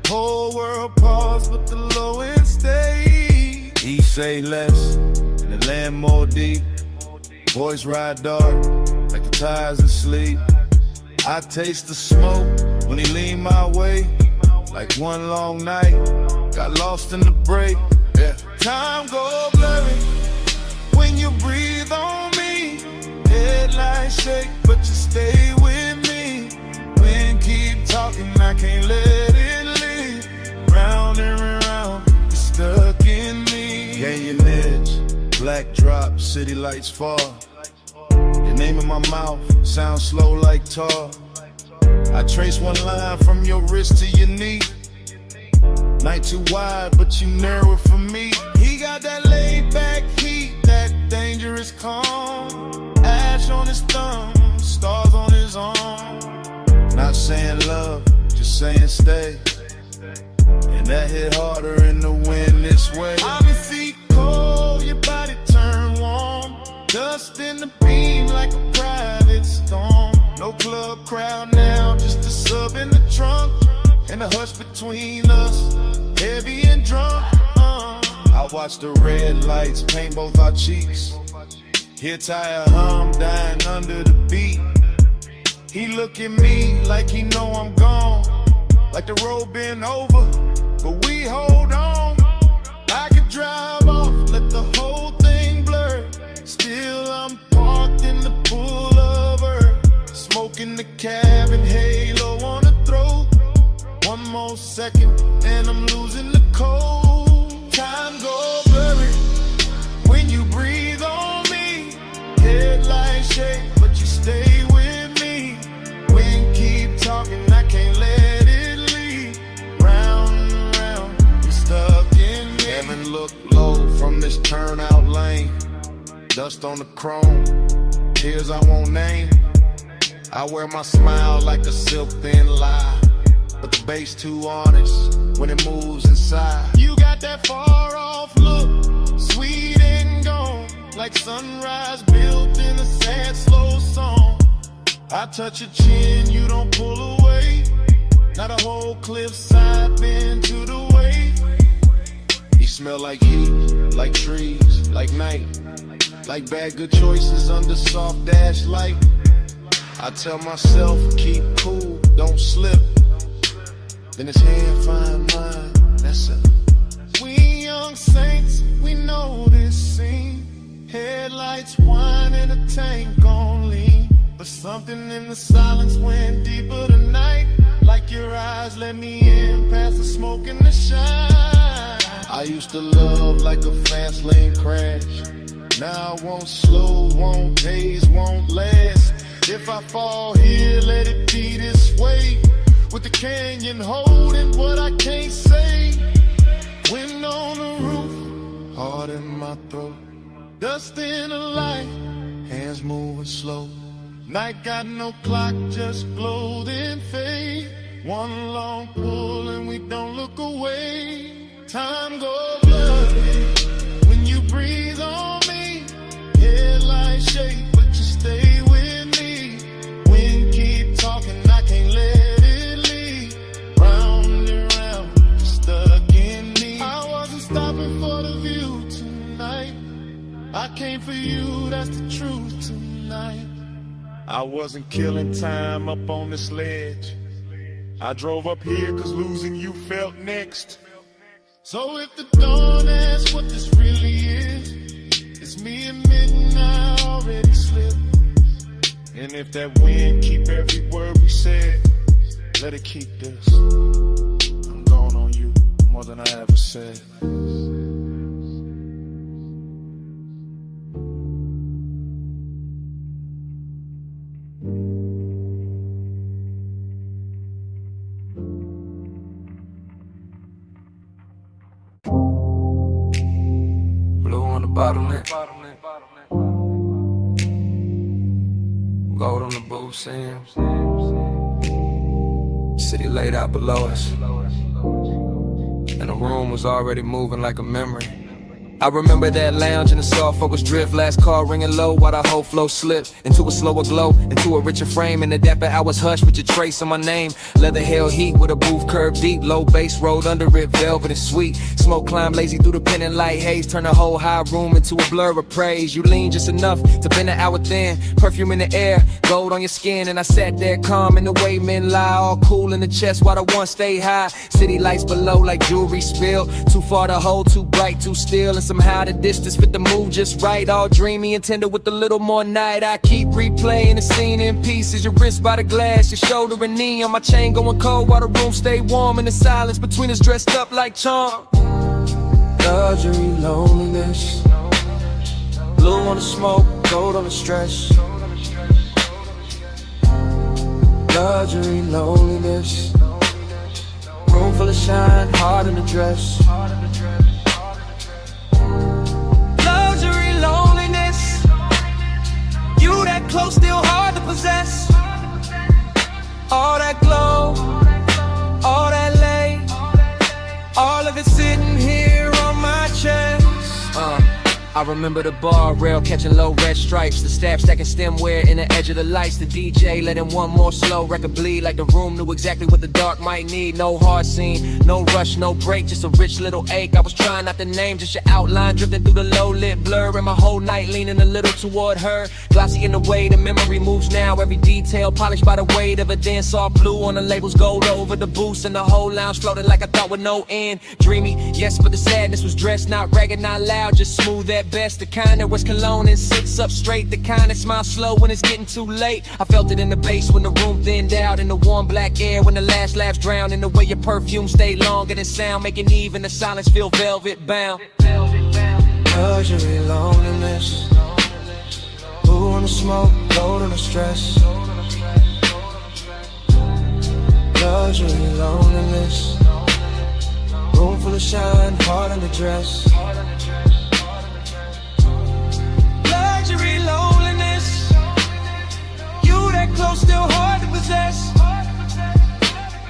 Whole world pause, but the low end stay. He say less, and the land more deep. Voice ride dark, like the tires asleep. I taste the smoke when he lean my way. Like one long night, got lost in the break. Yeah. Time go blurry when you breathe on me. Headlights shake, but you stay with me. Wind keep talking, I can't let it leave. Round and round, you're stuck in me. Gain your edge, black drop, city lights fall. Your name in my mouth, sound slow like tar. I trace one line from your wrist to your knee. Night too wide, but you narrow it for me. He got that laid back heat, that dangerous calm. Ash on his thumb, stars on his arm. Not saying love, just saying stay. And That hit harder in the wind this way. I'm in seat cold, your body turn warm. Dust in the beam like a private storm. No club crowd now, just a sub in the trunk. And the hush between us, heavy and drunk. I watch the red lights paint both our cheeks. Hear tire hum dying under the beat. He look at me like he know I'm gone. Like the road been over, but we hold on. I could drive off, let the whole thing blur. Still I'm parked in the pullover, smoking the cabin, halo on the throat. One more second and I'm losing the cold. Time go blurry when you breathe on me. Headlights shake, but you stay with me. Wind keep talking, I can't let it leave. Round and round, you stuck in me. Heaven look low from this turnout lane. Dust on the chrome, tears I won't name. I wear my smile like a silk thin lie, but the bass too honest when it moves inside. You got that far off look, sweet and gone, like sunrise built in a sad slow song. I touch your chin, you don't pull away. Not a whole cliffside bend to the way. You smell like heat, like trees, like night, like bad good choices under soft dash light. I tell myself, keep cool, don't slip. Then his hand find mine, that's it. We young saints, we know this scene. Headlights whine and a tank on lean. But something in the silence went deeper tonight. Like your eyes let me in past the smoke and the shine. I used to love like a fast lane crash. Now I won't slow, won't days, won't last. If I fall here, let it be this way. With the canyon holding what I can't say. Wind on the roof, heart in my throat. Dust in the light, hands moving slow. Night got no clock, just glow then fade. One long pull and we don't look away. Time goes blurry when you breathe on me. Headlights shake, but you stay with me. Wind keep talking, I can't let it leave. Round and round, you're stuck in me. I wasn't stopping for the view tonight. I came for you, that's the truth tonight. I wasn't killing time up on this ledge. I drove up here cause losing you felt next. So if the dawn asks what this really is, it's me admitting I already slipped. And if that wind keep every word we said, let it keep this. I'm gone on you more than I ever said. Bottleneck. Gold on the booth, Sam. City laid out below us, and the room was already moving like a memory. I remember that lounge in the soft focus drift. Last call ringing low while the whole flow slipped into a slower glow, into a richer frame. In the dapper hours hush with your trace on my name. Leather hell heat with a booth curve deep. Low bass rolled under it, velvet and sweet. Smoke climb lazy through the pendant light haze. Turn the whole high room into a blur of praise. You lean just enough to bend an hour thin. Perfume in the air, gold on your skin. And I sat there calm in the way men lie. All cool in the chest while the one stay high. City lights below like jewelry spilled. Too far to hold, too bright, too still. And somehow the distance fit the mood just right. All dreamy and tender with a little more night. I keep replaying the scene in pieces. Your wrist by the glass, your shoulder and knee on my chain going cold while the room stay warm. And the silence between us dressed up like charm. Luxury, loneliness. Blue on the smoke, gold on the stress. Luxury, loneliness. Room full of shine, heart in the dress. Luxury, loneliness. You that close, still hard to possess. All that glow, all that lay, all I remember the bar rail catching low red stripes, the staff stacking stemware in the edge of the lights, the DJ letting one more slow record bleed like the room knew exactly what the dark might need. No hard scene, no rush, no break, just a rich little ache. I was trying not to name, just your outline drifting through the low lit blur, and my whole night leaning a little toward her. Glossy in the way the memory moves now, every detail polished by the weight of a dance all blue on the labels, gold over the boost, and the whole lounge floating like I thought with no end. Dreamy, yes, but the sadness was dressed, not ragged, not loud, just smooth at best. The kind that was cologne and sits up straight, the kind that smiles slow when it's getting too late. I felt it in the bass when the room thinned out, in the warm black air when the last laughs drowned, in the way your perfume stayed longer than sound, making even the silence feel velvet bound. Luxury, loneliness. Blue on the smoke, gold on the stress. Luxury, loneliness. Room full of shine, heart in the dress. Luxury, loneliness. You that close, still hard to possess.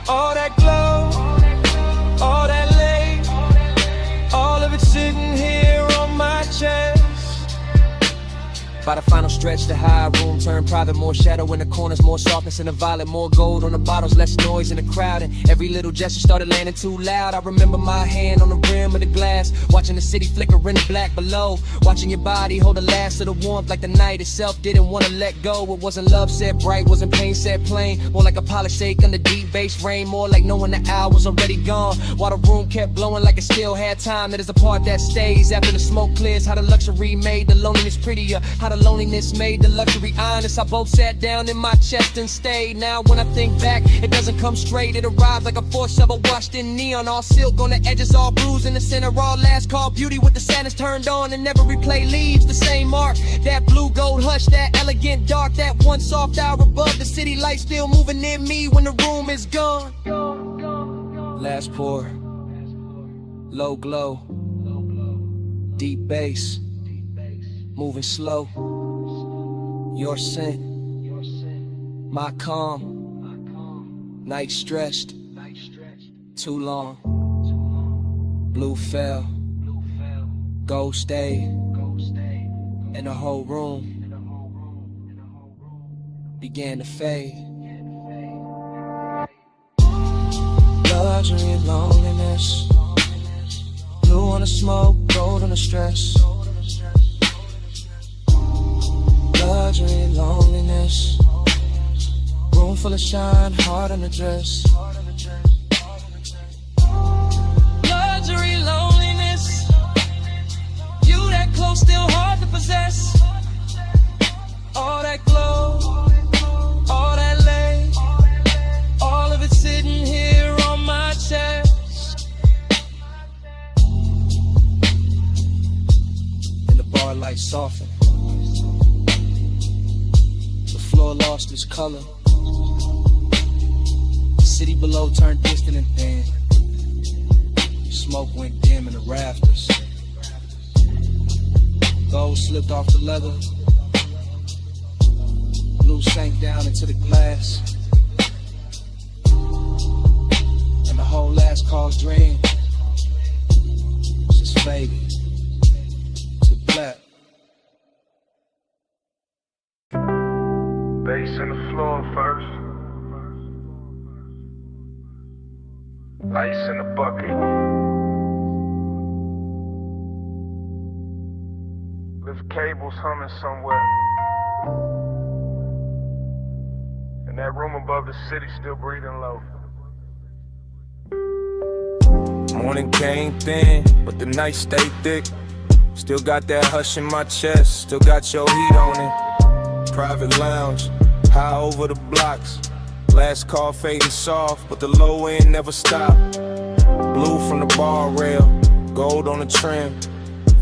All that glow, all that lay, all of it sitting here on my chest. By the final stretch, the high room turned private, more shadow in the corners, more softness in the violet, more gold on the bottles, less noise in the crowd, and every little gesture started landing too loud. I remember my hand on the rim of the glass, watching the city flicker in the black below, watching your body hold the last of the warmth like the night itself didn't want to let go. It wasn't love set bright, wasn't pain set plain, more like a polished shake under deep bass rain, more like knowing the hour was already gone, while the room kept blowing like it still had time. That is the part that stays after the smoke clears, how the luxury made the loneliness prettier, how the loneliness made the luxury honest. I both sat down in my chest and stayed. Now when I think back, it doesn't come straight. It arrives like a force shovel washed in neon, all silk on the edges, all bruised in the center, all last call beauty with the sadness turned on, and every replay leaves the same mark. That blue gold hush, that elegant dark, that one soft hour above the city light still moving in me when the room is gone. Last pour, low glow, deep bass, moving slow. Your scent, my calm, night stretched, too long. Blue fell, gold stayed, and the whole room began to fade. Luxury and loneliness. Blue on the smoke, gold on the stress. Luxury, loneliness. Room full of shine, heart in the dress. Luxury, loneliness. You that close, still hard to possess. All that glow, all that lay, all of it sitting here on my chest. And the bar light softened, floor lost its color. The city below turned distant and thin. Smoke went dim in the rafters. Gold slipped off the leather. Blue sank down into the glass. And the whole last call dream was just faded to black. Bass in the floor first. Ice in the bucket. Lift cables humming somewhere. And that room above the city still breathing low. Morning came thin, but the night stayed thick. Still got that hush in my chest, still got your heat on it. Private lounge, high over the blocks. Last call fading soft, but the low end never stopped. Blue from the bar rail, gold on the trim.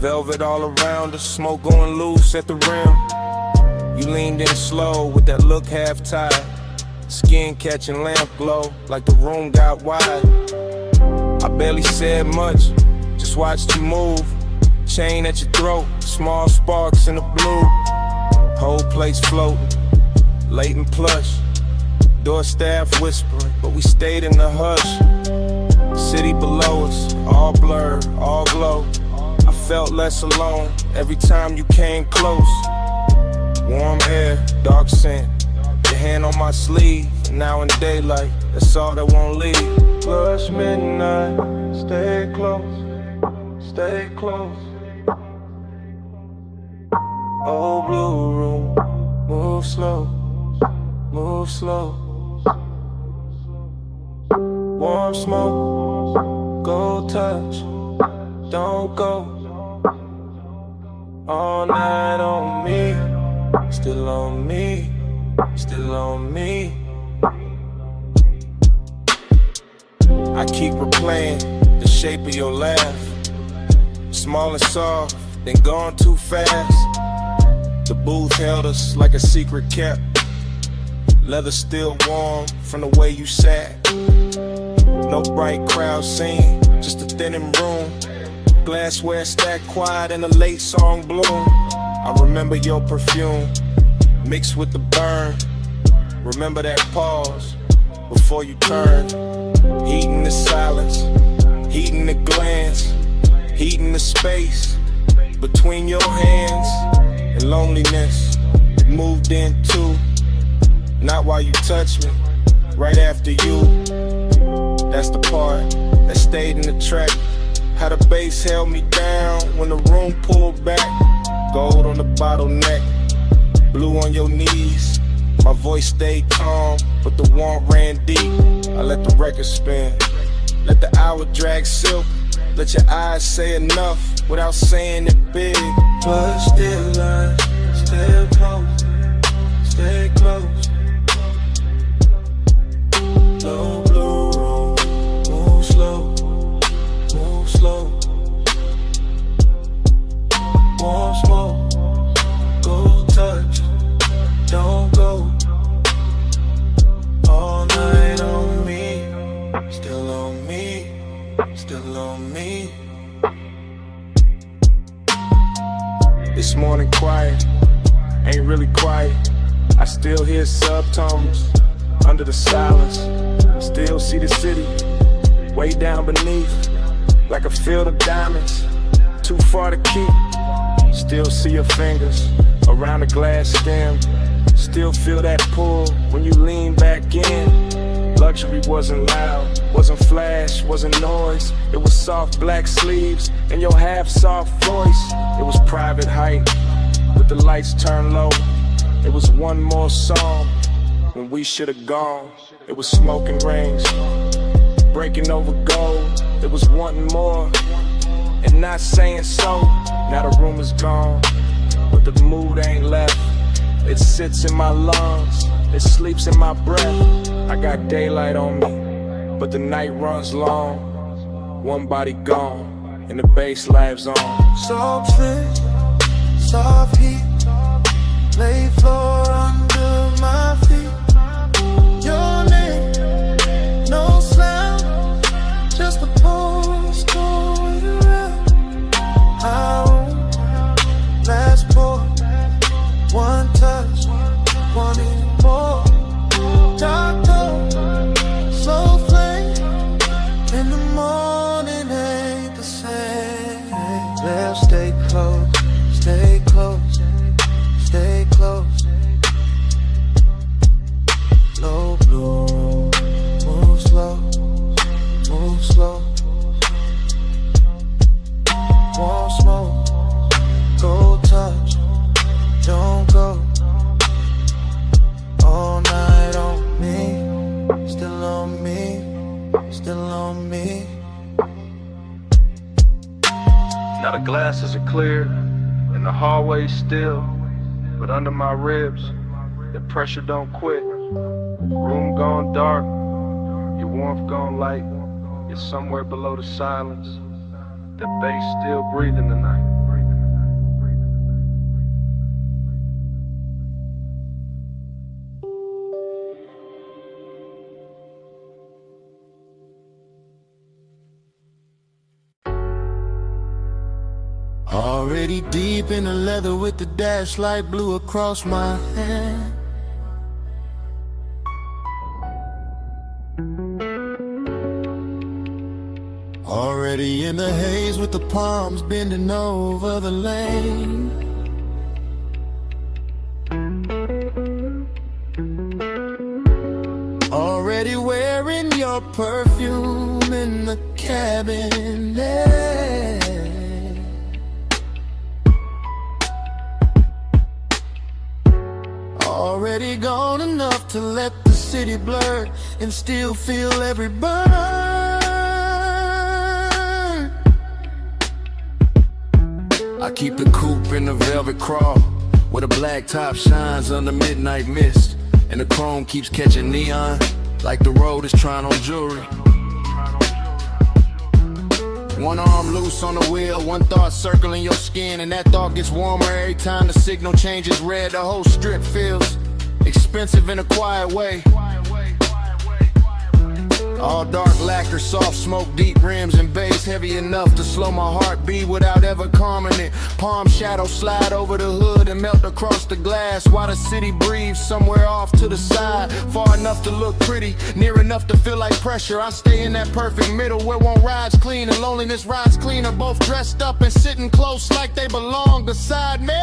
Velvet all around us, smoke going loose at the rim. You leaned in slow with that look half tied. Skin catching lamp glow like the room got wide. I barely said much, just watched you move. Chain at your throat, small sparks in the blue. Whole place floating, late and plush. Door staff whispering, but we stayed in the hush. City below us, all blurred, all glow. I felt less alone every time you came close. Warm air, dark scent, your hand on my sleeve. Now in daylight, that's all that won't leave. Plus midnight, stay close, stay close. Old blue room, move slow, move slow. Warm smoke, go touch, don't go. All night on me, still on me, still on me. I keep replaying the shape of your laugh, small and soft, then gone too fast. The booth held us like a secret kept, leather still warm from the way you sat. No bright crowd scene, just a thinning room. Glassware stacked quiet in a late song bloom. I remember your perfume mixed with the burn. Remember that pause before you turned. Heating the silence, heating the glance, heating the space between your hands. And loneliness moved in too. Not while you touched me, right after you. That's the part that stayed in the track. How the bass held me down when the room pulled back. Gold on the bottleneck, blue on your knees. My voice stayed calm, but the warmth ran deep. I let the record spin, let the hour drag silk. Let your eyes say enough without saying it big. But still I stay close, stay close. Low blue room, move slow, move slow. Warm smoke, go touch, don't go. All night on me, still on me, still on me. This morning quiet, ain't really quiet. I still hear subtones under the silence. Still see the city way down beneath, like a field of diamonds, too far to keep. Still see your fingers around the glass stem. Still feel that pull when you lean back in. Luxury wasn't loud, wasn't flash, wasn't noise. It was soft black sleeves and your half-soft voice. It was private height with the lights turned low. It was one more song when we should have gone. It was smoking rings, breaking over gold. It was wanting more and not saying so. Now the room is gone, but the mood ain't left. It sits in my lungs, it sleeps in my breath. I got daylight on me, but the night runs long. One body gone, and the bass lives on. Soft fit, soft heat, lay floor under my feet. Your name, no sound, just a post going around. I won't last pour, one touch, wanting more. Dark cold, slow flame, in the morning ain't the same. Let's stay close, stay close, stay close. Low blue, move slow, move slow. Warm smoke, go touch, don't go. All night on me, still on me, still on me. Now the glasses are clear and the hallway's still, but under my ribs, the pressure don't quit. Room gone dark, your warmth gone light. You're somewhere below the silence. The bass still breathing tonight. Already deep in the leather with the dash light blue across my hand. Already in the haze with with the palms bending over the lane. Already wearing your perfume in the cabinet. Already gone enough to let the city blur and still feel every burn. I keep the coupe in the velvet crawl, where the black top shines under midnight mist, and the chrome keeps catching neon like the road is trying on jewelry. One arm loose on the wheel, one thought circling your skin, and that thought gets warmer every time the signal changes red. The whole strip feels expensive in a quiet way. All dark lacquer, soft smoke, deep rims and bass, heavy enough to slow my heartbeat without ever calming it. Palm shadows slide over the hood and melt across the glass, while the city breathes somewhere off to the side, far enough to look pretty, near enough to feel like pressure. I stay in that perfect middle where one ride's clean and loneliness rides cleaner, both dressed up and sitting close like they belong beside me.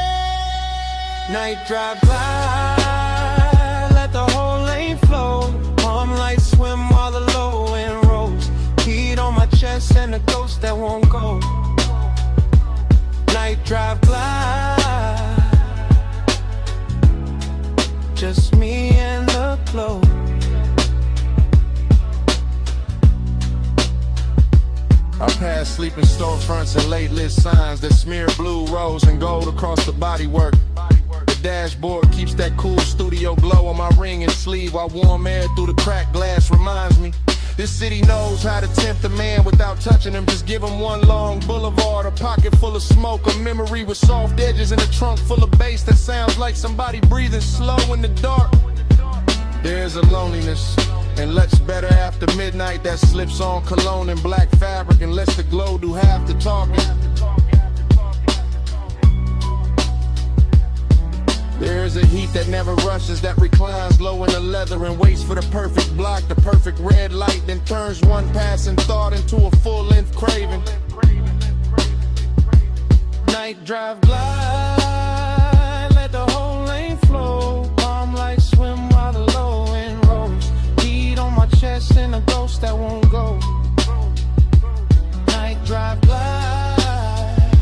Night drive by, let the whole lane flow. Palm lights swim while the low end rolls. Heat on my chest and a ghost that won't go. Night drive glide, just me and the glow. I pass sleeping storefronts and late lit signs that smear blue, rose, and gold across the bodywork. The dashboard keeps that cool studio glow on my ring and sleeve, while warm air through the cracked glass reminds me this city knows how to tempt a man without touching him. Just give him one long boulevard, a pocket full of smoke, a memory with soft edges, and a trunk full of bass that sounds like somebody breathing slow in the dark. There's a loneliness and looks better after midnight that slips on cologne and black fabric and lets the glow do half the talking. There's a heat that never rushes, that reclines low in the leather and waits for the perfect block, the perfect red light, then turns one passing thought into a full-length craving. Night drive glide, let the whole lane flow. Palm lights swim while the low end rolls. Heat on my chest and a ghost that won't go. Night drive glide,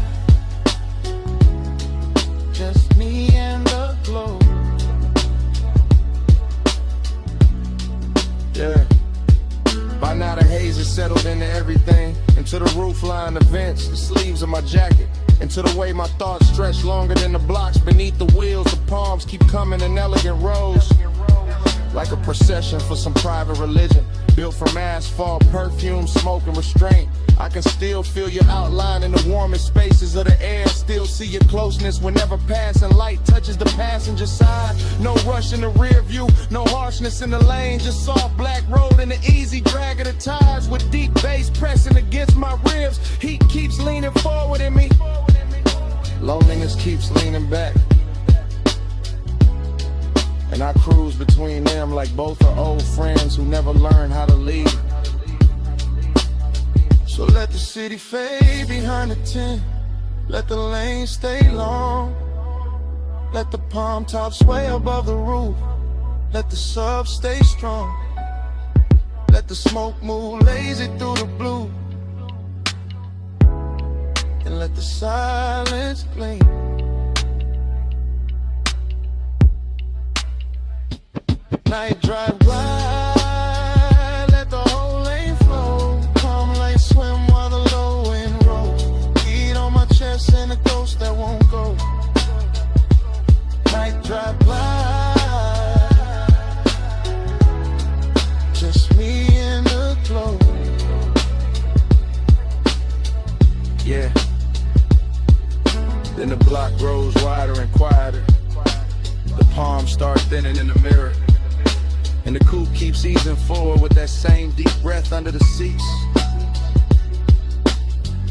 just me and the glow. Yeah. By now the haze is settled into everything, into the roof line, the vents, the sleeves of my jacket, into the way my thoughts stretch longer than the blocks beneath the wheels. The palms keep coming in elegant rows, like a procession for some private religion, built from asphalt, perfume, smoke, and restraint. I can still feel your outline in the warmest spaces of the air, still see your closeness whenever passing light touches the passenger side. No rush in the rear view, no harshness in the lane, just soft black road and the easy drag of the tires with deep bass pressing against my ribs. Heat keeps leaning forward in me, loneliness keeps leaning back, and I cruise between them like both are old friends who never learned how to leave. So let the city fade behind the tent, let the lane stay long, let the palm tops sway above the roof, let the sub stay strong, let the smoke move lazy through the blue, and let the silence gleam. Night drive glide, let the whole lane flow. Palm lights swim while the low end rolls. Heat on my chest and a ghost that won't go. Night drive glide, just me and the glow. Yeah. Then the block grows wider and quieter. The palms start thinning in the mirror, and the coupe keeps easing forward with that same deep breath under the seats.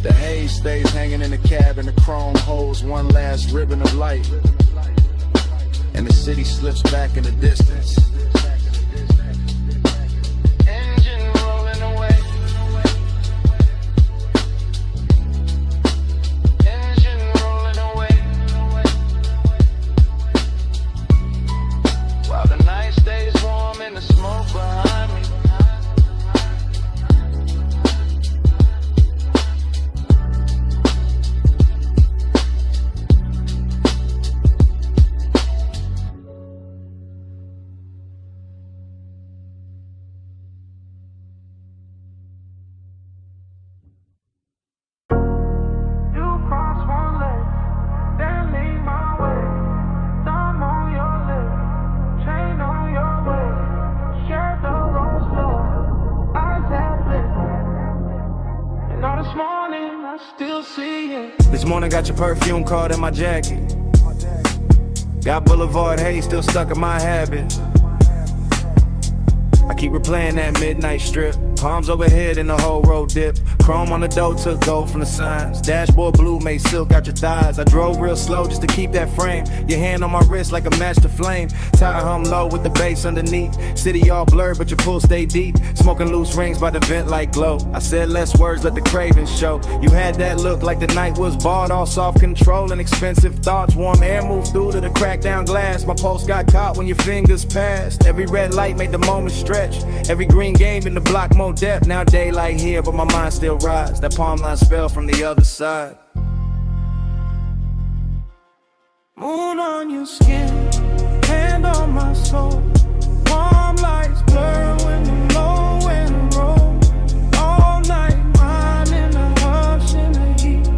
The haze stays hanging in the cab, and the chrome holds one last ribbon of light, and the city slips back in the distance. Engine rolling away. This morning got your perfume card in my jacket. Got Boulevard haze still stuck in my habit. I keep replaying that midnight strip. Palms overhead and the whole road dip. Chrome on the door took gold from the signs. Dashboard blue made silk out your thighs. I drove real slow just to keep that frame. Your hand on my wrist like a match to flame. Tire hum low with the bass underneath. City all blurred but your pool stay deep. Smoking loose rings by the vent like glow. I said less words, let the cravings show. You had that look like the night was bought. All soft control and expensive thoughts. Warm air moved through to the cracked down glass. My pulse got caught when your fingers passed. Every red light made the moment stretch. Every green game in the block more depth. Now daylight here but my mind still rides. That palm line spell from the other side. Moon on your skin, hand on my soul. Warm lights blur when the low and roll. All night mine in the hush in the heat.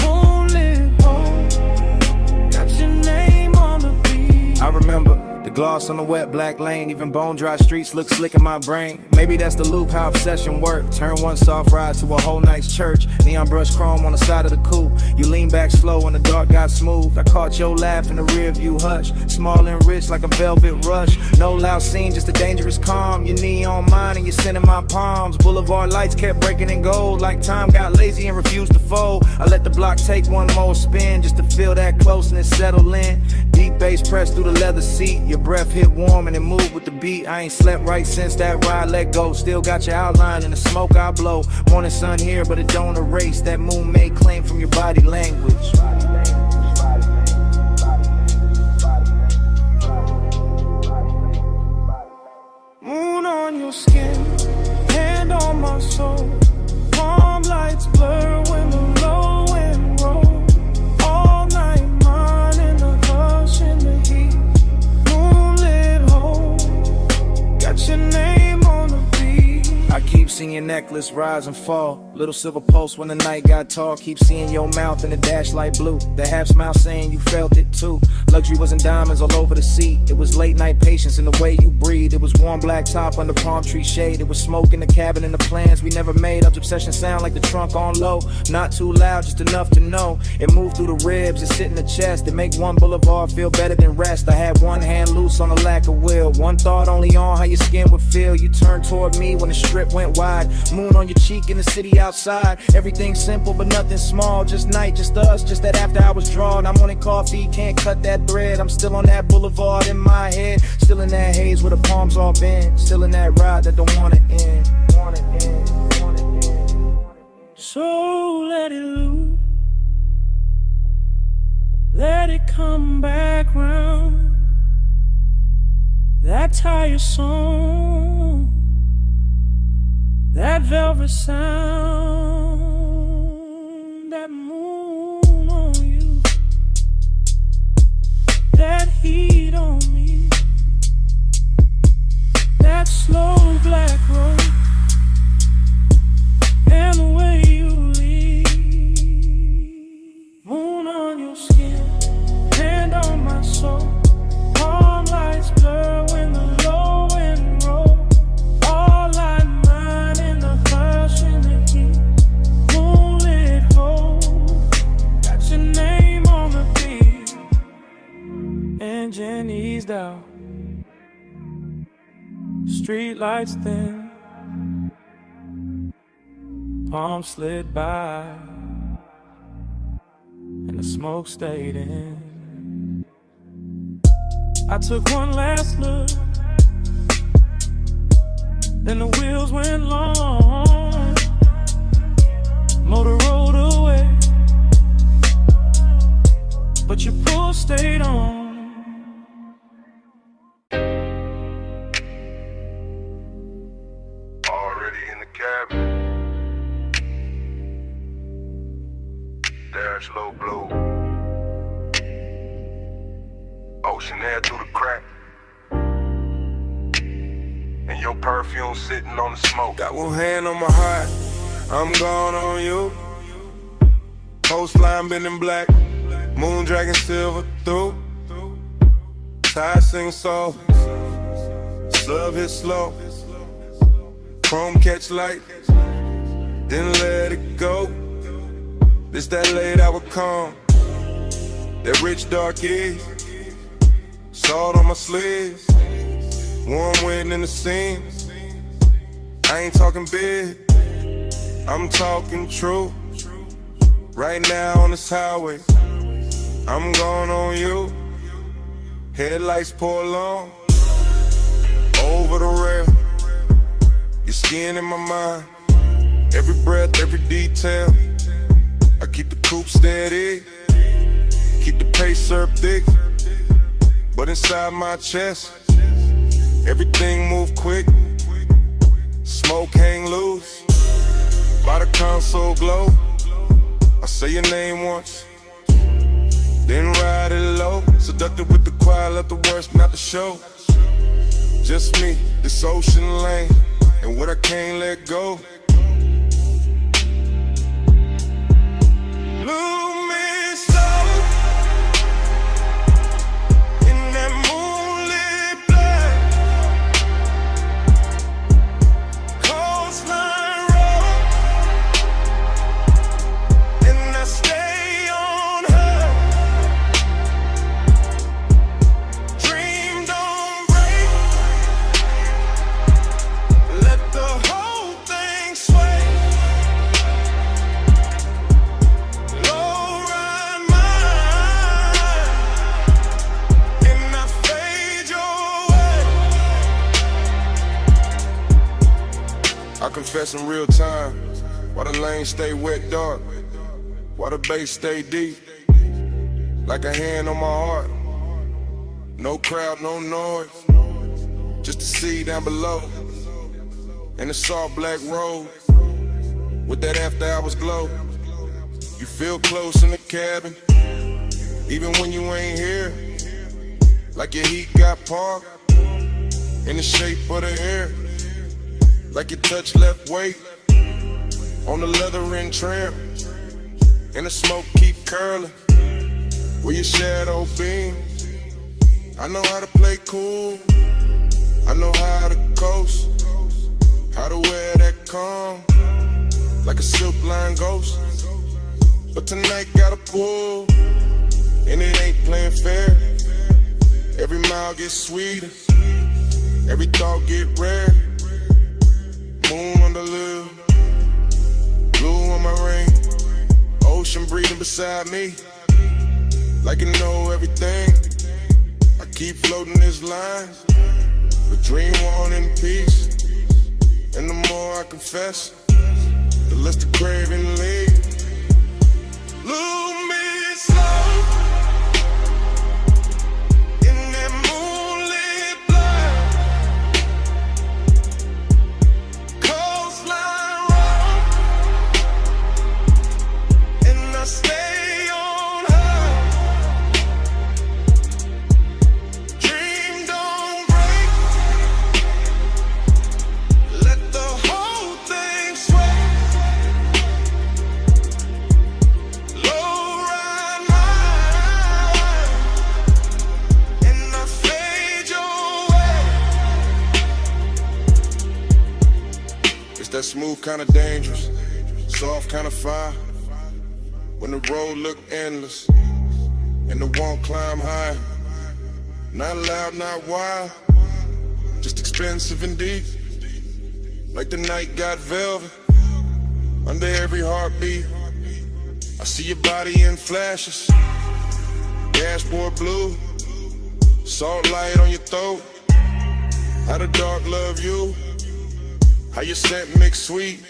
Moonlit hole, got your name on the beat. I remember the gloss on the wet black lane. Even bone dry streets look slick in my brain. Maybe that's the loop, how obsession work. Turn one soft ride to a whole night's church. Neon brush chrome on the side of the coupe. You lean back slow and the dark got smooth. I caught your laugh in the rear view hush. Small and rich like a velvet rush. No loud scene, just a dangerous calm. Your knee on mine and you're sending my palms. Boulevard lights kept breaking in gold. Like time got lazy and refused to fold. I let the block take one more spin just to feel that closeness settle in. Deep bass pressed through the leather seat. Your breath hit warm and it moved with the beat. I ain't slept right since that ride let go. Still got your outline in the smoke I blow. Morning sun here but it don't erase that moon made claim from your body language. Moon on your skin, hand on my soul. Palm lights blur when the low and roll. All night mine in the hush in the heat. Moonlit hole, got your name on the beat. I keep seeing your necklace rise and fall. Little silver pulse when the night got tall. Keep seeing your mouth in the dash light blue. The half smile saying you felt it too. Luxury wasn't diamonds all over the seat. It was late night patience in the way you breathe. It was warm black top under palm tree shade. It was smoke in the cabin and the plans we never made. Up obsession sound like the trunk on low. Not too loud, just enough to know. It moved through the ribs, it sit in the chest. It make one boulevard feel better than rest. I had one hand loose on the lack of will. One thought only on how your skin would feel. You turned toward me when the strip went wide. Moon on your cheek in the city outside. Everything simple but nothing small. Just night, just us, just that after hours drawn. I'm on coffee, can't cut that thread. I'm still on that boulevard in my head. Still in that haze where the palms all bend. Still in that ride that don't wanna end. So let it loose, let it come back round. That tire song, that velvet sound, that moon on you, that heat on me, that slow black road, and the way you leave. Moon on your skin, hand on my soul. Palm lights blur when the low end roll. All light mine in the hush in the heat. Moonlit hole, got your name on the beat. Engine eased out, street lights thin. Palm slid by, and the smoke stayed in. I took one last look, then the wheels went long. Motor rolled away, but your pull stayed on. Already in the cabin. Dash low blow. Ocean air through the crack. And your perfume sitting on the smoke. Got one hand on my heart, I'm gone on you. Coastline bending black, moon dragging silver through. Tide sing soft, slub hit slow. Chrome catch light, then let it go. This that late hour calm, that rich dark east, salt on my sleeves, warm wind in the seams. I ain't talking big, I'm talking true. Right now on this highway, I'm going on you. Headlights pour long, over the rail. Your skin in my mind, every breath, every detail. I keep the coupe steady, keep the pace up thick. But inside my chest, everything move quick. Smoke hang loose, by the console glow. I say your name once, then ride it low. Seductive with the choir, left the worst, not the show. Just me, this ocean lane, and what I can't let go. I confess in real time, why the lane stay wet dark, why the bass stay deep, like a hand on my heart. No crowd, no noise, just the sea down below, and the soft black road, with that after hours glow. You feel close in the cabin, even when you ain't here, like your heat got parked, in the shape of the air. Like your touch left weight on the leather and trim, and the smoke keep curling where your shadow beams. I know how to play cool, I know how to coast, how to wear that calm like a silk line ghost. But tonight got a pull, and it ain't playing fair. Every mile gets sweeter, every thought get rare. Moon on the lip, blue on my ring, ocean breathing beside me, like you know everything. I keep floating this line, but dream on in peace. And the more I confess, the less the craving leaves. Lose me slow in that moonlit blur. Coastline road, and I stay on her. Dream don't break, let the whole thing sway. Low ride mine, and I fade your way. It's that smooth kind of dangerous, soft kind of fire. When the road look endless, and the won't climb high. Not loud, not wild, just expensive and deep. Like the night got velvet under every heartbeat. I see your body in flashes, dashboard blue, salt light on your throat. How the dark love you, how your scent mix sweet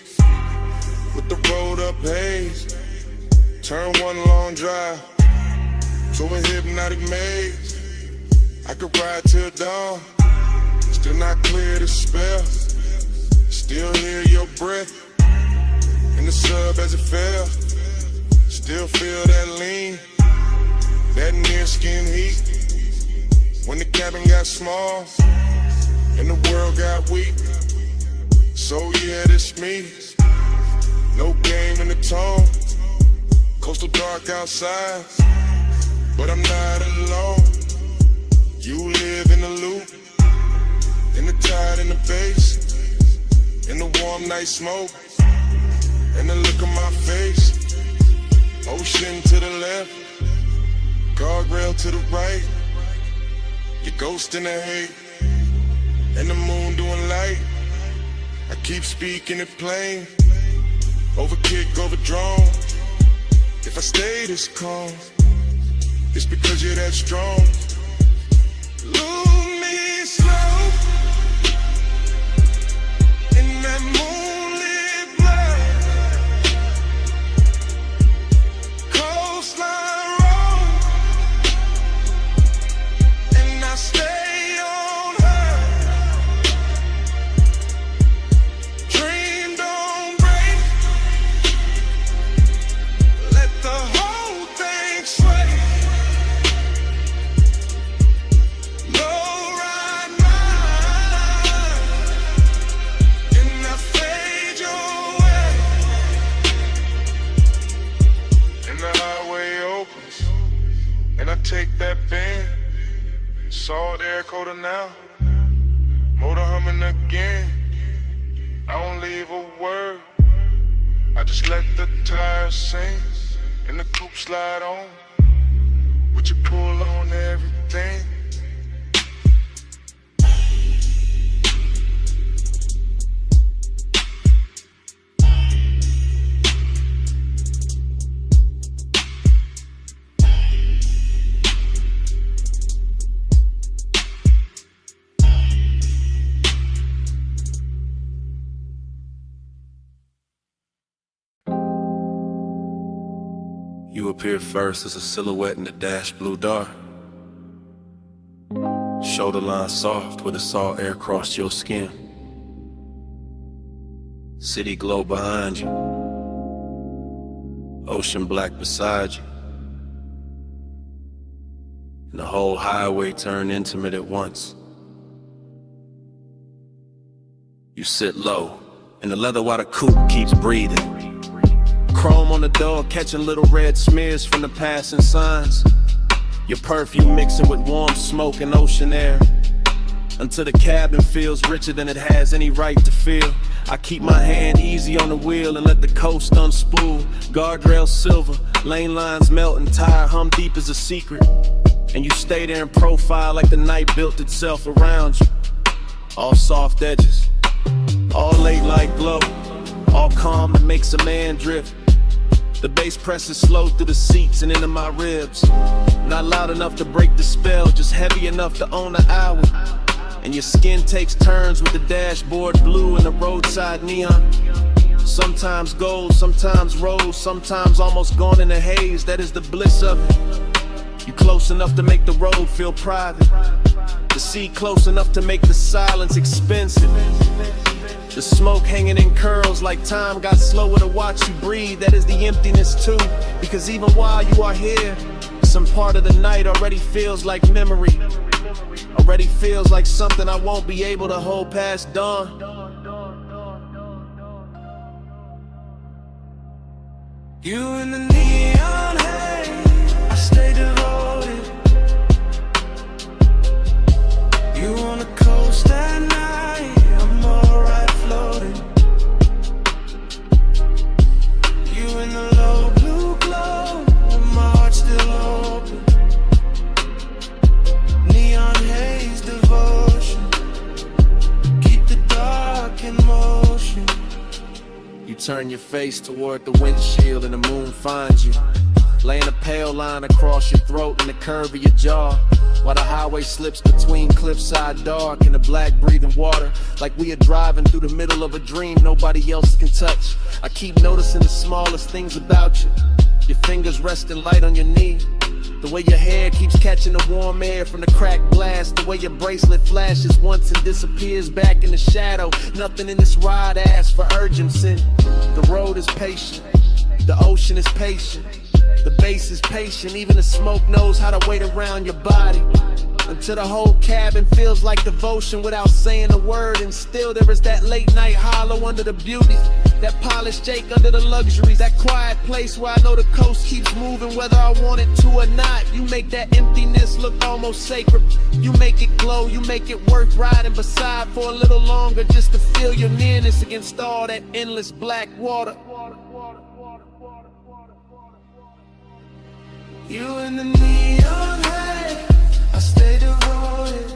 with the rolled up haze. Turn one long drive to a hypnotic maze. I could ride till dawn, still not clear the spell. Still hear your breath in the sub as it fell. Still feel that lean, that near skin heat. When the cabin got small and the world got weak. So yeah, this me, no game in the tone. Coastal dark outside, but I'm not alone. You live in the loop, in the tide, in the bass, in the warm night smoke, and the look on my face. Ocean to the left, guardrail to the right. Your ghost in the hate, and the moon doing light. I keep speaking it plain, overkick, overdrawn. If I stay this calm, it's because you're that strong. Lose me slow in that moonlit light. Coastline road, and I stay on her. Dream don't break, let the whole thing sway. Take that bend, salt air coater now, motor humming again. I don't leave a word, I just let the tires sing, and the coupe slide on, with you pull on everything. You appear first as a silhouette in the dash blue dark. Shoulder line soft where the salt air crossed your skin. City glow behind you. Ocean black beside you. And the whole highway turned intimate at once. You sit low, and the leather water coupe keeps breathing. Chrome on the door, catching little red smears from the passing signs. Your perfume mixing with warm smoke and ocean air, until the cabin feels richer than it has any right to feel. I keep my hand easy on the wheel and let the coast unspool. Guardrail silver, lane lines melt and tire hum deep as a secret. And you stay there in profile like the night built itself around you. All soft edges, all late light glow, all calm that makes a man drift. The bass presses slow through the seats and into my ribs. Not loud enough to break the spell, just heavy enough to own the hour. And your skin takes turns with the dashboard blue and the roadside neon. Sometimes gold, sometimes rose, sometimes almost gone in a haze. That is the bliss of it. You close enough to make the road feel private. The sea close enough to make the silence expensive. The smoke hanging in curls like time got slower to watch you breathe. That is the emptiness too, because even while you are here, some part of the night already feels like memory. Already feels like something I won't be able to hold past dawn. You in the neon haze, I stay devoted. You on the coast at night, I'm alright floating. You in the low blue glow, with my heart still open. Neon haze devotion, keep the dark in motion. You turn your face toward the windshield and the moon finds you, laying a pale line across your throat and the curve of your jaw, while the highway slips between cliffside dark and the black breathing water, like we are driving through the middle of a dream nobody else can touch. I keep noticing the smallest things about you. Your fingers resting light on your knee, the way your hair keeps catching the warm air from the cracked glass, the way your bracelet flashes once and disappears back in the shadow. Nothing in this ride asks for urgency. The road is patient, the ocean is patient, the bass is patient, even the smoke knows how to wait around your body. Until the whole cabin feels like devotion without saying a word. And still there is that late night hollow under the beauty, that polished Jake under the luxuries, that quiet place where I know the coast keeps moving whether I want it to or not. You make that emptiness look almost sacred. You make it glow, you make it worth riding beside for a little longer, just to feel your nearness against all that endless black water. You in the neon light, I stay devoted.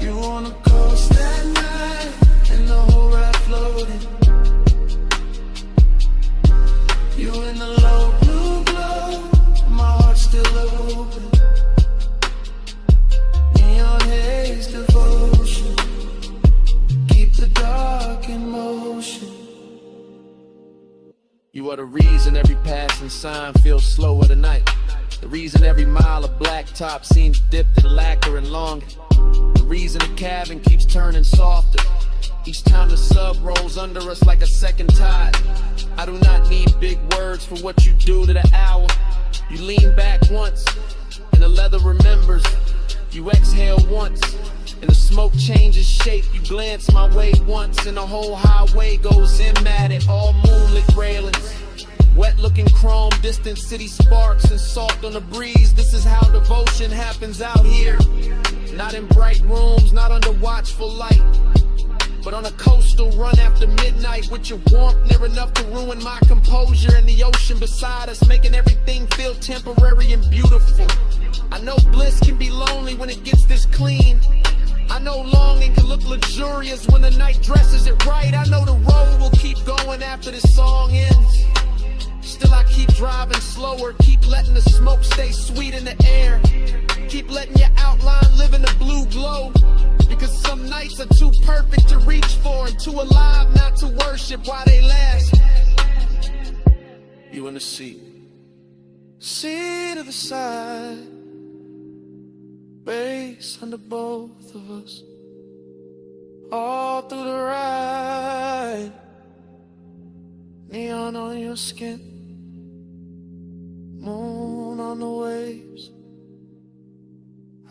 You wanna coast that night, and the whole ride floating. You in the low blue glow, my heart's still open. Neon haze devotion, keep the dark in motion. You are the reason every passing sign feels slower tonight. The reason every mile of blacktop seems dipped in lacquer and longing. The reason the cabin keeps turning softer each time the sub rolls under us like a second tide. I do not need big words for what you do to the hour. You lean back once, and the leather remembers. You exhale once, and the smoke changes shape. You glance my way once, and the whole highway goes in at it. All moonlit railings, wet looking chrome, distant city sparks and salt on the breeze. This is how devotion happens out here. Not in bright rooms, not under watchful light, but on a coastal run after midnight, with your warmth near enough to ruin my composure, and the ocean beside us making everything feel temporary and beautiful. I know bliss can be lonely when it gets this clean. I know longing can look luxurious when the night dresses it right. I know the road will keep going after this song ends. Still I keep driving slower, keep letting the smoke stay sweet in the air. Keep letting your outline live in the blue glow, because some nights are too perfect to reach for and too alive not to worship while they last. You in the seat of the side, base under both of us, all through the ride. Neon on your skin, moon on the waves.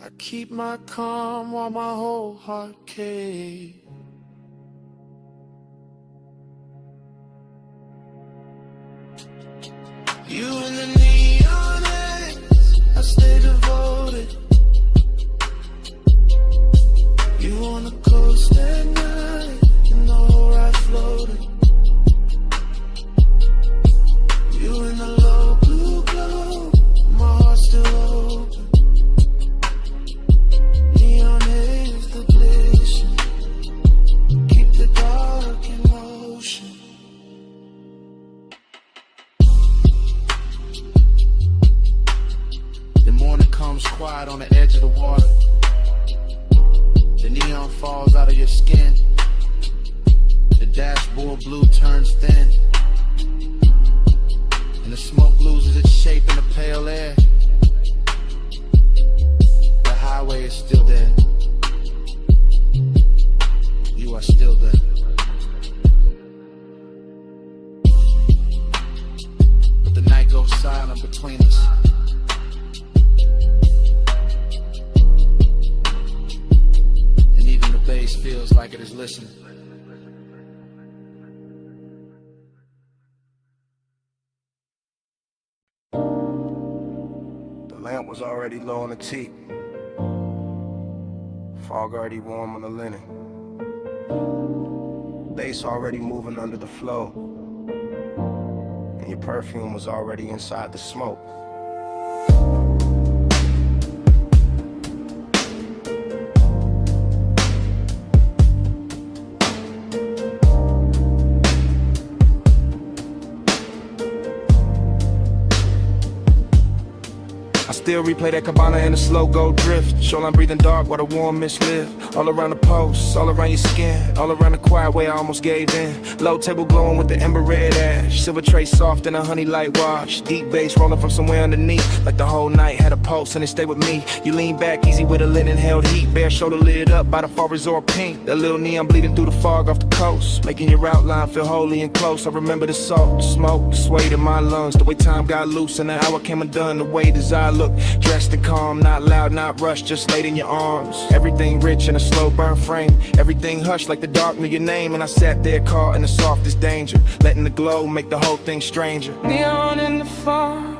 I keep my calm while my whole heart caves. You in the neon haze, I stay devoted. You on the coast at night, and the whole ride floating. You in the low blue glow, my heart's still open. Neon haze depletion, keep the dark in motion. The morning comes quiet on the edge of the water. The neon falls out of your skin. The dashboard blue turns thin, and the smoke loses its shape in the pale air. The highway is still there. You are still there. But the night goes silent between us. And even the bass feels like it is listening. The lamp was already low on the teak. Fog already warm on the linen. Bass already moving under the flow. And your perfume was already inside the smoke. Still replay that Cabana in a slow go drift. Shoreline breathing dark while the warm mist live. All around the post, all around your skin, all around the quiet way I almost gave in. Low table glowing with the ember red ash. Silver tray soft in a honey light wash. Deep bass rolling from somewhere underneath. Like the whole night had a pulse and it stayed with me. You lean back easy with a linen held heat. Bare shoulder lit up by the far resort pink. That little neon bleeding through the fog off the coast, making your outline feel holy and close. I remember the salt, the smoke, the sway in my lungs. The way time got loose and the hour came undone. The way desire looked dressed and calm, not loud, not rushed, just laid in your arms. Everything rich in a slow burn frame. Everything hushed like the dark knew your name. And I sat there caught in the softest danger, letting the glow make the whole thing stranger. Neon in the fog,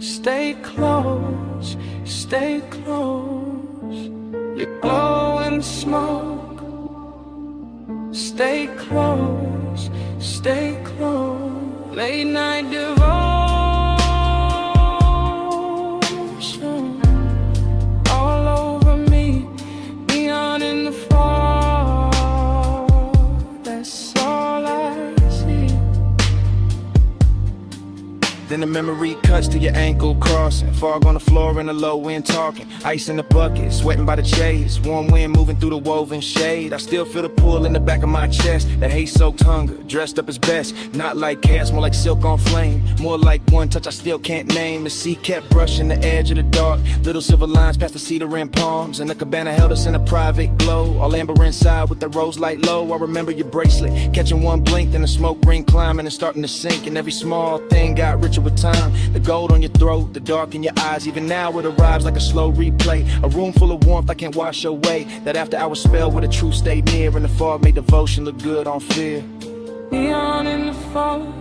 stay close, stay close. You glow in the smoke, stay close, stay close. Late night devotion all over me, neon in the fall. That's all I see. Then the memory cuts to your ankle crossing. Fog on the floor in the low wind talking. Ice in the bucket, sweating by the chase. Warm wind moving through the woven shade. I still feel the pull in the back of my chest. That hay-soaked hunger, dressed up as best. Not like chaos, more like silk on flame. More like one touch I still can't name. The sea kept brushing the edge of the dark. Little silver lines past the cedar and palms. And the cabana held us in a private glow. All amber inside with the rose light low. I remember your bracelet, catching one blink. Then the smoke ring climbing and starting to sink. And every small thing got richer with time. The gold on your throat, the dark in your eyes. Even now it arrives like a slow replay. A room full of warmth I can't wash away. That after hour spell where the truth stayed near. And the fog made devotion look good on fear. Neon in the fall.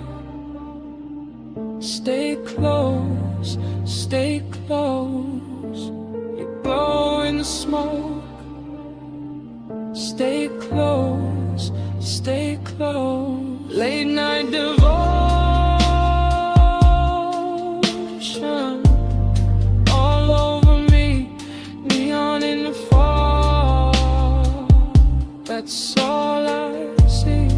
Stay close, stay close. You glow in the smoke. Stay close, stay close. Late night devotion all over me, neon in the fall. That's all I see.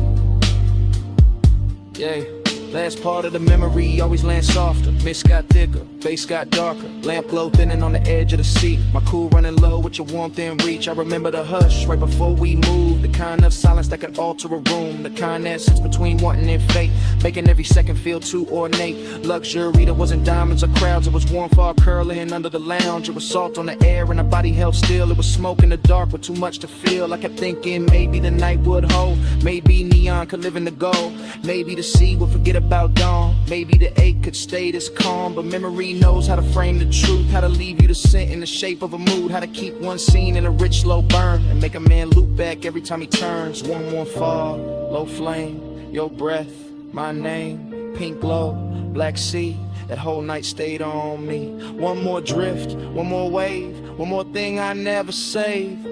Yeah. Last part of the memory always lands softer. Mist got thicker, face got darker. Lamp glow thinning on the edge of the seat. My cool running low with your warmth in reach. I remember the hush right before we moved. The kind of silence that could alter a room. The kind that sits between wanting and fate, making every second feel too ornate. Luxury, there wasn't diamonds or crowds. It was warm fog curling under the lounge. It was salt on the air and our body held still. It was smoke in the dark with too much to feel. I kept thinking maybe the night would hold. Maybe neon could live in the gold. Maybe the sea would forget about dawn. Maybe the ache could stay this calm. But memory knows how to frame the truth, how to leave you the scent in the shape of a mood, how to keep one scene in a rich slow burn and make a man loop back every time he turns. One fog, low flame, your breath, my name, pink glow, black sea. That whole night stayed on me. One more drift, one more wave, one more thing I never saved.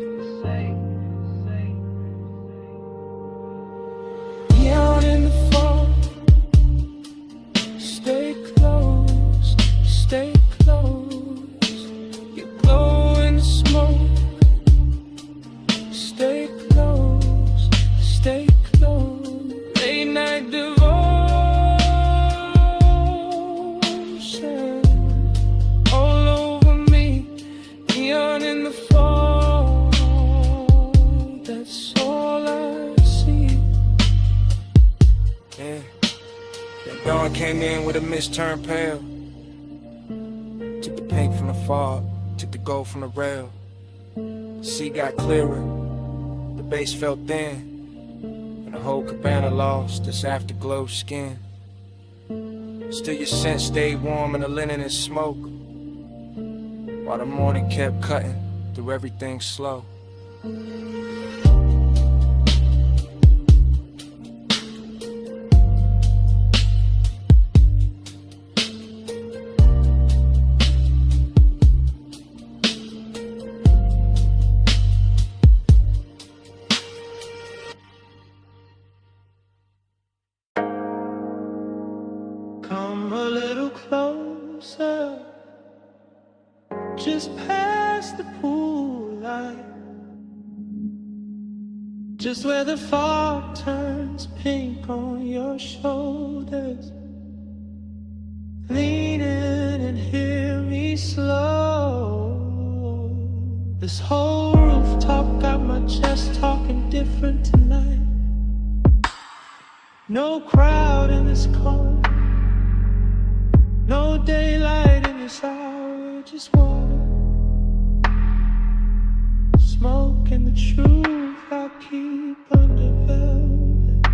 Neon in the fall. Stay close, stay close. You glow in the smoke. Stay close, stay close. Late night devotion all over me, neon in the fall. That's all I see. Yeah. Dawn came in with a mist turned pale. Took the pink from the fog, took the gold from the rail. The sea got clearer, the base felt thin, and the whole cabana lost its afterglow skin. Still your scent stayed warm in the linen and smoke, while the morning kept cutting through everything slow. Come a little closer, just past the pool light, just where the fog turns pink on your shoulders. Lean in and hear me slow. This whole rooftop got my chest talking different tonight. No crowd in this corner, no daylight in this hour, just water, smoke, and the truth I keep under velvet.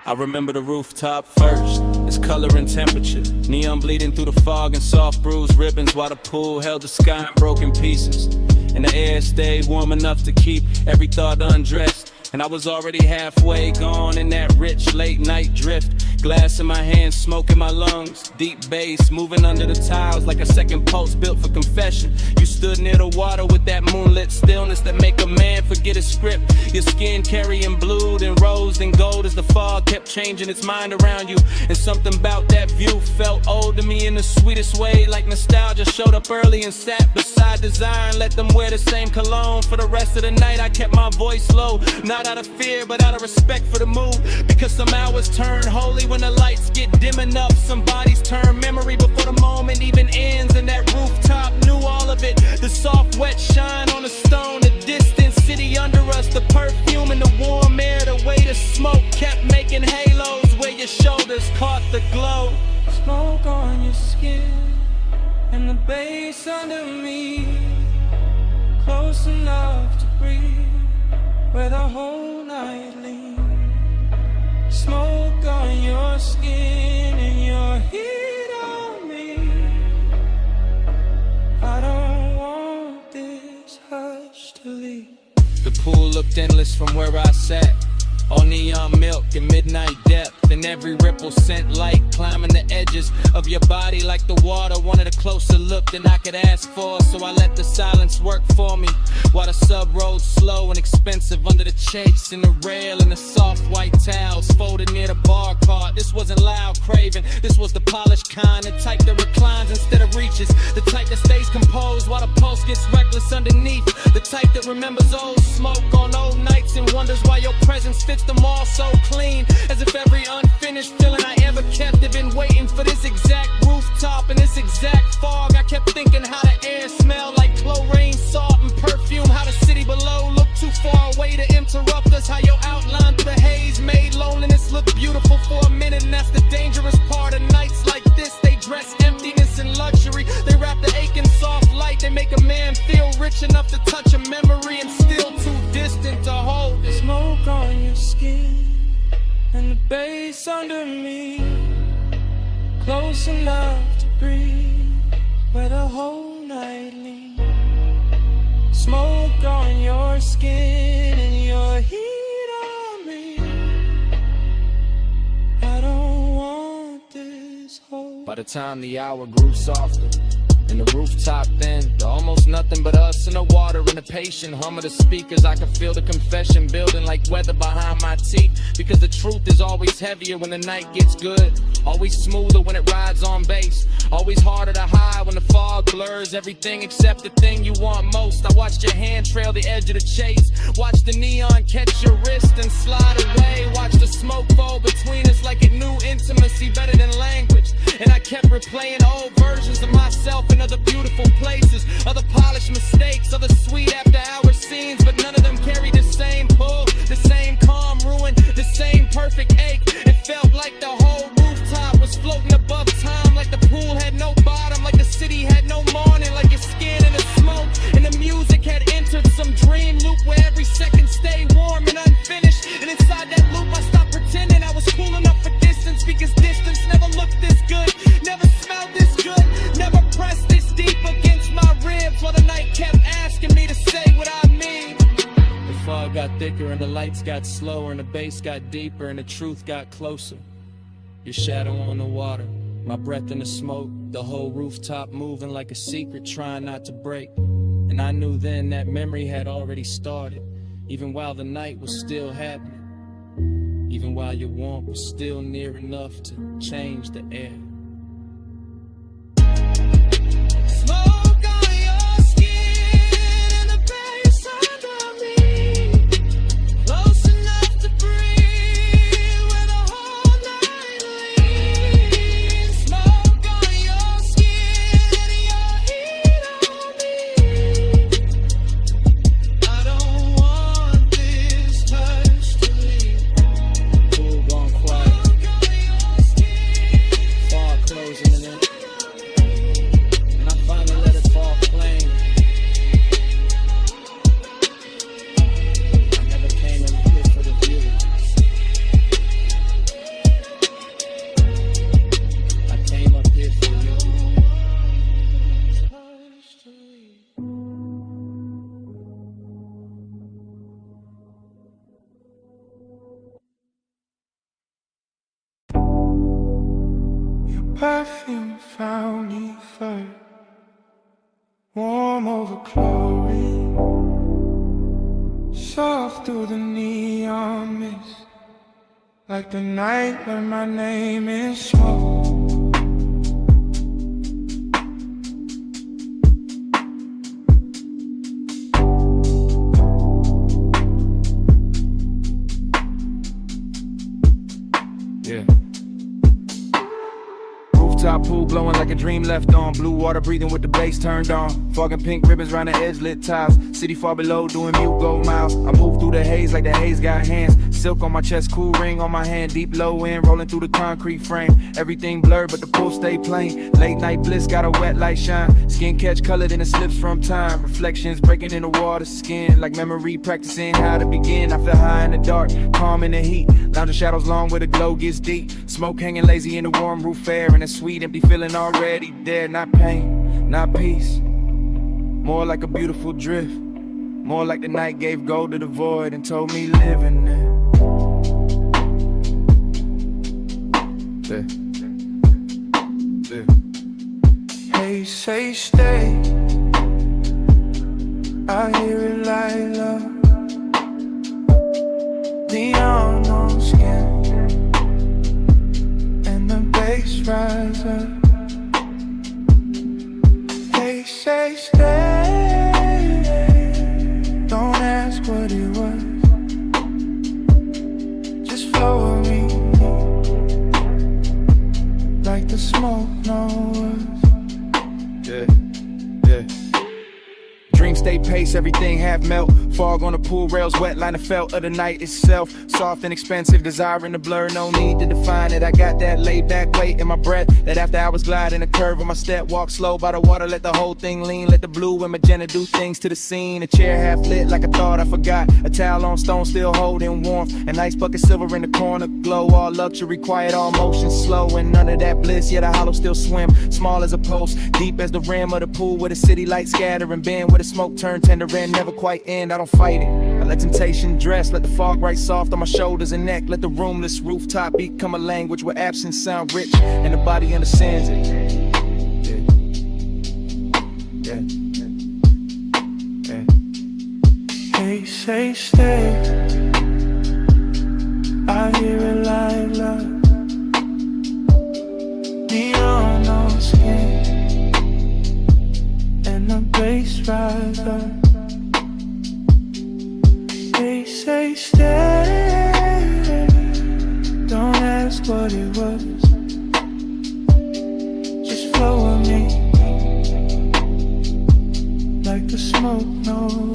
I remember the rooftop first, its color and temperature. Neon bleeding through the fog and soft bruised ribbons, while the pool held the sky in broken pieces. And the air stayed warm enough to keep every thought undressed. and I was already halfway gone in that rich late night drift. Glass in my hand, smoke in my lungs, deep bass moving under the tiles like a second pulse built for confession. You stood near the water with that moonlit stillness that make a man forget his script. Your skin carrying blue, then rose, then gold as the fog kept changing its mind around you. And something about that view felt old to me in the sweetest way, like nostalgia showed up early and sat beside desire and let them wear the same cologne. For the rest of the night I kept my voice low, not out of fear but out of respect for the mood, because some hours turn holy when the lights get dim enough. Some bodies turn memory before the moment even ends, and that rooftop knew all of it. The soft wet shine on the stone, the distant city under us, the perfume and the warm air, the way the smoke kept making halos where your shoulders caught the glow. Smoke on your skin and the bass under me, close enough to breathe where the whole night leans. Smoke on your skin and your heat on me. I don't want this hush to leave. The pool looked endless from where I sat, all neon milk and midnight depth, and every ripple sent light climbing the edges of your body like the water wanted a closer look than I could ask for. So I let the silence work for me while the sub rolled slow and expensive under the chase and the rail and the soft white towels folded near the bar cart. This wasn't loud craving, this was the polished kind, the type that reclines instead of reaches, the type that stays composed while the pulse gets reckless underneath, the type that remembers old smoke on old nights and wonders why your presence fits them all so clean, as if every unfinished feeling I ever kept had been waiting for this exact rooftop and this exact fog. I kept thinking how the air smelled like chlorine, salt and perfume, how the city below looked too far away to interrupt us, how your outline through the haze made loneliness look beautiful for a minute. And that's the dangerous part of nights like this, they dress emptiness and luxury, they wrap the aching soft light, they make a man feel rich enough to touch a memory and still too distant to hold it. Smoke on your skin and the bass under me, close enough to breathe where the whole night leans. Smoke on your skin and your heat on me. I don't want this whole. By the time the hour grew softer and the rooftop thinned, almost nothing but us and the water and the patient hum of the speakers, I could feel the confession building like weather behind my teeth, because the truth is always heavier when the night gets good, always smoother when it rides on bass, always harder to hide when the fog blurs everything except the thing you want most. I watched your hand trail the edge of the chase, watch the neon catch your wrist and slide away, watch the smoke fall between us like it knew intimacy better than language, and I kept replaying old versions of myself in other beautiful places, other polished mistakes, other sweet after hour scenes, but none of them carried the same pull, the same calm ruin, the same perfect ache. It felt like the whole rooftop was floating above time, like the pool had no bottom, like the city had no morning, like your skin in the smoke and the music had entered some dream loop where every second stayed warm and unfinished, and inside that loop I stopped pretending I was cool enough for distance, because distance never looked this good, never smelled this good, never pressed this deep against my ribs, while the night kept asking me to say what I mean. The fog got thicker and the lights got slower and the bass got deeper and the truth got closer. Your shadow on the water, my breath in the smoke, the whole rooftop moving like a secret trying not to break. And I knew then that memory had already started, even while the night was still happening, even while your warmth was still near enough to change the air. Smoke on your skin and the bass under me, close enough to breathe where the whole night leans. Smoke on your skin and your heat on me. I don't want this touch to leave. Pool gone quiet, fog Perfume found me first, warm over chlorine, soft through the neon mist, like the night when my name is smoke. Rooftop pool blowing like a dream left on. Blue water breathing with the bass turned on. Fog and pink ribbons round the edge, lit tiles. City far below doing mute gold miles. I move through the haze like the haze got hands. Silk on my chest, cool ring on my hand. Deep low end, rolling through the concrete frame. Everything blurred but the pool stay plain. Late night bliss got a wet light shine. Skin catch colored in the slips from time. Reflections breaking in the water skin. Like memory practicing how to begin. I feel high in the dark, calm in the heat. Lounge in shadows long where the glow gets deep. Smoke hanging lazy in the warm roof air. And a sweet empty feeling already there. Not pain, not peace. More like a beautiful drift. More like the night gave gold to the void and told me live in there. Hey, say stay. I hear it like love. Neon on skin, and the bass rise up. They say stay. Don't ask what it was. Just flow with me, like the smoke knows. Dreams stay pace, everything half melt. Fog on the pool rails, wet line of felt of the night itself. Soft and expensive, desire in the blur, no need to define it. I got that laid back weight in my breath, that after hours glide in a curve of my step. Walk slow by the water, let the whole thing lean. Let the blue and magenta do things to the scene. A chair half lit like I thought I forgot. A towel on stone still holding warmth. An ice bucket silver in the corner glow. All luxury, quiet, all motion slow. And none of that bliss, yet a hollow still swim. Small as a post, deep as the rim of the pool. Where the city lights scatter and bend. Where the smoke turn tender and never quite end. I don't fight it, I let temptation dress. Let the fog right soft on my shoulders and neck. Let the roomless rooftop become a language where absence sound rich and the body understands it. Hey, say stay. I hear it like love. Neon on skin, and the bass rise up. They say stay. Don't ask what it was. Just flow with me, like the smoke knows.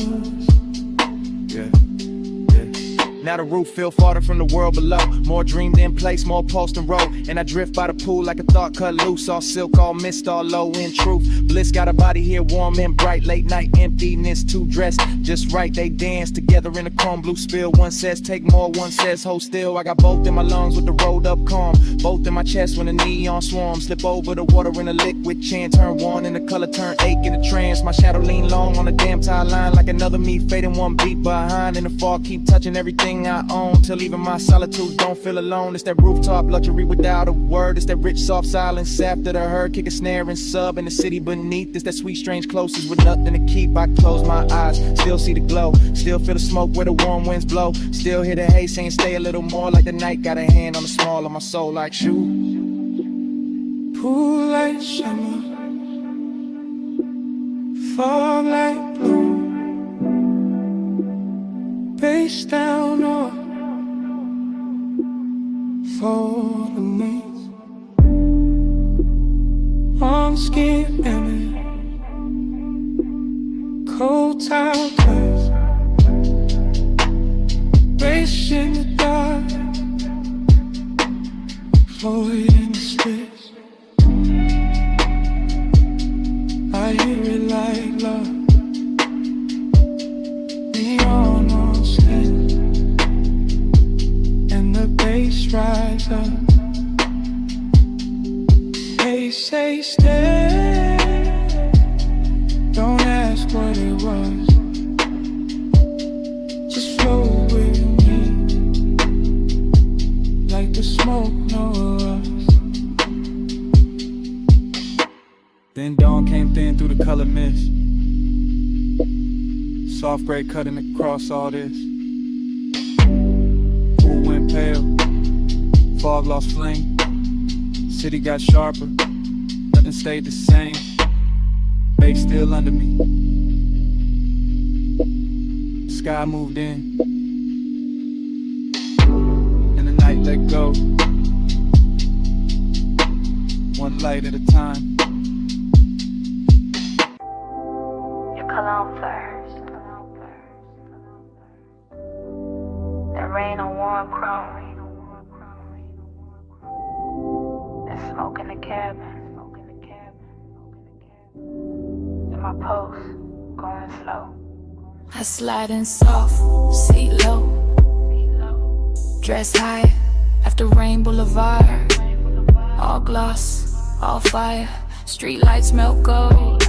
Now the roof feel farther from the world below. More dreamed in place, more post and road. And I drift by the pool like a thought cut loose. All silk, all mist, all low in truth. Bliss got a body here warm and bright. Late night emptiness, two dressed just right. They dance together in a chrome blue spill. One says take more, one says hold still. I got both in my lungs with the rolled up calm. Both in my chest when the neon swarm. Slip over the water in a liquid chant. Turn one and the color turn ache in a trance. My shadow lean long on the damn tie line. Like another me fading one beat behind. In the fall keep touching everything I own, till even my solitude don't feel alone. It's that rooftop luxury without a word. It's that rich soft silence after the herd. Kick a snare and sub in the city beneath. It's that sweet strange closeness with nothing to keep. I close my eyes, still see the glow. Still feel the smoke where the warm winds blow. Still hear the haze saying stay a little more. Like the night got a hand on the small of my soul like shoe. Pool light shimmer, fog like blue. Face down or follow me. On skin and cold towel touch. Race in the dark, Floyd in the streets. I hear it like love. Neon on skin, and the bass rise up. They say stay. Don't ask what it was. Just flow with me, like the smoke knows us. Then dawn came thin through the color mist. Soft gray cutting across all this. Moon went pale, fog lost flame. City got sharper, nothing stayed the same. Bay still under me. Sky moved in, and the night let go. One light at a time. Your cologne first. Then rain on warm chrome. Then smoke in the cabin. And my pulse going slow. I slide in soft, seat low. Dress high after Rain Boulevard. All gloss, all fire. Street lights melt gold.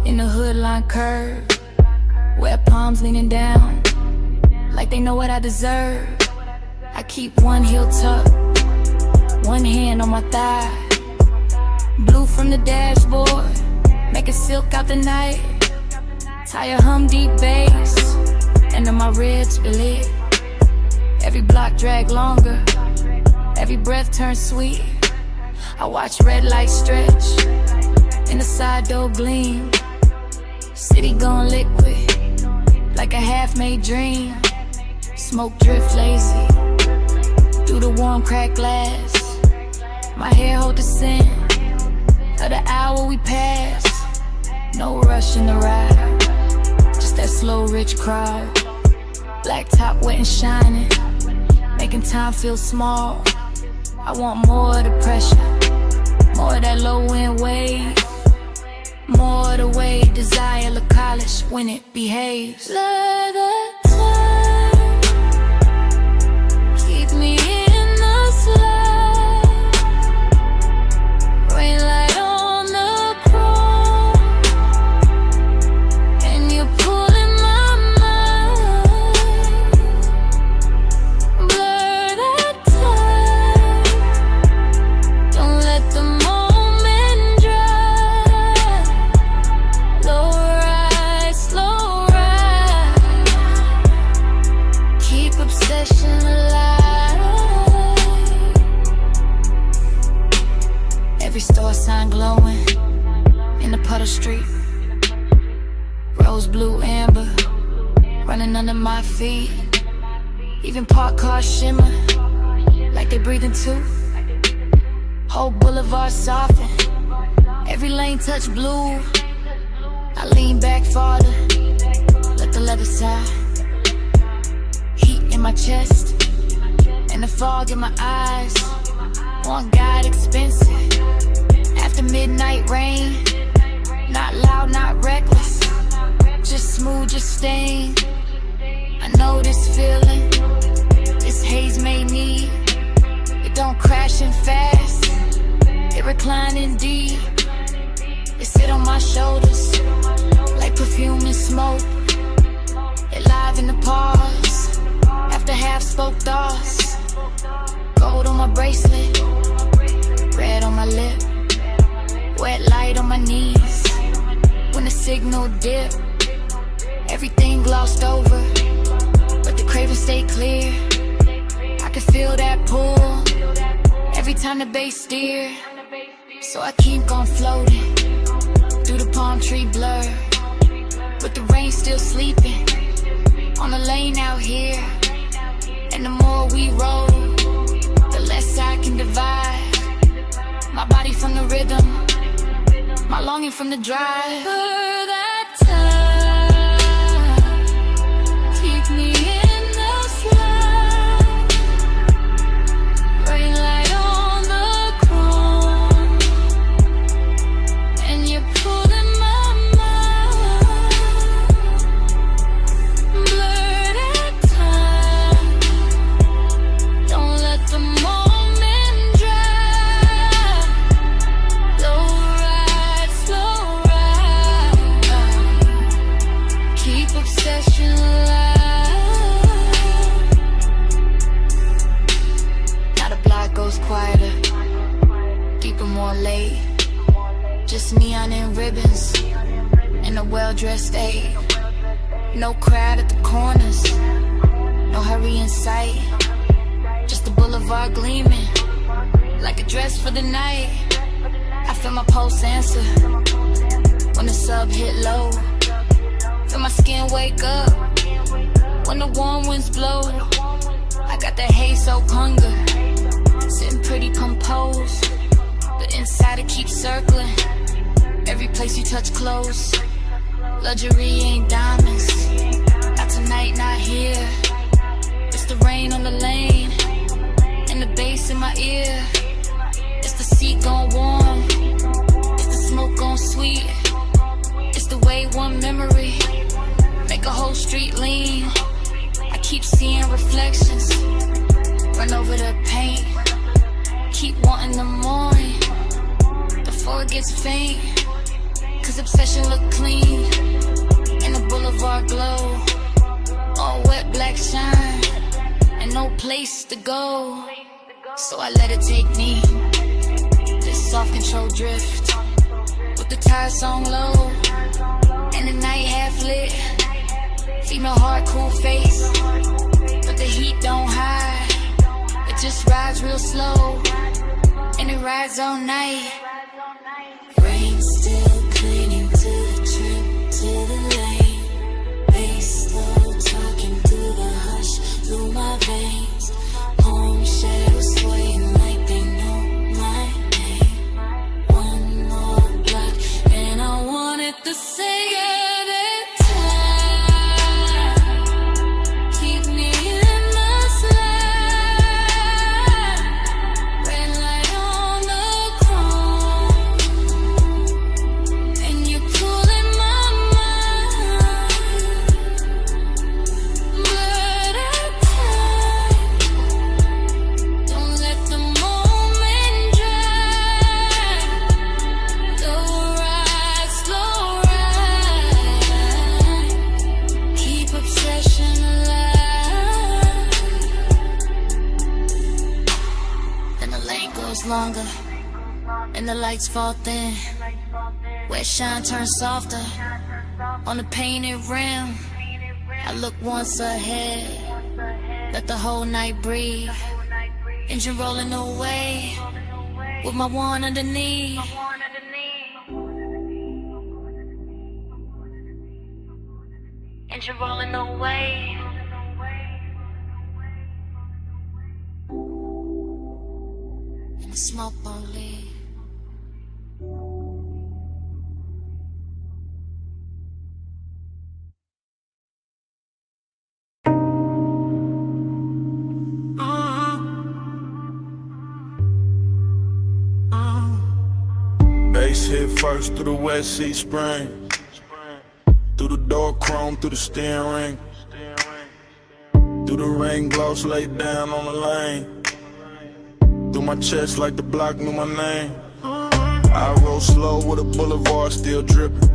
In the hood line curve. Wet palms leaning down, like they know what I deserve. I keep one heel tucked, one hand on my thigh. Blue from the dashboard, make it silk out the night. Tie a hum deep bass, and then my ribs be lit. Every block drag longer, every breath turns sweet. I watch red lights stretch, and the side door gleam. City gone liquid, like a half-made dream. Smoke drift lazy, through the warm cracked glass. My hair hold the scent of the hour we pass. No rush in the ride, just that slow rich crowd. Black top wet and shining, making time feel small. I want more of the pressure, more of that low end wave. More of the way desire look college when it behaves. Let the time keep me in the slide. Rain light on the chrome, and you're pulling my mind. Blur that time, don't let the moment dry. Slow ride, keep obsession alive. Every store sign glowing in the puddle street. Rose, blue, amber, running under my feet. Even parked cars shimmer like they breathing too. Whole boulevard soften, every lane touch blue. I lean back farther, let the leather side. Heat in my chest, and the fog in my eyes. One God expensive, after midnight rain. Not loud, not reckless, just smooth, just staying. I know this feeling, this haze may need. It don't crash in fast, it reclining deep. It sit on my shoulders, like perfume and smoke. It live in the pause, after half-spoke thoughts. Gold on my bracelet, red on my lip. Wet light on my knees, when the signal dip. Everything glossed over, but the craving stay clear. I can feel that pull, every time the bass steer. So I keep on floating, through the palm tree blur. But the rain still sleeping, on the lane out here. And the more we roll, the less I can divide. My body from the rhythm, my longing from the drive. For that time, keep me in the slide. Rain light on the chrome, and you're pulling my mind. Blur that time, don't let the moment dry. Slow ride, keep obsession alive. Now the block goes quieter, deeper, more late. Just neon and ribbons in a well-dressed aid. No crowd at the corners, no hurry in sight. Just the boulevard gleaming like a dress for the night. I feel my pulse answer when the sub hit low. Feel my skin wake up when the warm winds blow. I got that hay-soaked hunger, sitting pretty composed. The inside it keeps circling. Every place you touch close. Luxury ain't diamonds. Not tonight, not here. It's the rain on the lane and the bass in my ear. It's the seat gone warm. It's the smoke gone sweet. It's the way one memory make a whole street lean. I keep seeing reflections. Run over the paint. Keep wanting the morning before it gets faint. Cause obsession look clean in the boulevard glow. All wet black shine and no place to go. So I let it take me. This soft control drift with the tires on low and the night half lit. Female heart, cool face, but the heat don't hide. It just rides real slow and it rides all night. Rain still clinging to the trip, to the lane. Bass slow talking through the hush, through my veins. Home shadows swaying like they know my name. One more block and I wanted to say it. Longer and the lights fall thin, where shine turns softer on the painted rim. I look once ahead, let the whole night breathe. Engine rolling away with my one underneath. Engine rolling away. Smoke won't leave. Bass hit first through the West Sea Spring. Through the door chrome, through the steering ring. Through the rain gloss laid down on the lane. Through my chest like the block knew my name. I roll slow with a boulevard still dripping.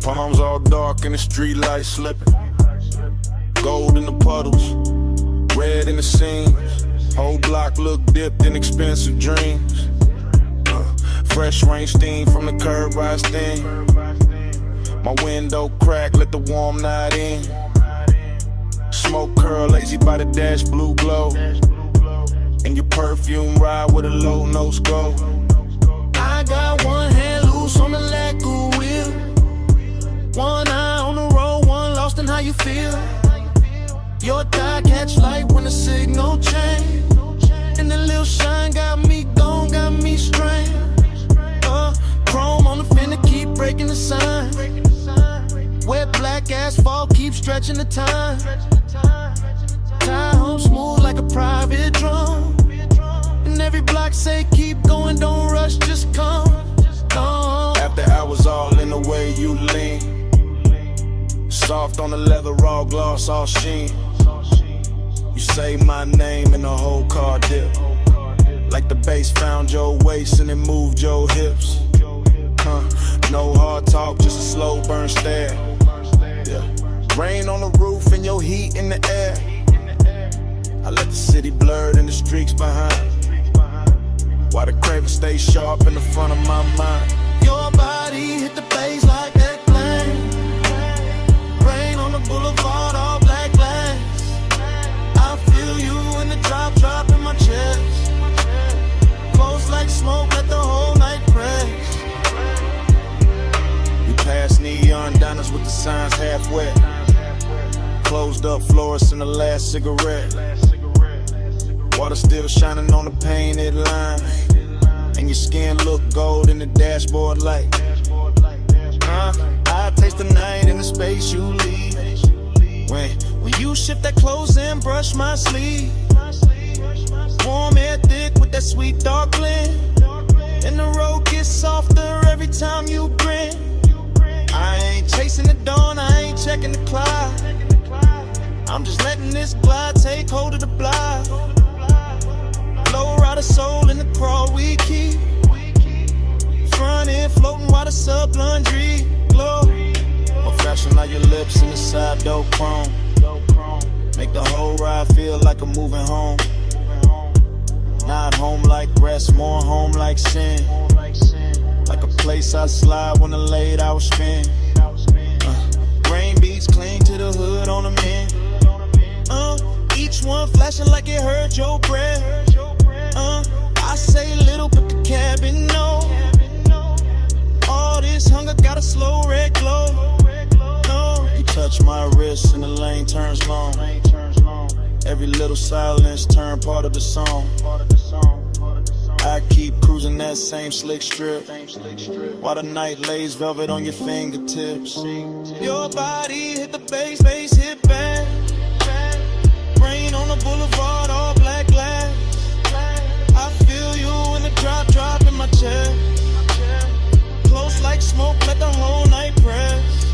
Palms all dark and the street lights slipping. Gold in the puddles, red in the seams. Whole block look dipped in expensive dreams. Fresh rain steam from the curb rise steam. My window crack, let the warm night in. Smoke curl, lazy by the dash, blue glow. And your perfume ride with a low nose go. I got one hand loose on the lacquer wheel. One eye on the road, one lost in how you feel. Your thigh catch light when the signal change. And the little shine got me gone, got me strained. Chrome on the fender, keep breaking the sign. Wet black asphalt, keep stretching the time. Tie home smooth like a private drum. And every block say keep going, don't rush, just come. After hours all in the way you lean. Soft on the leather, raw gloss, all sheen. You say my name and the whole car dip. Like the bass found your waist and it moved your hips. No hard talk, just a slow burn stare. Yeah. Rain on the roof and your heat in the air. I let the city blurred and the streaks behind. While the craven stay sharp in the front of my mind. body hit the bass like that plane. Rain on the boulevard, all black glass. I feel you in the drop in my chest. Close like smoke, let the whole night press. We pass neon diners with the signs half wet. Closed up florists in the last cigarette. Water still shining on the painted line. And your skin look gold in the dashboard light. I taste the night in the space you leave. When you shift that clothes and brush my sleeve. Warm air thick with that sweet dark blend. And the road gets softer every time you grin. I ain't chasing the dawn, I ain't checking the clock. I'm just letting this glide take hold of the block. Low rider soul in the crawl we keep. Front end floating while the sub laundry glow. Or fashion like your lips in the side door chrome. Make the whole ride feel like a moving home. Not home like rest, more home like sin. Like a place I slide when the late hours spend. Rain beats cling to the hood on the men. Each one flashing like it hurt your breath. I say little, but the cabin know. All this hunger got a slow red glow. No, you touch my wrist and the lane turns long. Every little silence turn part of the song. I keep cruising that same slick strip while the night lays velvet on your fingertips. Your body hit the bass hit back. Rain on the boulevard, all black glass. I feel you in the drop in my chest. Close like smoke, let the whole night press.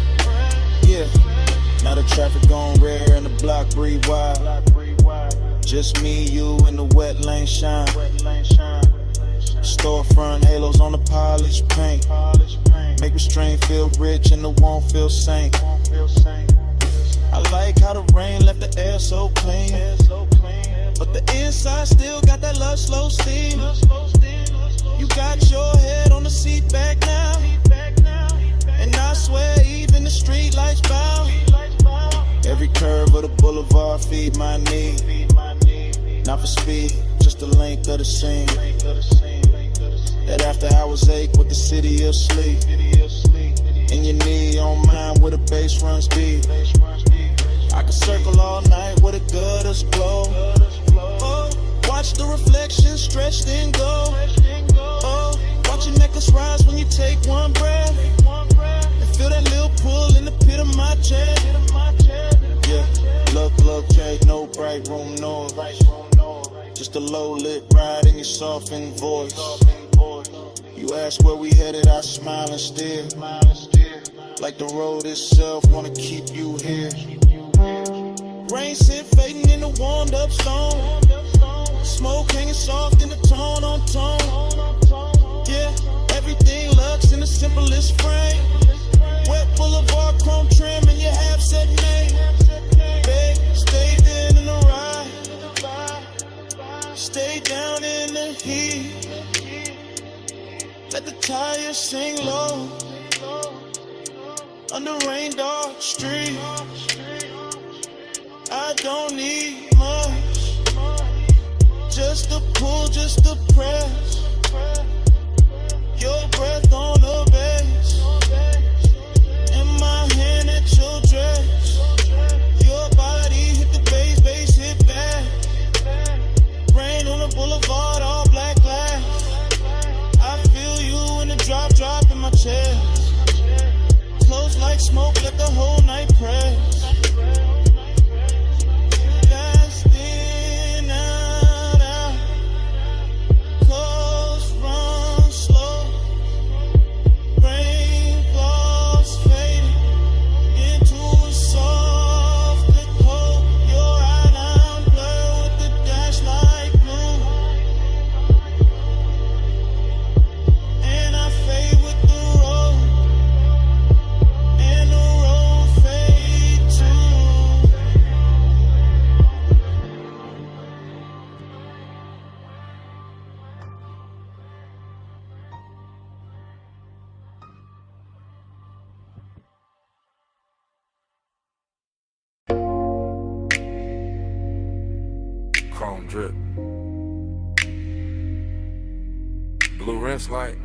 Yeah, now the traffic gone rare and the block breathe wide. Just me, you, and the wet lane shine. Storefront halos on the polished paint. Make restraint feel rich and the won't feel sank. I like how the rain left the air so clean. But the inside still got that love slow steam. You got your head on the seat back now. And I swear even the street lights bow. Every curve of the boulevard feed my need. Not for speed, just the length of the scene. That after hours ache with the city of sleep. And your knee on mine where the bass runs deep. I can circle all night with a gutters glow. Oh, watch the reflection stretch then go. Oh, watch your necklace rise when you take one breath. And feel that little pull in the pit of my chest. Yeah, look, Jake, no bright room noise. Just a low lit ride in your softened voice. You ask where we headed, I smile and stare. Like the road itself wanna keep you here. Rain scent fading in the warmed up stone. Smoke hanging soft in the tone on tone. Yeah, everything looks in the simplest frame. Wet boulevard chrome trim and your half set name. Babe, stay there in the ride. Stay down in the heat. Let the tires sing low. Under rain dark street. I don't need much. Just a pull, just a press. Your breath on the bass. In my hand at your dress. Your body hit the bass hit back. Rain on the boulevard, all black glass. I feel you in the drop in my chest. Close like smoke, let the whole night press. Last in, out. chrome drip. Blue rinse light.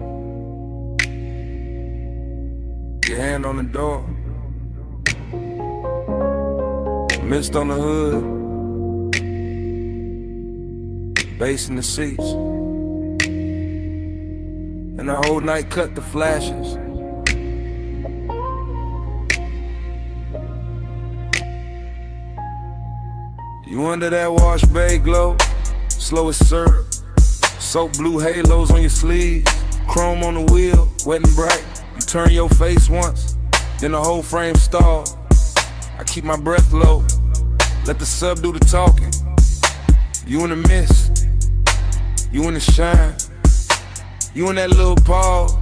Your hand on the door. Mist on the hood. Bass in the seats. And the whole night cut the flashes. You under that wash bay glow, slow as syrup. Soap blue halos on your sleeves, chrome on the wheel, wet and bright. You turn your face once, then the whole frame stall. I keep my breath low, let the sub do the talking. You in the mist, you in the shine. You in that little pause,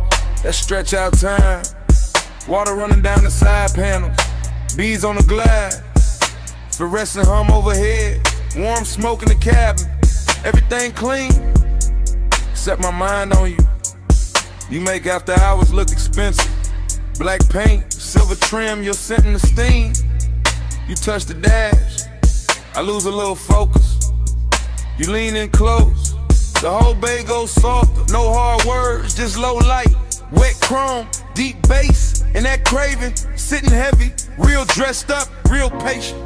that stretch out time. Water running down the side panels, bees on the glide. Fluorescent hum overhead, warm smoke in the cabin. Everything clean, set my mind on you. You make after hours look expensive. Black paint, silver trim, your scent in the steam. You touch the dash, I lose a little focus. You lean in close, the whole bay goes softer. No hard words, just low light. Wet chrome, deep bass, and that craving, sitting heavy. Real dressed up, real patient.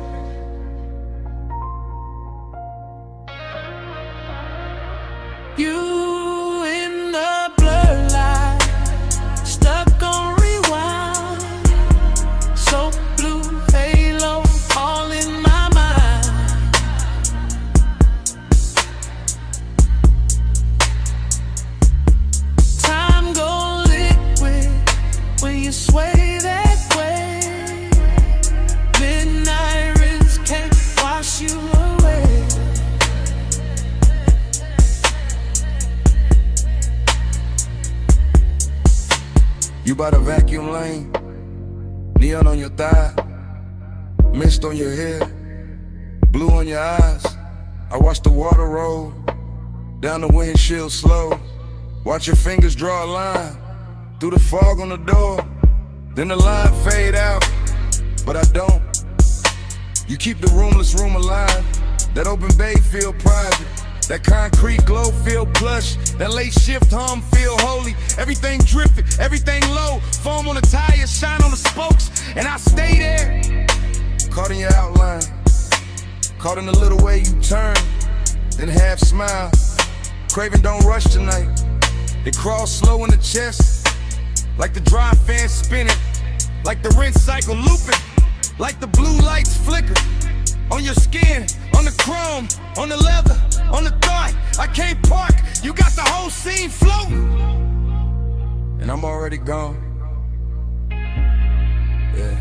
You in the blur light, stuck on rewind. So blue halo, all in my mind. Time go liquid when you sway that way. Midnight rinse can't wash you away. You by the vacuum lane, neon on your thigh, mist on your hair, blue on your eyes. I watch the water roll down the windshield slow. Watch your fingers draw a line through the fog on the door. Then the line fade out, but I don't. You keep the roomless room alive. That open bay feel private. That concrete glow feel plush. That late shift hum feel holy. Everything dripping, everything low. Foam on the tires, shine on the spokes. And I stay there. Caught in your outline. Caught in the little way you turn. Then half smile. Craving don't rush tonight. It crawls slow in the chest. Like the dry fan spinning. Like the rinse cycle looping. Like the blue lights flicker. On your skin, on the chrome, on the leather, on the thigh. I can't park, you got the whole scene floating. And I'm already gone. Yeah.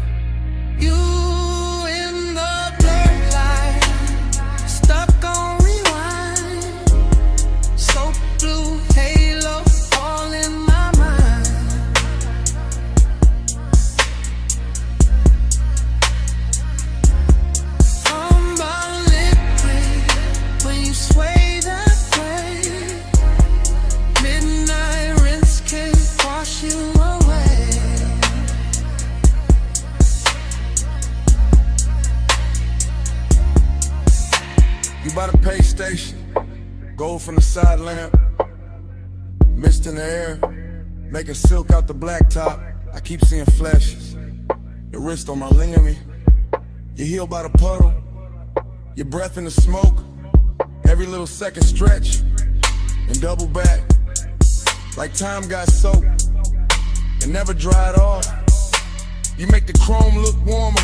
You in the blur light, stuck on rewind. So blue halo, all in my mind. I'm liquid when you sway that way. Midnight rinse can't wash you away. You by the pay station, gold from the side lamp, mist in the air, making silk out the blacktop. I keep seeing flashes. Your wrist on my lingering, your heel by the puddle, your breath in the smoke. Every little second stretch and double back, like time got soaked and never dried off. You make the chrome look warmer,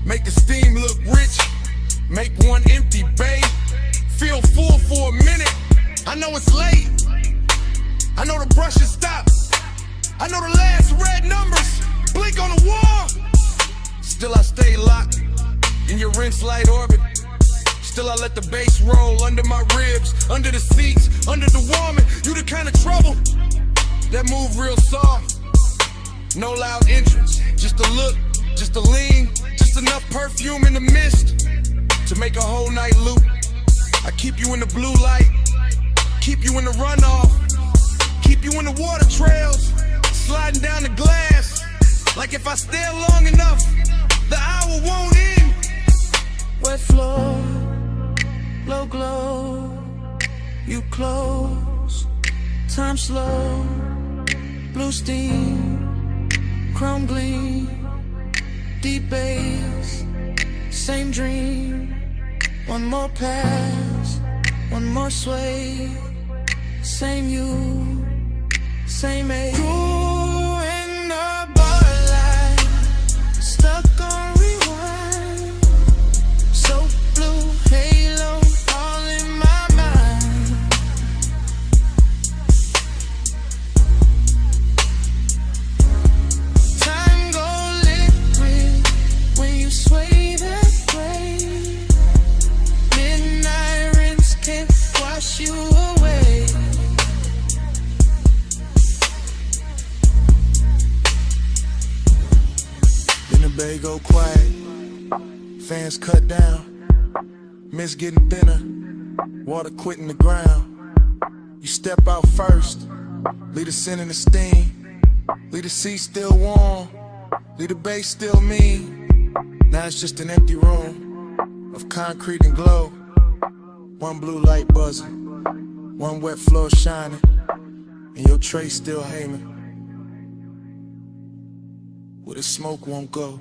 make the steam look rich. Make one empty bay feel full for a minute. I know it's late, I know the brush has stopped, I know the last red numbers blink on the wall. Still I stay locked in your rinse light orbit. Still I let the bass roll under my ribs, under the seats, under the warming. You the kind of trouble that move real soft. No loud entrance, just a look, just a lean, just enough perfume in the mist to make a whole night loop. I keep you in the blue light, keep you in the runoff, keep you in the water trails, sliding down the glass. Like if I stay long enough, the hour won't end. Wet floor, Glow, glow, you close. Time slow, blue steam, chrome gleam, deep bass, same dream. One more pass, one more sway. Same you, same age. Ooh, in the bar light, stuck on rewind. So blue, halo, all in my mind. Time go liquid when you sway that way. Midnight rinse can't wash you away. Then the bay go quiet, fans cut down, mist getting thinner, water quitting the ground. You step out first, leave the scent and the steam, leave the seat still warm, leave the bass still mean. Now it's just an empty room of concrete and glow. One blue light buzzing, one wet floor shining, and your tray still hanging. Where the smoke won't go.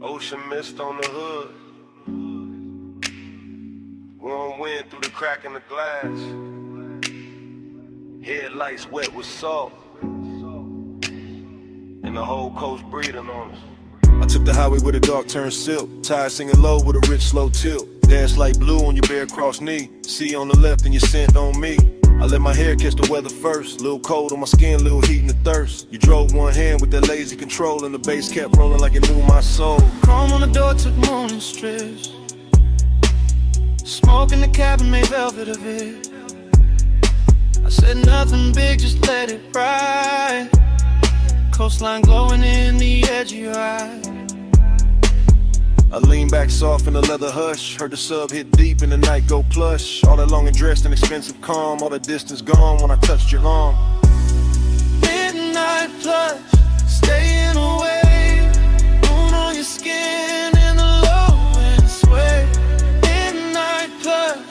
Ocean mist on the hood. Warm wind through the crack in the glass. Headlights wet with salt. And the whole coast breathing on us. I took the highway with a dark turn silk. Tires singing low with a rich slow tilt. Dance like blue on your bare cross knee. See on the left and your scent on me. I let my hair catch the weather first. Little cold on my skin, little heat in the thirst. You drove one hand with that lazy control, and the bass kept rolling like it knew my soul. Chrome on the door took morning strips. Smoke in the cabin made velvet of it. I said nothing big, just let it ride. Coastline glowing in the edge of your eye. I lean back soft in the leather hush. Heard the sub hit deep and the night go plush. All that long and dressed in expensive calm. All the distance gone when I touched your arm. Midnight plush, staying away. Moon on your skin and the low wind sway. Midnight plush,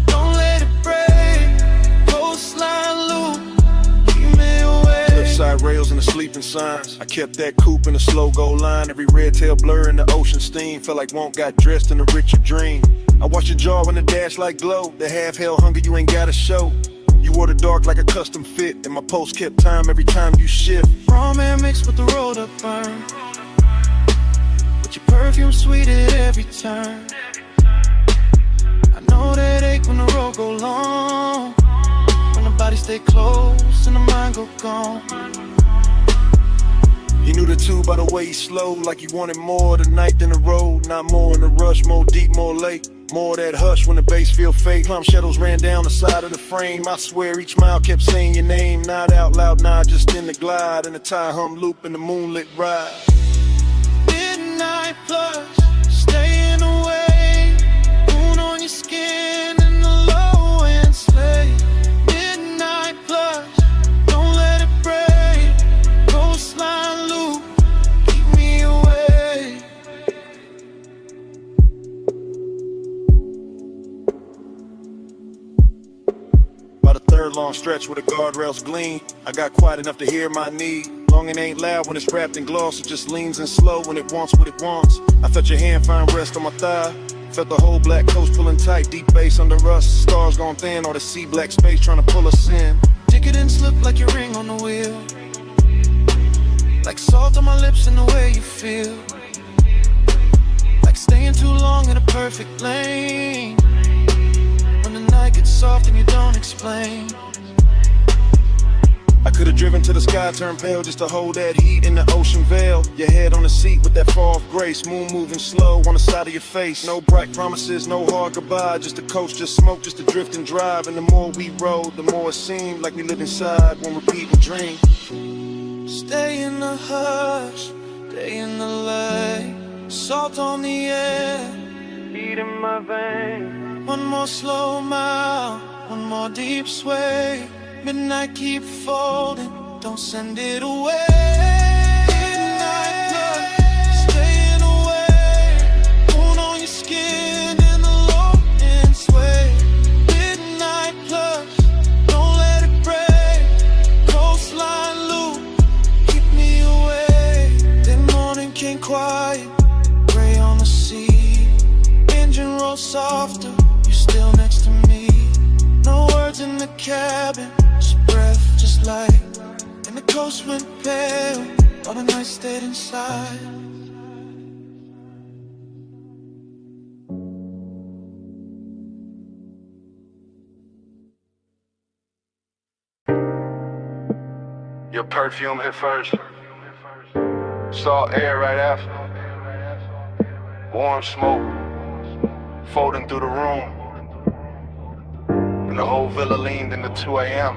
don't let it break. Coastline loop, keep me away. Cliffside rails and the sleeping signs. I kept that coupe in a slow go line. Every red tail blur in the ocean steam. Felt like won't got dressed in a richer dream. I watched your jaw in the dash like glow. The half hell hunger you ain't gotta show. You wore the dark like a custom fit, and my pulse kept time every time you shift. Raw man mixed with the rolled up burn. With your perfume sweet at every turn. I know that ache when the road go long. When the body stay close and the mind go gone. He knew the two by the way he slowed, like he wanted more of the night than the road. Not more in the rush, more deep, more late. More of that hush when the bass feel fake. Plum shadows ran down the side of the frame. I swear each mile kept saying your name. Not out loud, nah, just in the glide. In the tie hum loop in the moonlit ride. Midnight plush, staying away. Moon on your skin and the low wind sway. Midnight plush, don't let it break. Coastline loop, keep me away. By the third long stretch where the guardrails gleam, I got quiet enough to hear my need. Longing ain't loud when it's wrapped in gloss. It just leans in slow when it wants what it wants. I felt your hand find rest on my thigh. Felt the whole black coast pulling tight. Deep bass under us. Stars gone thin. All the sea black space trying to pull us in. Decadent slip like your ring on the wheel. Like salt on my lips and the way you feel. Like staying too long in a perfect lane. When the night gets soft and you don't explain. I Could've driven to the sky, turned pale just to hold that heat in the ocean veil. Your head on the seat with that fall of grace, moon moving slow on the side of your face. No bright promises, no hard goodbye, just a coast, just smoke, just to drift and drive. And the more we rode, the more it seemed like we lived inside one repeating dream. Stay in the hush, stay in the light, salt on the air, Heat in my veins. one more slow mile, one more deep sway. Midnight keep folding, don't send it away. Midnight blood, staying away. Moon on your skin and the low end sway. Midnight plus, don't let it break. Coastline loop, keep me away. Then morning came quiet, gray on the sea. Engine roll softer, you're still next to me. No words in the cabin, just breath, just light. And the coast went pale, all the night stayed inside. Your perfume hit first. Salt air right after. Warm smoke folding through the room. And the whole villa leaned into 2 a.m.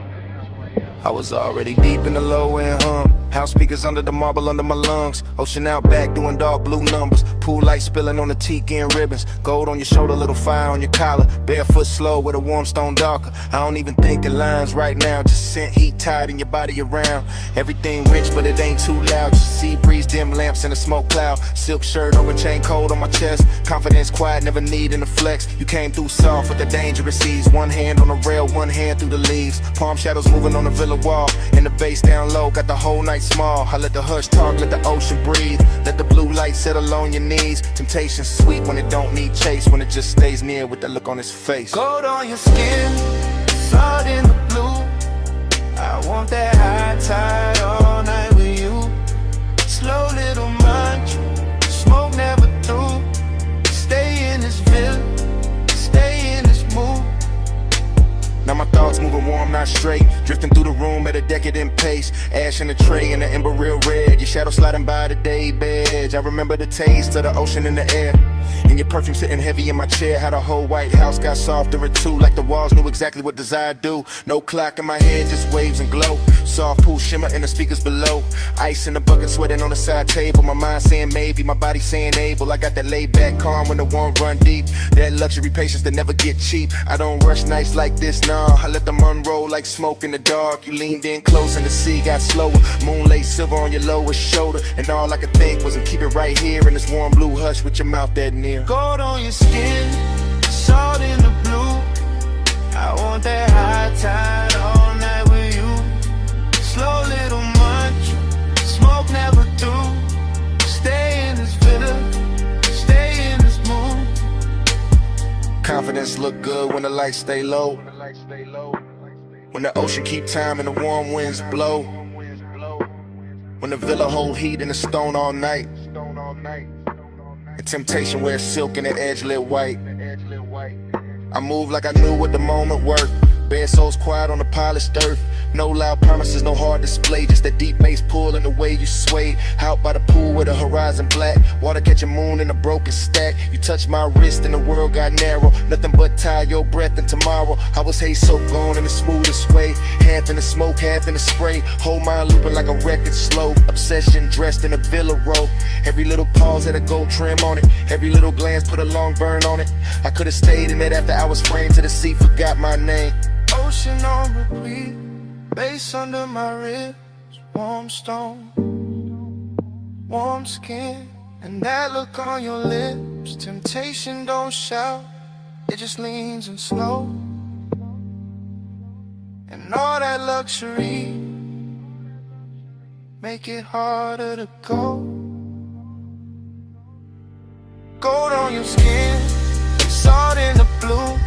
I was already deep in the low end hum. House speakers under the marble under my lungs. Ocean out back doing dark blue numbers. Pool light spilling on the tiki and ribbons. Gold on your shoulder, little fire on your collar. Barefoot slow with a warm stone darker. I don't even think the lines right now. Just scent heat tied in your body around. Everything rich but it ain't too loud. Just sea breeze, dim lamps and a smoke cloud. Silk shirt over chain cold on my chest. Confidence quiet, never needing to flex. You came through soft with the dangerous seas. One hand on the rail, one hand through the leaves. Palm shadows moving on the villa wall. And the bass down low, got the whole night small. I let the hush talk, let the ocean breathe. Let the blue light settle on your knees. Temptation sweet when it don't need chase. When it just stays near with that look on his face. Gold on your skin, salt in the blue. I want that high tide all night with you. Slow little munch, smoke never through. Stay in this villa, stay in this mood. Now my thoughts moving warm, not straight. Drifting through the room at a decadent pace. Ash in the tray and the ember real red. Your shadow sliding by the day bed. I remember the taste of the ocean in the air. And your perfume sitting heavy in my chair. How the whole White House got softer and too. Like the walls knew exactly what desire do. No clock in my head, just waves and glow. Soft pool shimmer in the speakers below. Ice in the bucket, sweating on the side table. My mind saying maybe, my body saying able. I got that laid back calm when the warm run deep. That luxury patience that never get cheap. I don't rush nights like this, nah. I let them unroll like smoke in the dark. You leaned in close and the sea got slower. Moonlight silver on your lower shoulder. And all I could think was to keep it right here in this warm blue hush with your mouth that near. Gold on your skin, salt in the blue. I want that high tide all night with you. Slow little munch, smoke never through. Stay in this villa, stay in this mood. Confidence look good when the lights stay low. When the ocean keep time and the warm winds blow. When the villa hold heat in the stone all night. And temptation wears silk and that edge lit white. I move like I knew what the moment worth. Bare souls quiet on the polished earth. No loud promises, no hard display. Just that deep bass pull and the way you sway. Out by the pool with the horizon black. Water catching moon in a broken stack. You touch my wrist and the world got narrow. Nothing but tie your breath and tomorrow. I was hay soaked on in the smoothest way. Half in the smoke, half in the spray. Whole mind looping like a record slow. Obsession dressed in a villa robe. Every little pause had a gold trim on it. Every little glance put a long burn on it. I could have stayed in it after I was framed to the sea. Forgot my name. Ocean on repeat, bass under my ribs, warm stone, warm skin, and that look on your lips. Temptation don't shout, it just leans and slow. And all that luxury make it harder to go. Gold on your skin, salt in the blue.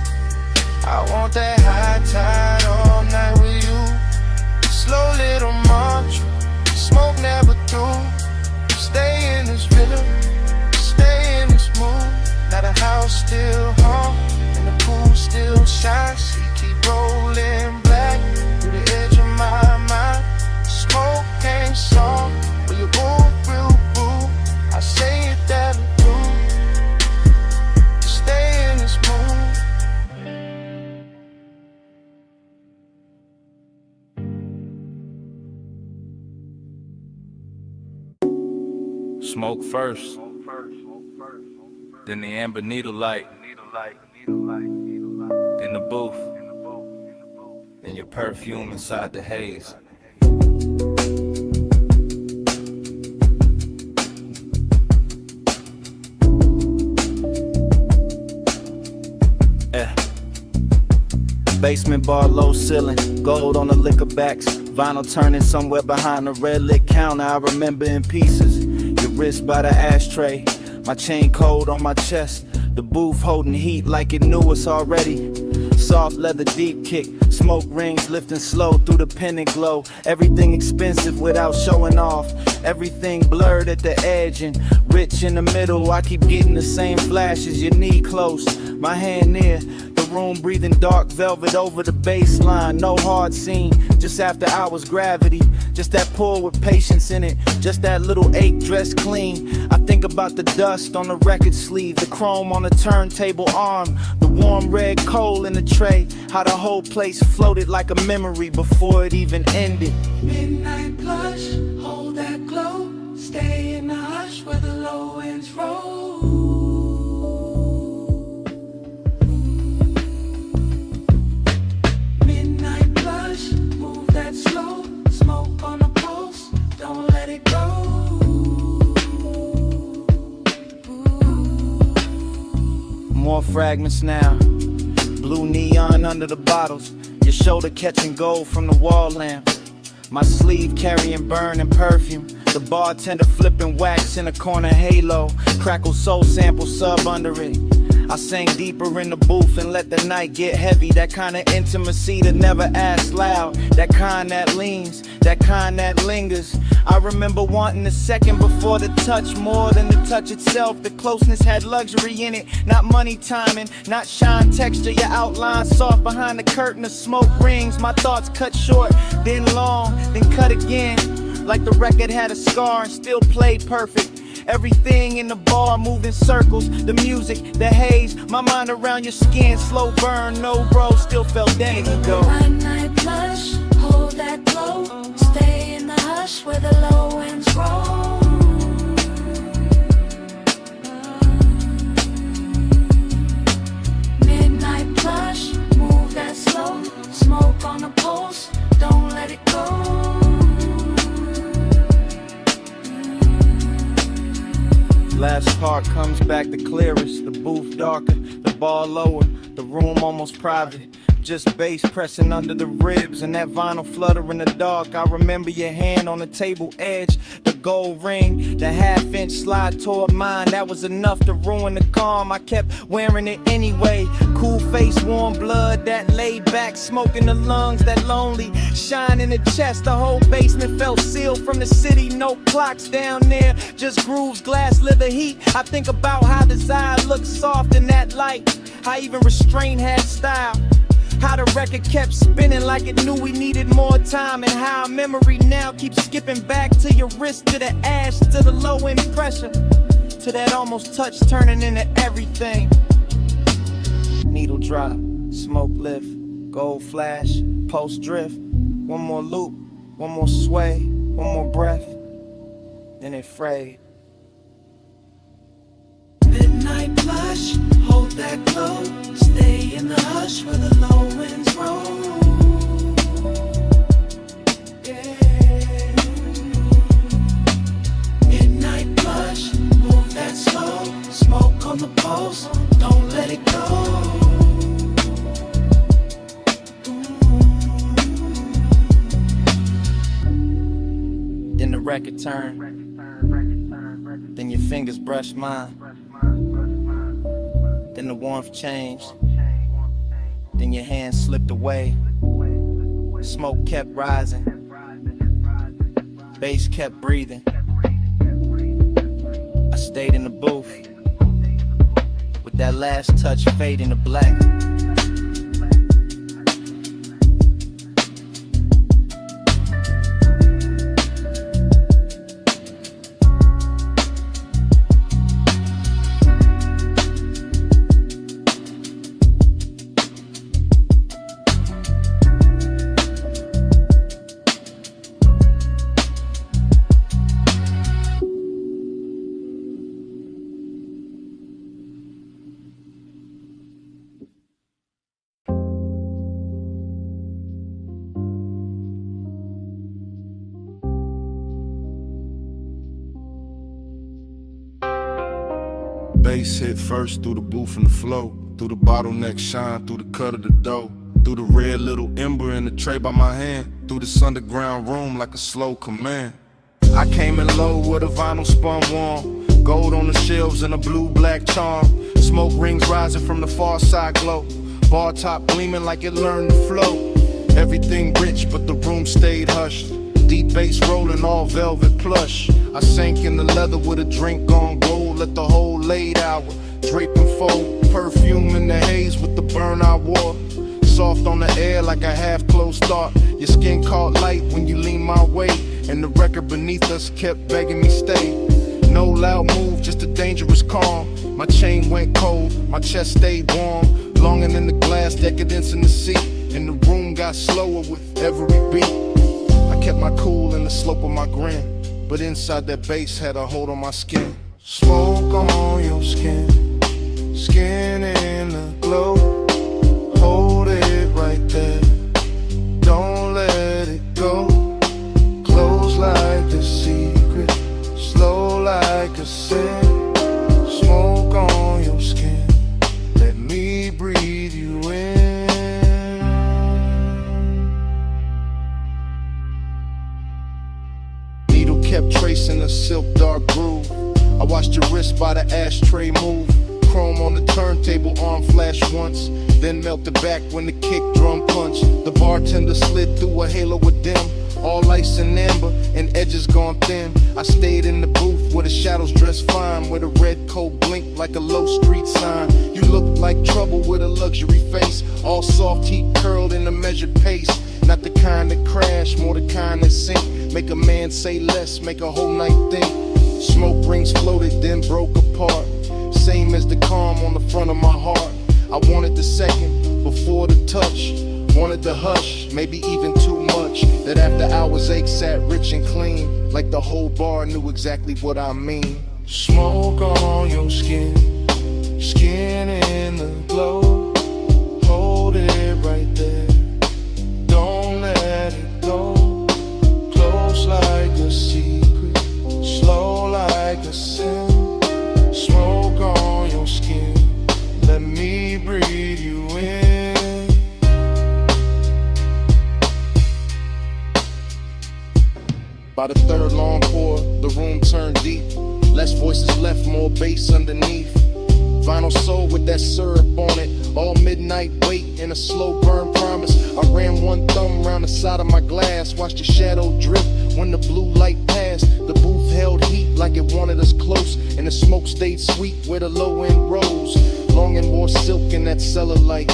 I want that high tide all night with you. Slow little march, smoke never through. Stay in this villa, stay in this mood. Now the house still hum, and the pool still shines. She keep rolling black through the edge of my mind. Smoke first, then the amber needle light, then the booth, then your perfume inside the haze. Basement bar, low ceiling, gold on the liquor backs, vinyl turning somewhere behind the red lit counter. I remember in pieces, your wrist by the ashtray, my chain cold on my chest, the booth holding heat like it knew us already. Soft leather deep kick, smoke rings lifting slow through the pendant glow. Everything expensive without showing off, everything blurred at the edge and rich in the middle. I keep getting the same flashes, your knee close, my hand near the room, breathing dark velvet over the baseline. No hard scene, just after hours gravity, just that pull with patience in it, just that little ache dressed clean. I think about the dust on the record sleeve, the chrome on the turntable arm, the warm red coal in the tray, how the whole place floated like a memory before it even ended. Midnight plush, hold that glow, stay in the hush where the low winds roll. Midnight plush, move that slow, smoke on the pulse, don't let it go. More fragments now, blue neon under the bottles, your shoulder catching gold from the wall lamp, my sleeve carrying burning perfume, the bartender flipping wax in a corner halo, crackle soul sample sub under it. I sang deeper in the booth and let the night get heavy. That kind of intimacy that never asks loud, that kind that leans, that kind that lingers. I remember wanting a second before the touch, more than the touch itself. The closeness had luxury in it, not money timing, not shine texture. Your outline soft behind the curtain of smoke rings. My thoughts cut short, then long, then cut again, like the record had a scar and still played perfect. Everything in the bar moved in circles, the music, the haze, my mind around your skin, slow burn, no bro, still felt dead ago. Night plush, hold that glow, stay in the hush where the low winds roll. Midnight plush, move that slow, smoke on the pulse, don't let it go. Last part comes back the clearest, the booth darker, the bar lower, the room almost private. Just bass pressing under the ribs and that vinyl flutter in the dark. I remember your hand on the table edge, the gold ring, the half-inch slide toward mine. That was enough to ruin the calm. I kept wearing it anyway. Cool face, warm blood, that laid back smoke in the lungs, that lonely shine in the chest. The whole basement felt sealed from the city. No clocks down there, just grooves, glass, leather heat. I think about how desire looked soft in that light, how even restraint had style. How the record kept spinning like it knew we needed more time, and how memory now keeps skipping back to your wrist, to the ash, to the low end pressure, to that almost touch turning into everything. Needle drop, smoke lift, gold flash, post drift. One more loop, one more sway, one more breath, then it frayed. Midnight plush, hold that glow, stay in the hush where the low winds roll. Yeah. Midnight plush, move that slow, smoke on the pulse, don't let it go. Then the record turned, then your fingers brushed mine. Then the warmth changed, then your hand slipped away. Smoke kept rising, bass kept breathing. I stayed in the booth, with that last touch fading to black. bass hit first through the booth and the flow, through the bottleneck shine, through the cut of the dough, through the red little ember in the tray by my hand, through this underground room like a slow command. I came in low with a vinyl spun warm, gold on the shelves and a blue-black charm, smoke rings rising from the far side glow, bar top gleaming like it learned to flow. Everything rich but the room stayed hushed, deep bass rolling all velvet plush. I sank in the leather with a drink on gold, let the whole late hour drape and fold, perfume in the haze with the burn I wore, soft on the air like a half-closed thought. Your skin caught light when you leaned my way, and the record beneath us kept begging me stay. No loud move, just a dangerous calm. My chain went cold, my chest stayed warm, longing in the glass, decadence in the seat, and the room got slower with every beat. I kept my cool in the slope of my grin, but inside that bass had a hold on my skin. Smoke on your skin, skin in the glow, hold it right there, don't let it go. Close like a secret, slow like a sin. Smoke on your skin, let me breathe you in. Needle kept tracing a silk dark groove. I watched your wrist by the ashtray move. Chrome on the turntable, arm flashed once, then melted back when the kick drum punched. The bartender slid through a halo of dim, all ice and amber, and edges gone thin. I stayed in the booth where the shadows dressed fine, where the red coat blinked like a low street sign. You looked like trouble with a luxury face, all soft heat curled in a measured pace. Not the kind that crash, more the kind that sink, make a man say less, make a whole night think. Smoke rings floated, then broke apart, same as the calm on the front of my heart. I wanted the second before the touch, wanted the hush, maybe even too much. That after hours ache sat rich and clean, like the whole bar knew exactly what I mean. Smoke on your skin, skin in the glow, hold it right there, don't let it go. Close like a secret, slow like a sin. Smoke on your skin, let me breathe you in. By the third long pour, the room turned deep. Less voices left, more bass underneath. Vinyl soul with that syrup on it. All midnight wait and a slow burn promise. I ran one thumb around the side of my glass, watched the shadow drift when the blue light passed. The booth held heat like it wanted us close, and the smoke stayed sweet where the low end rose. Longing more silk in that cellar light.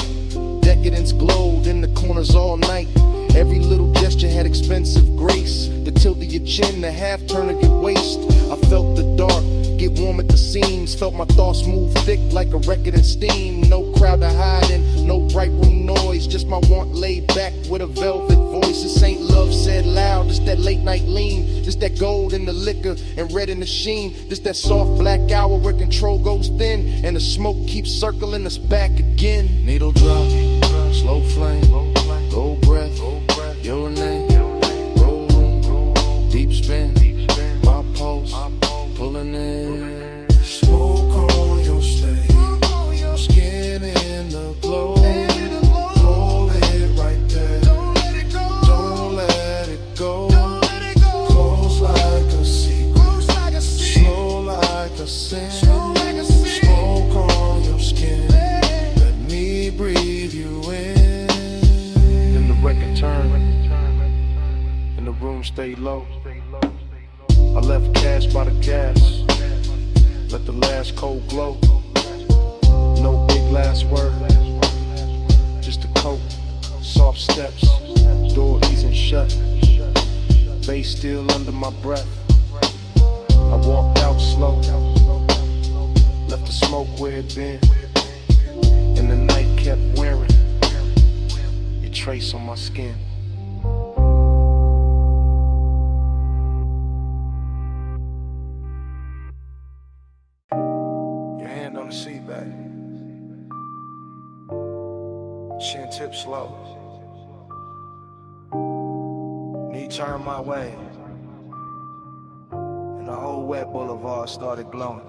Decadence glowed in the corners all night. Every little gesture had expensive grace. The tilt of your chin, the half turn of your waist. I felt the dark get warm at the seams. Felt my thoughts move thick like a record in steam. No crowd to hide in, no bright room noise. Just my want laid back with a velvet voice. This ain't love said loud, just that late night lean. Just that gold in the liquor and red in the sheen. Just that soft black hour where control goes thin, and the smoke keeps circling us back again. Needle drop, slow flame, gold breath, your name, roll room, deep spin, my pulse, pulling in. Smoke on your stage, skin in the glow, hold it right there, don't let it go, close like a secret, slow like a sin. Smoke on your skin, let me breathe you in. Then the record turned, and the room stayed low. I left cash by the gas, let the last cold glow. No big last word, just a coat, soft steps, door easing shut, bass still under my breath. I walked out slow, left the smoke where it been, and the night kept wearing your trace on my skin. On the seat back, chin tip slow, knee turned my way, and the whole wet boulevard started glowing.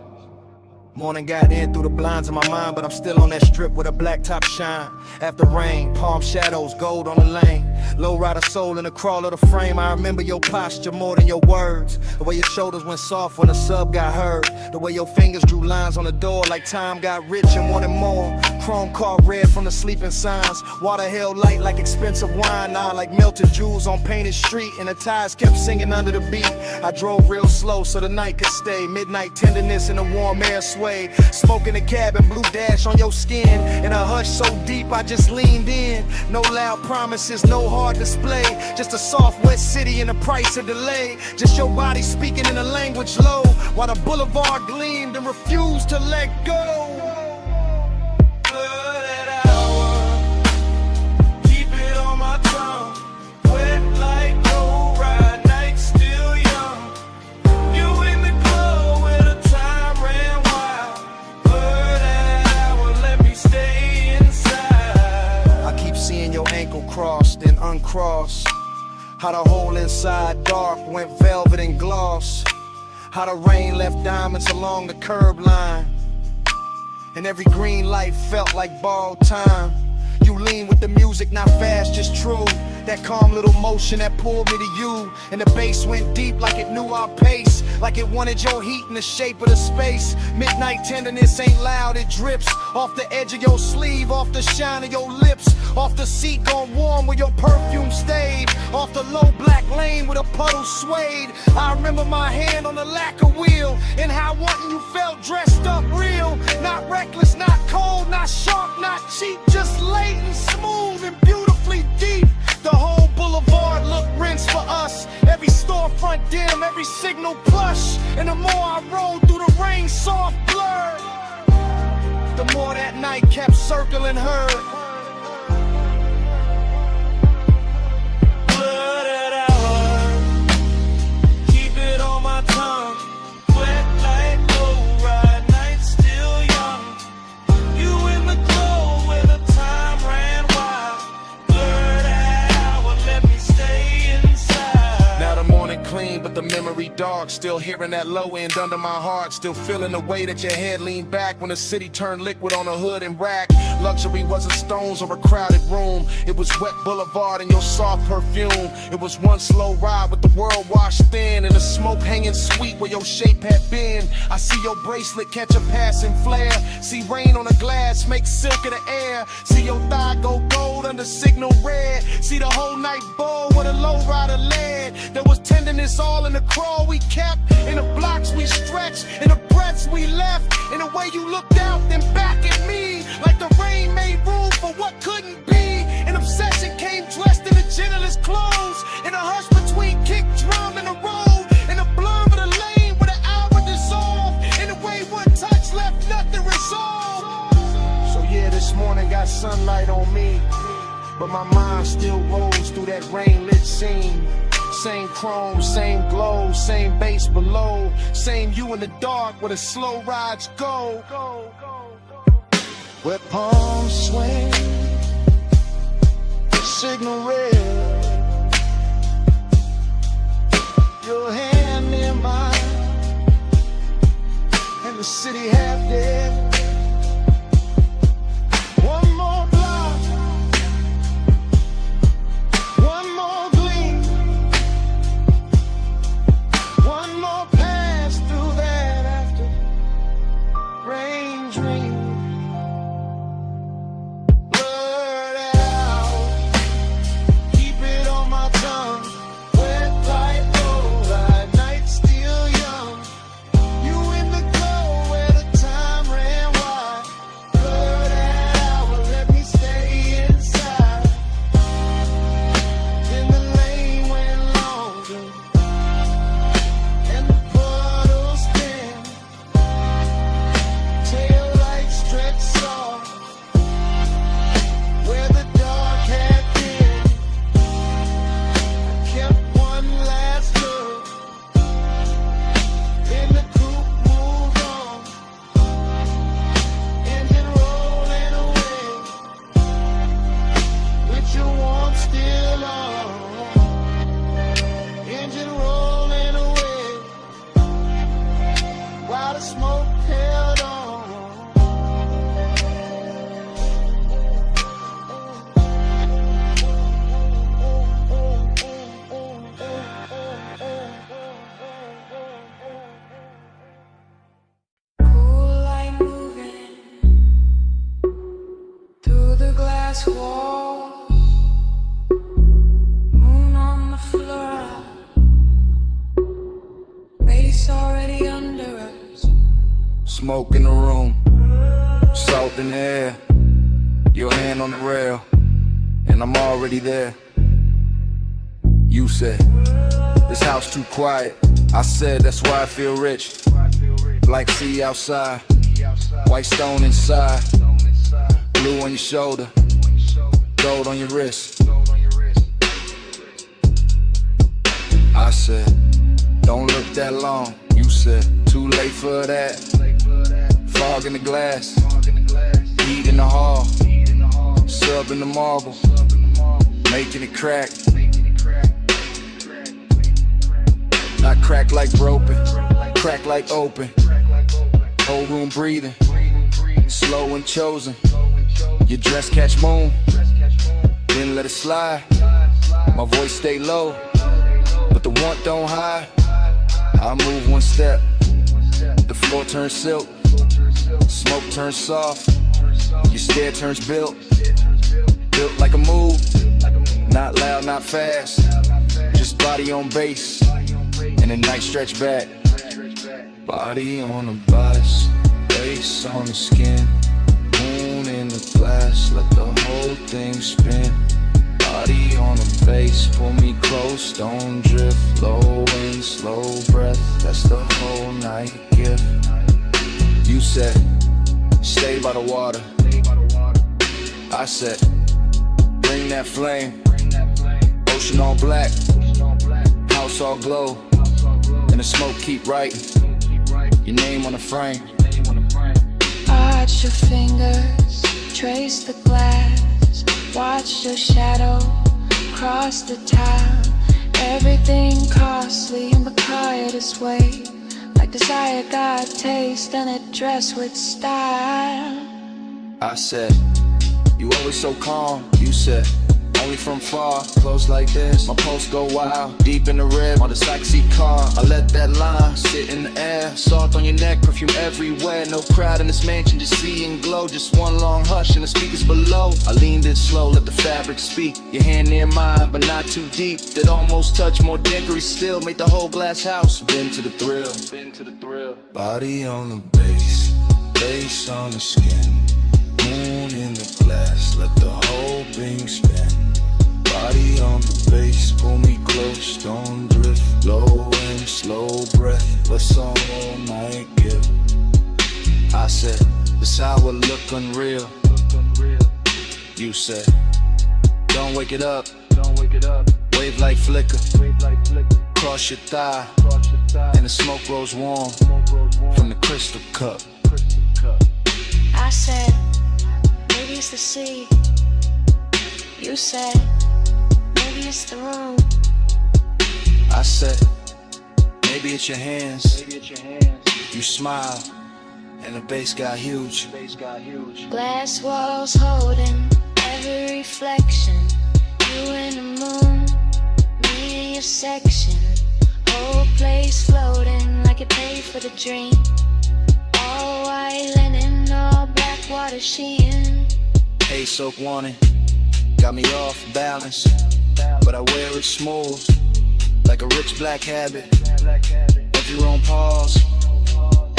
Morning got in through the blinds of my mind, but I'm still on that strip with a black top shine. After rain, palm shadows, gold on the lane. Low rider soul in the crawl of the frame. I remember your posture more than your words. The way your shoulders went soft when the sub got heard. The way your fingers drew lines on the door like time got rich and wanted more. Chrome car red from the sleeping signs. Water held light like expensive wine. Now like melted jewels on painted street. And the tires kept singing under the beat. I drove real slow so the night could stay. Midnight tenderness in the warm air sway. Smoke in the cabin, blue dash on your skin. In a hush so deep I just leaned in. No loud promises, no hard display. Just a soft wet city and the price of delay. Just your body speaking in a language low. While the boulevard gleamed and refused to let go. Crossed and uncrossed. How the hole inside dark went velvet and gloss. How the rain left diamonds along the curb line. And every green light felt like borrowed time. You lean with the music, not fast, just true. That calm little motion that pulled me to you. And the bass went deep like it knew our pace. Like it wanted your heat in the shape of the space. Midnight tenderness ain't loud, it drips. Off the edge of your sleeve, off the shine of your lips. Off the seat gone warm where your perfume stayed. Off the low black lane where the puddle swayed. I remember my hand on the lacquer wheel. And how wanting you felt dressed up real. Not reckless, not cold, not sharp, not cheap. Just latent, smooth, and beautifully deep. The whole boulevard looked rinsed for us. Every storefront dim, every signal plush. And the more I rode through the rain, soft blurred, the more that night kept circling her. Blooded hour, keep it on my tongue. Wet like low ride, night still young. You in the glow where the time ran wild. Blurred hour, let me stay inside. Now the morning clean, but the memory dark. Still hearing that low end under my heart. Still feeling the way that your head leaned back when the city turned liquid on a hood and rack. Luxury wasn't stones or a crowded room. It was wet boulevard and your soft perfume. It was one slow ride with the world washed thin and the smoke hanging sweet where your shape had been. I see your bracelet catch a passing flare. See rain on the glass make silk of the air. See your thigh go gold under signal red. See the whole night bowl where the low rider led. There was tenderness all in the crawl we kept, in the blocks we stretched, in the breaths we left, in the way you looked out then back at me. Like the rain made room for what couldn't be. An obsession came dressed in the gentlest clothes. In a hush between kick drum and the road. In the blur of the lane where the hour dissolved. In the way one touch left nothing resolved. So yeah, this morning got sunlight on me, but my mind still rolls through that rain-lit scene. Same chrome, same glow, same bass below. Same you in the dark where the slow rides go. Where palms swing, signal red. Your hand in mine, and the city half dead. One more block, one more gleam, one more pass through that after rain dream. Ran glass wall, moon on the floor, base already under us. Smoke in the room, salt in the air, your hand on the rail, and I'm already there. You said, this house too quiet. I said, that's why I feel rich. Like sea outside, white stone inside, blue on your shoulder, gold on your wrist. I said, don't look that long. You said, too late for that. Fog in the glass, heat in the hall, sub in the marble, making it crack. Not crack like broken, crack like open. Whole room breathing, slow and chosen. Your dress catch moon, then let it slide. My voice stay low, but the want don't hide. I move one step, the floor turns silk, smoke turns soft, your stare turns built. Built like a move, not loud, not fast, just body on base, and a nice stretch back. Body on the bus, face on the skin, moon in the glass, let the whole thing spin. Body on the base, pull me close, don't drift. Low wind, slow breath, that's the whole night gift. You said, stay by the water. I said, bring that flame. Ocean all black, house all glow, and the smoke keep writing your name on the frame. Arch your fingers, trace the glass, watch your shadow cross the town. Everything costly in the quietest way, like desire got taste and it dressed with style. I said, you always so calm. You said, only from far, close like this. My pulse go wild, deep in the red, on the backseat car. I let that line sit in the air. Salt on your neck, perfume everywhere. No crowd in this mansion, just see and glow. Just one long hush and the speakers below. I leaned in slow, let the fabric speak. Your hand near mine, but not too deep. That almost touch, more dickery still. Made the whole glass house, been to the thrill. Been to the thrill. Body on the base, face on the skin, moon in the glass, let the whole thing spin. Body on the base, pull me close, don't drift. Low and slow breath, what's all night give? I said, this how it look unreal. You said, don't wake it up. Wave like flicker, cross your thigh, and the smoke rolls warm from the crystal cup. I said, maybe it's the sea. You said, maybe it's the room. I said, maybe it's your hands. You smile, and the bass got huge. Glass walls holding every reflection. You and the moon, me in your section. Whole place floating like it paid for the dream. All white linen, all black water sheen. Hey, soak warning, got me off balance, but I wear it smooth, like a rich black habit. Every own pause,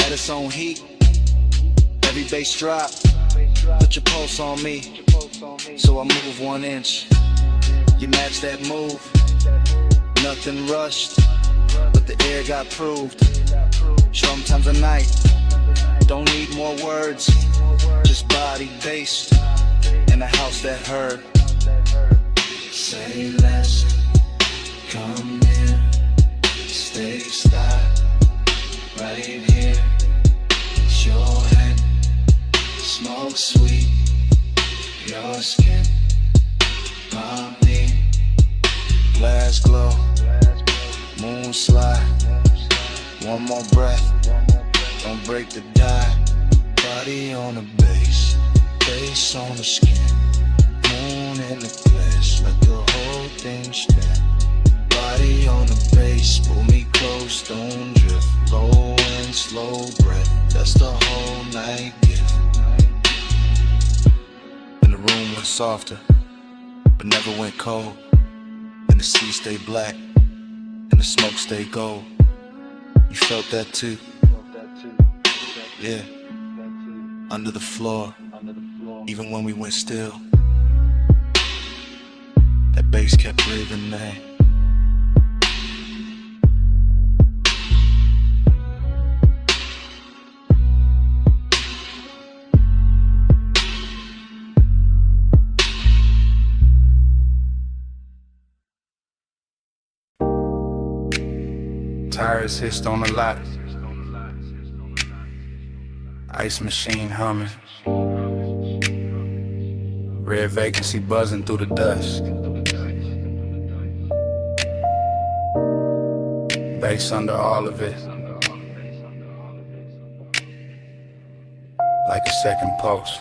at its own heat. Every bass drop, put your pulse on me, so I move 1 inch. You match that move, nothing rushed, but the air got proved. Sometimes a night, don't need more words, just body based in a house that heard. Say less, come near, stay style, right here. It's your hand, smoke sweet, your skin, my knee. Glass glow, moon slide, one more breath, don't break the die. Body on the base, face on the skin, moon in the glass, let the whole thing spin. Body on the base, pull me close, don't drift. Low and slow breath, that's the whole night gift. In the room room went softer, but never went cold. And the sea stayed black, and the smoke stayed gold. You felt that too? Yeah. Under the floor, even when we went still, that bass kept breathing, man. Tires hissed on the lot. Ice machine humming. Red vacancy buzzing through the dust. Bass under all of it. Like a second pulse.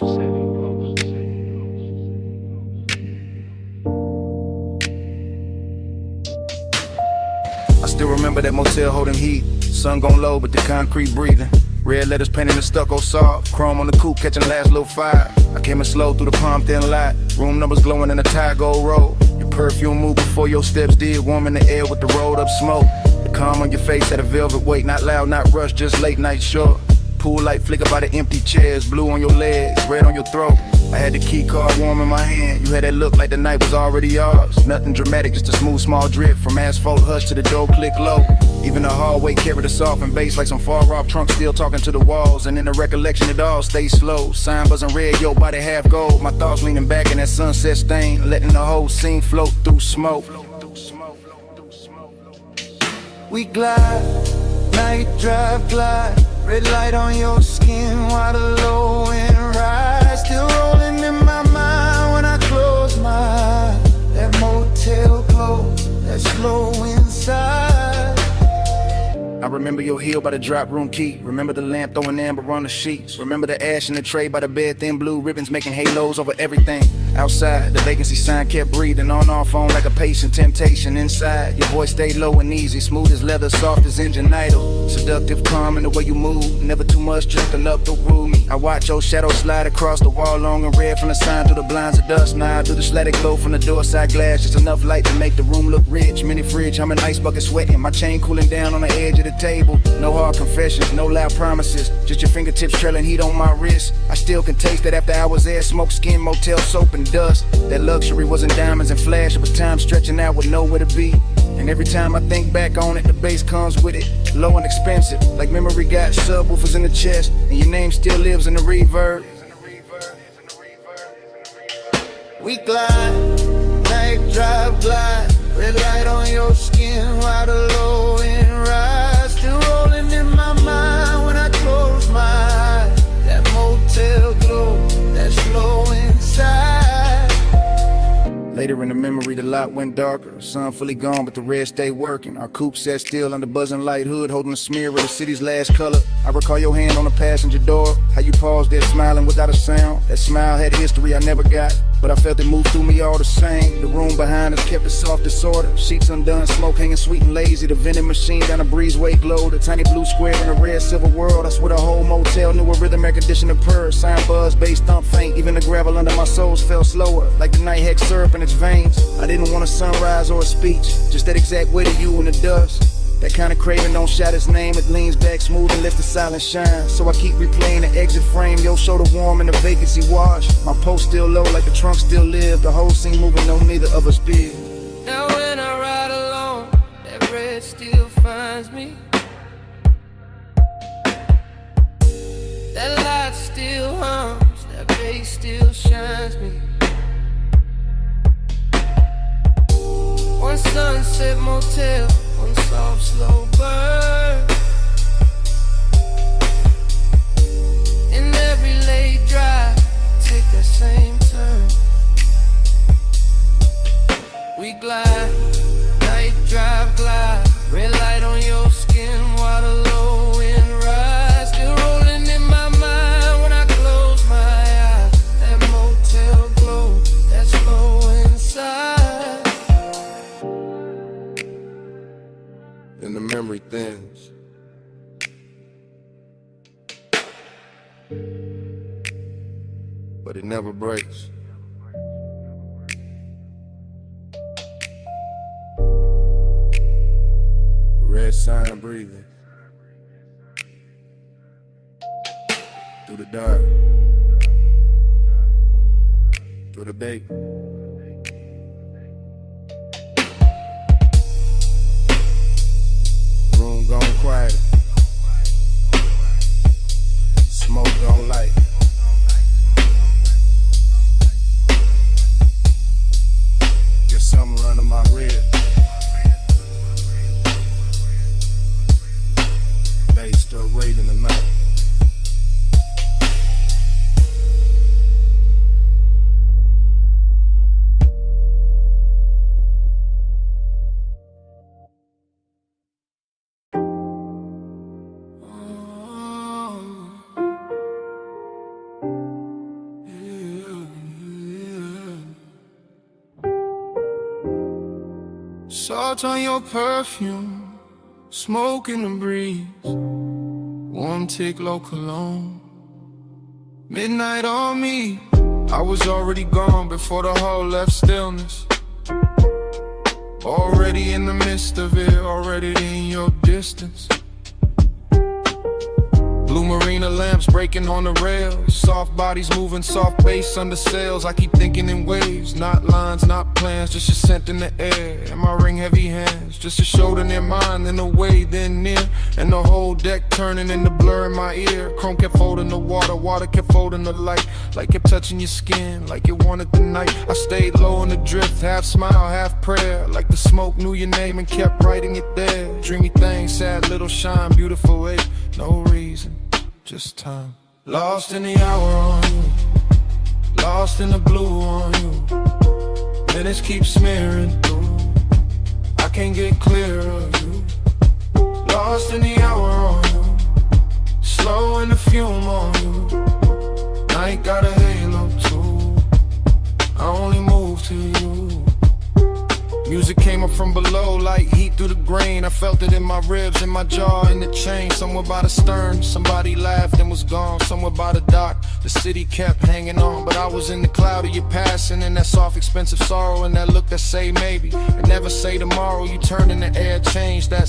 I still remember that motel holding heat. Sun gon' low, but the concrete breathing. Red letters painted in stucco soft. Chrome on the coupe catching last little fire. I came in slow through the palm thin light. Room numbers glowing in a tire gold road. Your perfume moved before your steps did. Warm in the air with the rolled up smoke. The calm on your face had a velvet weight. Not loud, not rushed, just late night short. Pool light flicker by the empty chairs. Blue on your legs, red on your throat. I had the key card warm in my hand. You had that look like the night was already yours. Nothing dramatic, just a smooth small drip. From asphalt hush to the door click low. Even the hallway carried a softened bass like some far off trunk still talking to the walls. And in the recollection it all stays slow. Sign buzzing red, your body half gold. My thoughts leaning back in that sunset stain, letting the whole scene float through smoke. We glide, night drive glide. Red light on your skin while the low end rise. Still rolling in my mind when I close my eyes. That motel glow, that slow inside. I remember your heel by the drop room key. Remember the lamp throwing amber on the sheets. Remember the ash in the tray by the bed, thin blue ribbons making halos over everything. Outside, the vacancy sign kept breathing on our phone like a patient. Temptation inside, your voice stayed low and easy. Smooth as leather, soft as engine idle. Seductive, calm in the way you move. Never too much, just enough to woo me. I watch your shadow slide across the wall, long and red from the sign through the blinds of dust. Now I do the static glow from the door side glass. Just enough light to make the room look rich. Mini fridge, I'm an ice bucket sweating. My chain cooling down on the edge of the table. No hard confessions, no loud promises. Just your fingertips trailing heat on my wrist. I still can taste that after hours there. Smoke, skin, motel, soap, and dust. That luxury wasn't diamonds and flash. It was time stretching out with nowhere to be. And every time I think back on it, the bass comes with it. Low and expensive, like memory got subwoofers in the chest. And your name still lives in the reverb. We glide, night drive glide. Red light on your skin while the low end rise. Still rolling in my mind when I close my eyes. That motel glow, that slow inside. Later in the memory, the lot went darker. Sun fully gone, but the red stayed working. Our coupe sat still under buzzing light hood, holding the smear of the city's last color. I recall your hand on the passenger door, how you paused there smiling without a sound. That smile had history I never got, but I felt it move through me all the same. The room behind us kept it soft disorder. Sheets undone, smoke hanging sweet and lazy. The vending machine down a breezeway glow. The tiny blue square in a red silver world. I swear the whole motel knew a rhythm air conditioner purr. Sign buzz, bass thump faint. Even the gravel under my soles fell slower, like the night hex syrup in its veins. I didn't want a sunrise or a speech, just that exact weight of you in the dust. That kind of craving don't shout its name. It leans back smooth and lets the silence shine. So I keep replaying the exit frame. Your shoulder warm and the vacancy wash. My post still low like the trunk still live. The whole scene moving, no neither of us big. Now when I ride alone, that red still finds me. That light still hums, that bass still shines me. One sunset motel, one soft slow burn. In every late drive, take that same turn. We glide, night drive glide. Red light on your skin while the low end rise. Still rolling in my mind when I close my eyes. That motel glow, that slow inside. And the memory thins. But it never breaks. sign breathing through the dark, through the bay. Room gone quiet, smoke gone light. Get something running my rib. Bass still raiding the night. Salt on your perfume, smoke in the breeze, warm tick low cologne. Midnight on me, I was already gone before the hall left stillness. Already in the midst of it, already in your distance. Blue marina lamps breaking on the rails, soft bodies moving, soft bass under sails. I keep thinking in waves, not lines, not plans, just your scent in the air. And my ring heavy hands, just a shoulder near mine, in a way then near. And the whole deck turning into blur in my ear. Chrome kept folding the water, water kept folding the light. Like kept touching your skin, like it wanted the night. I stayed low in the drift, half smile, half prayer. Like the smoke knew your name and kept writing it there. Dreamy thing, sad little shine, beautiful way. No reason, just time. Lost in the hour on you, lost in the blue on you. Minutes keep smearing through, I can't get clear of you. Lost in the hour on you, slow in the fume on you. Night got a halo too, I only move to you. Music came up from below like heat through the grain. I felt it in my ribs, in my jaw, in the chain. Somewhere by the stern, somebody laughed and was gone. Somewhere by the dock, the city kept hanging on. But I was in the cloud of your passing, and that soft, expensive sorrow, and that look that say maybe, and never say tomorrow. You turn in the air, change that